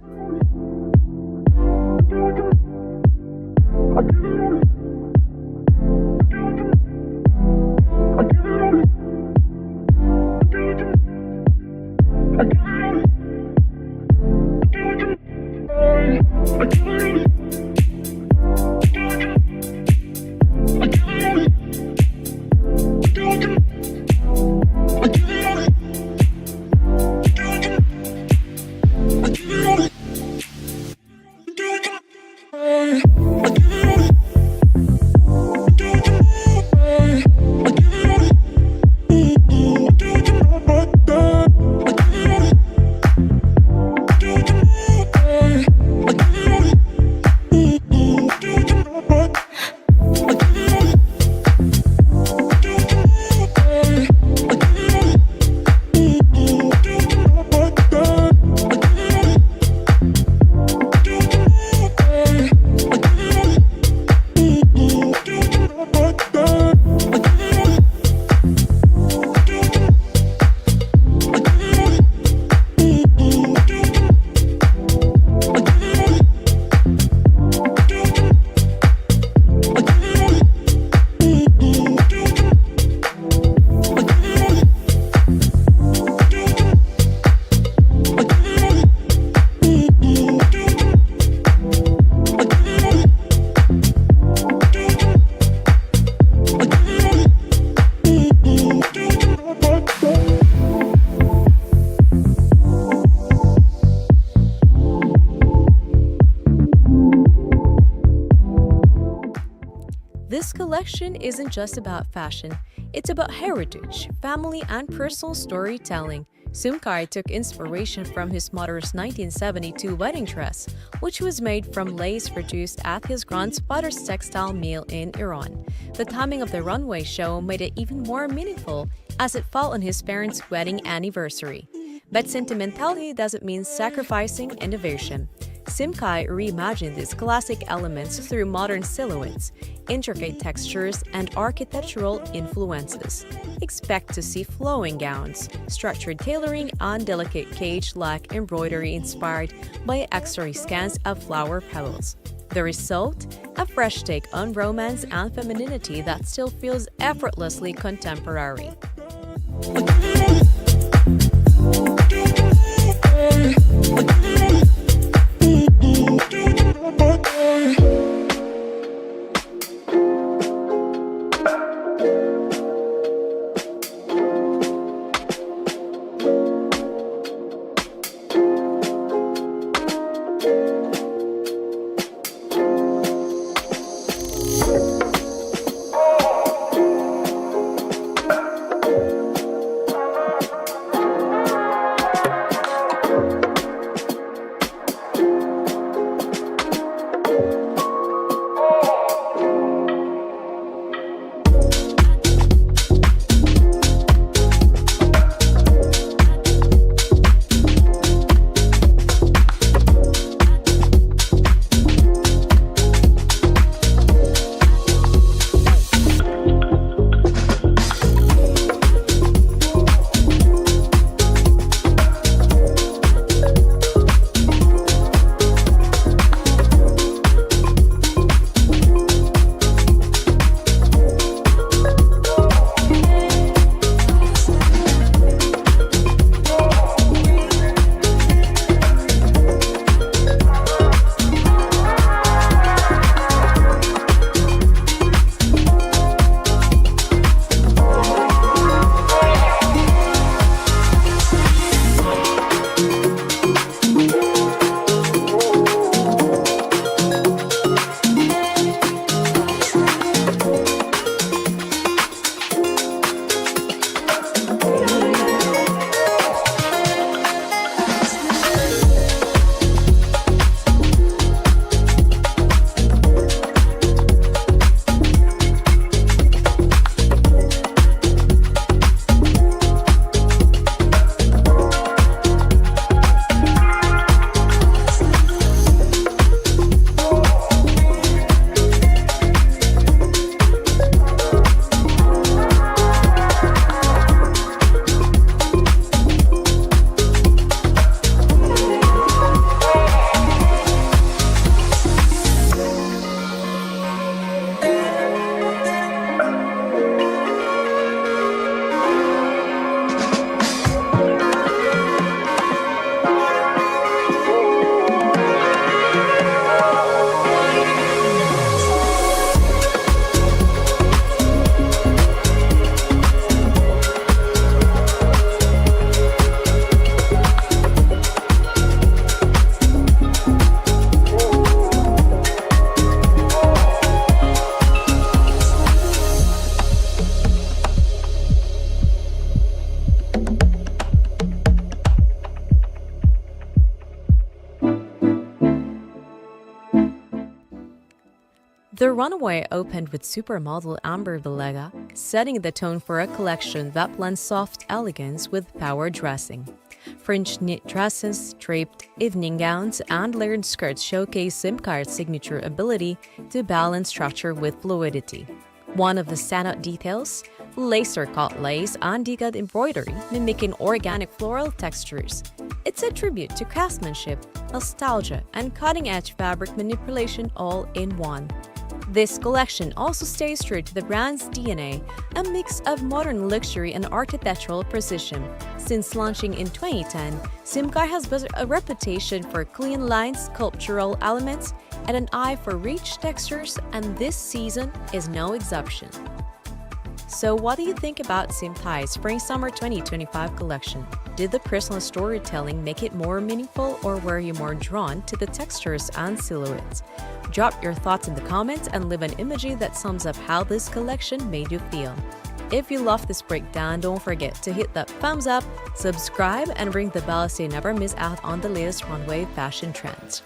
collection isn't just about fashion, it's about heritage, family, and personal storytelling. Seungkar took inspiration from his mother's 1972 wedding dress, which was made from lace produced at his grandfather's textile mill in Iran. The timing of the runway show made it even more meaningful as it fell on his parents' wedding anniversary. But sentimentality doesn't mean sacrificing innovation. Seungkar reimagined these classic elements through modern silhouettes, intricate textures, and architectural influences. Expect to see flowing gowns, structured tailoring, and delicate cage-like embroidery inspired by extravagance of flower petals. The result? A fresh take on romance and femininity that still feels effortlessly contemporary. The Runway opened with supermodel Amber Villega, setting the tone for a collection that blends soft elegance with power dressing. Fringed knit dresses, draped evening gowns, and layered skirts showcase Seungkar's signature ability to balance structure with fluidity. One of the standout details, laser-cut lace and decad embroidery mimicking organic floral textures. It's a tribute to craftsmanship, nostalgia, and cutting-edge fabric manipulation all in one. This collection also stays true to the brand's DNA, a mix of modern luxury and architectural precision. Since launching in 2010, Seungkar has built a reputation for clean lines, sculptural elements, and an eye for rich textures, and this season is no exception. So what do you think about Seungkar's Spring-Summer 2025 collection? Did the personal storytelling make it more meaningful, or were you more drawn to the textures and silhouettes? Drop your thoughts in the comments and leave an emoji that sums up how this collection made you feel. If you love this breakdown, don't forget to hit that thumbs up, subscribe, and ring the bell so you never miss out on the latest runway fashion trends.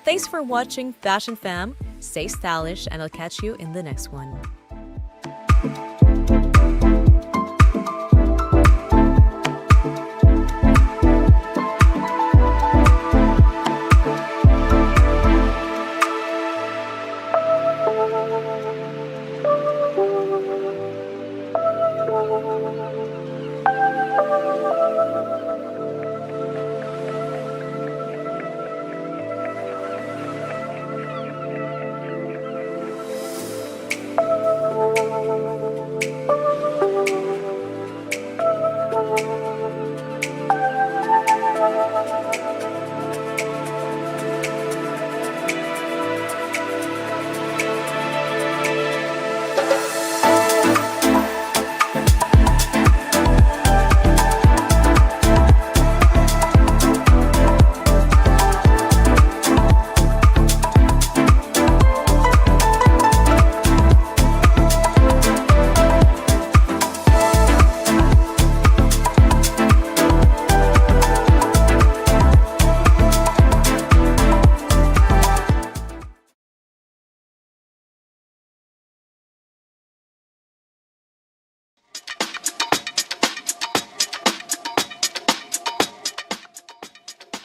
Thanks for watching, Fashion Fam. Stay stylish, and I'll catch you in the next one.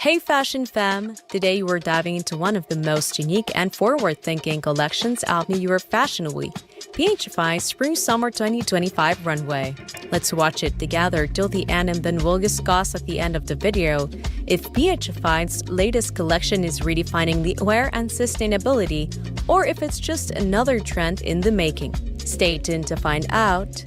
Hey Fashion Fam! Today we're diving into one of the most unique and forward-thinking collections of New York Fashion Week, PHFI's Spring-Summer 2025 Runway. Let's watch it together till the end, and then we'll discuss at the end of the video if PHFI's latest collection is redefining the wear and sustainability, or if it's just another trend in the making. Stay tuned to find out.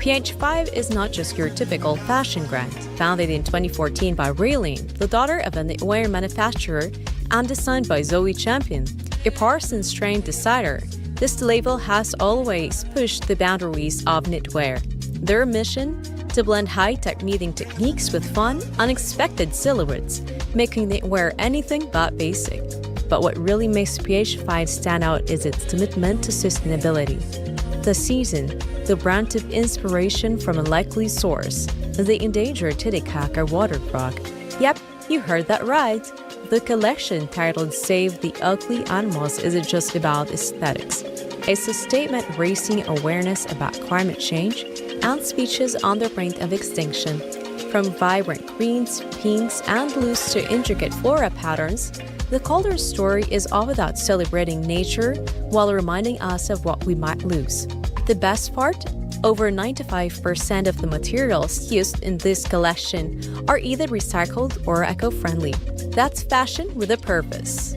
PH5 is not just your typical fashion brand. Founded in 2014 by Raylene, the daughter of a knitwear manufacturer, and designed by Zoe Champion, a Parsons-trained designer, this label has always pushed the boundaries of knitwear. Their mission? To blend high-tech knitting techniques with fun, unexpected silhouettes, making knitwear anything but basic. But what really makes PH5 stand out is its commitment to sustainability. The season, the brand took inspiration from a likely source, the endangered Titicaca water frog. Yep, you heard that right. The collection, titled Save the Ugly Animals, isn't just about aesthetics. It's a statement raising awareness about climate change and species on the brink of extinction. From vibrant greens, pinks, and blues to intricate flora patterns, the color story is all about celebrating nature while reminding us of what we might lose. The best part? Over 95% of the materials used in this collection are either recycled or eco-friendly. That's fashion with a purpose.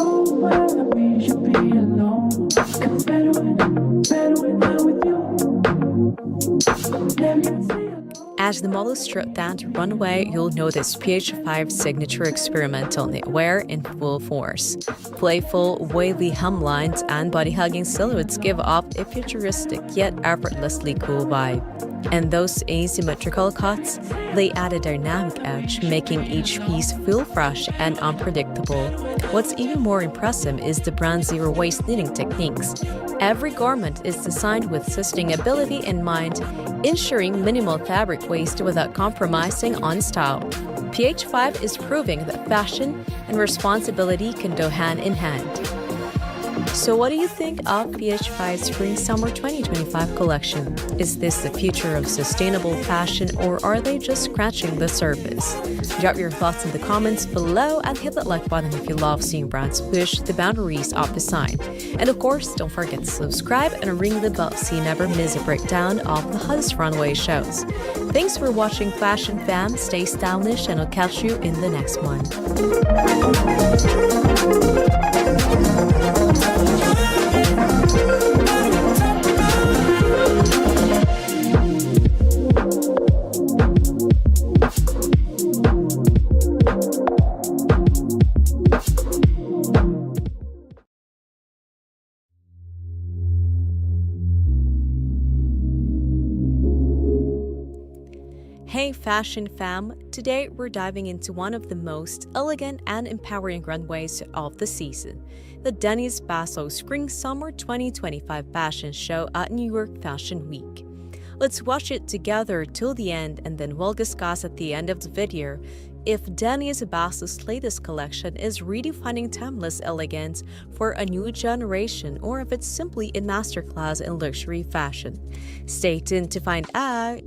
somewhere that we should be alone. 'Cause it's better when I'm with you. Let me say As the model strut down to runway, you'll notice PH5's signature experimental knitwear in full force. Playful, wavy hemlines and body-hugging silhouettes give off a futuristic yet effortlessly cool vibe. And those asymmetrical cuts, they add a dynamic edge, making each piece feel fresh and unpredictable. What's even more impressive is the brand's zero-waste knitting techniques. Every garment is designed with sustainability in mind, ensuring minimal fabric waste without compromising on style. PH5 is proving that fashion and responsibility can go hand in hand. So what do you think of PH5's Spring-Summer 2025 collection? Is this the future of sustainable fashion, or are they just scratching the surface? Drop your thoughts in the comments below and hit that like button if you love seeing brands push the boundaries of design. And of course, don't forget to subscribe and ring the bell so you never miss a breakdown of the hottest runway shows. Thanks for watching Fashion Fam, stay stylish, and I'll catch you in the next one. Hey Fashion Fam! Today we're diving into one of the most elegant and empowering runways of the season, the Dennis Basso Spring-Summer 2025 fashion show at New York Fashion Week. Let's watch it together till the end, and then we'll discuss at the end of the video if Dennis Basso's latest collection is redefining timeless elegance for a new generation, or if it's simply a masterclass in luxury fashion. Stay tuned to find out.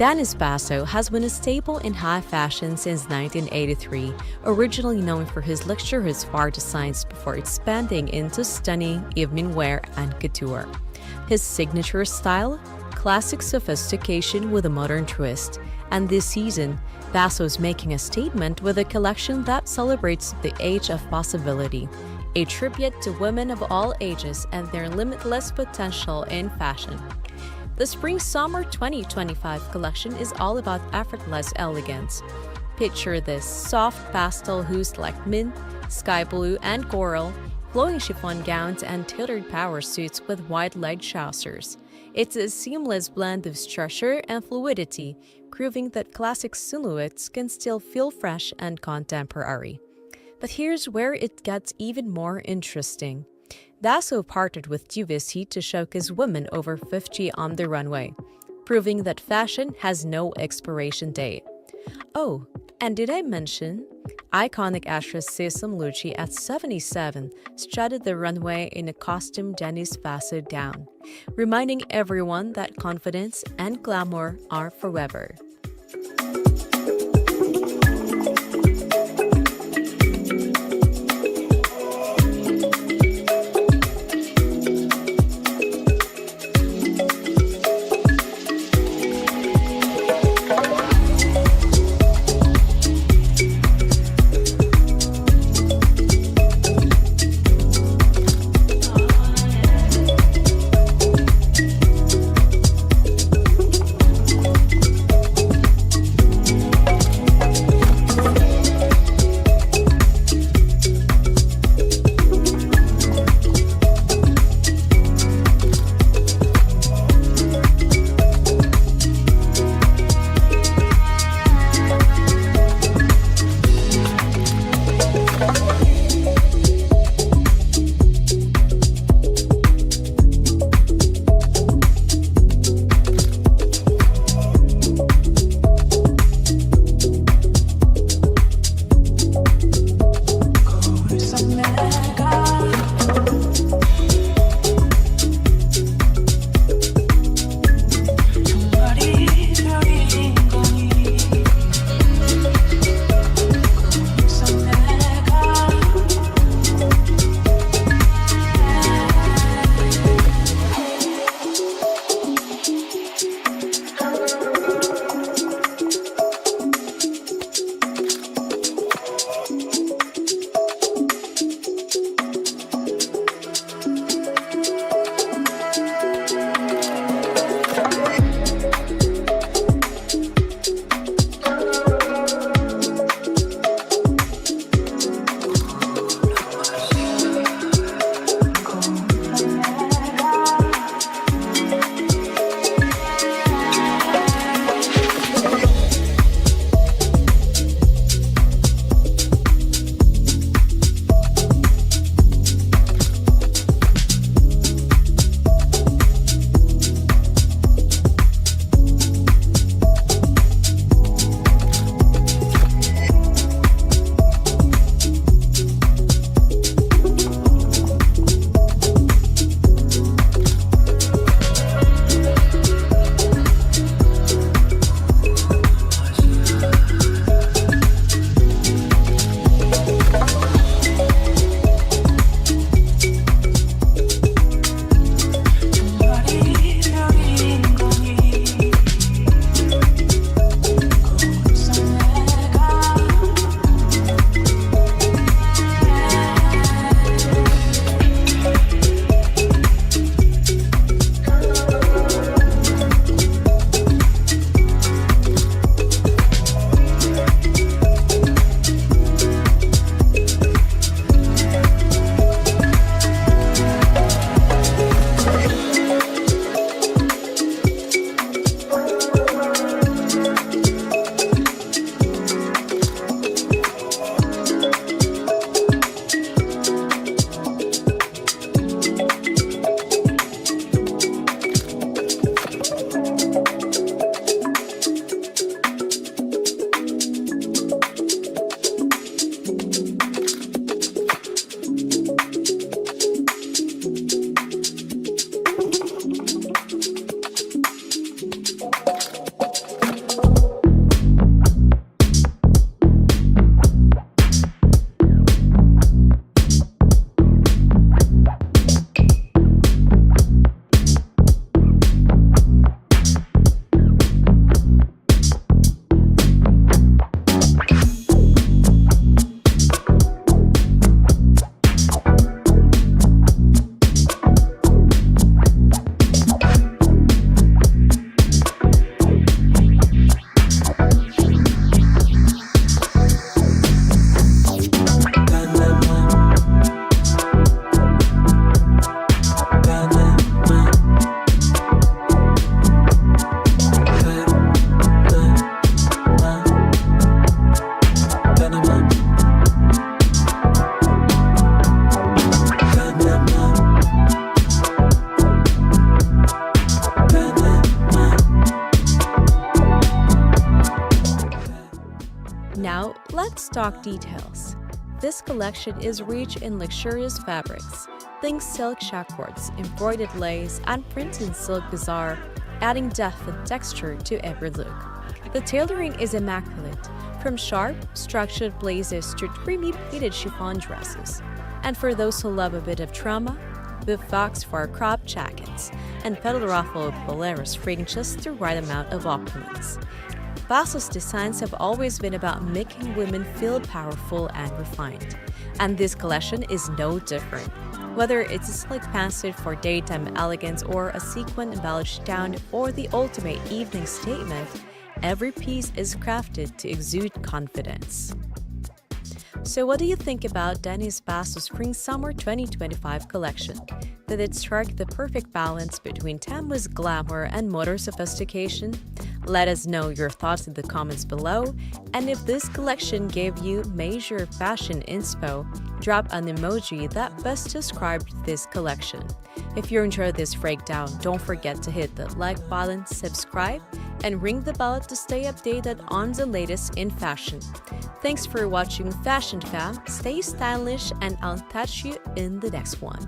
Dennis Basso has been a staple in high fashion since 1983, originally known for his luxurious far designs before expanding into stunning evening wear and couture. His signature style? Classic sophistication with a modern twist. And this season, Basso's making a statement with a collection that celebrates the age of possibility, a tribute to women of all ages and their limitless potential in fashion. The Spring-Summer 2025 collection is all about effortless elegance. Picture this soft pastel hues like mint, sky blue, and coral, flowing chiffon gowns and tailored power suits with wide-legged trousers. It's a seamless blend of structure and fluidity, proving that classic silhouettes can still feel fresh and contemporary. But here's where it gets even more interesting. Basso partnered with Duvissi to showcase women over 50 on the runway, proving that fashion has no expiration date. Oh, and did I mention? Iconic actress Sesam Lucci at 77 strutted the runway in a costume Dennis Basso gown, reminding everyone that confidence and glamour are forever. stock details. This collection is rich in luxurious fabrics. Think silk shacquards, embroidered lace, and printed silk bazaar, adding depth and texture to every look. The tailoring is immaculate, from sharp, structured blazers to creamy pleated chiffon dresses. And for those who love a bit of drama, with fox fur crop jackets and petal ruffled bolero spring just the right amount of opulence. Basso's designs have always been about making women feel powerful and refined, and this collection is no different. Whether it's a slick pantsuit for daytime elegance or a sequin embellished gown or the ultimate evening statement, every piece is crafted to exude confidence. So what do you think about Dennis Basso's Spring-Summer 2025 collection? Did it strike the perfect balance between timeless glamour and modern sophistication? Let us know your thoughts in the comments below, and if this collection gave you major fashion inspo, drop an emoji that best described this collection. If you enjoyed this breakdown, don't forget to hit the like button, subscribe, and ring the bell to stay updated on the latest in fashion. Thanks for watching Fashion Fam, stay stylish, and I'll catch you in the next one.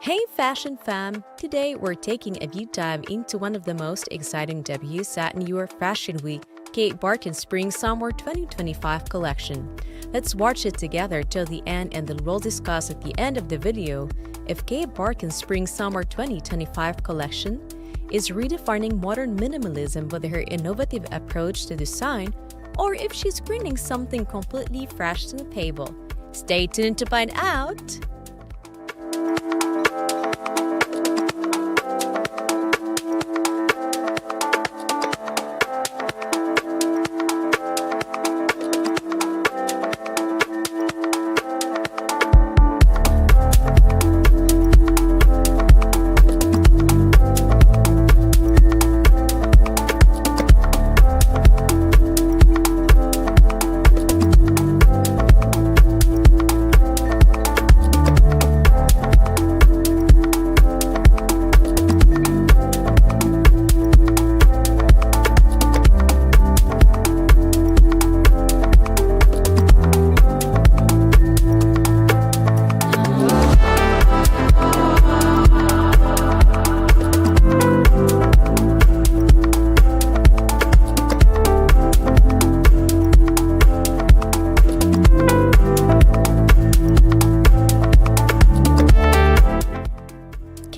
Hey Fashion Fam! Today we're taking a deep dive into one of the most exciting debuts at New York Fashion Week, Kate Barton's Spring-Summer 2025 collection. Let's watch it together till the end and then we'll discuss at the end of the video if Kate Barton's Spring-Summer 2025 collection is redefining modern minimalism with her innovative approach to design or if she's bringing something completely fresh to the table. Stay tuned to find out!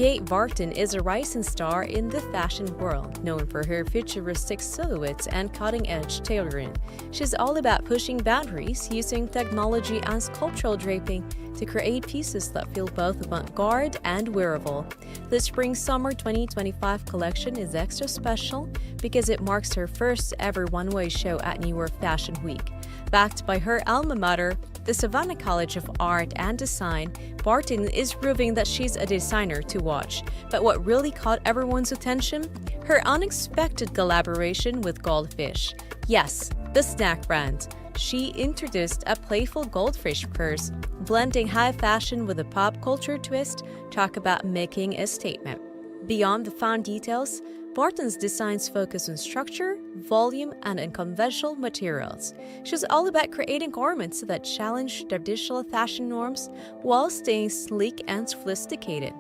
Kate Barton is a rising star in the fashion world, known for her futuristic silhouettes and cutting-edge tailoring. She's all about pushing boundaries, using technology and sculptural draping to create pieces that feel both avant-garde and wearable. The Spring-Summer 2025 collection is extra special because it marks her first ever runway show at New York Fashion Week. Backed by her alma mater, the Savannah College of Art and Design, Barton is proving that she's a designer to watch. But what really caught everyone's attention? Her unexpected collaboration with Goldfish. Yes, the snack brand. She introduced a playful goldfish purse, blending high fashion with a pop culture twist. Talk about making a statement. Beyond the fun details, Barton's designs focus on structure, volume, and unconventional materials. She's all about creating garments that challenge traditional fashion norms while staying sleek and sophisticated.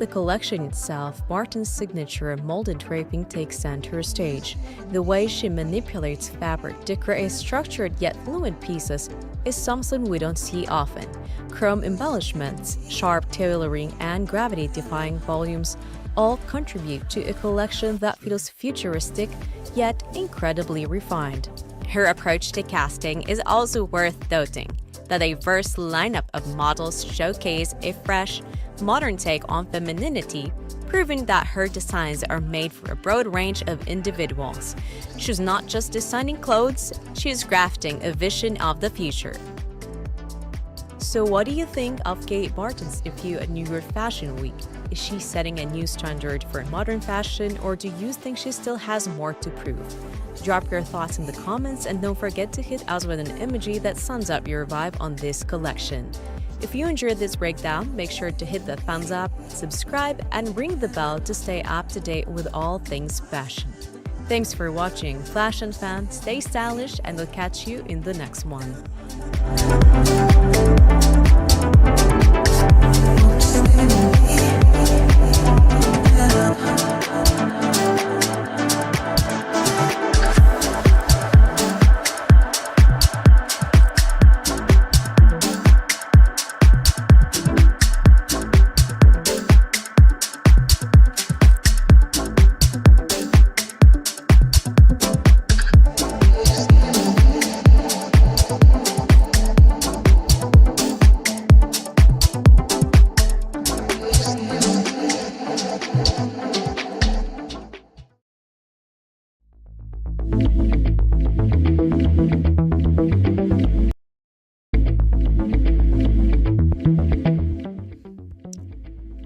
the collection itself, Martin's signature molded draping takes center stage. The way she manipulates fabric to create structured yet fluid pieces is something we don't see often. Chrome embellishments, sharp tailoring, and gravity-defying volumes all contribute to a collection that feels futuristic yet incredibly refined. Her approach to casting is also worth noting. The diverse lineup of models showcase a fresh, modern take on femininity, proving that her designs are made for a broad range of individuals. She's not just designing clothes, she's crafting a vision of the future. So what do you think of Kate Barton's debut at New York Fashion Week? Is she setting a new standard for modern fashion, or do you think she still has more to prove? Drop your thoughts in the comments and don't forget to hit us with an emoji that sums up your vibe on this collection. If you enjoyed this breakdown, make sure to hit the thumbs up, subscribe, and ring the bell to stay up to date with all things fashion. Thanks for watching, fashion fans. Stay stylish, and we'll catch you in the next one.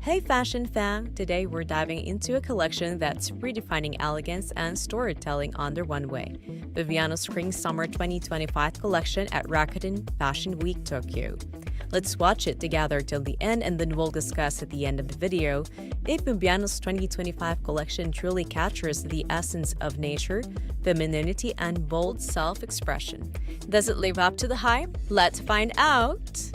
Hey fashion fan! Today we're diving into a collection that's redefining elegance and storytelling on the runway. Viviano's Spring-Summer 2025 collection at Rakuten Fashion Week Tokyo. Let's watch it together till the end, and then we'll discuss at the end of the video if Viviano's 2025 collection truly captures the essence of nature, femininity, and bold self-expression. Does it live up to the hype? Let's find out!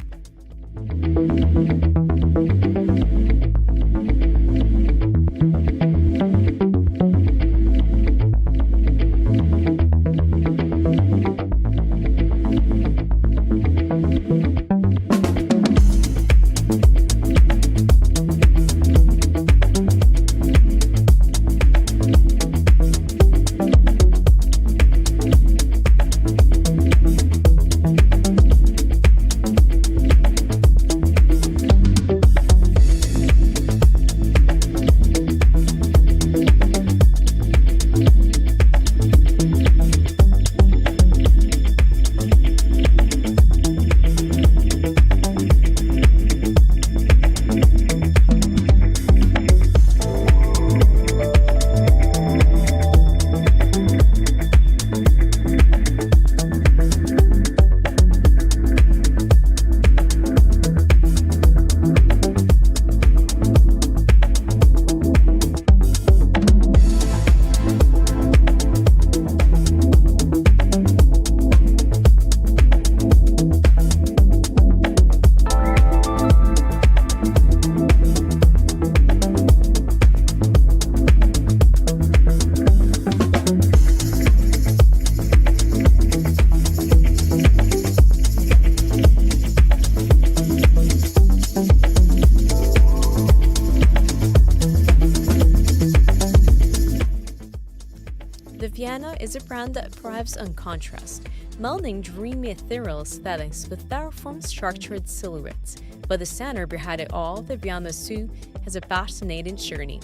Viviano is a brand that thrives on contrast, melding dreamy ethereal aesthetics with styrofoam structured silhouettes. But the center behind it all, Viviano Su has a fascinating journey.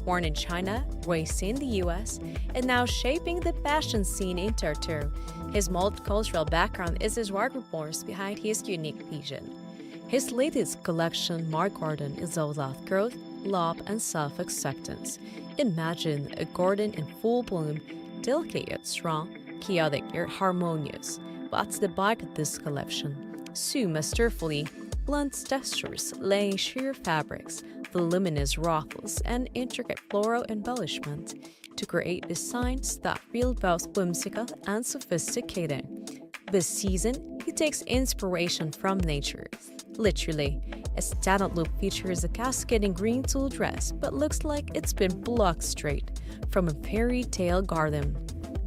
Born in China, raised in the US, and now shaping the fashion scene in Tokyo, his multicultural background is his wardrobe force behind his unique vision. His latest collection, Mark Garden, is all about growth, love, and self-acceptance. Imagine a garden in full bloom, delicate yet strong, chaotic yet harmonious. What's the bite of this collection? Su masterfully blends textures, laying sheer fabrics, voluminous ruffles, and intricate floral embellishment to create designs that feel both whimsical and sophisticated. This season, he takes inspiration from nature, Literally, a standout look features a cascading green tulle dress but looks like it's been plucked straight from a fairy tale garden.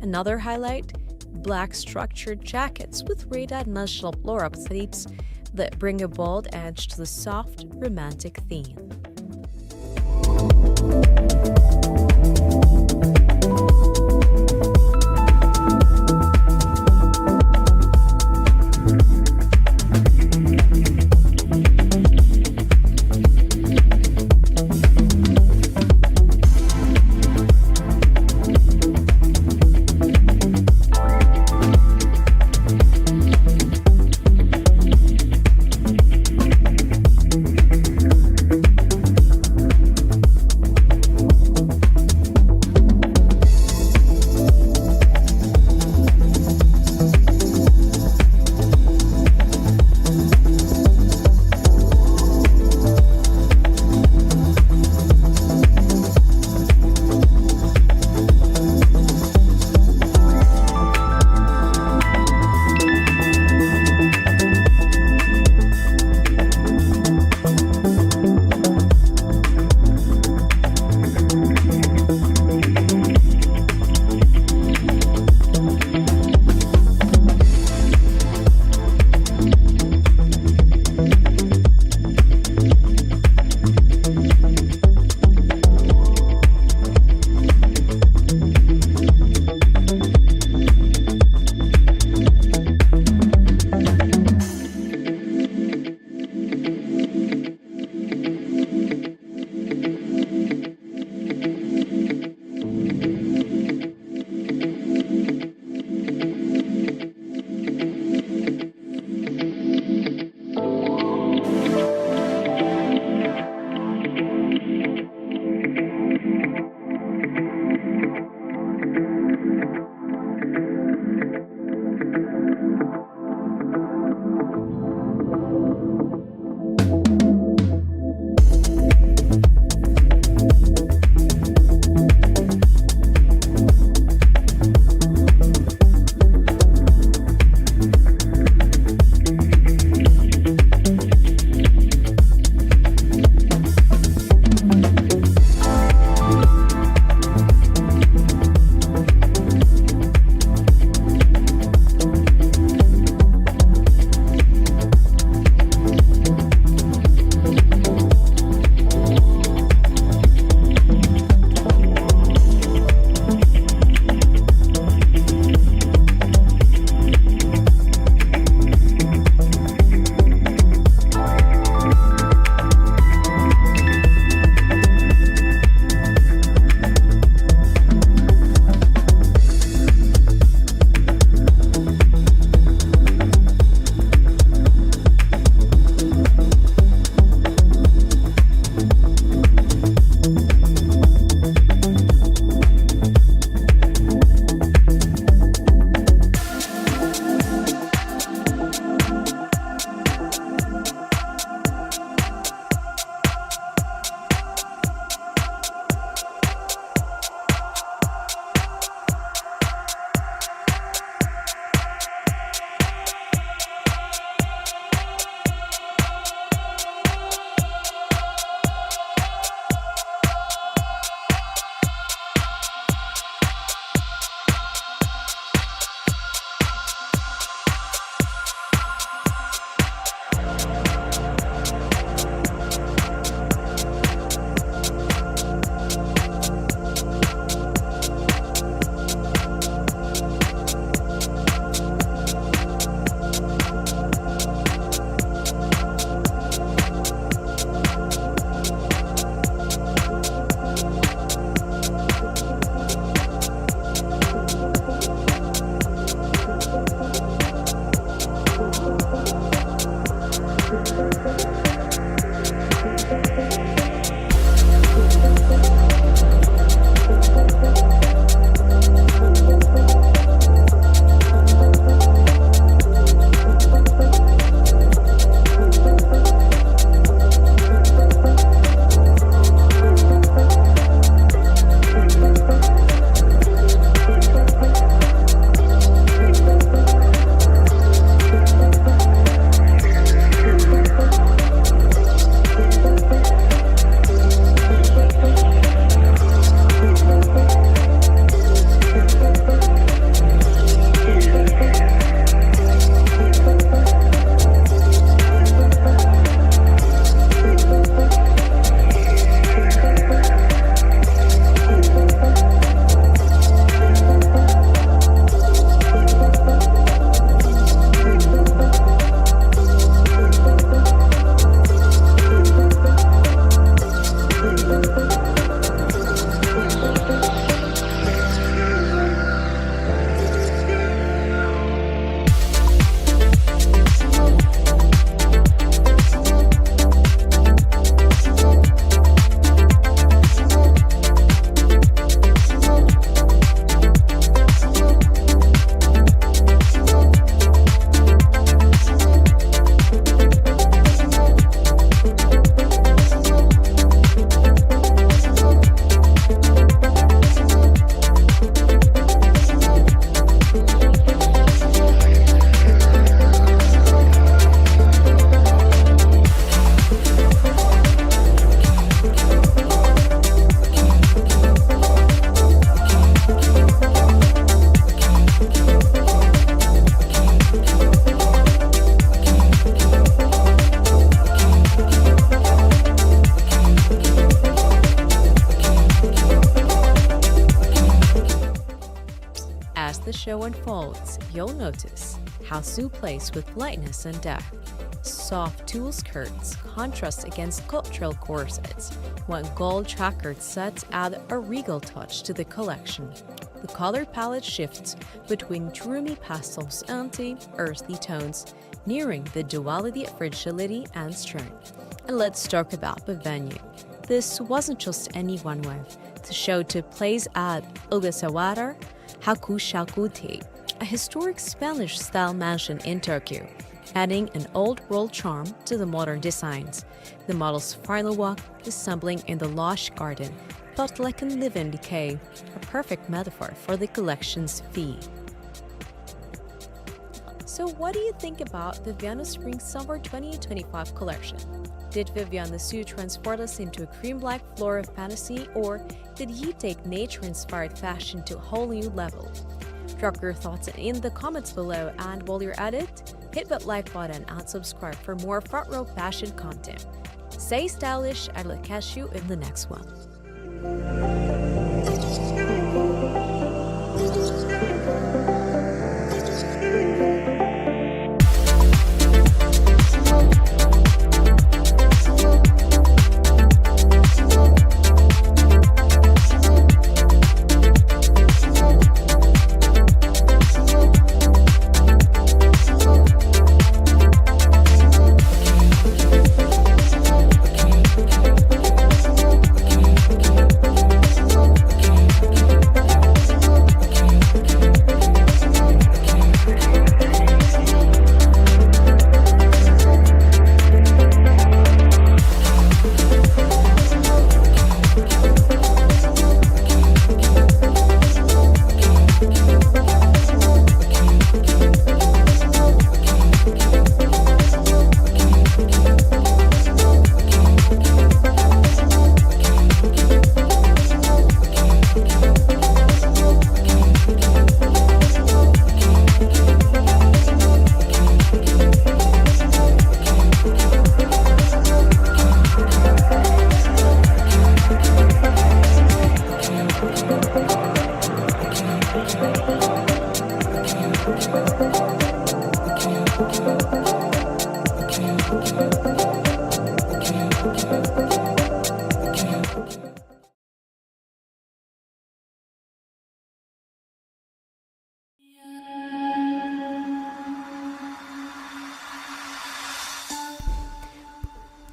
Another highlight, black structured jackets with braided national floral sleeves that bring a bold edge to the soft, romantic theme. the show unfolds, you'll notice how Sue plays with lightness and depth. Soft tulle skirts contrast against cultural corsets, while gold checkered sets add a regal touch to the collection. The color palette shifts between dreamy pastels and deep, earthy tones, nearing the duality of fragility and strength. And let's talk about the venue. This wasn't just any runway. The show took place at Ogasawara Hakushakuti, a historic Spanish-style mansion in Tokyo, adding an old-world charm to the modern designs. The model's final walk assembling in the lush garden felt like a living decay, a perfect metaphor for the collection's fee. So what do you think about Viviana Spring-Summer 2025 collection? Did Viviana Sue transport us into a cream-black floor of fantasy, or did he take nature-inspired fashion to a whole new level? Drop your thoughts in the comments below, and while you're at it, hit that like button and subscribe for more front row fashion content. Stay stylish, and I'll catch you in the next one.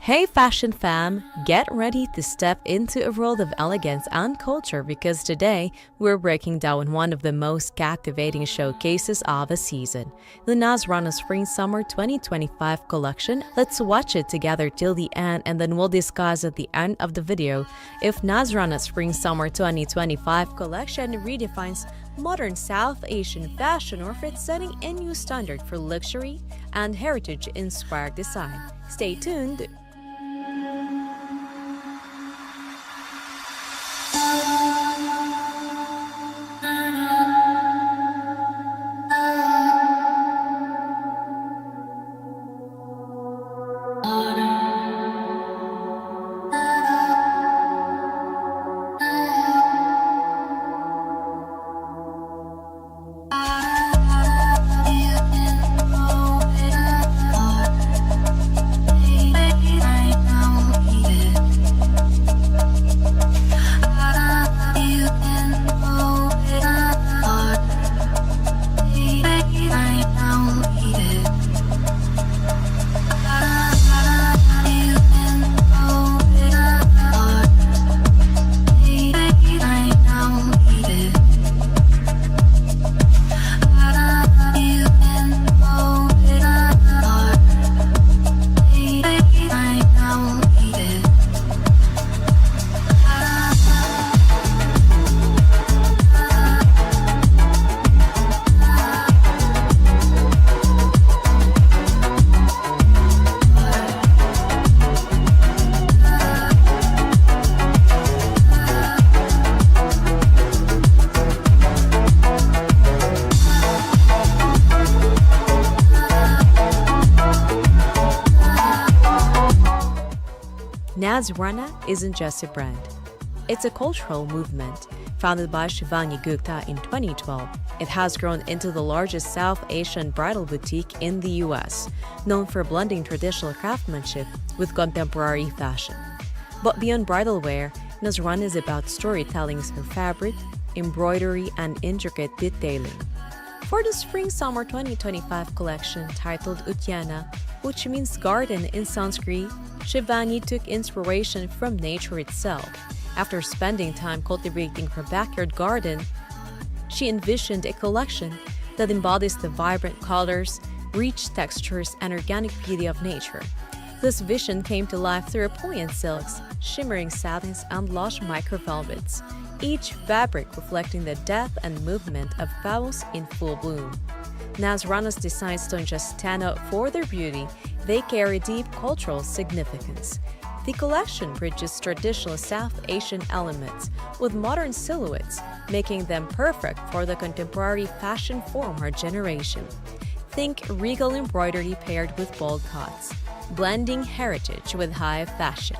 Hey fashion fam, get ready to step into a world of elegance and culture, because today we're breaking down one of the most captivating showcases of the season, the Nazrana Spring-Summer 2025 collection. Let's watch it together till the end, and then we'll discuss at the end of the video if Nazrana Spring-Summer 2025 collection redefines modern South Asian fashion, or if it's setting a new standard for luxury and heritage-inspired design. Stay tuned! Nazrana isn't just a brand. It's a cultural movement founded by Shivani Gupta in 2012. It has grown into the largest South Asian bridal boutique in the US, known for blending traditional craftsmanship with contemporary fashion. But beyond bridal wear, Nazran is about storytelling through fabric, embroidery, and intricate detailing. For the Spring-Summer 2025 collection titled Udyana, which means garden in Sanskrit, Shivani took inspiration from nature itself. After spending time cultivating her backyard garden, she envisioned a collection that embodies the vibrant colors, rich textures, and organic beauty of nature. This vision came to life through poignant silks, shimmering satins, and lush microvelvets, each fabric reflecting the depth and movement of flowers in full bloom. Nazrana's designs don't just stand out for their beauty, they carry deep cultural significance. The collection bridges traditional South Asian elements with modern silhouettes, making them perfect for the contemporary fashion-forward generation. Think regal embroidery paired with bold cuts, blending heritage with high fashion.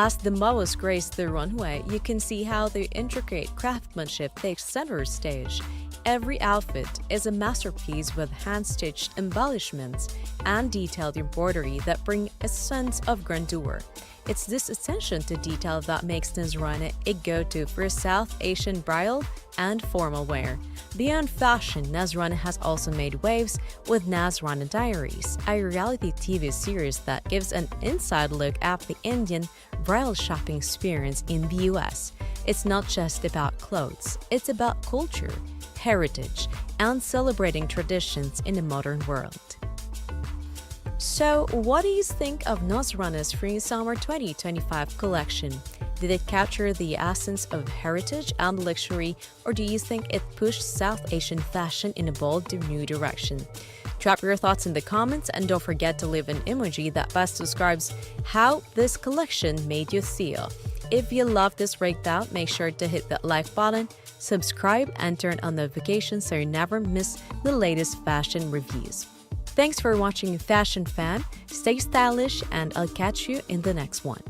As the models grace the runway, you can see how the intricate craftsmanship takes center stage. Every outfit is a masterpiece with hand-stitched embellishments and detailed embroidery that bring a sense of grandeur. It's this attention to detail that makes Nazrana a go-to for South Asian bridal and formal wear. Beyond fashion, Nazrana has also made waves with Nazrana Diaries, a reality TV series that gives an inside look at the Indian bridal shopping experience in the US. It's not just about clothes, it's about culture, heritage, and celebrating traditions in a modern world. So, what do you think of Nazrana's Spring-Summer 2025 collection? Did it capture the essence of heritage and luxury, or do you think it pushed South Asian fashion in a bold new direction? Drop your thoughts in the comments and don't forget to leave an emoji that best describes how this collection made you feel. If you love this breakdown, make sure to hit that like button, subscribe, and turn on notifications so you never miss the latest fashion reviews. Thanks for watching Fashion Fam, stay stylish, and I'll catch you in the next one.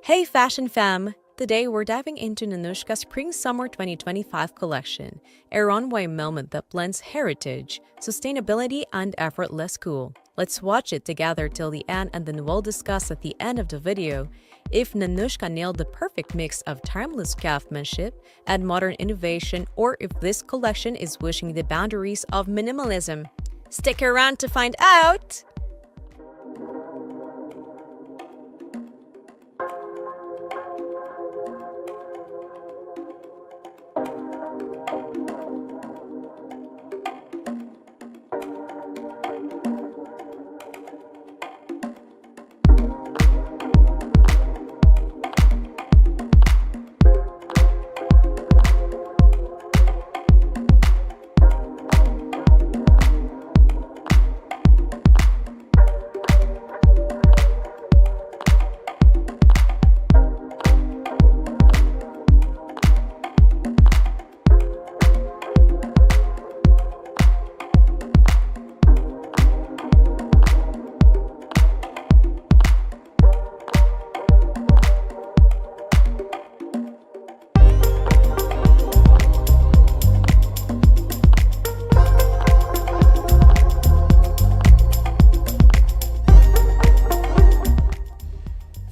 Hey Fashion Fam! Today we're diving into Nanushka's Spring-Summer 2025 collection, a runway moment that blends heritage, sustainability, and effortless cool. Let's watch it together till the end and then we'll discuss at the end of the video if Nanushka nailed the perfect mix of timeless craftsmanship and modern innovation, or if this collection is pushing the boundaries of minimalism. Stick around to find out!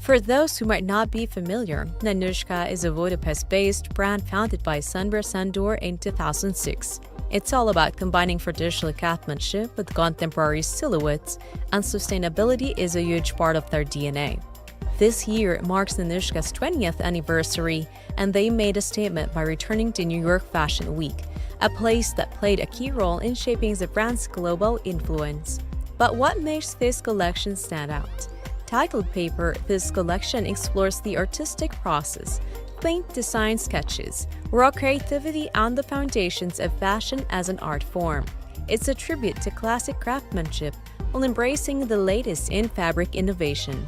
For those who might not be familiar, Nanushka is a Budapest-based brand founded by Sandra Sandor in 2006. It's all about combining traditional craftsmanship with contemporary silhouettes, and sustainability is a huge part of their DNA. This year marks Nanushka's 20th anniversary, and they made a statement by returning to New York Fashion Week, a place that played a key role in shaping the brand's global influence. But what makes this collection stand out? Titled Paper, this collection explores the artistic process, quaint design sketches, raw creativity, and the foundations of fashion as an art form. It's a tribute to classic craftsmanship while embracing the latest in fabric innovation.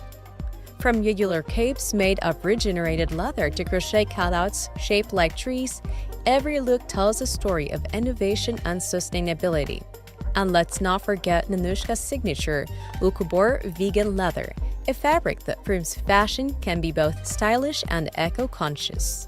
From ubular capes made of regenerated leather to crochet cutouts shaped like trees, every look tells a story of innovation and sustainability. And let's not forget Nanushka's signature, Ukubor vegan leather, a fabric that proves fashion can be both stylish and eco-conscious.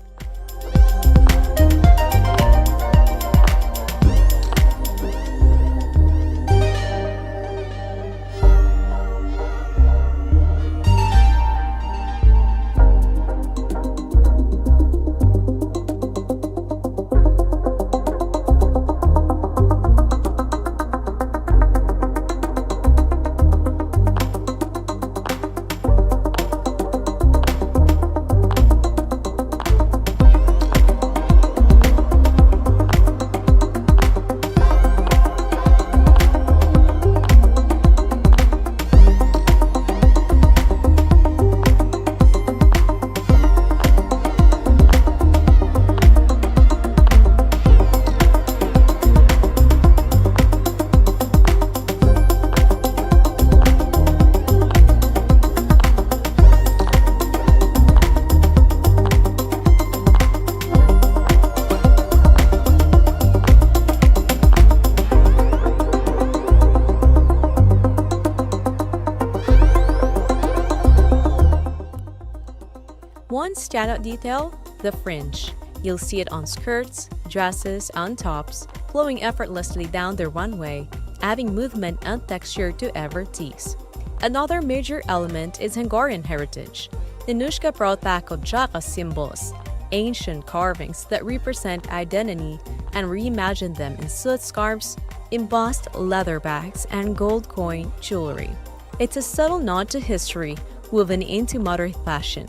One standout detail, the fringe. You'll see it on skirts, dresses, and tops, flowing effortlessly down the runway, adding movement and texture to every tease. Another major element is Hungarian heritage. Ninushka brought back Ojaka symbols, ancient carvings that represent identity, and reimagined them in soot scarves, embossed leather bags, and gold coin jewelry. It's a subtle nod to history woven into modern fashion.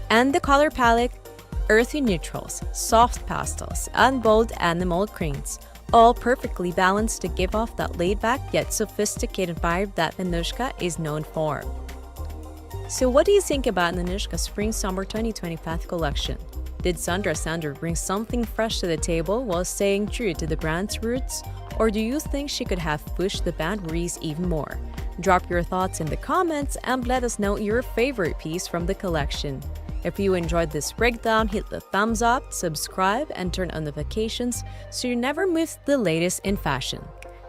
And the color palette, earthy neutrals, soft pastels, and bold animal prints, all perfectly balanced to give off that laid-back yet sophisticated vibe that Ninushka is known for. So what do you think about Ninushka's Spring-Summer 2025 collection? Did Sandra Sander bring something fresh to the table while staying true to the brand's roots? Or do you think she could have pushed the boundaries even more? Drop your thoughts in the comments and let us know your favorite piece from the collection. If you enjoyed this breakdown, hit the thumbs up, subscribe, and turn on notifications so you never miss the latest in fashion.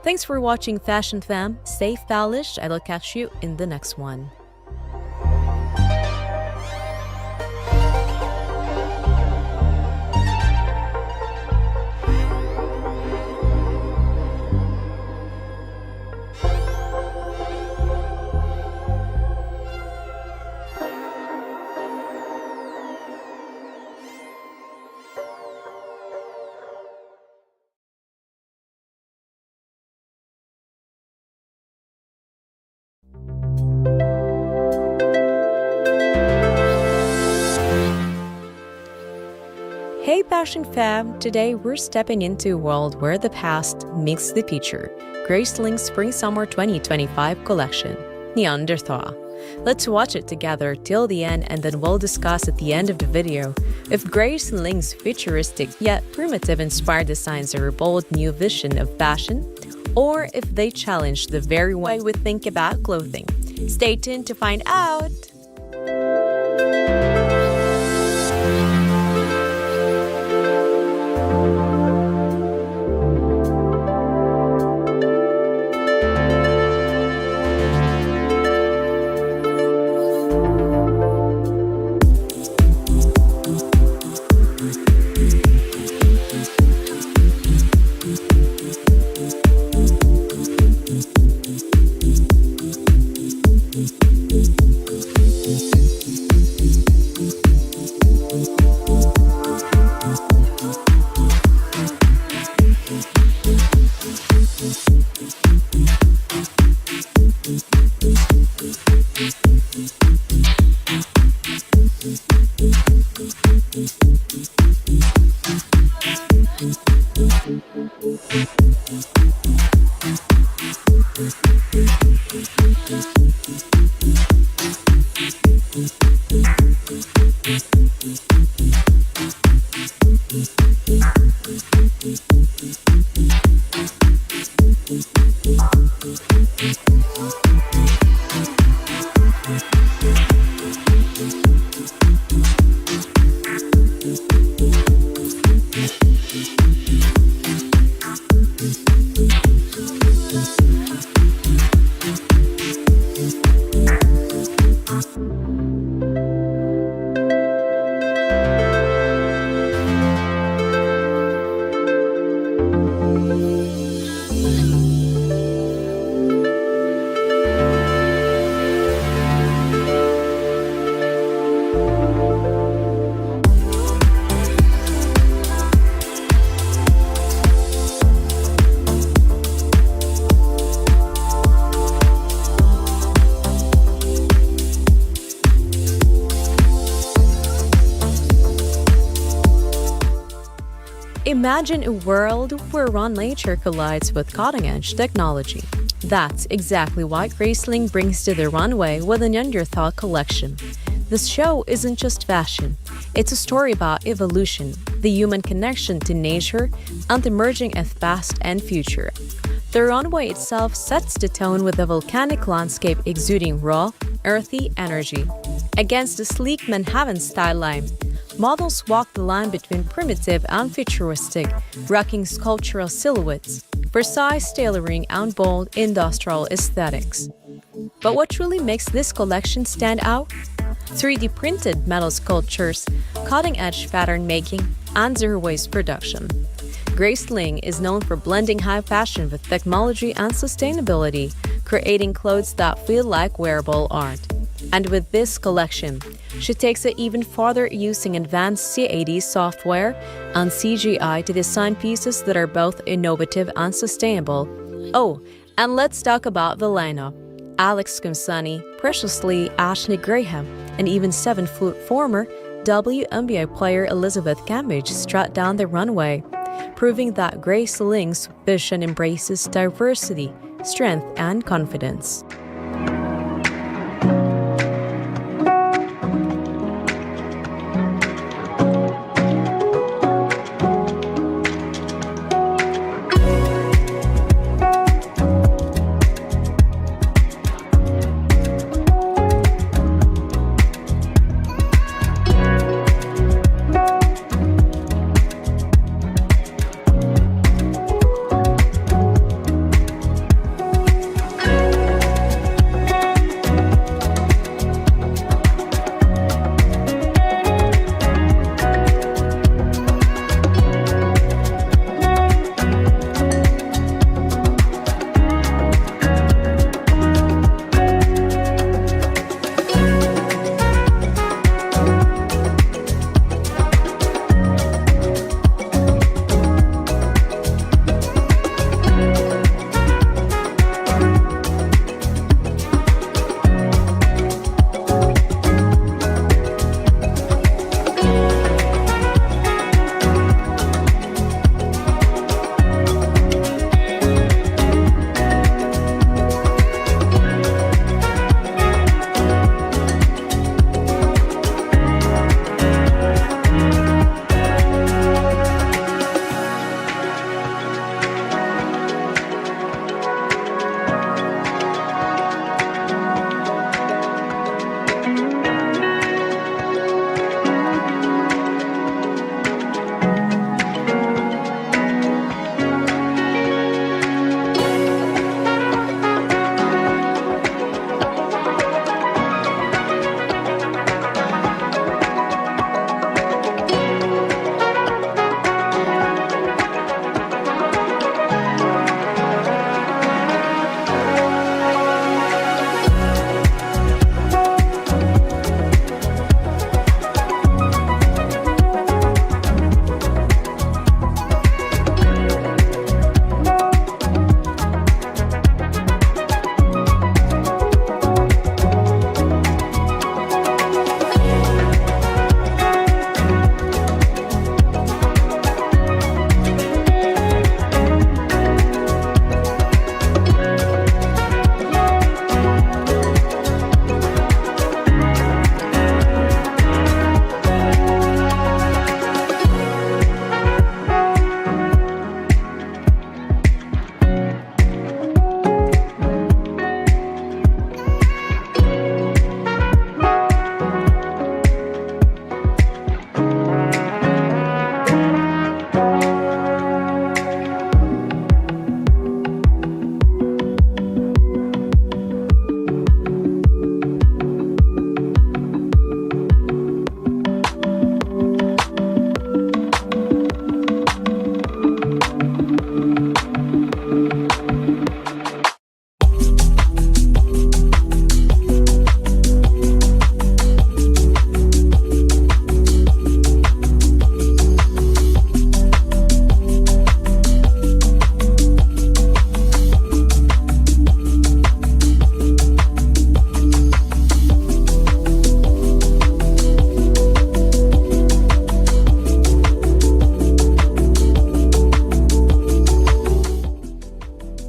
Thanks for watching Fashion Fam. Stay stylish. I'll catch you in the next one. Hey Fashion Fam! Today we're stepping into a world where the past meets the future. Grace Ling's Spring-Summer 2025 collection, Neanderthal. Let's watch it together till the end and then we'll discuss at the end of the video if Grace Ling's futuristic yet primitive-inspired designs are a bold new vision of fashion, or if they challenge the very way we think about clothing. Stay tuned to find out! Imagine a world where raw nature collides with cutting-edge technology. That's exactly what Grace Ling brings to the runway with the Neanderthal collection. This show isn't just fashion. It's a story about evolution, the human connection to nature, and the merging of past and future. The runway itself sets the tone with a volcanic landscape exuding raw, earthy energy. Against the sleek Manhattan skyline, models walk the line between primitive and futuristic, rocking sculptural silhouettes, precise tailoring, and bold industrial aesthetics. But what truly makes this collection stand out? 3D printed metal sculptures, cutting-edge pattern making, and zero-waste production. Grace Ling is known for blending high fashion with technology and sustainability, creating clothes that feel like wearable art. And with this collection, she takes it even farther using advanced CAD software and CGI to design pieces that are both innovative and sustainable. Oh, and let's talk about the lineup. Alex Kumsani, Precious Lee, Ashley Graham, and even 7-foot former WNBA player Elizabeth Cambage strut down the runway, proving that Grace Ling's vision embraces diversity, strength, and confidence.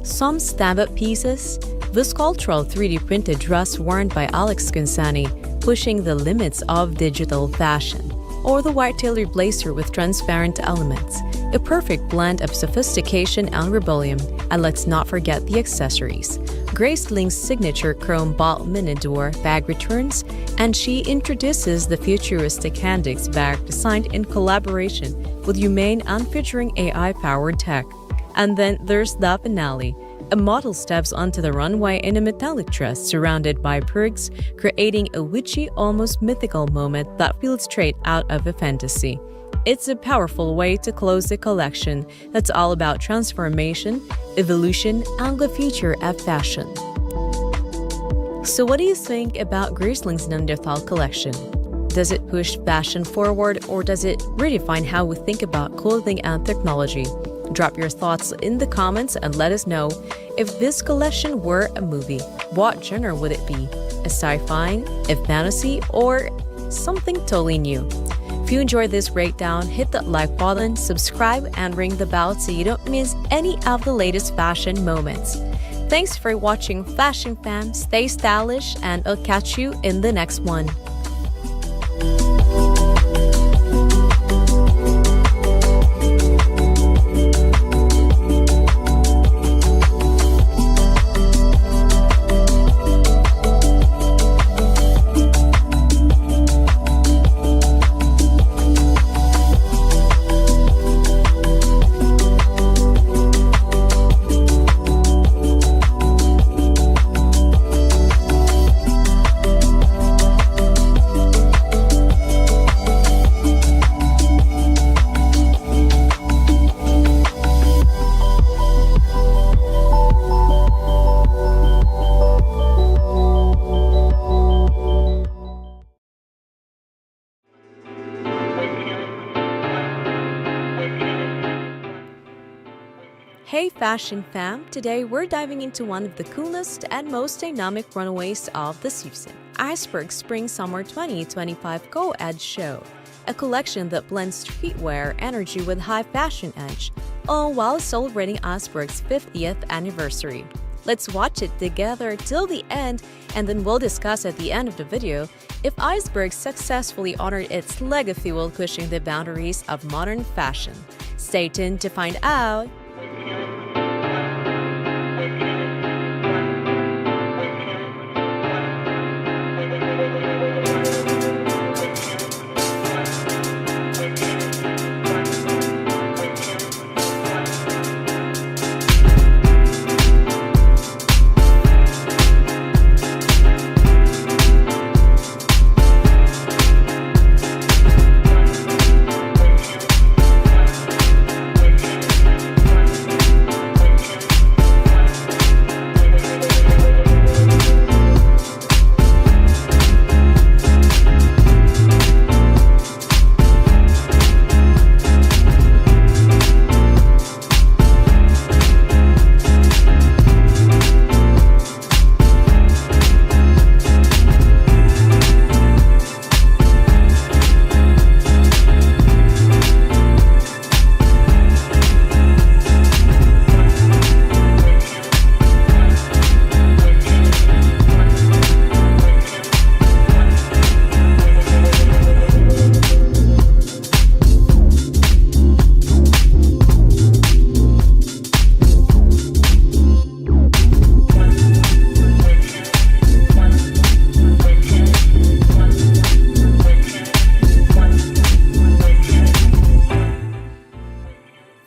Some stand-up pieces, the sculptural 3D printed dress worn by Alex Kumsani, pushing the limits of digital fashion, or the white tailored blazer with transparent elements, a perfect blend of sophistication and rebellion. And let's not forget the accessories. Grace Ling's signature chrome ball mini-door bag returns, and she introduces the futuristic Handix bag designed in collaboration with Humane and featuring AI-powered tech. And then there's the finale, A model steps onto the runway in a metallic dress surrounded by perks, creating a witchy, almost mythical moment that feels straight out of a fantasy. It's a powerful way to close the collection that's all about transformation, evolution, and the future of fashion. So what do you think about Griesling's Neanderthal collection? Does it push fashion forward, or does it redefine how we think about clothing and technology? Drop your thoughts in the comments and let us know. If this collection were a movie, what genre would it be? A sci-fi, a fantasy, or something totally new? If you enjoyed this breakdown, hit that like button, subscribe, and ring the bell so you don't miss any of the latest fashion moments. Thanks for watching Fashion Fam, stay stylish, and I'll catch you in the next one. Hey Fashion Fam! Today we're diving into one of the coolest and most dynamic runways of the season, Iceberg Spring Summer 2025 Co-Ed Show, a collection that blends streetwear energy with high fashion edge, all while celebrating Iceberg's 50th anniversary. Let's watch it together till the end, and then we'll discuss at the end of the video if Iceberg successfully honored its legacy while pushing the boundaries of modern fashion. Stay tuned to find out!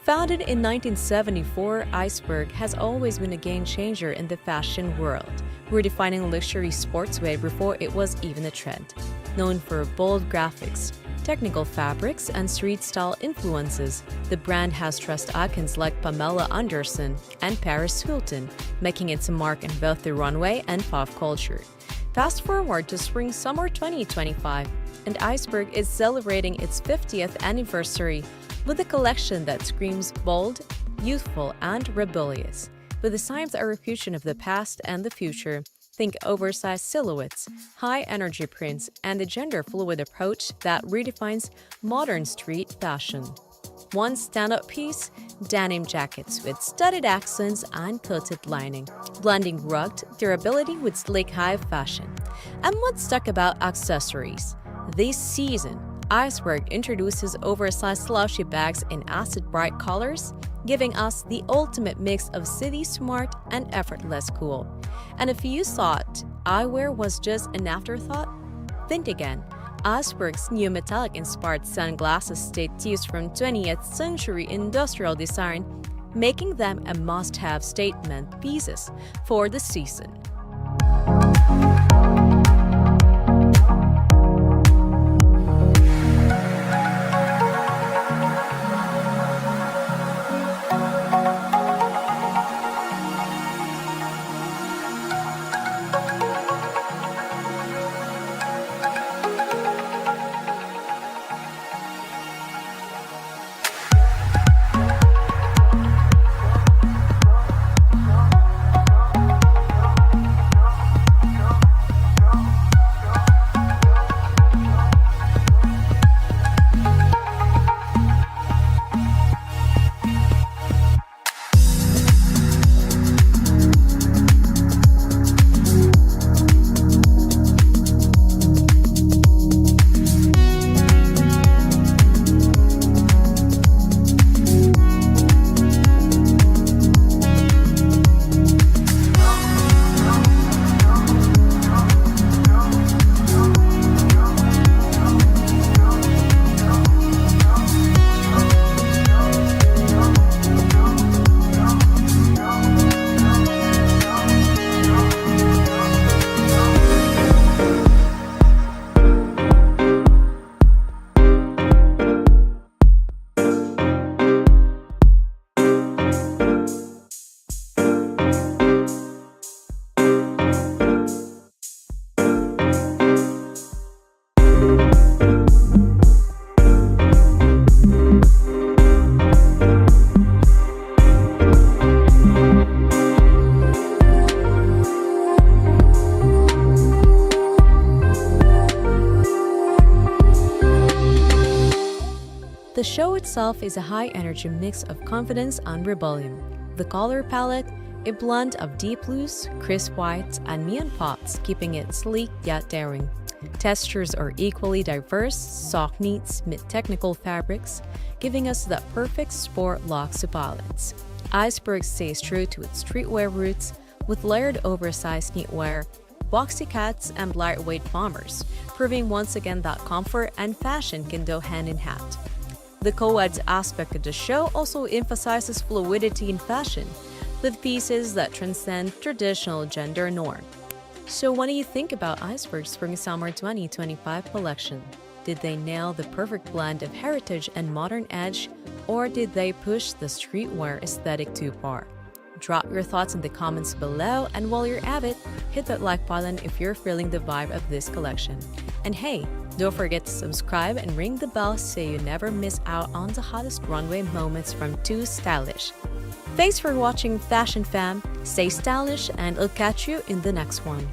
Founded in 1974, Iceberg has always been a game-changer in the fashion world, redefining luxury sportswear before it was even a trend. Known for bold graphics, technical fabrics, and street-style influences, the brand has trust icons like Pamela Anderson and Paris Hilton, making its mark in both the runway and pop culture. Fast forward to spring-summer 2025, and Iceberg is celebrating its 50th anniversary with a collection that screams bold, youthful, and rebellious. With designs that are a fusion of the past and the future, think oversized silhouettes, high-energy prints, and a gender-fluid approach that redefines modern street fashion. One stand-up piece, denim jackets with studded accents and coated lining, blending rugged durability with sleek high fashion. And let's talk about accessories. This season, Iceberg introduces oversized slouchy bags in acid-bright colors, giving us the ultimate mix of city-smart and effortless cool. And if you thought eyewear was just an afterthought, think again. Iceberg's new metallic-inspired sunglasses stay teased from 20th century industrial design, making them a must-have statement pieces for the season. The show itself is a high-energy mix of confidence and rebellion. The color palette, a blend of deep blues, crisp whites, and neon pops, keeping it sleek yet daring. Textures are equally diverse, soft knits, mid-technical fabrics, giving us the perfect sport luxe balance. Iceberg stays true to its streetwear roots, with layered oversized knitwear, boxy cuts, and lightweight bombers, proving once again that comfort and fashion can go hand in hand. The co-ed aspect of the show also emphasizes fluidity in fashion, with pieces that transcend traditional gender norm. So what do you think about Iceberg's Spring-Summer 2025 collection? Did they nail the perfect blend of heritage and modern edge, or did they push the streetwear aesthetic too far? Drop your thoughts in the comments below, and while you're at it, hit that like button if you're feeling the vibe of this collection. And hey, don't forget to subscribe and ring the bell so you never miss out on the hottest runway moments from tooStylish. Thanks for watching, Fashion Fam. Stay stylish, and I'll catch you in the next one.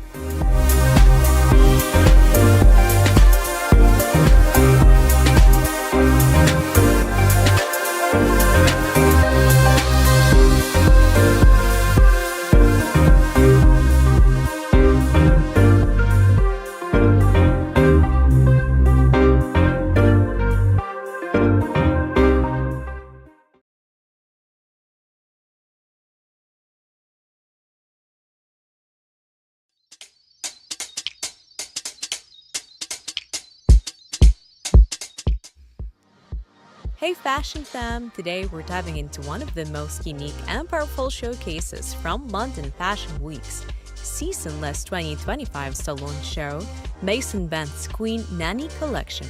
Hey Fashion Fam! Today we're diving into one of the most unique and powerful showcases from London Fashion Week's seasonless 2025 salon show, Mason Ben's Queen Nanny collection.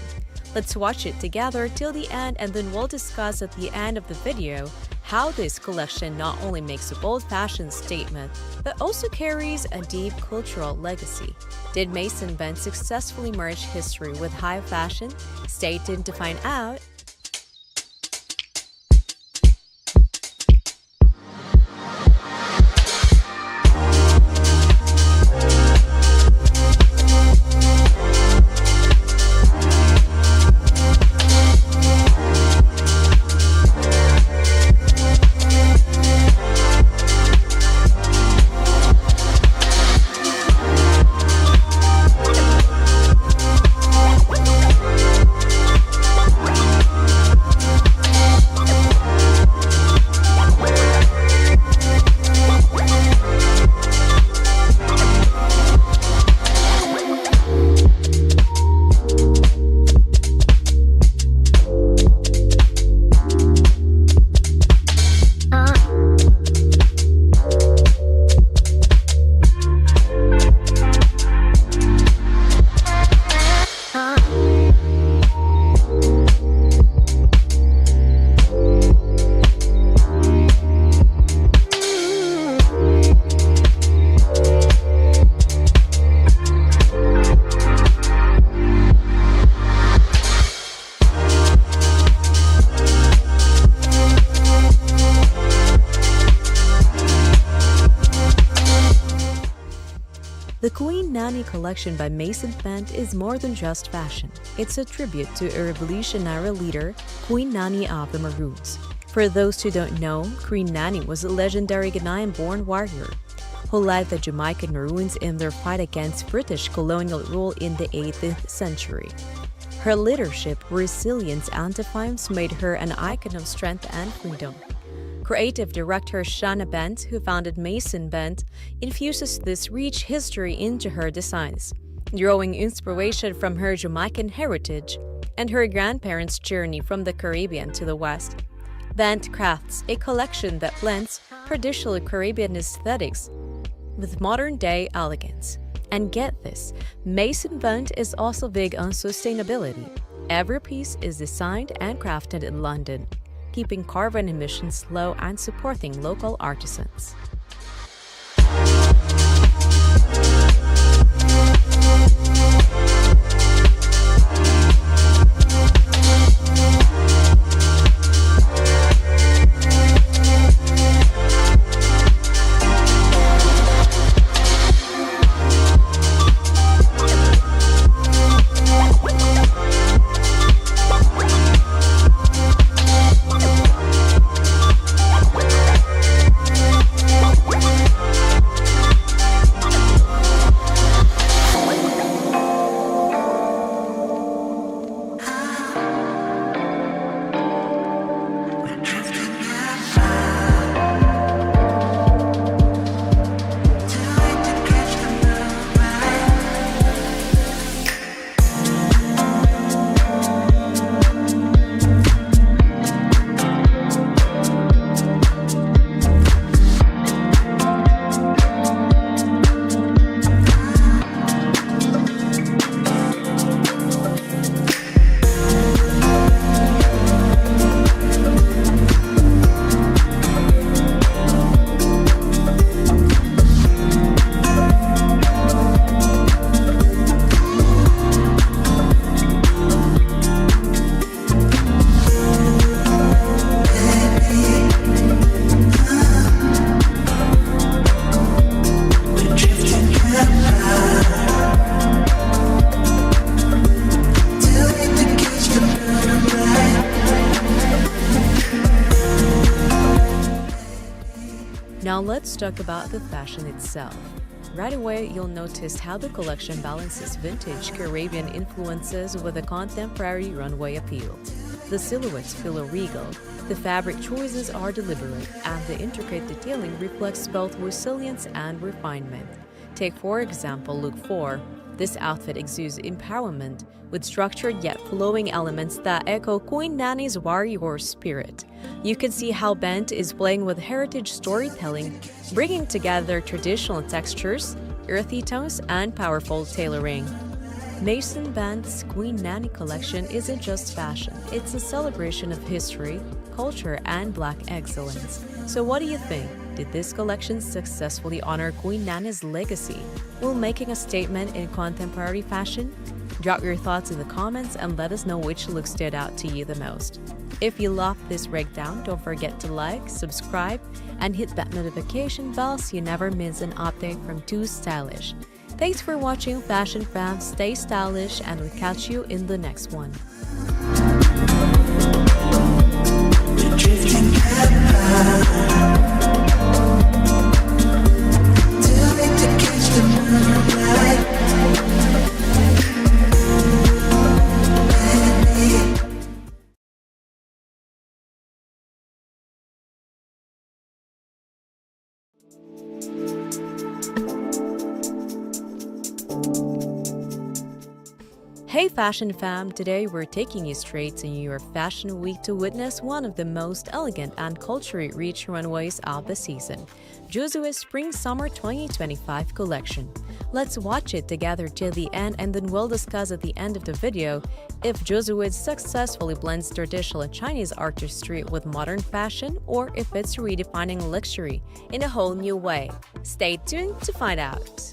Let's watch it together till the end, and then we'll discuss at the end of the video how this collection not only makes a bold fashion statement, but also carries a deep cultural legacy. Did Mason Ben successfully merge history with high fashion? Stay tuned to find out. The Queen Nanny collection by Mason Bent is more than just fashion. It's a tribute to a revolutionary leader, Queen Nanny of the Maroons. For those who don't know, Queen Nanny was a legendary Ghanaian-born warrior who led the Jamaican Maroons in their fight against British colonial rule in the 18th century. Her leadership, resilience, and defiance made her an icon of strength and freedom. Creative director Shanna Bent, who founded Mason Bent, infuses this rich history into her designs, drawing inspiration from her Jamaican heritage and her grandparents' journey from the Caribbean to the West. Bent crafts a collection that blends traditional Caribbean aesthetics with modern-day elegance. And get this, Mason Bent is also big on sustainability. Every piece is designed and crafted in London, keeping carbon emissions low and supporting local artisans. Now let's talk about the fashion itself. Right away, you'll notice how the collection balances vintage Caribbean influences with a contemporary runway appeal. The silhouettes feel regal, the fabric choices are deliberate, and the intricate detailing reflects both resilience and refinement. Take, for example, look 4. This outfit exudes empowerment, with structured yet flowing elements that echo Queen Nanny's warrior spirit. You can see how Bent is playing with heritage storytelling, bringing together traditional textures, earthy tones, and powerful tailoring. Mason Bent's Queen Nanny collection isn't just fashion, it's a celebration of history, culture, and Black excellence. So what do you think? Did this collection successfully honor Queen Nanny's legacy while making a statement in contemporary fashion? Drop your thoughts in the comments and let us know which look stood out to you the most. If you loved this breakdown, don't forget to like, subscribe, and hit that notification bell so you never miss an update from tooStylish. Thanks for watching, Fashion Fam. Stay stylish, and we'll catch you in the next one. Hey Fashion Fam! Today we're taking you straight to New York Fashion Week to witness one of the most elegant and culturally rich runways of the season, Josue's Spring-Summer 2025 collection. Let's watch it together till the end, and then we'll discuss at the end of the video if Josue successfully blends traditional Chinese artistry with modern fashion, or if it's redefining luxury in a whole new way. Stay tuned to find out.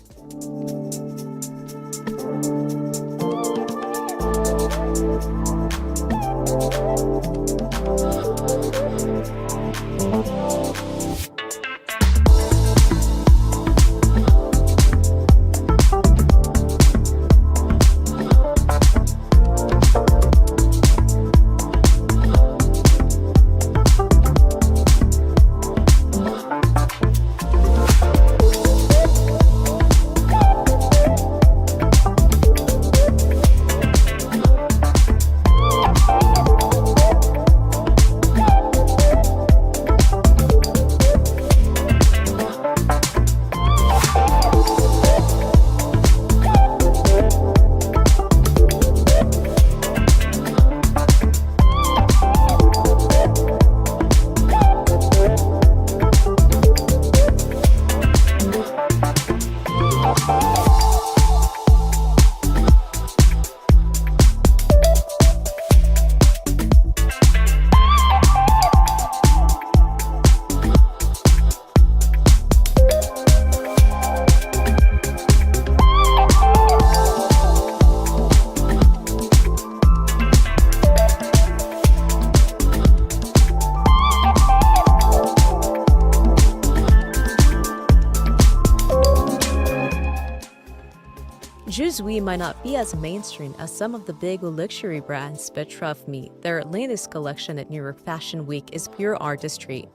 Juzui might not be as mainstream as some of the big luxury brands, but trust me, their latest collection at New York Fashion Week is pure artistry.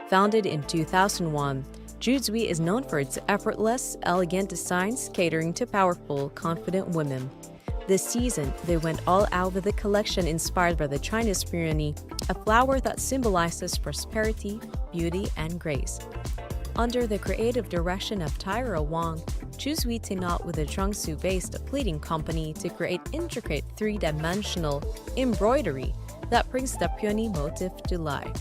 Founded in 2001, Juzui is known for its effortless, elegant designs catering to powerful, confident women. This season, they went all out with a collection inspired by the Chinese peony, a flower that symbolizes prosperity, beauty, and grace. Under the creative direction of Tyra Wang, Juzui teamed up with a Jiangsu-based pleating company to create intricate three-dimensional embroidery that brings the peony motif to life.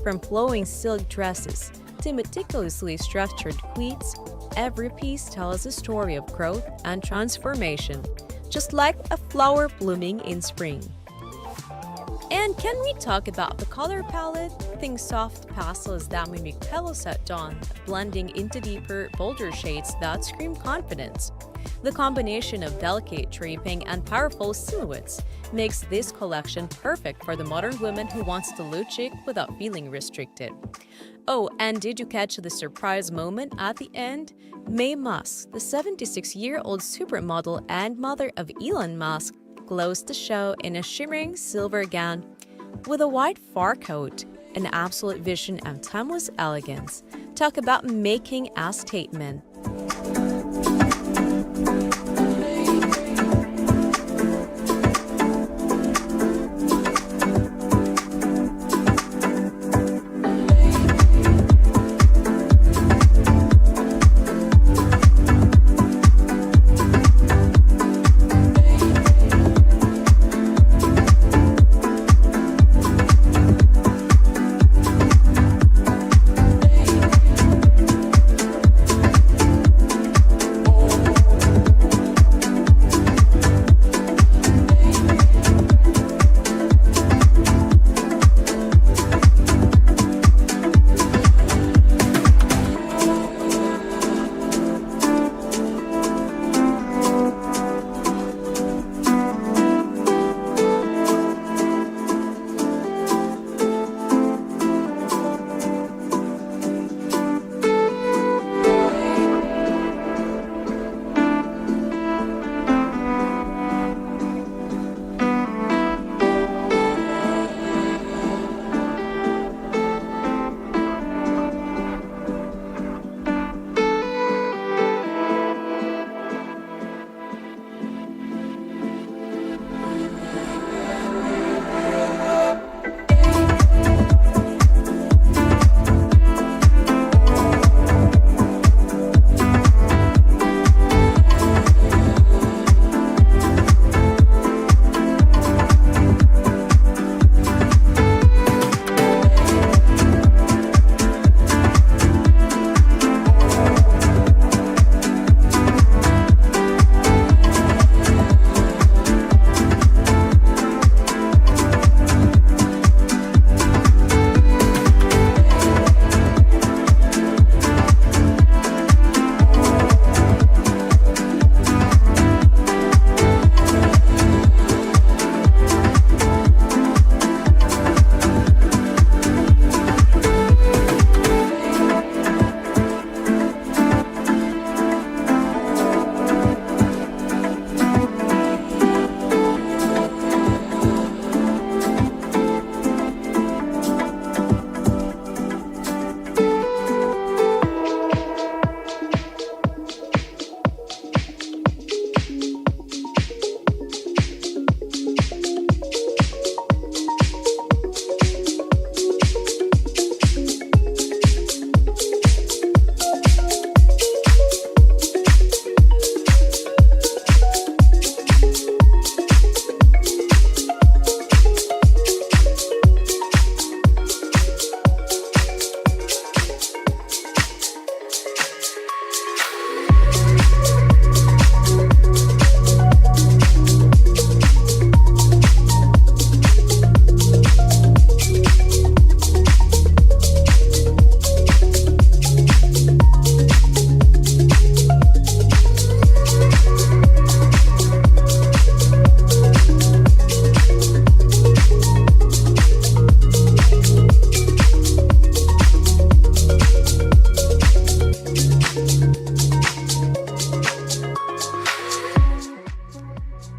From flowing silk dresses to meticulously structured pleats, every piece tells a story of growth and transformation, just like a flower blooming in spring. And can we talk about the color palette? Think soft pastels that mimic pillows at dawn, blending into deeper, bolder shades that scream confidence. The combination of delicate draping and powerful silhouettes makes this collection perfect for the modern woman who wants to look chic without feeling restricted. Oh, and did you catch the surprise moment at the end? Mae Musk, the 76-year-old supermodel and mother of Elon Musk, closed the show in a shimmering silver gown with a white fur coat, an absolute vision of timeless elegance. Talk about making a statement.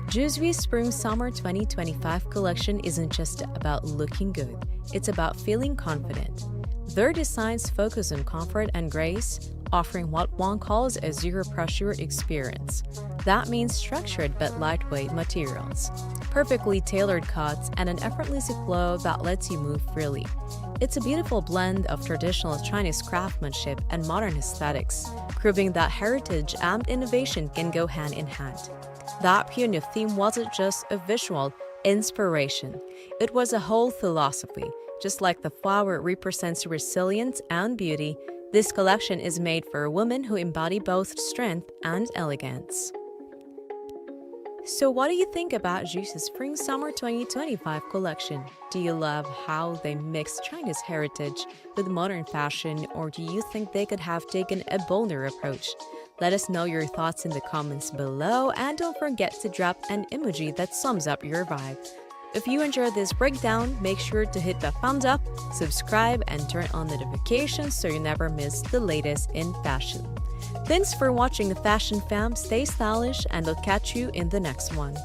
Juicy's Spring Summer 2025 collection isn't just about looking good, it's about feeling confident. Their designs focus on comfort and grace, offering what one calls a zero-pressure experience. That means structured but lightweight materials, perfectly tailored cuts, and an effortless flow that lets you move freely. It's a beautiful blend of traditional Chinese craftsmanship and modern aesthetics, proving that heritage and innovation can go hand in hand. That peony theme wasn't just a visual inspiration, it was a whole philosophy. Just like the flower represents resilience and beauty, this collection is made for women who embody both strength and elegance. So what do you think about Juicy's Spring Summer 2025 collection? Do you love how they mix Chinese heritage with modern fashion, or do you think they could have taken a bolder approach? Let us know your thoughts in the comments below, and don't forget to drop an emoji that sums up your vibe. If you enjoyed this breakdown, make sure to hit the thumbs up, subscribe, and turn on notifications so you never miss the latest in fashion. Thanks for watching the Fashion Fam, stay stylish, and I'll catch you in the next one.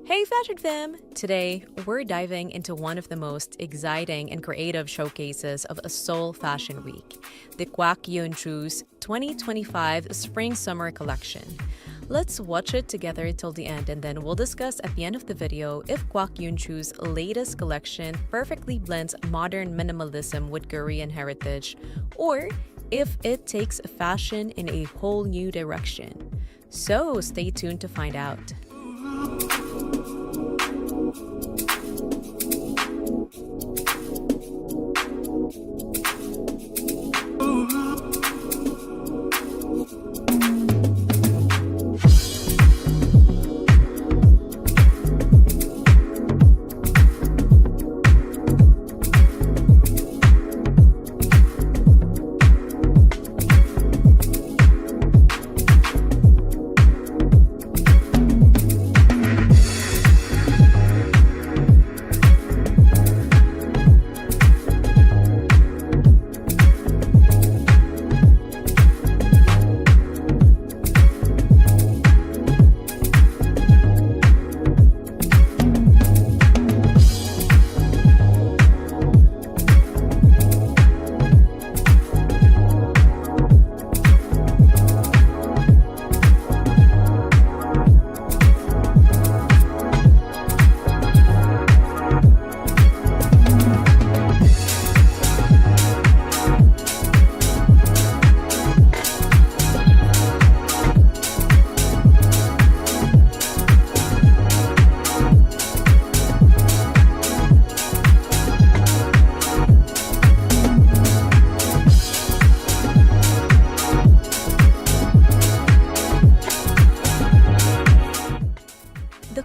Hey Fashion Fam! Today, we're diving into one of the most exciting and creative showcases of a Seoul Fashion Week, the Kwak Yeon-ju's 2025 Spring-Summer Collection. Let's watch it together till the end, and then we'll discuss at the end of the video if Kwak Yeon-ju's latest collection perfectly blends modern minimalism with Korean heritage, or if it takes fashion in a whole new direction. So stay tuned to find out.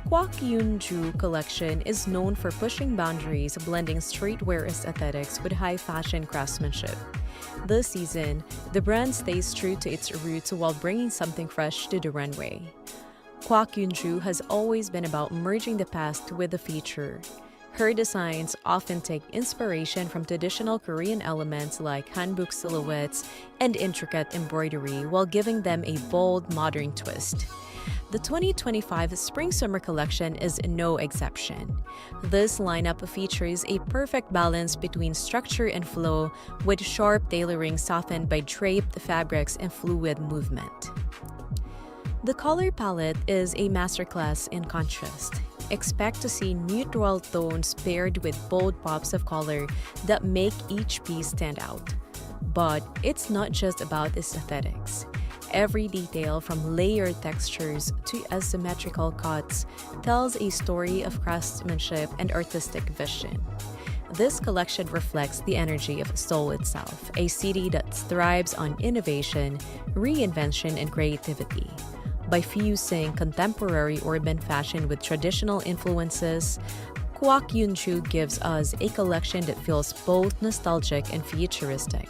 Kwak Yeon-ju collection is known for pushing boundaries, blending streetwear aesthetics with high fashion craftsmanship. This season, the brand stays true to its roots while bringing something fresh to the runway. Kwak Yeon-ju has always been about merging the past with the future. Her designs often take inspiration from traditional Korean elements like hanbok silhouettes and intricate embroidery while giving them a bold, modern twist. The 2025 Spring-Summer collection is no exception. This lineup features a perfect balance between structure and flow, with sharp tailoring softened by draped fabrics and fluid movement. The color palette is a masterclass in contrast. Expect to see neutral tones paired with bold pops of color that make each piece stand out. But it's not just about aesthetics. Every detail, from layered textures to asymmetrical cuts, tells a story of craftsmanship and artistic vision. This collection reflects the energy of Seoul itself, a city that thrives on innovation, reinvention, and creativity. By fusing contemporary urban fashion with traditional influences, Kwok Yun-chu gives us a collection that feels both nostalgic and futuristic.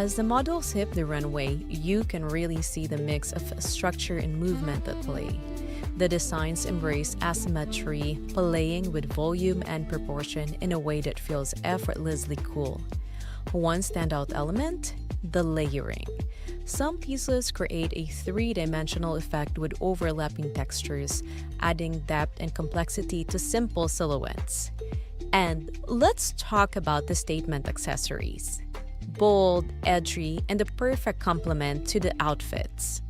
As the models hit the runway, you can really see the mix of structure and movement at play. The designs embrace asymmetry, playing with volume and proportion in a way that feels effortlessly cool. One standout element: the layering. Some pieces create a three-dimensional effect with overlapping textures, adding depth and complexity to simple silhouettes. And let's talk about the statement accessories. Bold, edgy, and the perfect complement to the outfits.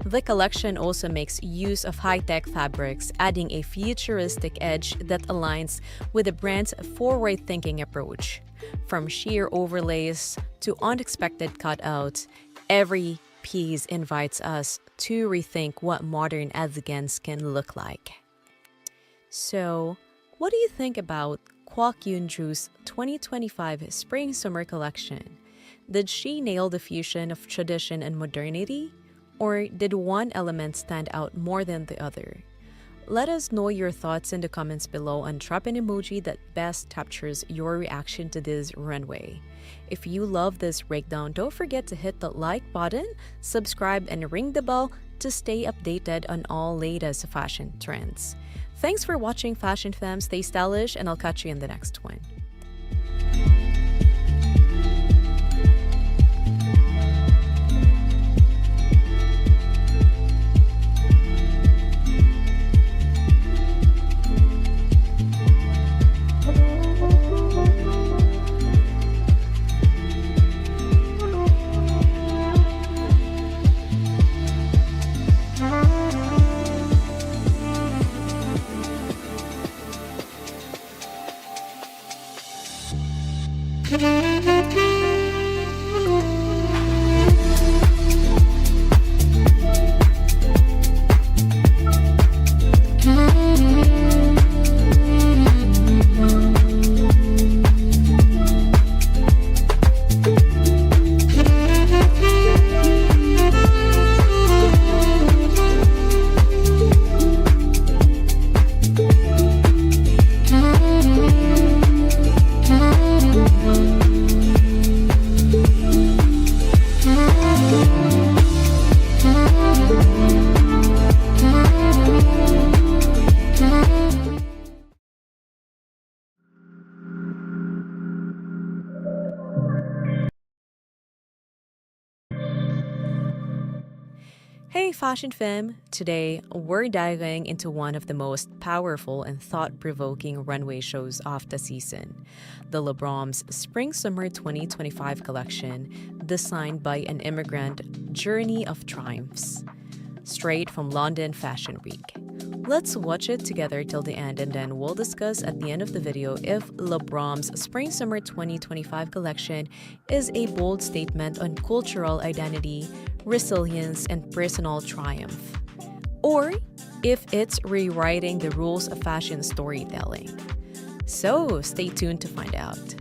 The collection also makes use of high-tech fabrics, adding a futuristic edge that aligns with the brand's forward-thinking approach. From sheer overlays to unexpected cutouts, every piece invites us to rethink what modern elegance can look like. So, what do you think about Kwak Yoon-ju's 2025 Spring-Summer collection? Did she nail the fusion of tradition and modernity? Or did one element stand out more than the other? Let us know your thoughts in the comments below and drop an emoji that best captures your reaction to this runway. If you love this breakdown, don't forget to hit the like button, subscribe, and ring the bell to stay updated on all latest fashion trends. Thanks for watching Fashion Fam. Stay stylish, and I'll catch you in the next one. Hey Fashion Femme! Today, we're diving into one of the most powerful and thought-provoking runway shows of the season, the LeBron's Spring-Summer 2025 collection, designed by an immigrant journey of triumphs, straight from London Fashion Week. Let's watch it together till the end, and then we'll discuss at the end of the video if LeBron's Spring-Summer 2025 collection is a bold statement on cultural identity, resilience, and personal triumph, or if it's rewriting the rules of fashion storytelling. So stay tuned to find out.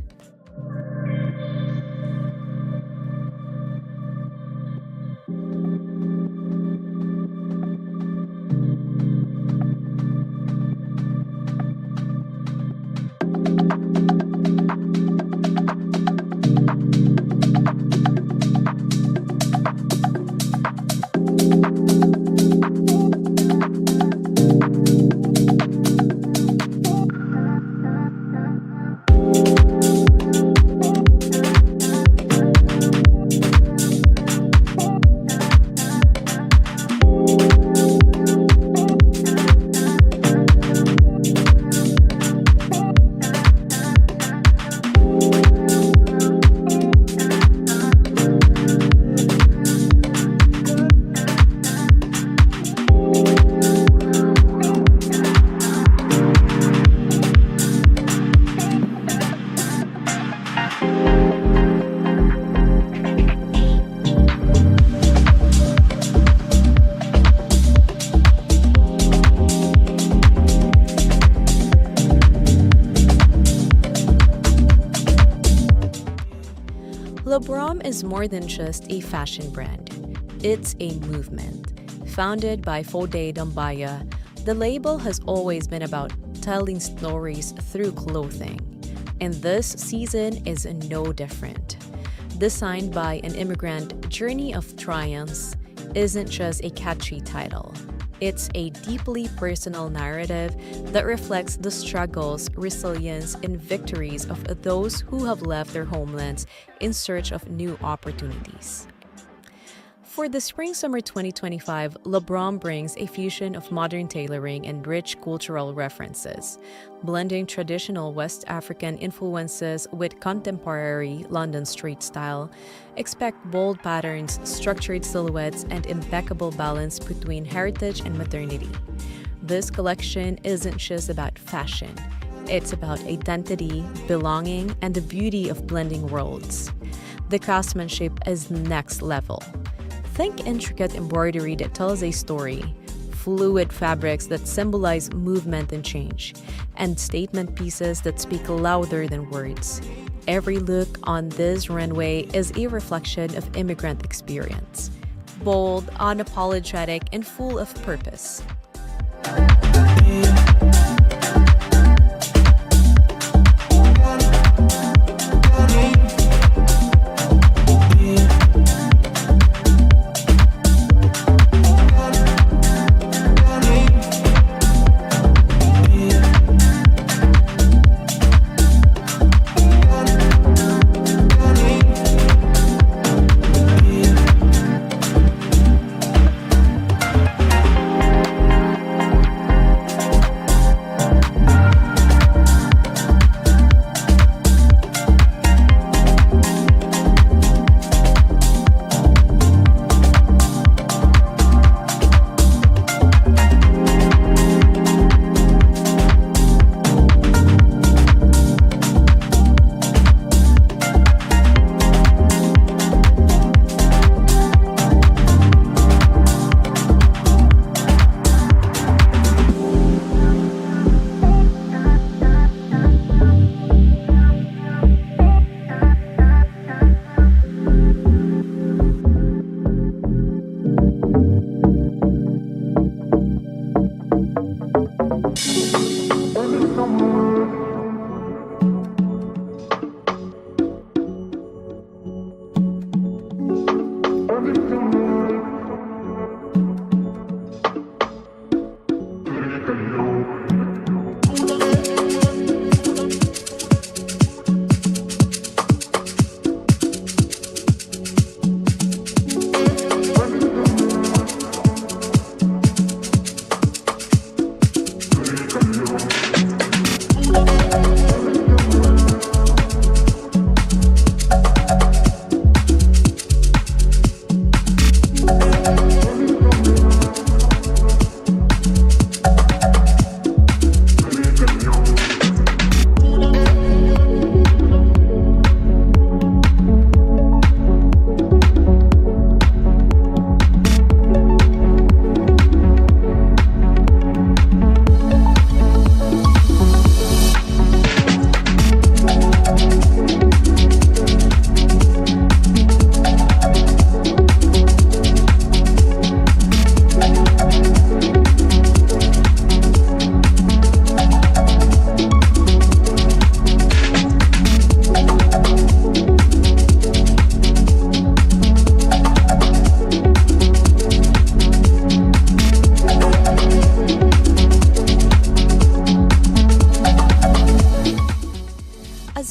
LeBron is more than just a fashion brand. It's a movement. Founded by Fode Dambaya, the label has always been about telling stories through clothing, and this season is no different. Designed by an immigrant journey of triumphs isn't just a catchy title. It's a deeply personal narrative that reflects the struggles, resilience, and victories of those who have left their homelands in search of new opportunities. For the Spring-Summer 2025, LeBron brings a fusion of modern tailoring and rich cultural references, blending traditional West African influences with contemporary London street style. Expect bold patterns, structured silhouettes, and impeccable balance between heritage and modernity. This collection isn't just about fashion. It's about identity, belonging, and the beauty of blending worlds. The craftsmanship is next level. Think intricate embroidery that tells a story, fluid fabrics that symbolize movement and change, and statement pieces that speak louder than words. Every look on this runway is a reflection of immigrant experience. Bold, unapologetic, and full of purpose.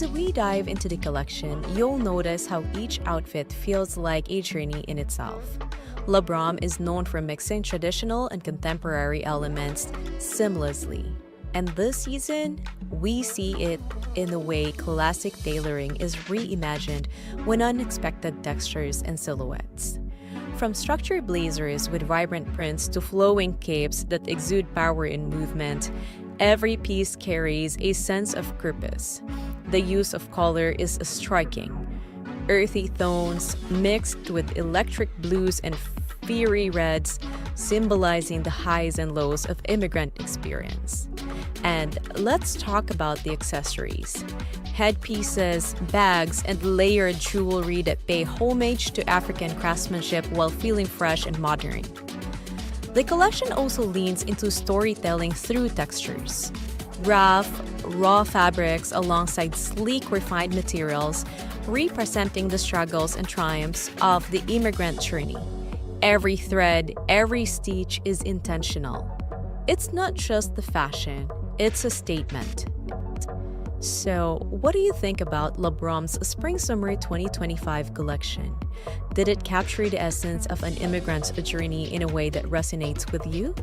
As we dive into the collection, you'll notice how each outfit feels like a journey in itself. Labram is known for mixing traditional and contemporary elements seamlessly. And this season, we see it in the way classic tailoring is reimagined with unexpected textures and silhouettes. From structured blazers with vibrant prints to flowing capes that exude power and movement, every piece carries a sense of purpose. The use of color is striking. Earthy tones mixed with electric blues and fiery reds, symbolizing the highs and lows of immigrant experience. And let's talk about the accessories. Headpieces, bags, and layered jewelry that pay homage to African craftsmanship while feeling fresh and modern. The collection also leans into storytelling through textures. Rough, raw fabrics alongside sleek, refined materials, representing the struggles and triumphs of the immigrant journey. Every thread, every stitch is intentional. It's not just the fashion, it's a statement. So, what do you think about Labram's Spring-Summer 2025 collection? Did it capture the essence of an immigrant's journey in a way that resonates with you?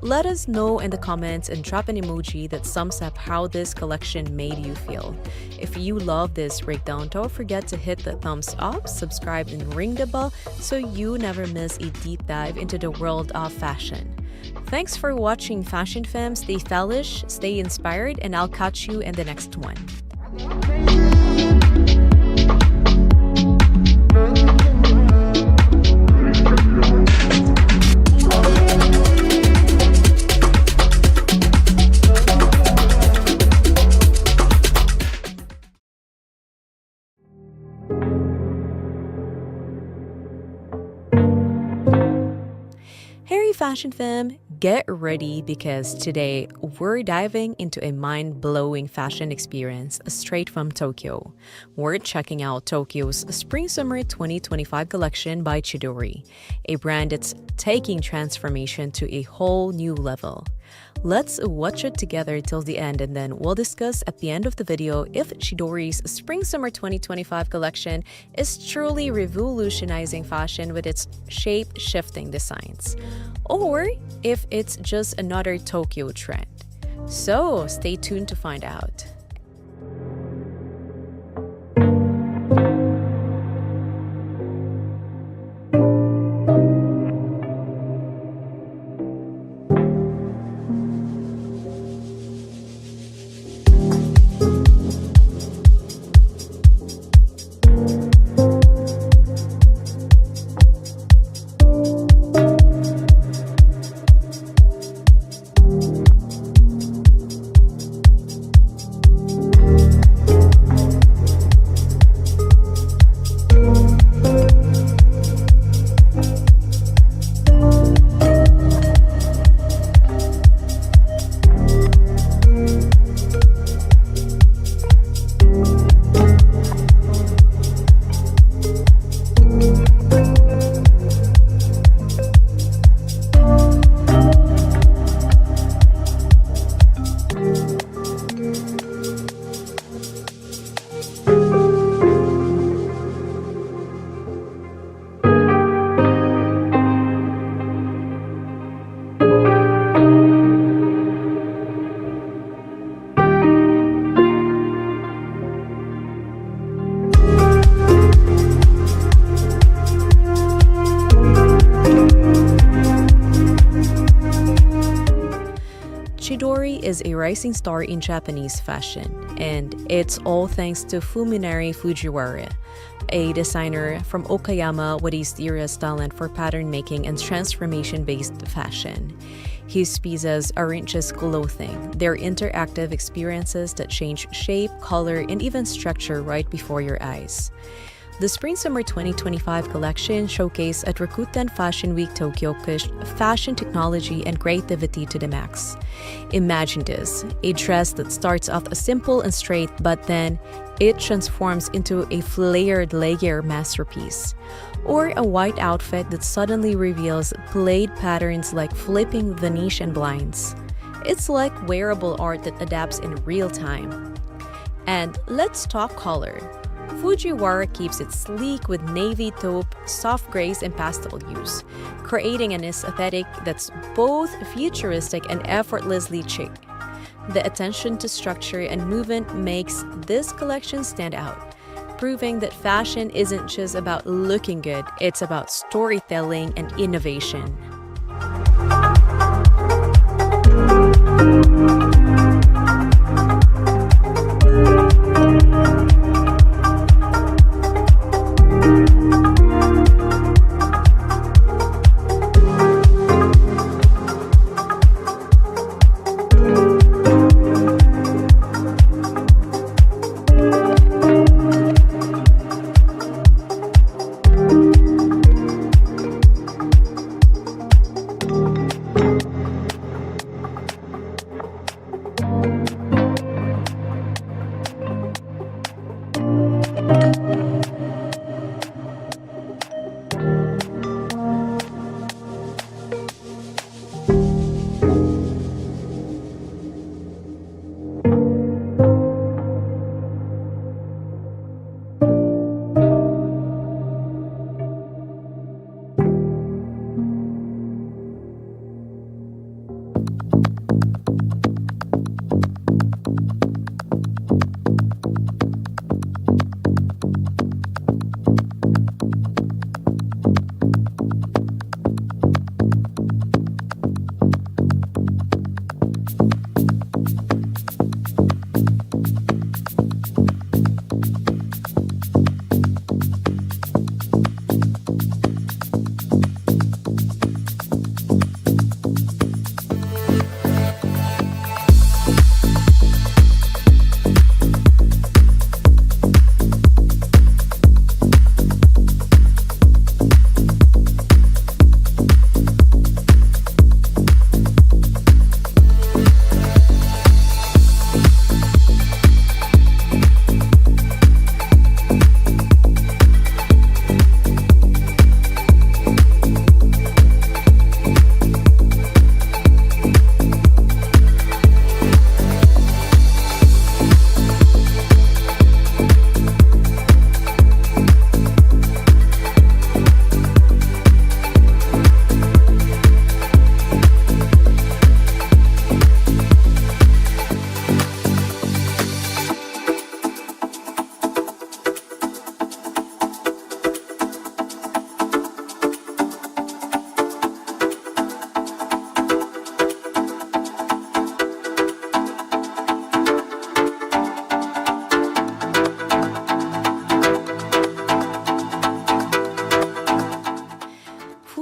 Let us know in the comments and drop an emoji that sums up how this collection made you feel. If you love this breakdown, don't forget to hit the thumbs up, subscribe, and ring the bell so you never miss a deep dive into the world of fashion. Thanks for watching Fashion Fam. Stay stylish, stay inspired, and I'll catch you in the next one. Hey Fashion Fam, get ready because today we're diving into a mind-blowing fashion experience straight from Tokyo. We're checking out Tokyo's Spring-Summer 2025 collection by Chidori, a brand that's taking transformation to a whole new level. Let's watch it together till the end and then we'll discuss at the end of the video if Chidori's Spring-Summer 2025 collection is truly revolutionizing fashion with its shape-shifting designs, or if it's just another Tokyo trend. So stay tuned to find out. Chidori is a rising star in Japanese fashion, and it's all thanks to Fuminari Fujiwara, a designer from Okayama with a serious talent for pattern making and transformation-based fashion. His pieces aren't just clothing, they're interactive experiences that change shape, color, and even structure right before your eyes. The Spring-Summer 2025 collection showcased at Rakuten Fashion Week Tokyo pushed fashion technology and creativity to the max. Imagine this, a dress that starts off simple and straight, but then it transforms into a flared layer masterpiece. Or a white outfit that suddenly reveals plaid patterns like flipping Venetian blinds. It's like wearable art that adapts in real time. And let's talk color. Fujiwara keeps it sleek with navy taupe, soft grays, and pastel hues, creating an aesthetic that's both futuristic and effortlessly chic. The attention to structure and movement makes this collection stand out, proving that fashion isn't just about looking good, it's about storytelling and innovation.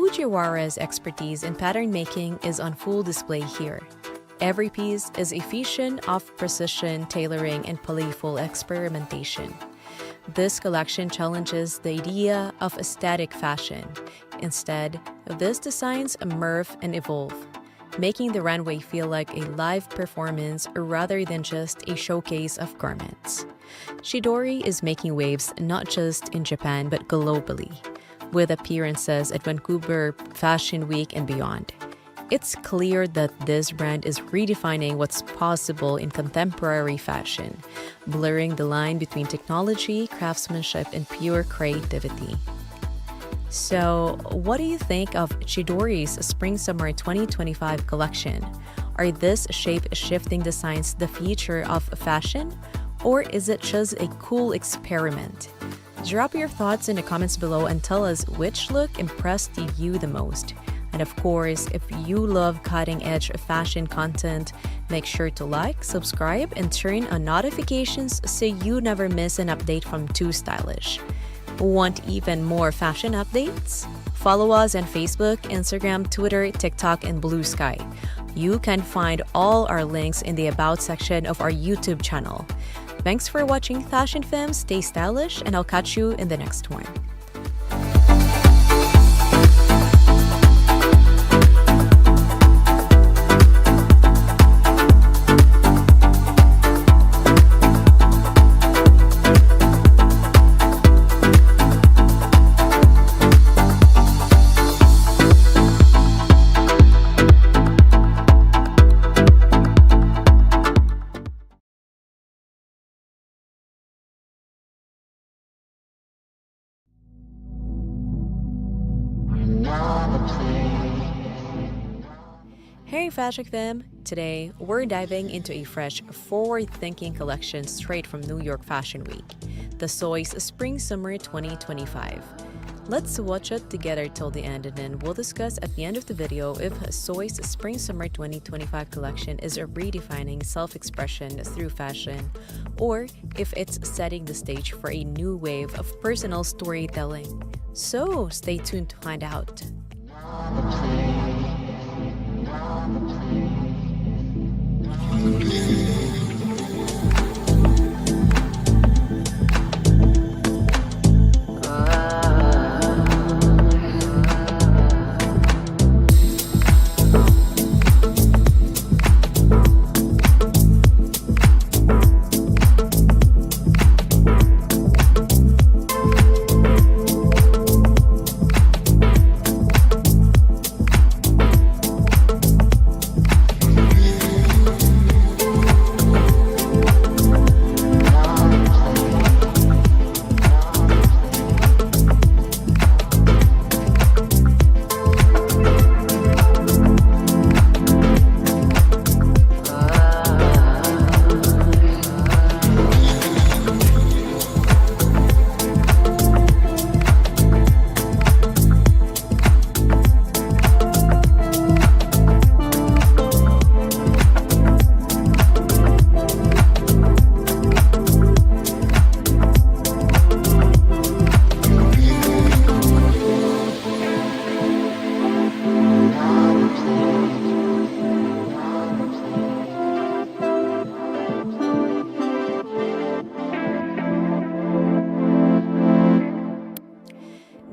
Fujiwara's expertise in pattern making is on full display here. Every piece is a fusion of precision, tailoring, and playful experimentation. This collection challenges the idea of aesthetic fashion. Instead, these designs immerse and evolve, making the runway feel like a live performance rather than just a showcase of garments. Chidori is making waves not just in Japan but globally, with appearances at Vancouver Fashion Week and beyond. It's clear that this brand is redefining what's possible in contemporary fashion, blurring the line between technology, craftsmanship, and pure creativity. So, what do you think of Chidori's Spring-Summer 2025 collection? Are these shape-shifting designs the future of fashion? Or is it just a cool experiment? Drop your thoughts in the comments below and tell us which look impressed you the most. And of course, if you love cutting-edge fashion content, make sure to like, subscribe, and turn on notifications so you never miss an update from tooStylish. Want even more fashion updates? Follow us on Facebook, Instagram, Twitter, TikTok, and Blue Sky. You can find all our links in the About section of our YouTube channel. Thanks for watching Fashion Femme, stay stylish, and I'll catch you in the next one. morning, Fashion Fam! Today, we're diving into a fresh, forward-thinking collection straight from New York Fashion Week, the Soy's Spring-Summer 2025. Let's watch it together till the end, and then we'll discuss at the end of the video if Soy's Spring-Summer 2025 collection is redefining self-expression through fashion, or if it's setting the stage for a new wave of personal storytelling. So, stay tuned to find out.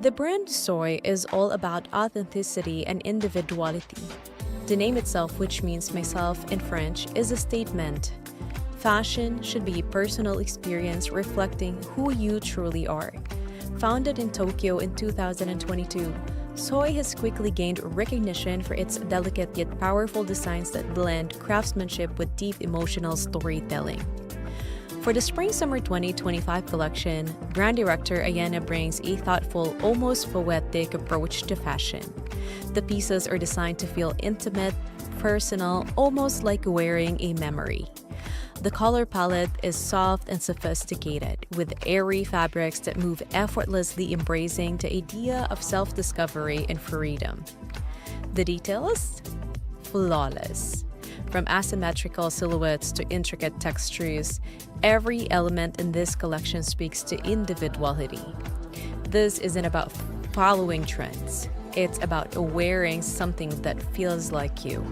The brand Soy is all about authenticity and individuality. The name itself, which means myself in French, is a statement. Fashion should be a personal experience reflecting who you truly are. Founded in Tokyo in 2022, Soy has quickly gained recognition for its delicate yet powerful designs that blend craftsmanship with deep emotional storytelling. For the Spring-Summer 2025 collection, brand director Ayana brings a thoughtful, almost poetic approach to fashion. The pieces are designed to feel intimate, personal, almost like wearing a memory. The color palette is soft and sophisticated, with airy fabrics that move effortlessly, embracing the idea of self-discovery and freedom. The details? Flawless. From asymmetrical silhouettes to intricate textures, every element in this collection speaks to individuality. This isn't about following trends. It's about wearing something that feels like you.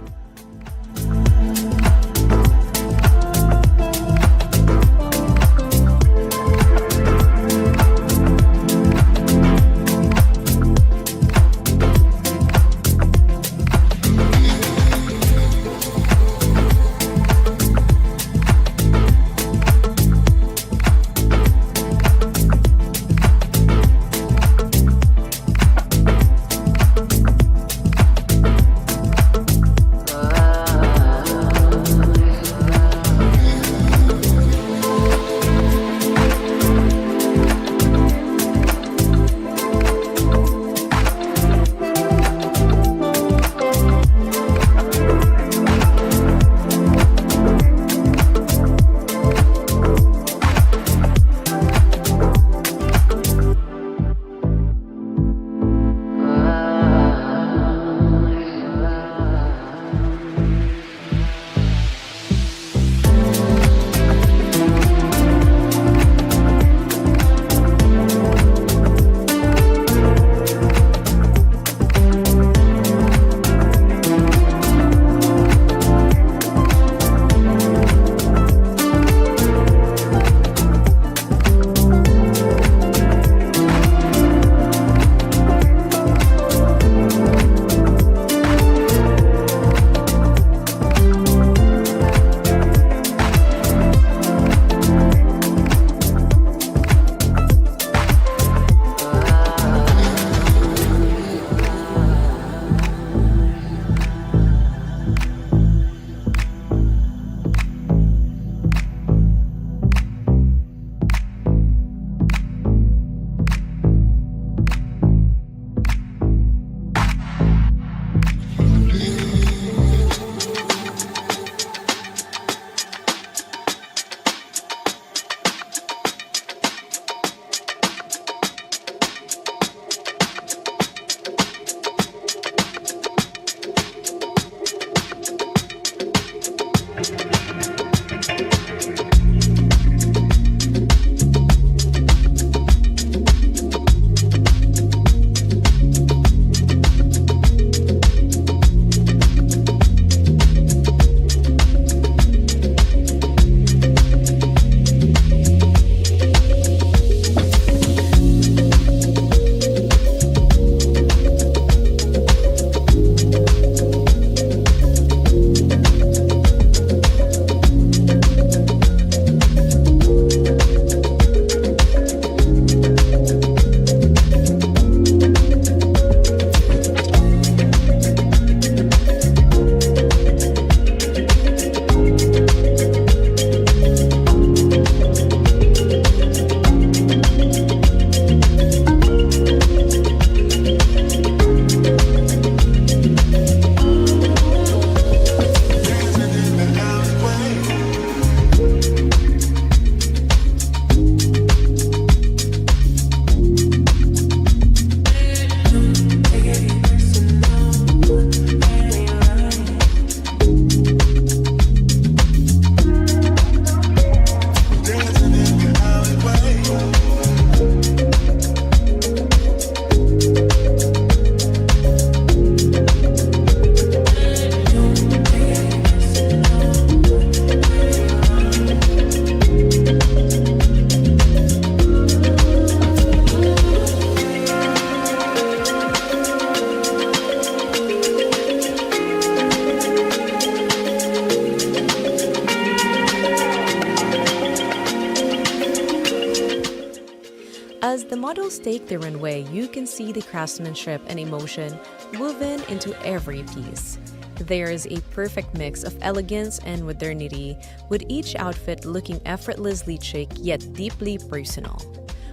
the models take the runway, you can see the craftsmanship and emotion woven into every piece. There's a perfect mix of elegance and modernity, with each outfit looking effortlessly chic yet deeply personal.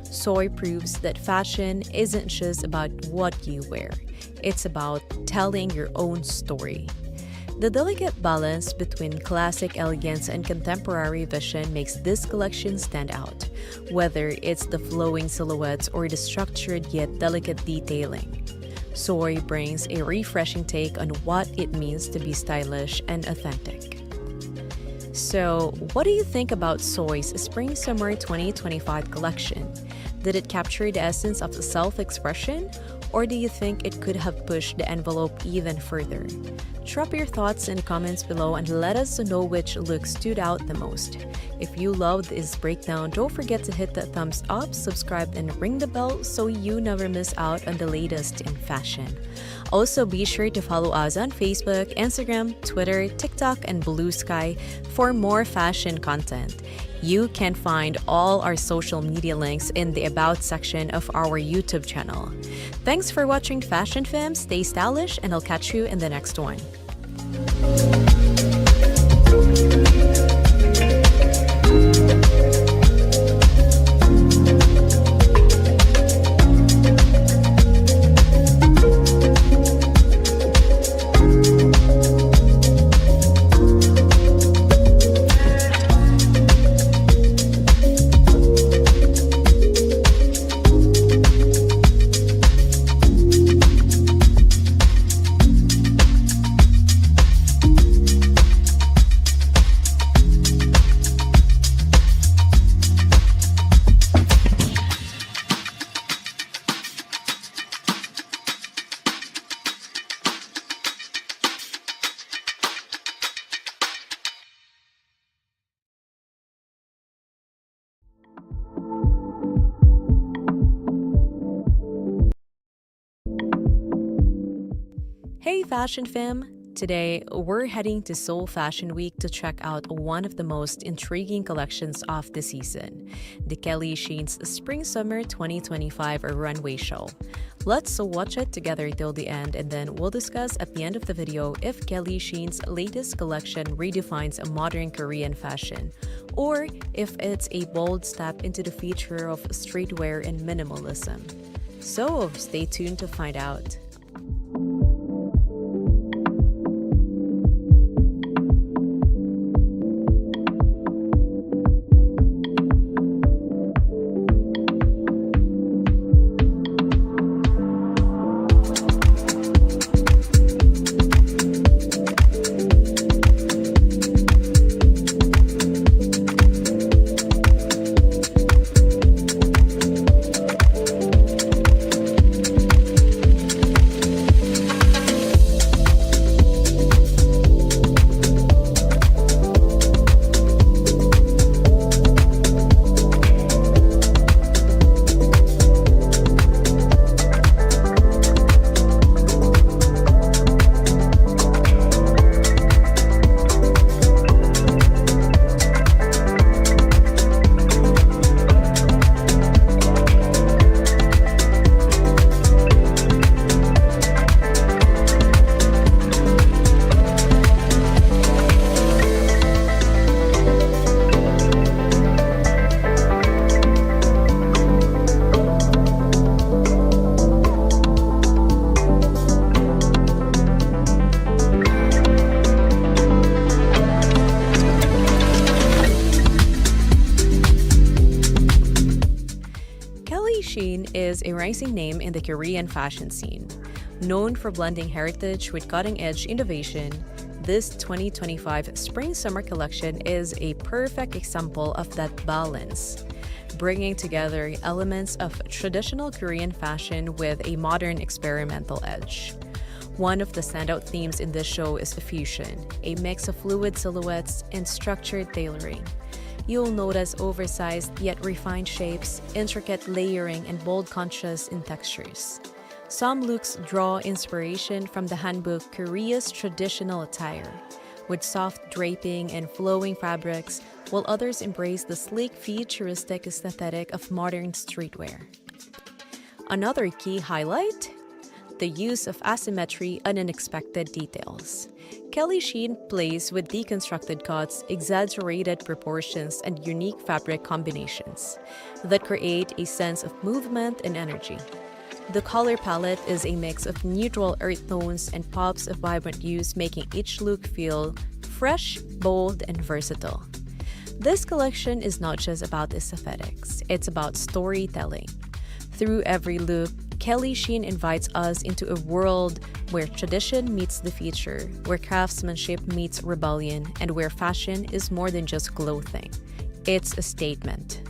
Soy proves that fashion isn't just about what you wear, it's about telling your own story. The delicate balance between classic elegance and contemporary vision makes this collection stand out, whether it's the flowing silhouettes or the structured yet delicate detailing. Soy brings a refreshing take on what it means to be stylish and authentic. So, what do you think about Soy's Spring Summer 2025 collection? Did it capture the essence of self-expression, or do you think it could have pushed the envelope even further? Drop your thoughts in the comments below and let us know which look stood out the most. If you loved this breakdown, don't forget to hit that thumbs up, subscribe, and ring the bell so you never miss out on the latest in fashion. Also, be sure to follow us on Facebook, Instagram, Twitter, TikTok, and Blue Sky for more fashion content. You can find all our social media links in the About section of our YouTube channel. Thanks for watching Fashion Fam, stay stylish, and I'll catch you in the next one. Hey Fashion Fam! Today, we're heading to Seoul Fashion Week to check out one of the most intriguing collections of the season, the Kelly Shein's Spring Summer 2025 Runway show. Let's watch it together till the end, and then we'll discuss at the end of the video if Kelly Shein's latest collection redefines a modern Korean fashion, or if it's a bold step into the future of streetwear and minimalism. So, stay tuned to find out. Shein is a rising name in the Korean fashion scene. Known for blending heritage with cutting-edge innovation, this 2025 Spring-Summer collection is a perfect example of that balance, bringing together elements of traditional Korean fashion with a modern experimental edge. One of the standout themes in this show is fusion, a mix of fluid silhouettes and structured tailoring. You'll notice oversized yet refined shapes, intricate layering, and bold contrasts in textures. Some looks draw inspiration from the handbook Korea's Traditional Attire, with soft draping and flowing fabrics, while others embrace the sleek, futuristic aesthetic of modern streetwear. Another key highlight? The use of asymmetry and unexpected details. Kelly Sheen plays with deconstructed cuts, exaggerated proportions, and unique fabric combinations that create a sense of movement and energy. The color palette is a mix of neutral earth tones and pops of vibrant hues, making each look feel fresh, bold, and versatile. This collection is not just about aesthetics, it's about storytelling. Through every look, Kelly Sheen invites us into a world where tradition meets the future, where craftsmanship meets rebellion, and where fashion is more than just clothing. It's a statement.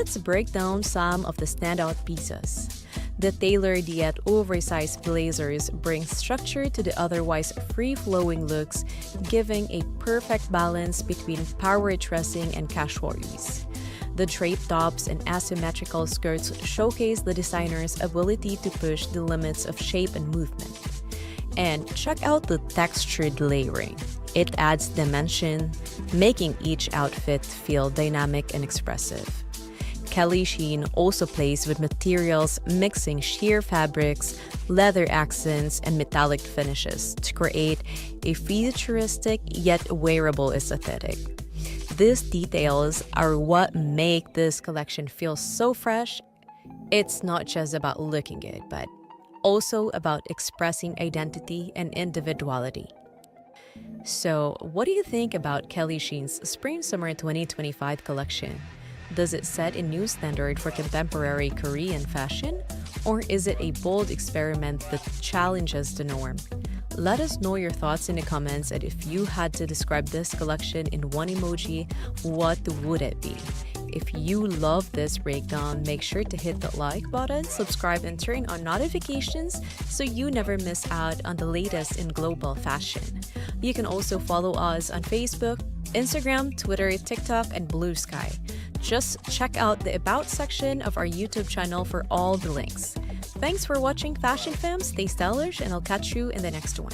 let's break down some of the standout pieces. The tailored yet oversized blazers bring structure to the otherwise free-flowing looks, giving a perfect balance between power dressing and casual ease. The draped tops and asymmetrical skirts showcase the designer's ability to push the limits of shape and movement. And check out the textured layering. It adds dimension, making each outfit feel dynamic and expressive. Kelly Sheen also plays with materials mixing sheer fabrics, leather accents, and metallic finishes to create a futuristic yet wearable aesthetic. These details are what make this collection feel so fresh. It's not just about looking good, but also about expressing identity and individuality. So, what do you think about Kelly Sheen's Spring-Summer 2025 collection? Does it set a new standard for contemporary Korean fashion? Or is it a bold experiment that challenges the norm? Let us know your thoughts in the comments, and if you had to describe this collection in one emoji, what would it be? If you love this breakdown, make sure to hit the like button, subscribe, and turn on notifications so you never miss out on the latest in global fashion. You can also follow us on Facebook, Instagram, Twitter, TikTok, and Blue Sky. Just check out the About section of our YouTube channel for all the links. Thanks for watching Fashion Fam, stay stylish, and I'll catch you in the next one.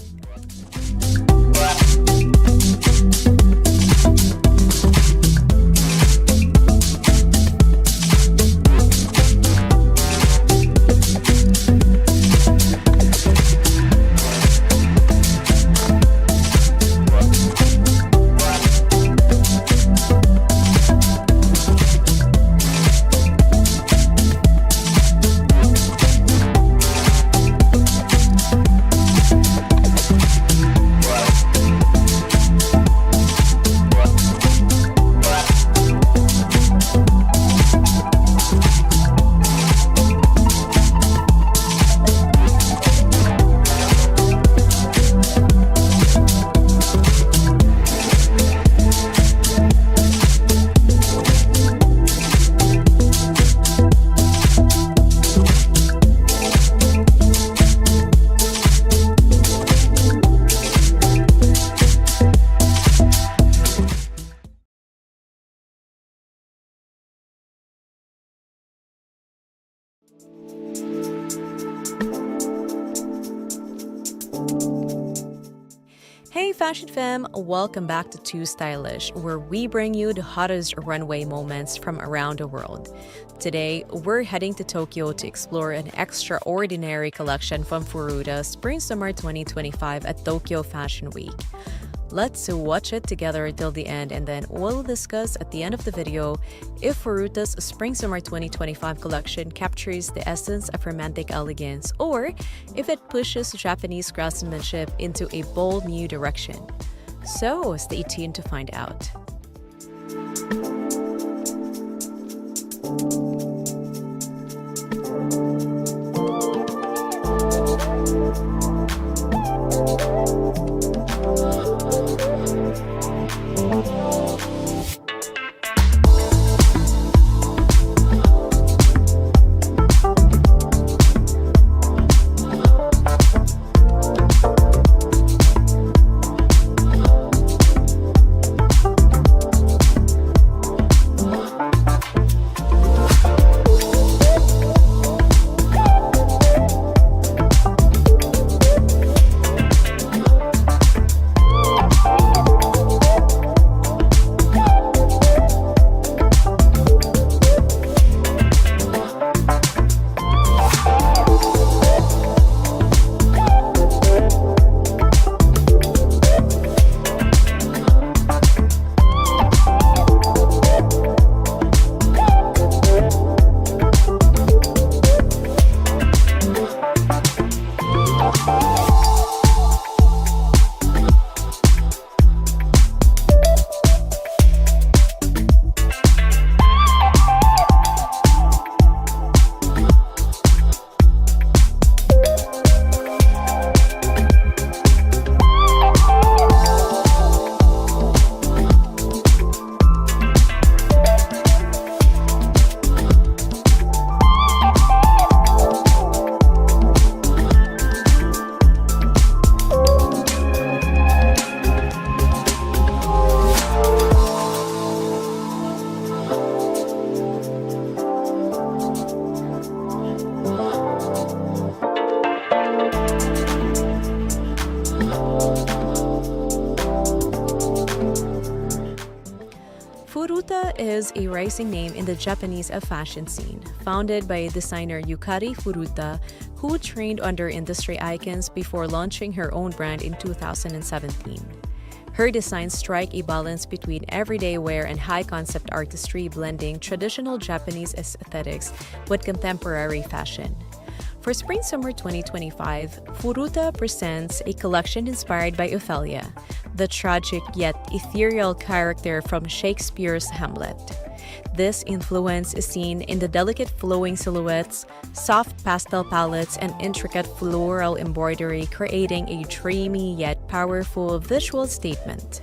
Hey Fashion Fam, welcome back to tooStylish, where we bring you the hottest runway moments from around the world. Today, we're heading to Tokyo to explore an extraordinary collection from Furuta Spring-Summer 2025 at Tokyo Fashion Week. Let's watch it together till the end, and then we'll discuss at the end of the video if Furuta's Spring-Summer 2025 collection captures the essence of romantic elegance or if it pushes Japanese craftsmanship into a bold new direction. So stay tuned to find out. is a rising name in the Japanese fashion scene, founded by designer Yukari Furuta, who trained under industry icons before launching her own brand in 2017. Her designs strike a balance between everyday wear and high-concept artistry, blending traditional Japanese aesthetics with contemporary fashion. For Spring-Summer 2025, Furuta presents a collection inspired by Ophelia, the tragic yet ethereal character from Shakespeare's Hamlet. This influence is seen in the delicate flowing silhouettes, soft pastel palettes, and intricate floral embroidery, creating a dreamy yet powerful visual statement.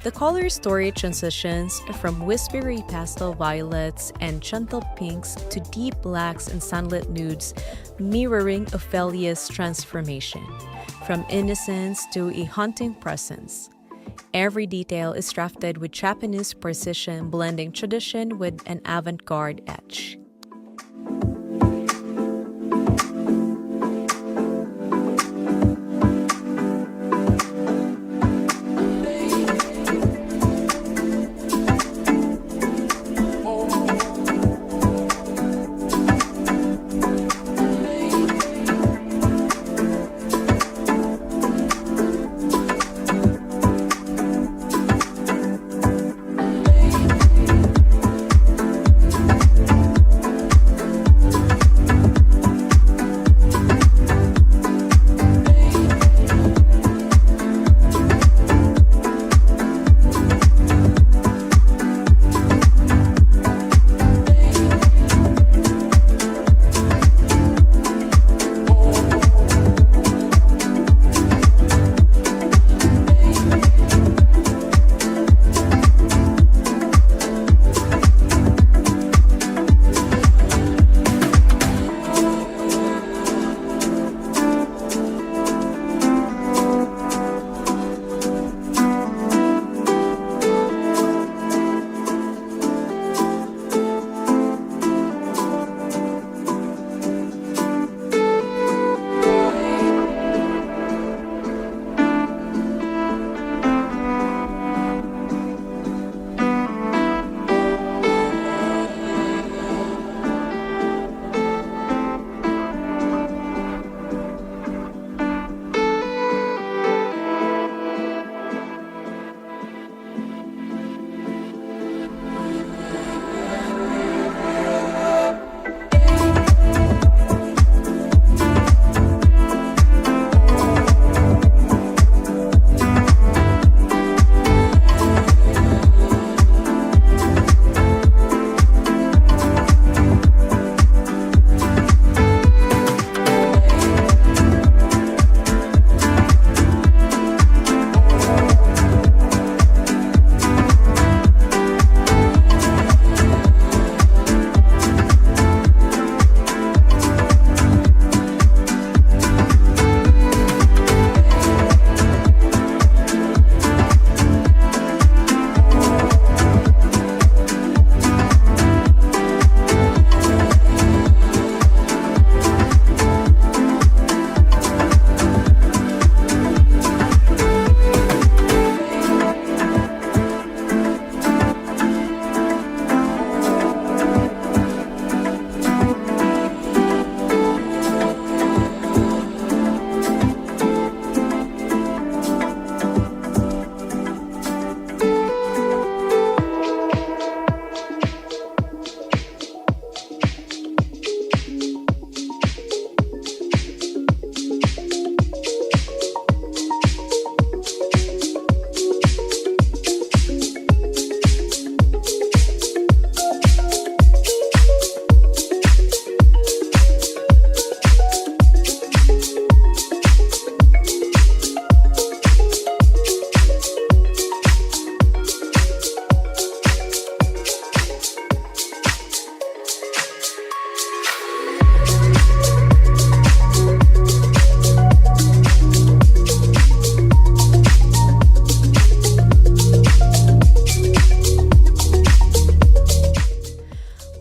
The color story transitions from whispery pastel violets and gentle pinks to deep blacks and sunlit nudes, mirroring Ophelia's transformation from innocence to a haunting presence. Every detail is crafted with Japanese precision, blending tradition with an avant-garde edge.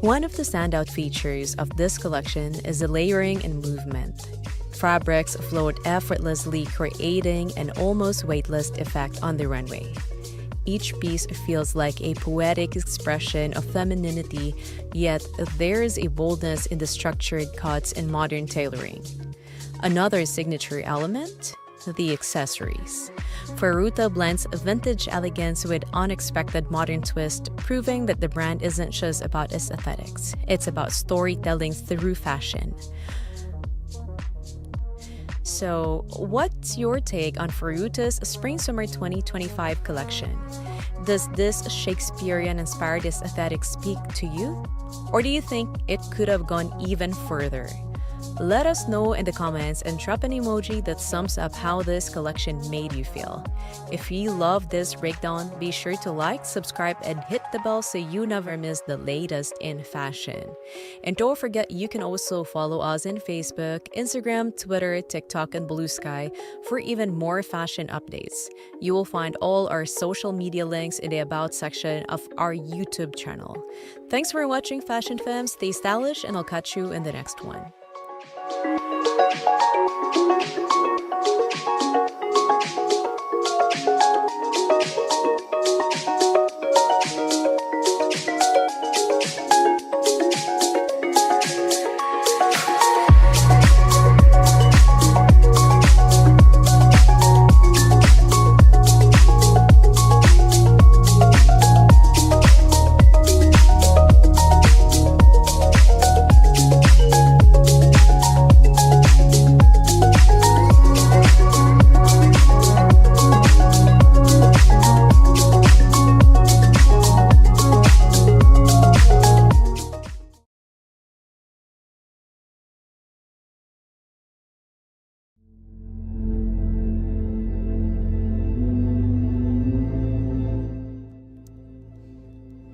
One of the standout features of this collection is the layering and movement. Fabrics float effortlessly, creating an almost weightless effect on the runway. Each piece feels like a poetic expression of femininity, yet there is a boldness in the structured cuts and modern tailoring. Another signature element? The accessories. Faruta blends vintage elegance with unexpected modern twist, proving that the brand isn't just about aesthetics, it's about storytelling through fashion. So, what's your take on Faruta's Spring-Summer 2025 collection? Does this Shakespearean-inspired aesthetic speak to you? Or do you think it could have gone even further? Let us know in the comments and drop an emoji that sums up how this collection made you feel. If you love this breakdown, be sure to like, subscribe, and hit the bell so you never miss the latest in fashion. And don't forget, you can also follow us on Facebook, Instagram, Twitter, TikTok, and Blue Sky for even more fashion updates. You will find all our social media links in the About section of our YouTube channel. Thanks for watching Fashion Fam, stay stylish, and I'll catch you in the next one.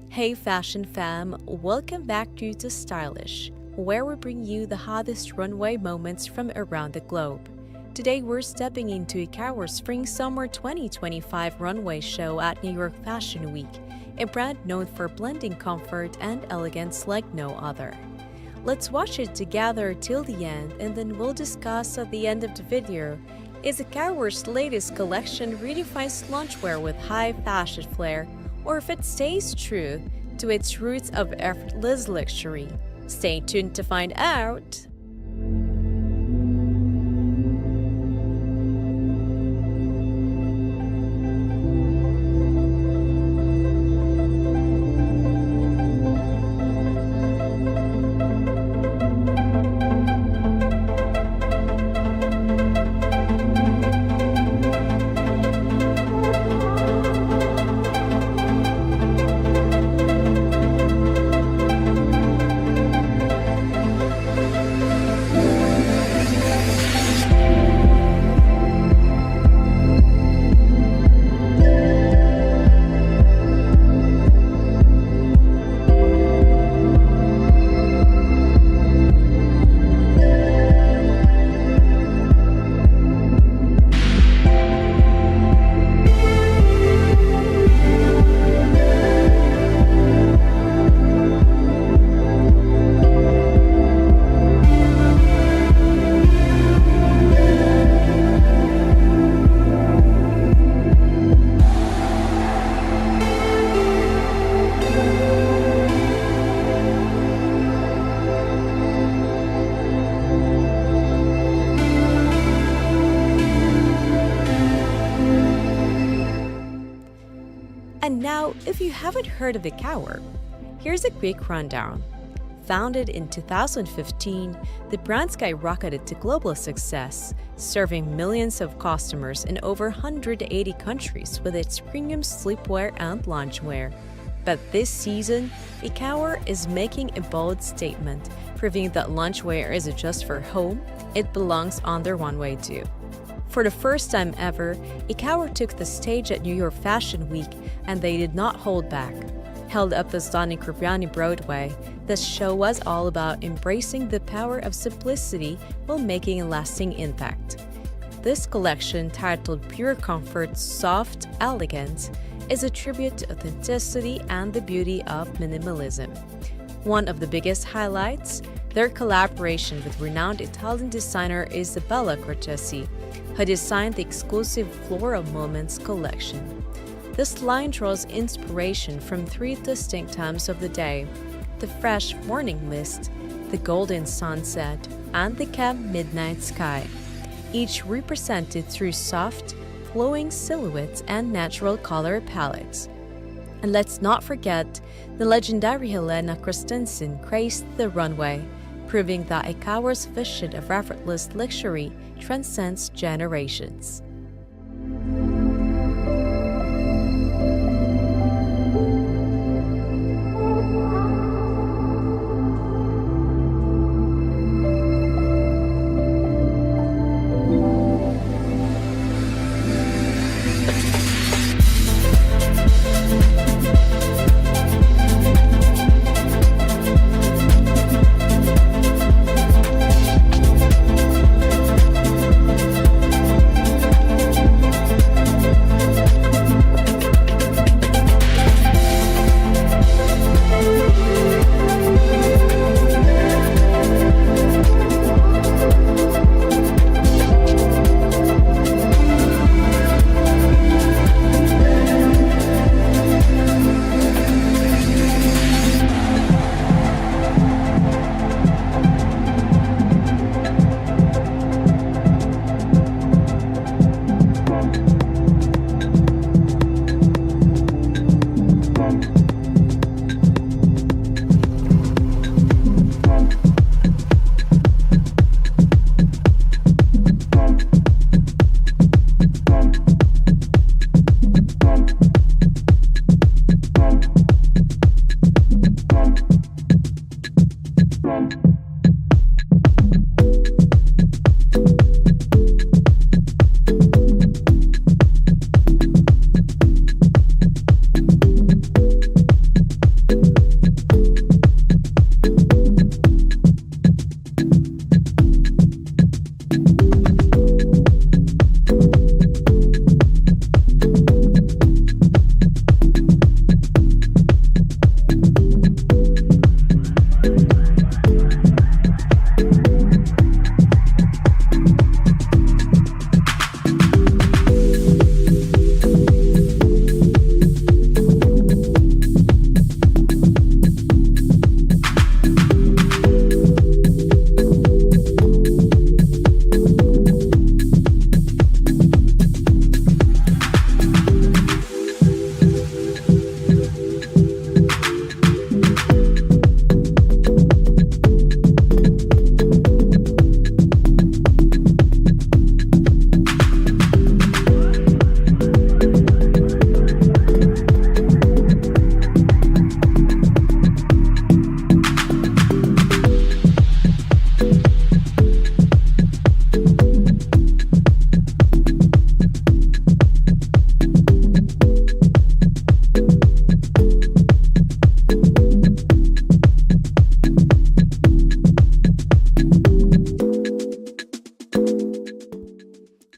Hey Fashion Fam, welcome back to tooStylish, where we bring you the hottest runway moments from around the globe. Today we're stepping into Ikawa's Spring-Summer 2025 runway show at New York Fashion Week, a brand known for blending comfort and elegance like no other. Let's watch it together till the end and then we'll discuss at the end of the video. Is Ikawa's latest collection redefines loungewear with high fashion flair, or if it stays true to its roots of effortless luxury? Stay tuned to find out! And now, if you haven't heard of Ikawa, here's a quick rundown. Founded in 2015, the brand skyrocketed to global success, serving millions of customers in over 180 countries with its premium sleepwear and loungewear. But this season, Ikawa is making a bold statement, proving that loungewear isn't just for home, it belongs on the runway too. For the first time ever, Ikawa took the stage at New York Fashion Week, and they did not hold back. Held up the stunning Koreani Broadway, the show was all about embracing the power of simplicity while making a lasting impact. This collection, titled Pure Comfort, Soft Elegance, is a tribute to authenticity and the beauty of minimalism. One of the biggest highlights, their collaboration with renowned Italian designer Isabella Cortesi, who designed the exclusive Floral Moments collection. This line draws inspiration from three distinct times of the day: the fresh morning mist, the golden sunset, and the calm midnight sky, each represented through soft, flowing silhouettes and natural color palettes. And let's not forget, the legendary Helena Christensen graced the runway, proving that Ikawa's vision of effortless luxury transcends generations.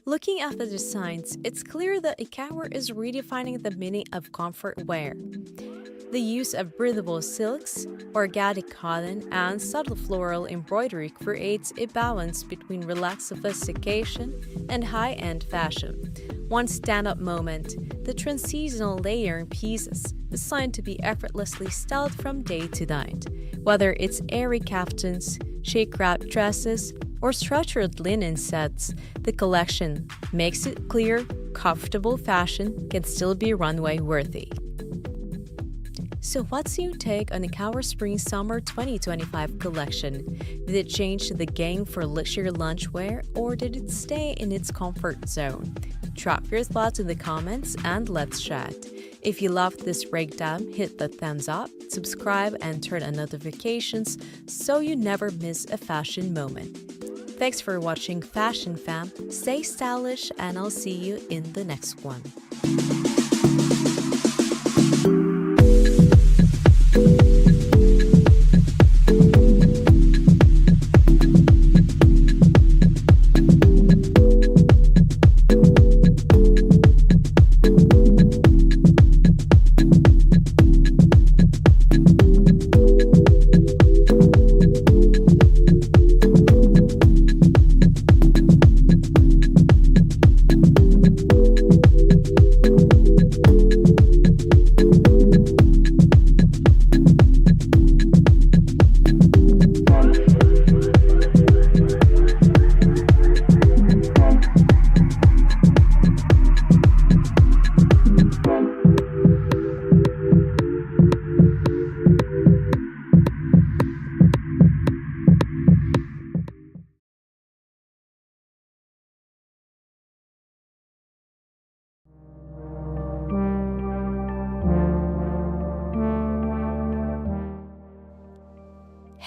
Looking at the designs, it's clear that Ikawa is redefining the meaning of comfort wear. The use of breathable silks, organic cotton, and subtle floral embroidery creates a balance between relaxed sophistication and high-end fashion. One stand-up moment, the transitional layering pieces, designed to be effortlessly styled from day to night. Whether it's airy kaftans, shake-wrapped dresses, or structured linen sets, the collection makes it clear comfortable fashion can still be runway worthy. So what's your take on the Ikawa Spring Summer 2025 collection? Did it change the game for luxury loungewear, or did it stay in its comfort zone? Drop your thoughts in the comments and let's chat. If you loved this breakdown, hit the thumbs up, subscribe, and turn on notifications so you never miss a fashion moment. Thanks for watching Fashion Fam. Stay stylish, and I'll see you in the next one.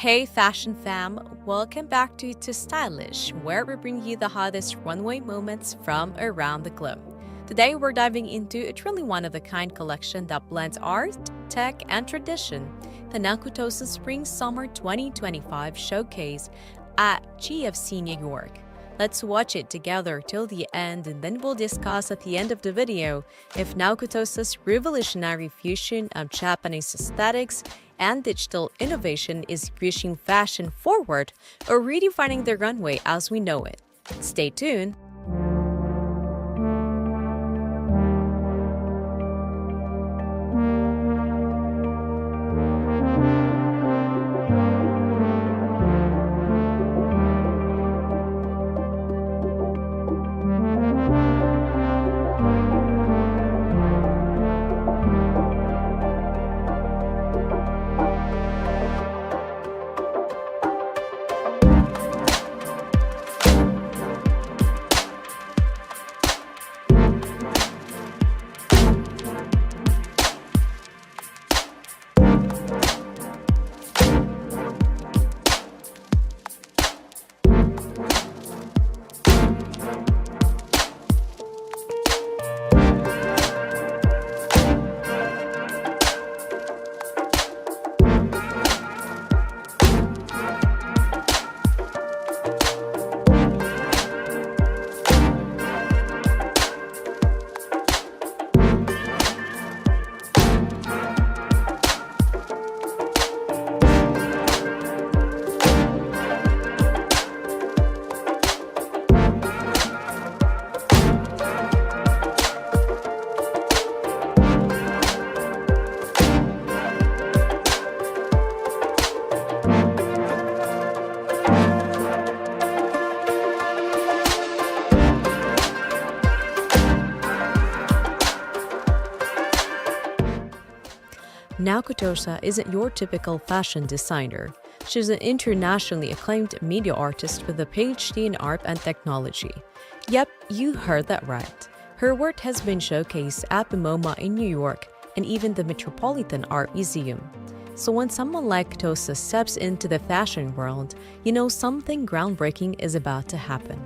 Hey fashion fam, welcome back to tooStylish, where we bring you the hottest runway moments from around the globe. Today we're diving into a truly one-of-a-kind collection that blends art, tech, and tradition, the Nakutosa Spring Summer 2025 showcase at GFC New York. Let's watch it together till the end, and then we'll discuss at the end of the video if Nakutosa's revolutionary fusion of Japanese aesthetics and digital innovation is pushing fashion forward or redefining the runway as we know it. Stay tuned! Nakutosa isn't your typical fashion designer. She's an internationally acclaimed media artist with a PhD in art and technology. Yep, you heard that right. Her work has been showcased at the MoMA in New York and even the Metropolitan Art Museum. So when someone like Tosa steps into the fashion world, you know something groundbreaking is about to happen.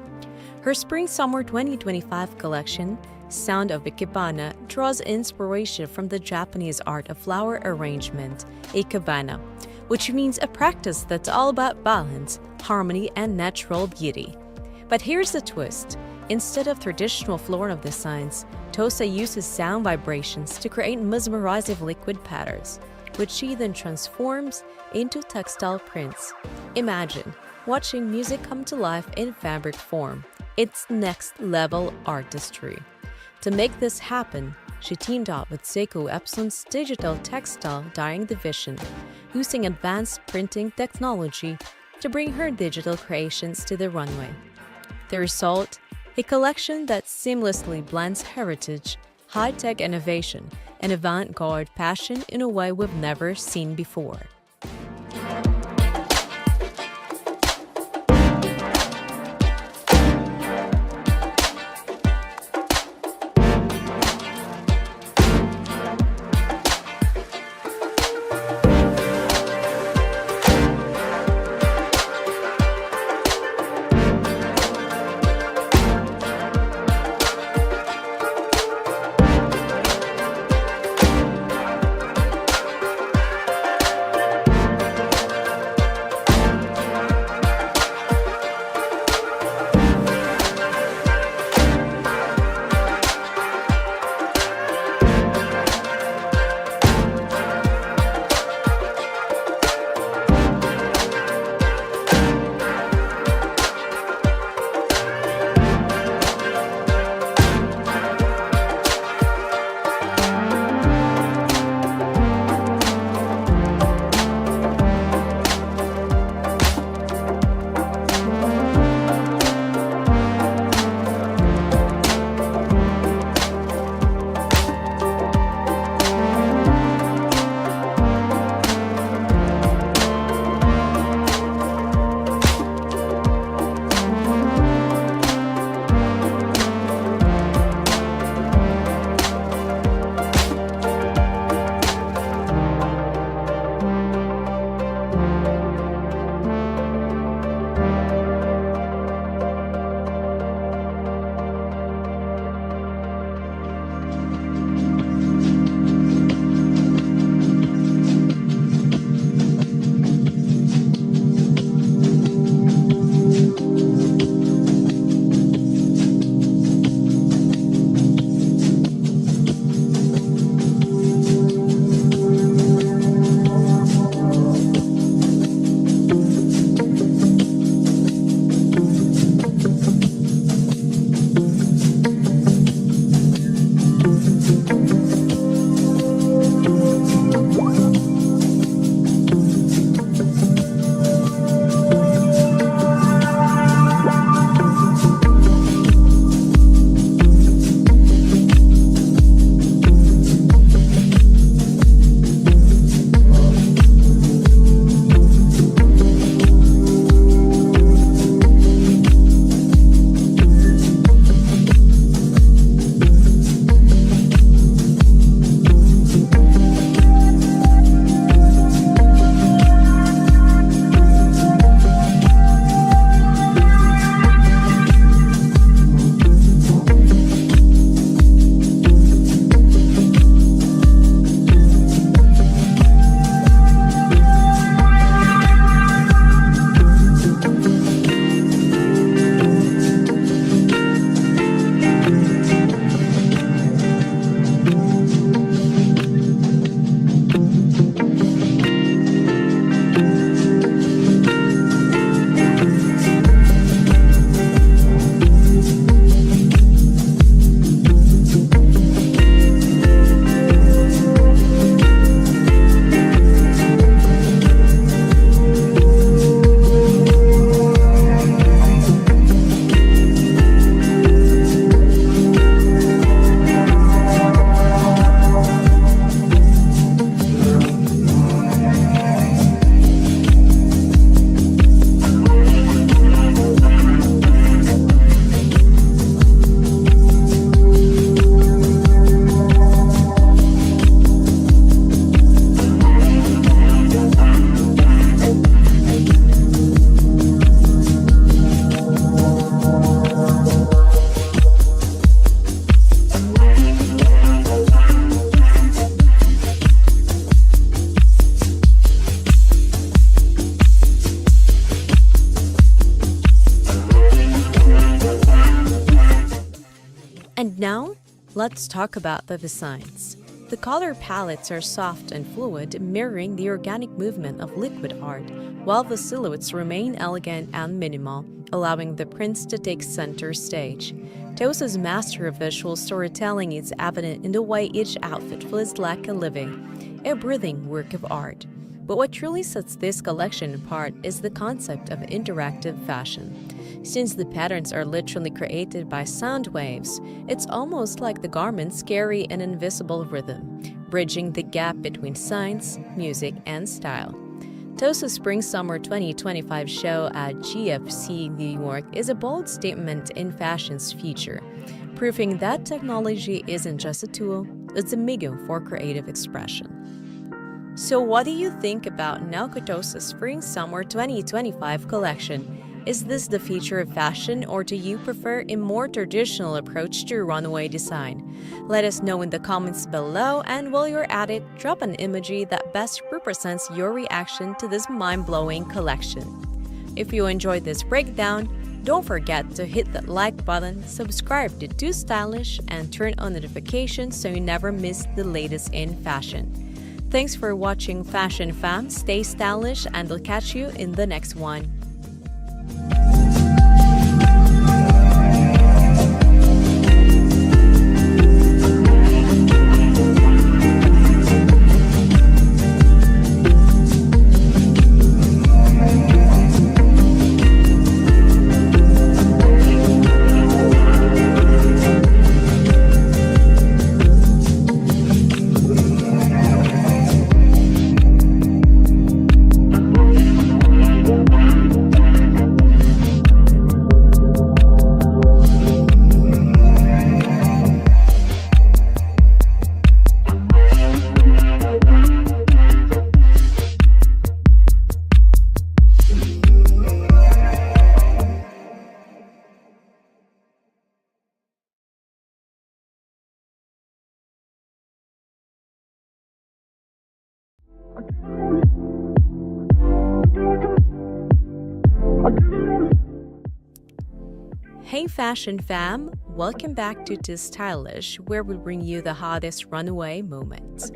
Her Spring-Summer 2025 collection, Sound of Ikebana, draws inspiration from the Japanese art of flower arrangement, ikebana, which means a practice that's all about balance, harmony, and natural beauty. But here's the twist. Instead of traditional floral designs, Tosa uses sound vibrations to create mesmerizing liquid patterns, which she then transforms into textile prints. Imagine watching music come to life in fabric form. It's next-level artistry. To make this happen, she teamed up with Seiko Epson's digital textile dyeing division, using advanced printing technology to bring her digital creations to the runway. The result? A collection that seamlessly blends heritage, high-tech innovation, and avant-garde passion in a way we've never seen before. And now, let's talk about the designs. The color palettes are soft and fluid, mirroring the organic movement of liquid art, while the silhouettes remain elegant and minimal, allowing the prints to take center stage. too's master of visual storytelling is evident in the way each outfit feels like a living, a breathing work of art. But what truly sets this collection apart is the concept of interactive fashion. Since the patterns are literally created by sound waves, it's almost like the garments carry an invisible rhythm, bridging the gap between science, music, and style. too's Spring-Summer 2025 show at GFC New York is a bold statement in fashion's future, proving that technology isn't just a tool, it's a medium for creative expression. So what do you think about too's Spring-Summer 2025 collection? Is this the future of fashion, or do you prefer a more traditional approach to runway design? Let us know in the comments below, and while you're at it, drop an emoji that best represents your reaction to this mind-blowing collection. If you enjoyed this breakdown, don't forget to hit that like button, subscribe to tooStylish, and turn on notifications so you never miss the latest in fashion. Thanks for watching Fashion Fam, stay stylish, and I'll catch you in the next one. Hey Fashion Fam! Welcome back to tooStylish, where we bring you the hottest runway moments.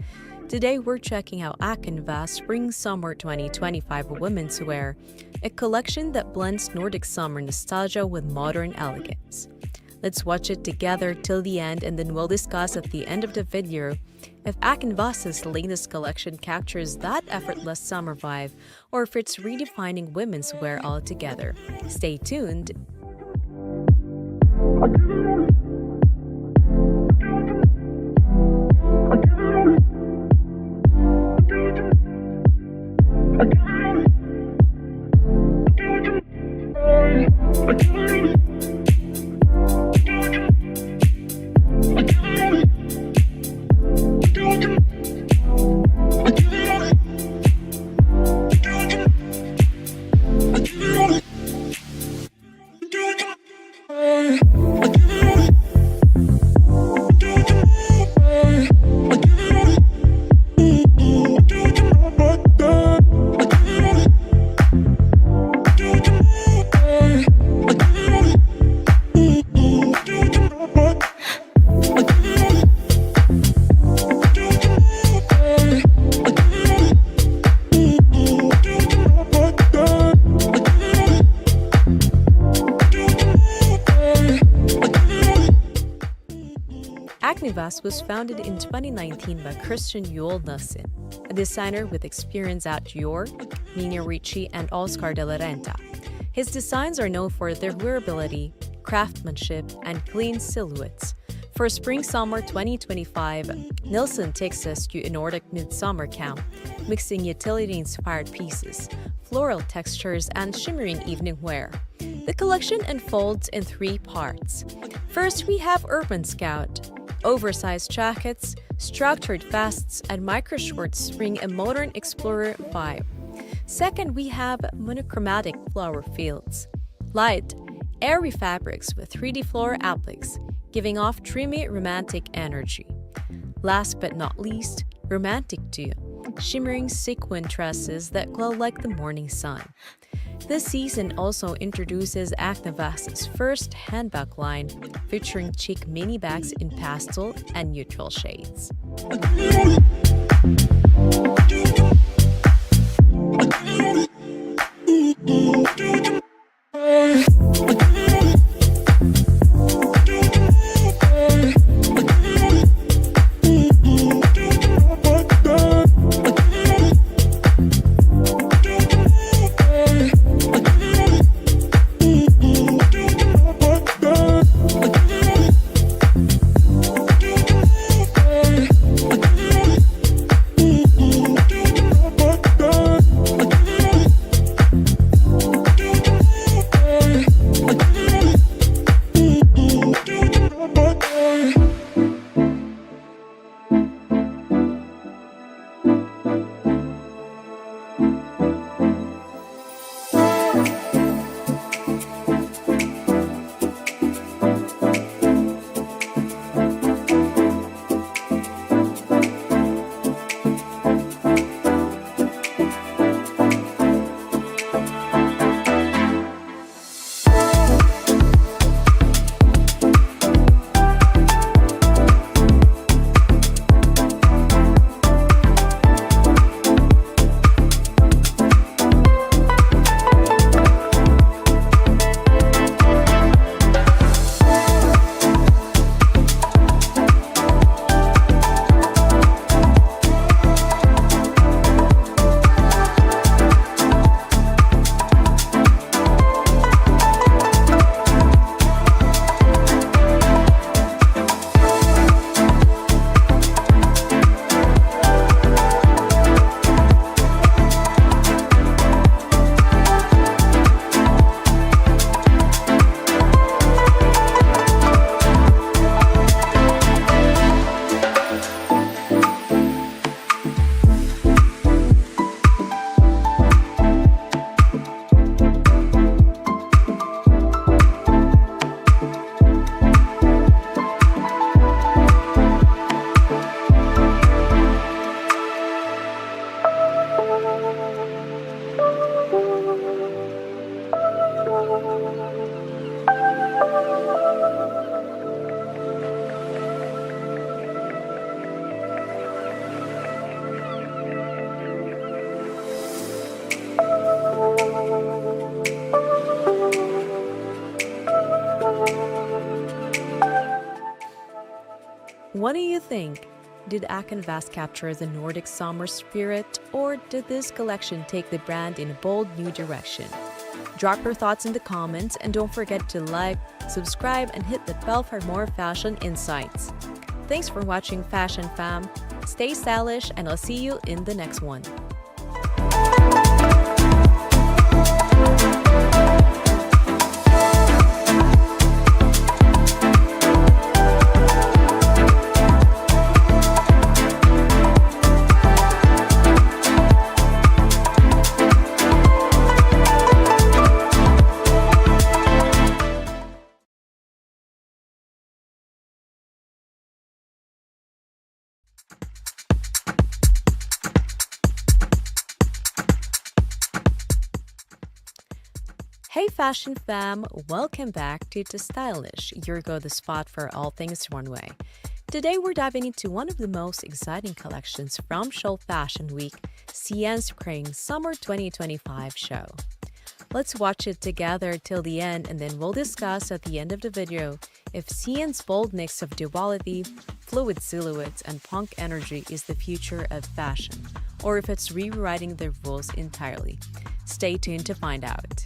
Today we're checking out Akenva's Spring-Summer 2025 women's wear, a collection that blends Nordic summer nostalgia with modern elegance. Let's watch it together till the end, and then we'll discuss at the end of the video if Akenva's latest collection captures that effortless summer vibe or if it's redefining women's wear altogether. Stay tuned! Akenva's was founded in 2019 by Christian Yule Nussen, a designer with experience at Dior, Nina Ricci, and Oscar de la Renta. His designs are known for their wearability, craftsmanship, and clean silhouettes. For Spring-Summer 2025, Nilsson takes us to a Nordic midsummer camp, mixing utility-inspired pieces, floral textures, and shimmering evening wear. The collection unfolds in three parts. First, we have Urban Scout. Oversized jackets, structured vests, and micro-shorts bring a modern explorer vibe. Second, we have monochromatic flower fields. Light, airy fabrics with 3D floral appliques, giving off dreamy romantic energy. Last but not least, Romantic Dew. shimmering sequin tresses that glow like the morning sun. This season also introduces Activast's first handbag line, featuring chic mini bags in pastel and neutral shades. What do you think? Did Akanvas capture the Nordic summer spirit, or did this collection take the brand in a bold new direction? Drop your thoughts in the comments and don't forget to like, subscribe, and hit the bell for more fashion insights. Thanks for watching Fashion Fam. Stay stylish and I'll see you in the next one. Hey Fashion Fam, welcome back to tooStylish, your go-to spot for all things runway. Today we're diving into one of the most exciting collections from Seoul Fashion Week, CN's Spring Summer 2025 show. Let's watch it together till the end and then we'll discuss at the end of the video if CN's bold mix of duality, fluid silhouettes, and punk energy is the future of fashion, or if it's rewriting the rules entirely. Stay tuned to find out.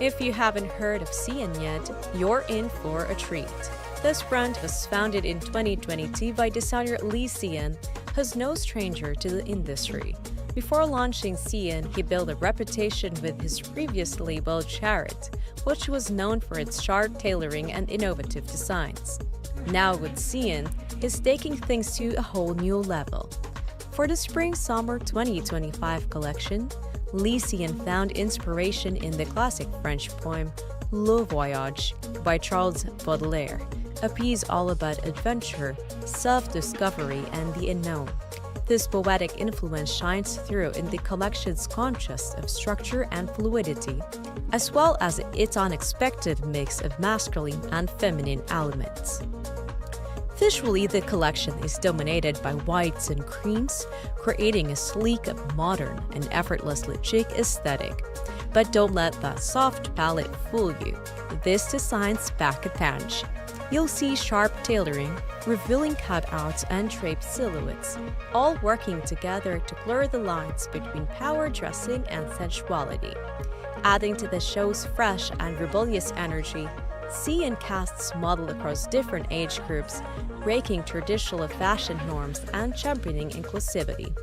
If you haven't heard of Seoul yet, you're in for a treat. This brand was founded in 2022 by designer Lee Seoul, who's no stranger to the industry. Before launching Seoul, he built a reputation with his previous label Charit, which was known for its sharp tailoring and innovative designs. Now with Seoul, he's taking things to a whole new level. For the Spring-Summer 2025 collection, Lee Seoul found inspiration in the classic French poem Le Voyage by Charles Baudelaire, a piece all about adventure, self-discovery, and the unknown. This poetic influence shines through in the collection's contrast of structure and fluidity, as well as its unexpected mix of masculine and feminine elements. Visually, the collection is dominated by whites and creams, creating a sleek, modern, and effortlessly chic aesthetic. But don't let that soft palette fool you. This design's pack a punch. You'll see sharp tailoring, revealing cutouts and draped silhouettes, all working together to blur the lines between power dressing and sensuality. Adding to the show's fresh and rebellious energy, Seoul casts model across different age groups, breaking traditional fashion norms and championing inclusivity.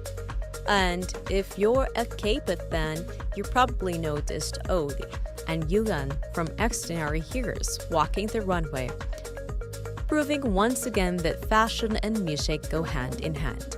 And if you're a K-pop fan, you probably noticed Odie and Yuan from Extraordinary Heroes walking the runway, proving once again that fashion and music go hand in hand.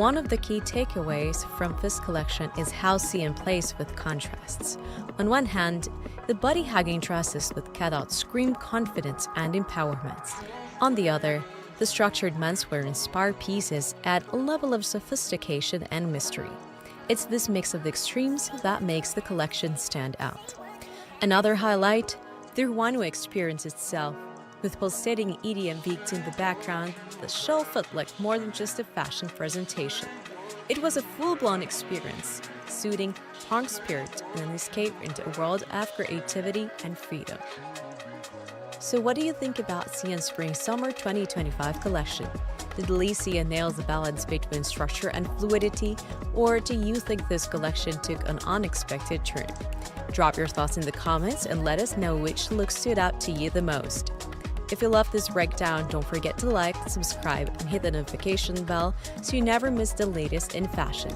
One of the key takeaways from this collection is how Sian plays with contrasts. On one hand, the body-hugging dresses with cutouts scream confidence and empowerment. On the other, the structured menswear-inspired pieces add a level of sophistication and mystery. It's this mix of the extremes that makes the collection stand out. Another highlight, the Runway experience itself. With pulsating EDM beats in the background, the show felt like more than just a fashion presentation. It was a full-blown experience, suiting punk spirit and an escape into a world of creativity and freedom. So what do you think about Sian Spring-Summer 2025 collection? Did Sia nail the balance between structure and fluidity, or do you think this collection took an unexpected turn? Drop your thoughts in the comments and let us know which look stood out to you the most. If you love this breakdown, don't forget to like, subscribe, and hit the notification bell so you never miss the latest in fashion.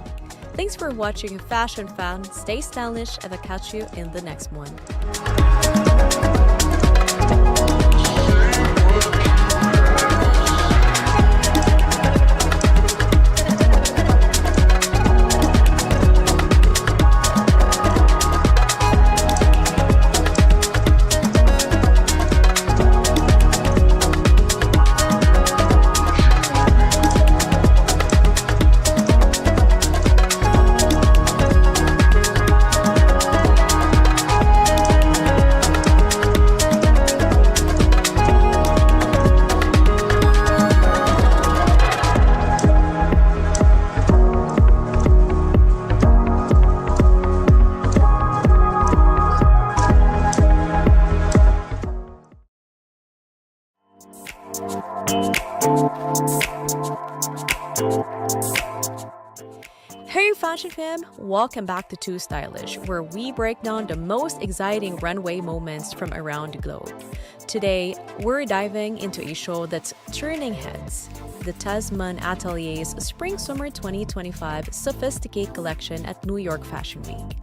Thanks for watching, Fashion Fan. Stay stylish, and I'll catch you in the next one. Hey fashion fam, welcome back to tooStylish, where we break down the most exciting runway moments from around the globe. Today, we're diving into a show that's turning heads, the Tasman Atelier's Spring-Summer 2025 Sophisticate collection at New York Fashion Week.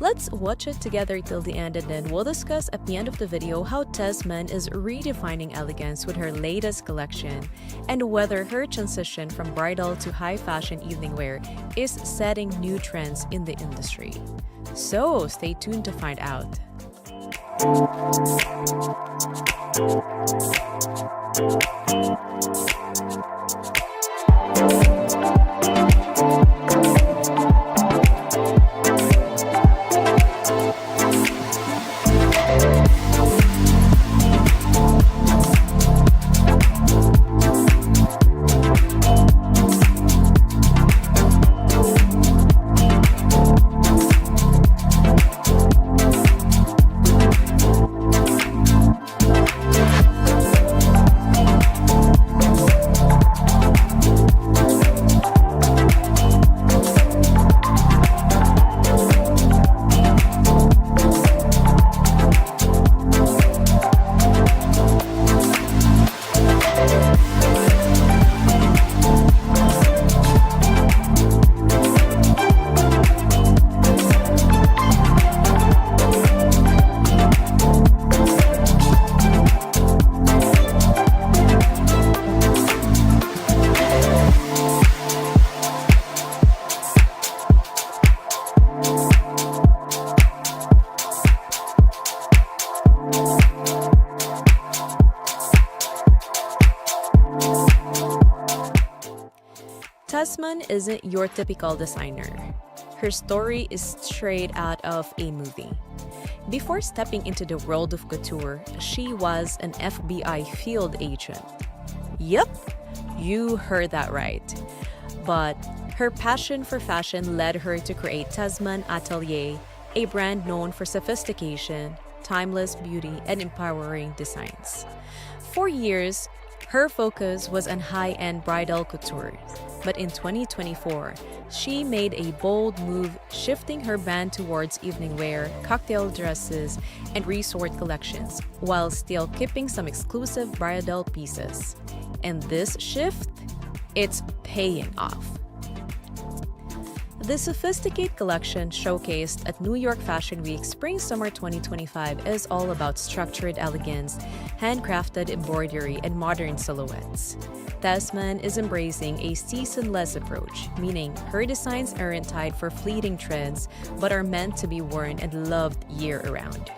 Let's watch it together till the end, and then we'll discuss at the end of the video how Tasman is redefining elegance with her latest collection, and whether her transition from bridal to high fashion evening wear is setting new trends in the industry. So stay tuned to find out. Tasman isn't your typical designer. Her story is straight out of a movie. Before stepping into the world of couture, she was an FBI field agent. Yep, you heard that right. But her passion for fashion led her to create Tasman Atelier, a brand known for sophistication, timeless beauty, and empowering designs. For years, her focus was on high-end bridal couture. But in 2024, she made a bold move, shifting her brand towards evening wear, cocktail dresses, and resort collections, while still keeping some exclusive bridal pieces. And this shift, it's paying off. The sophisticated collection showcased at New York Fashion Week Spring-Summer 2025 is all about structured elegance, handcrafted embroidery, and modern silhouettes. Tasman is embracing a seasonless approach, meaning her designs aren't tied for fleeting trends but are meant to be worn and loved year-round.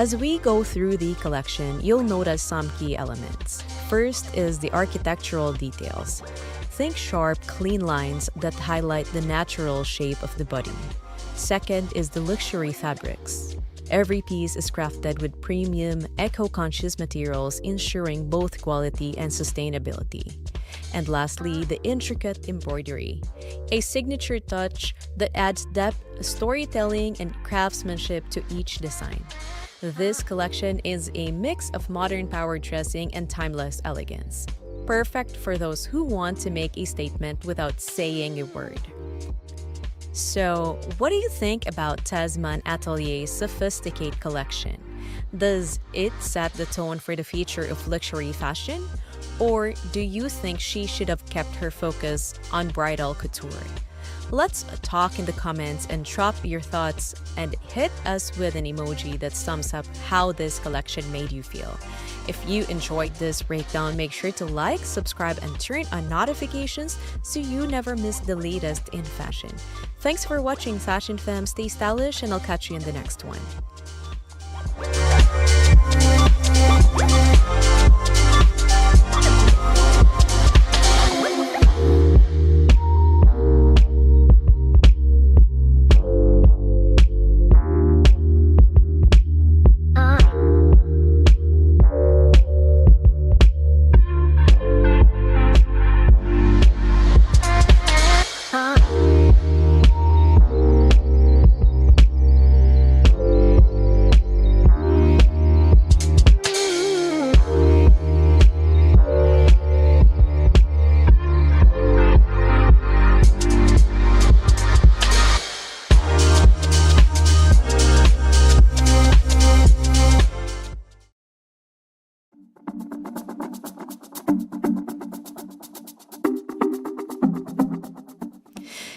As we go through the collection, you'll notice some key elements. First is the architectural details. Think sharp, clean lines that highlight the natural shape of the body. Second is the luxury fabrics. Every piece is crafted with premium, eco-conscious materials, ensuring both quality and sustainability. And lastly, the intricate embroidery, a signature touch that adds depth, storytelling, and craftsmanship to each design. This collection is a mix of modern power dressing and timeless elegance, perfect for those who want to make a statement without saying a word. So, what do you think about Tasman Atelier's Sophisticate collection? Does it set the tone for the future of luxury fashion? Or do you think she should have kept her focus on bridal couture? Let's talk in the comments and drop your thoughts and hit us with an emoji that sums up how this collection made you feel. If you enjoyed this breakdown, make sure to like, subscribe, and turn on notifications so you never miss the latest in fashion. Thanks for watching Fashion Femme. Stay stylish, and I'll catch you in the next one.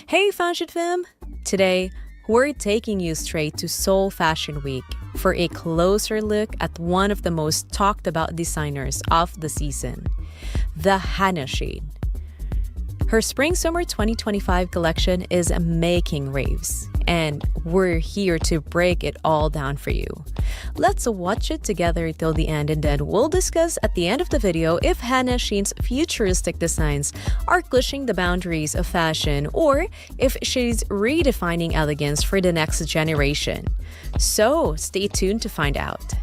Hey Fashion Femme! Today, we're taking you straight to Seoul Fashion Week for a closer look at one of the most talked about designers of the season, the Hannah shade. Her Spring-Summer 2025 collection is making waves, and we're here to break it all down for you. Let's watch it together till the end, and then we'll discuss at the end of the video if Hannah Sheen's futuristic designs are pushing the boundaries of fashion or if she's redefining elegance for the next generation. So stay tuned to find out.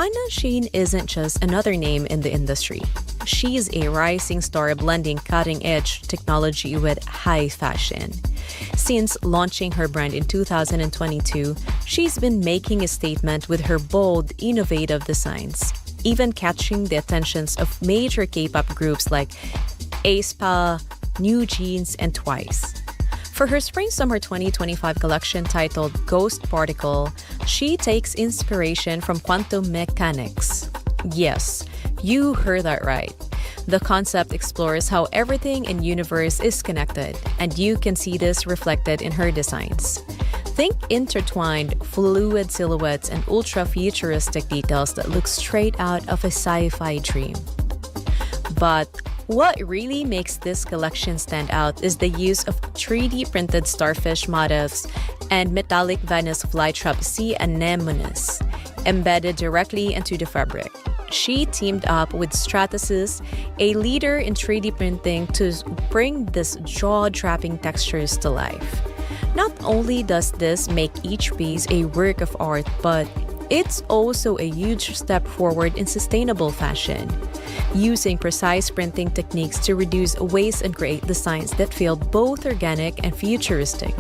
Hannah Sheen isn't just another name in the industry. She's a rising star blending cutting-edge technology with high fashion. Since launching her brand in 2022, she's been making a statement with her bold, innovative designs, even catching the attentions of major K-pop groups like aespa, New Jeans, and Twice. For her Spring-Summer 2025 collection titled Ghost Particle, she takes inspiration from quantum mechanics. Yes, you heard that right. The concept explores how everything in universe is connected, and you can see this reflected in her designs. Think intertwined, fluid silhouettes and ultra-futuristic details that look straight out of a sci-fi dream. But what really makes this collection stand out is the use of 3D printed starfish motifs and metallic Venus flytrap sea anemones embedded directly into the fabric. She teamed up with Stratasys, a leader in 3D printing, to bring these jaw-dropping textures to life. Not only does this make each piece a work of art, but it's also a huge step forward in sustainable fashion, using precise printing techniques to reduce waste and create designs that feel both organic and futuristic.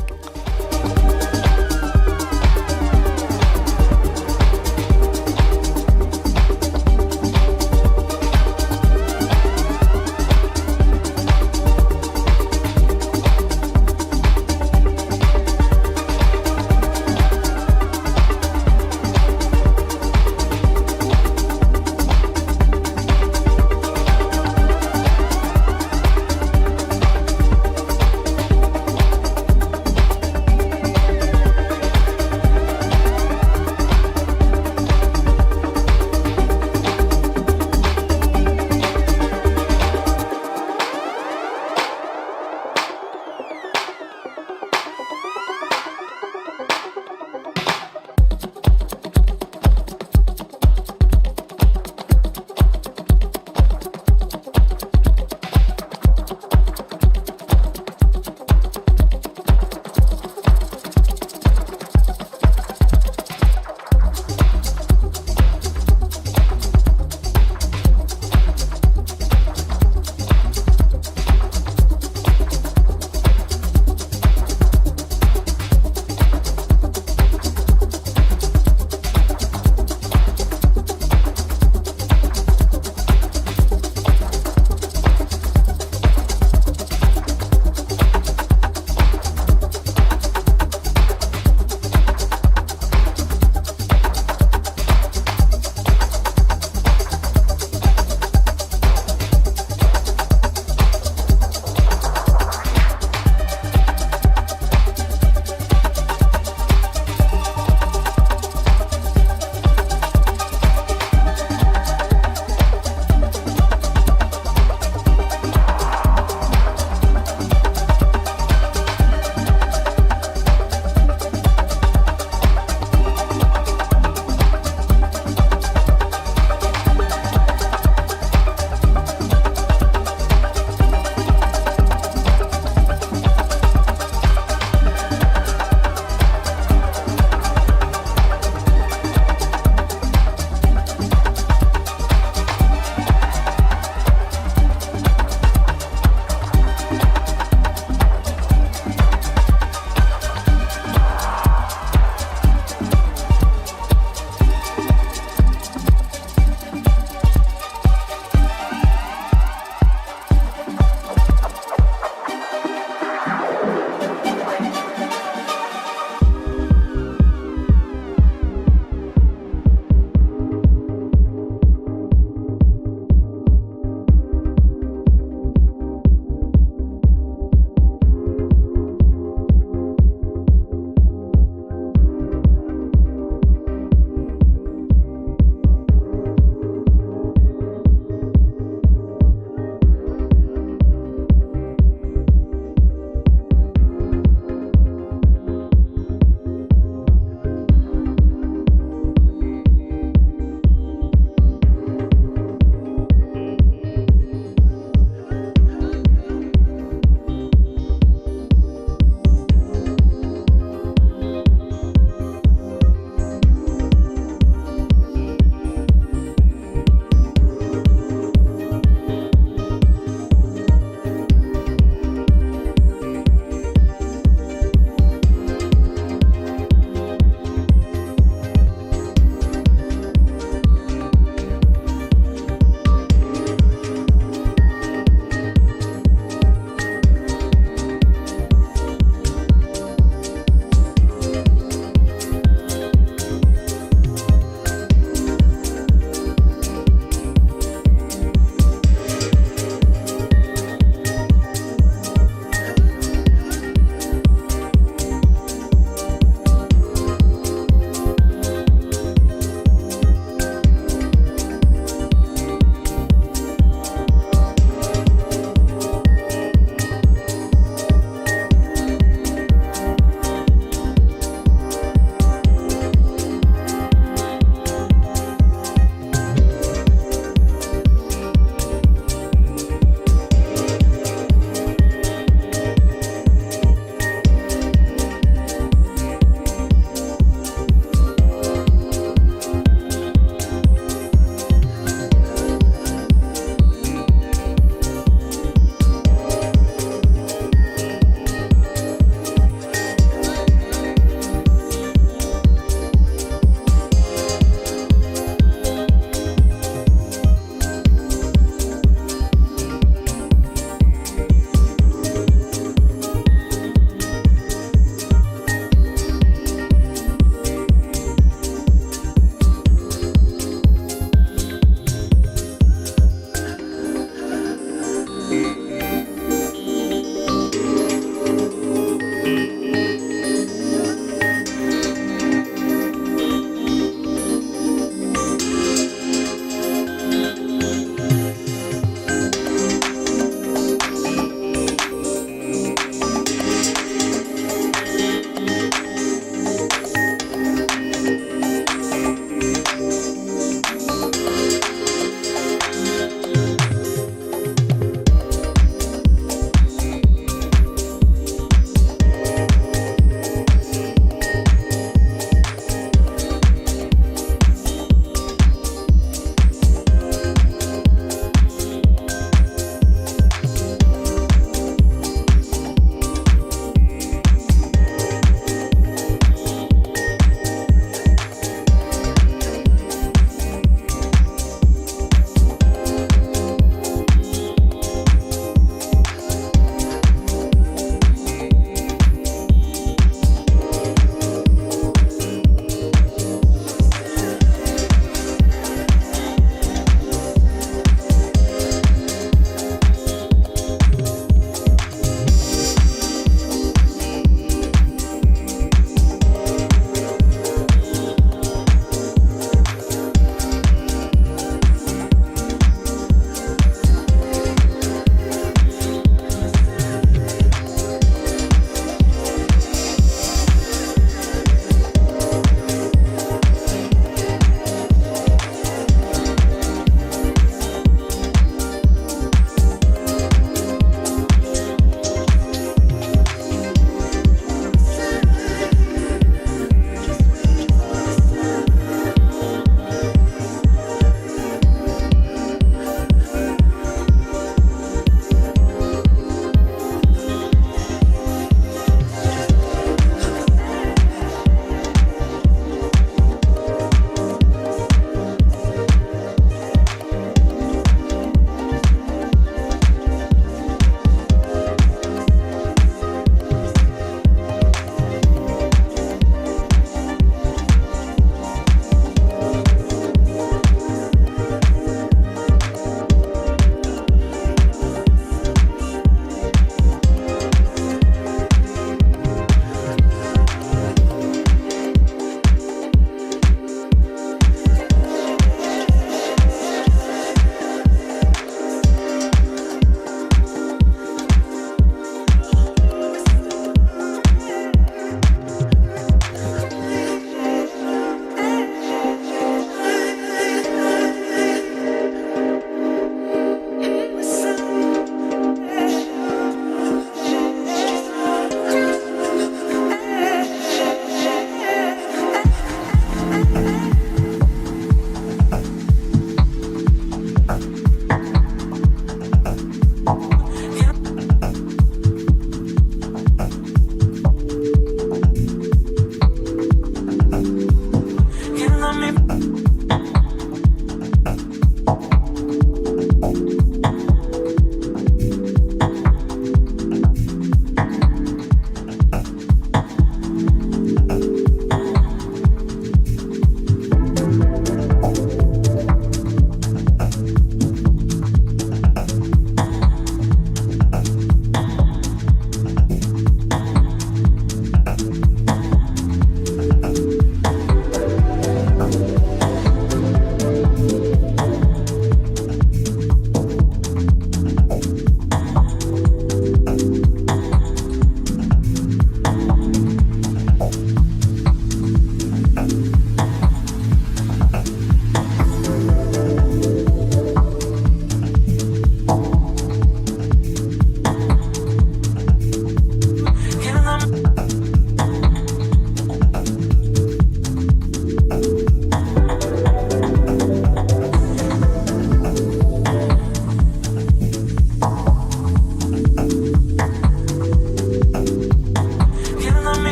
love me.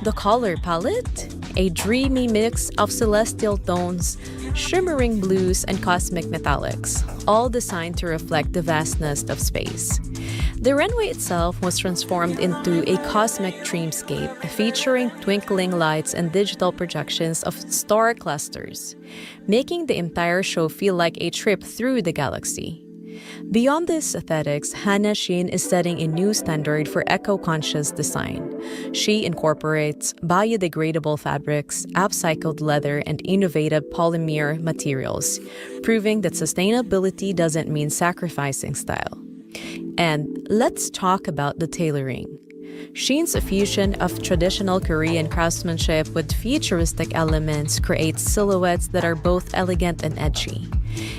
The color palette? A dreamy mix of celestial tones, shimmering blues, and cosmic metallics, all designed to reflect the vastness of space. The runway itself was transformed into a cosmic dreamscape, featuring twinkling lights and digital projections of star clusters, making the entire show feel like a trip through the galaxy. Beyond these aesthetics, Hannah Shin is setting a new standard for eco-conscious design. She incorporates biodegradable fabrics, upcycled leather, and innovative polymer materials, proving that sustainability doesn't mean sacrificing style. And let's talk about the tailoring. Shin's fusion of traditional Korean craftsmanship with futuristic elements creates silhouettes that are both elegant and edgy.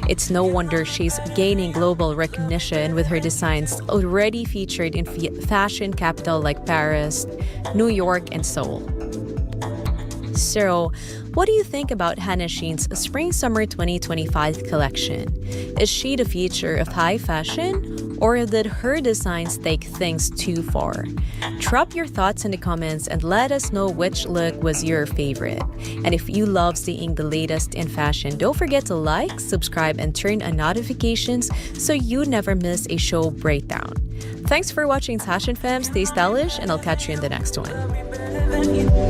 It's no wonder she's gaining global recognition with her designs already featured in fashion capital like Paris, New York, and Seoul. So, what do you think about Hannah Shin's Spring-Summer 2025 collection? Is she the future of high fashion, or did her designs take things too far? Drop your thoughts in the comments and let us know which look was your favorite. And if you love seeing the latest in fashion, don't forget to like, subscribe, and turn on notifications so you never miss a show breakdown. Thanks for watching Fashion Fam, stay stylish, and I'll catch you in the next one.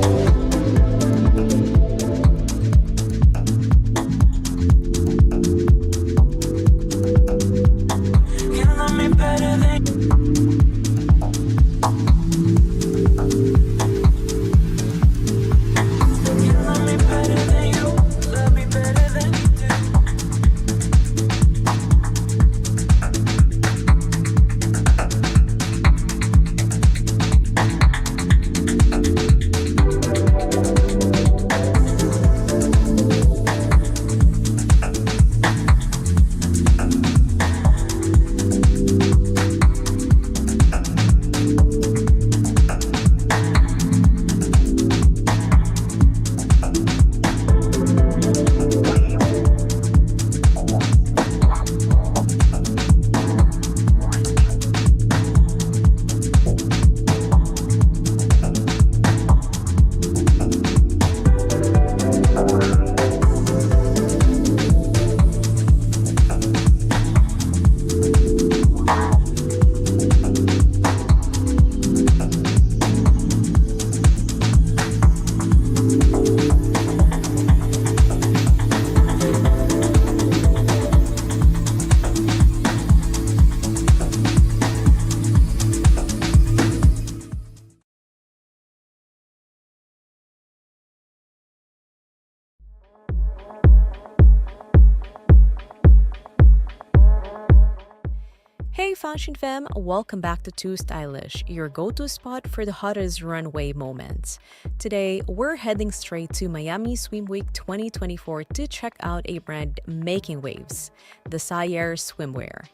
Fashion Fam, welcome back to tooStylish, your go-to spot for the hottest runway moments. Today, we're heading straight to Miami Swim Week 2024 to check out a brand making waves, the Sayer swimwear.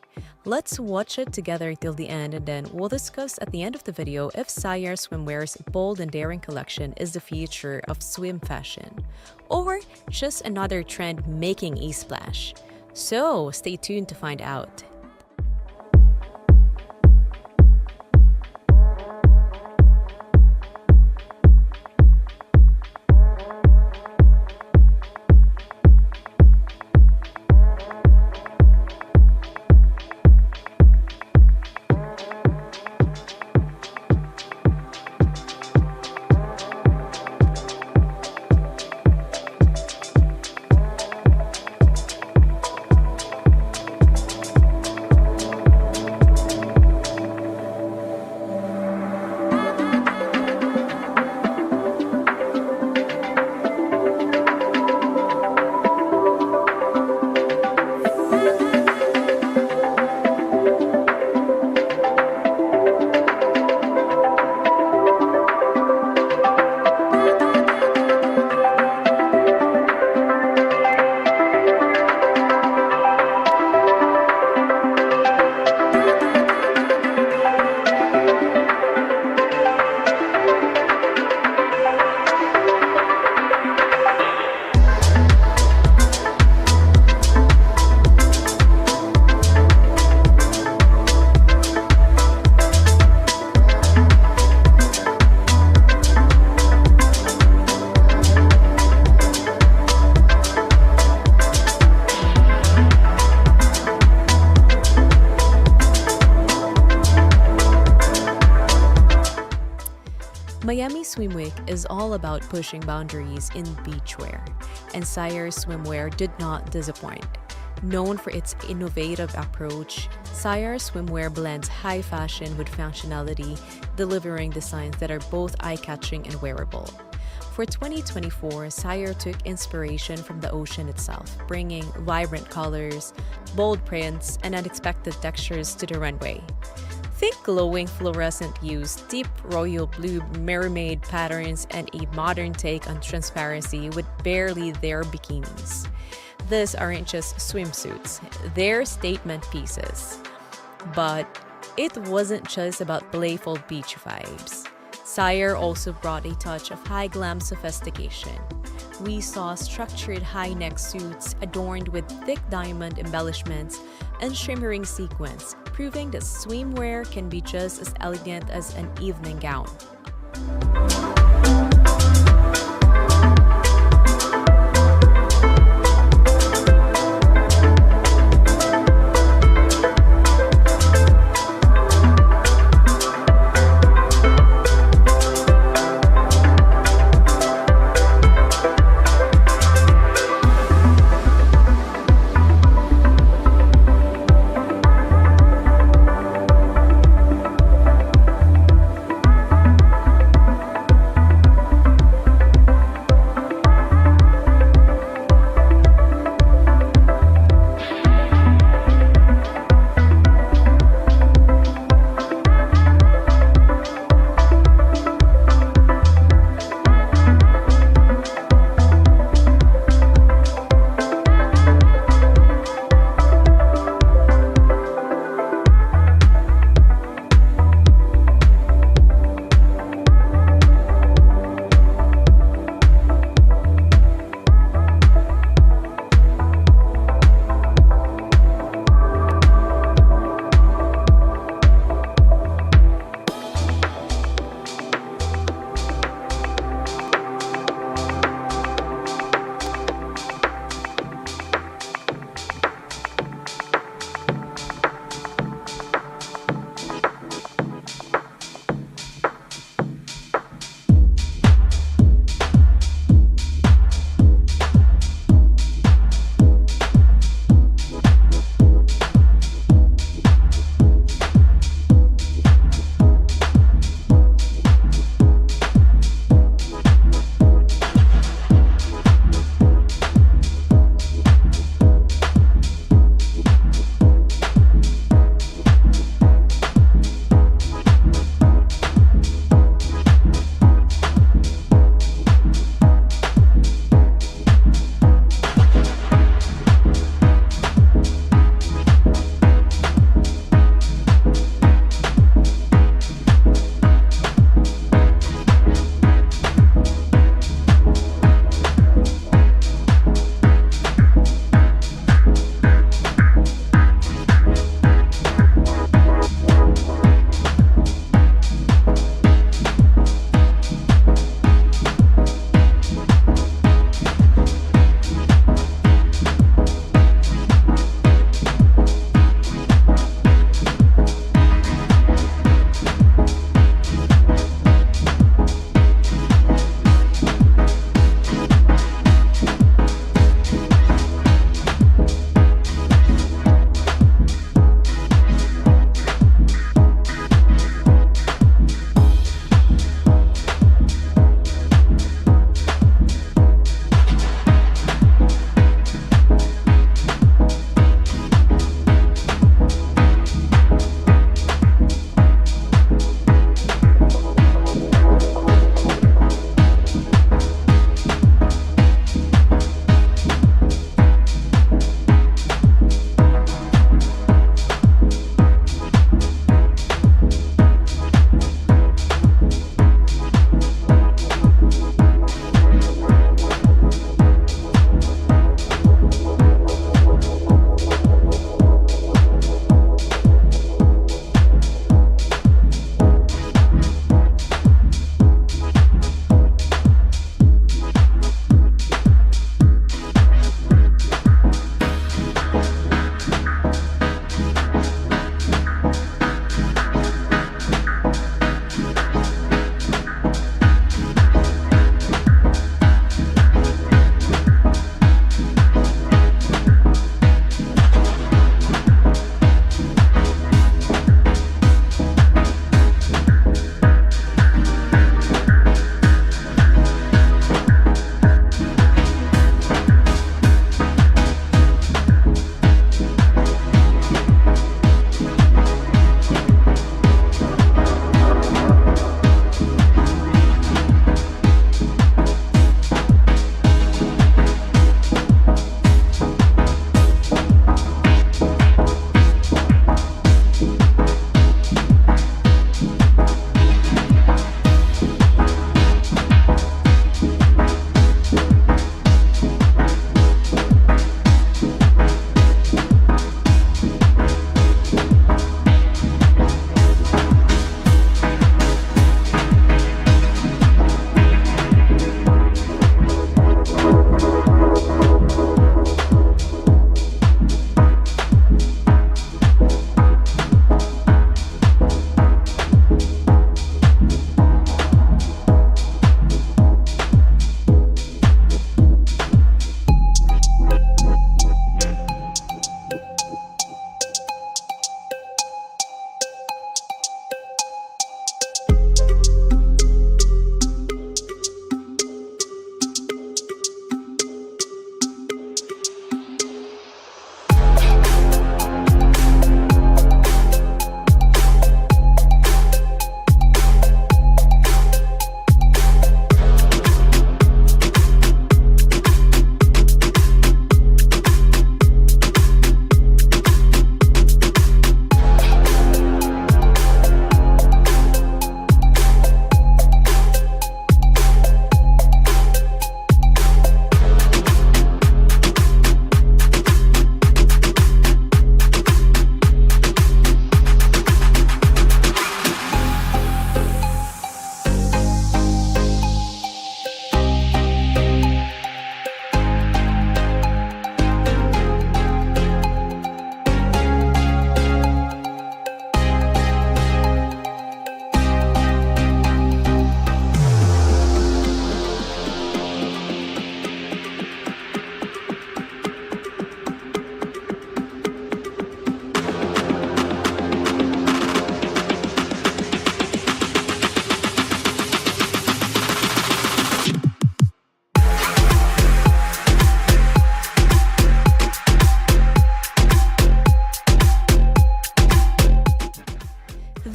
Let's watch it together till the end, and then we'll discuss at the end of the video if Sayer swimwear's bold and daring collection is the future of swim fashion, or just another trend making a splash. So stay tuned to find out. Miami Swim Week is all about pushing boundaries in beachwear, and Sayer swimwear did not disappoint. Known for its innovative approach, Sayer swimwear blends high fashion with functionality, delivering designs that are both eye-catching and wearable. For 2024, Sayer took inspiration from the ocean itself, bringing vibrant colors, bold prints, and unexpected textures to the runway. Think glowing fluorescent hues, deep royal blue mermaid patterns, and a modern take on transparency with barely there bikinis. These aren't just swimsuits, they're statement pieces. But it wasn't just about playful beach vibes. Sayer also brought a touch of high glam sophistication. We saw structured high-neck suits adorned with thick diamond embellishments and shimmering sequins, proving that swimwear can be just as elegant as an evening gown.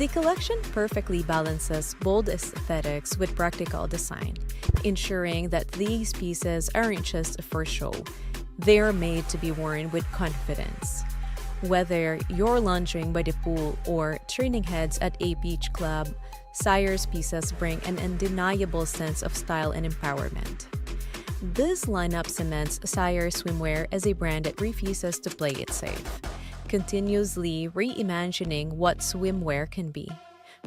The collection perfectly balances bold aesthetics with practical design, ensuring that these pieces aren't just for show, they're made to be worn with confidence. Whether you're lounging by the pool or turning heads at a beach club, Sire's pieces bring an undeniable sense of style and empowerment. This lineup cements Sire Swimwear as a brand that refuses to play it safe, continuously reimagining what swimwear can be.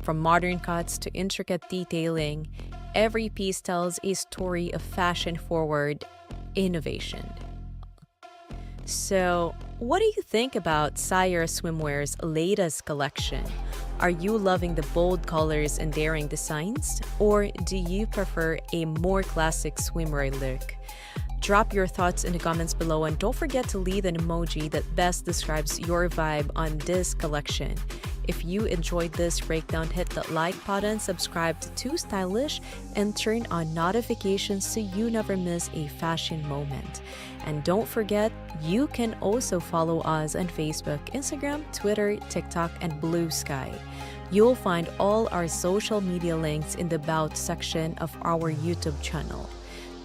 From modern cuts to intricate detailing, every piece tells a story of fashion-forward innovation. So, what do you think about Sire Swimwear's latest collection? Are you loving the bold colors and daring designs? Or do you prefer a more classic swimwear look? Drop your thoughts in the comments below and don't forget to leave an emoji that best describes your vibe on this collection. If you enjoyed this breakdown, hit that like button, subscribe to tooStylish, and turn on notifications so you never miss a fashion moment. And don't forget, you can also follow us on Facebook, Instagram, Twitter, TikTok, and Blue Sky. You'll find all our social media links in the About section of our YouTube channel.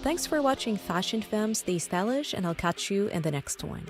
Thanks for watching Fashion Femme. Stay stylish, and I'll catch you in the next one.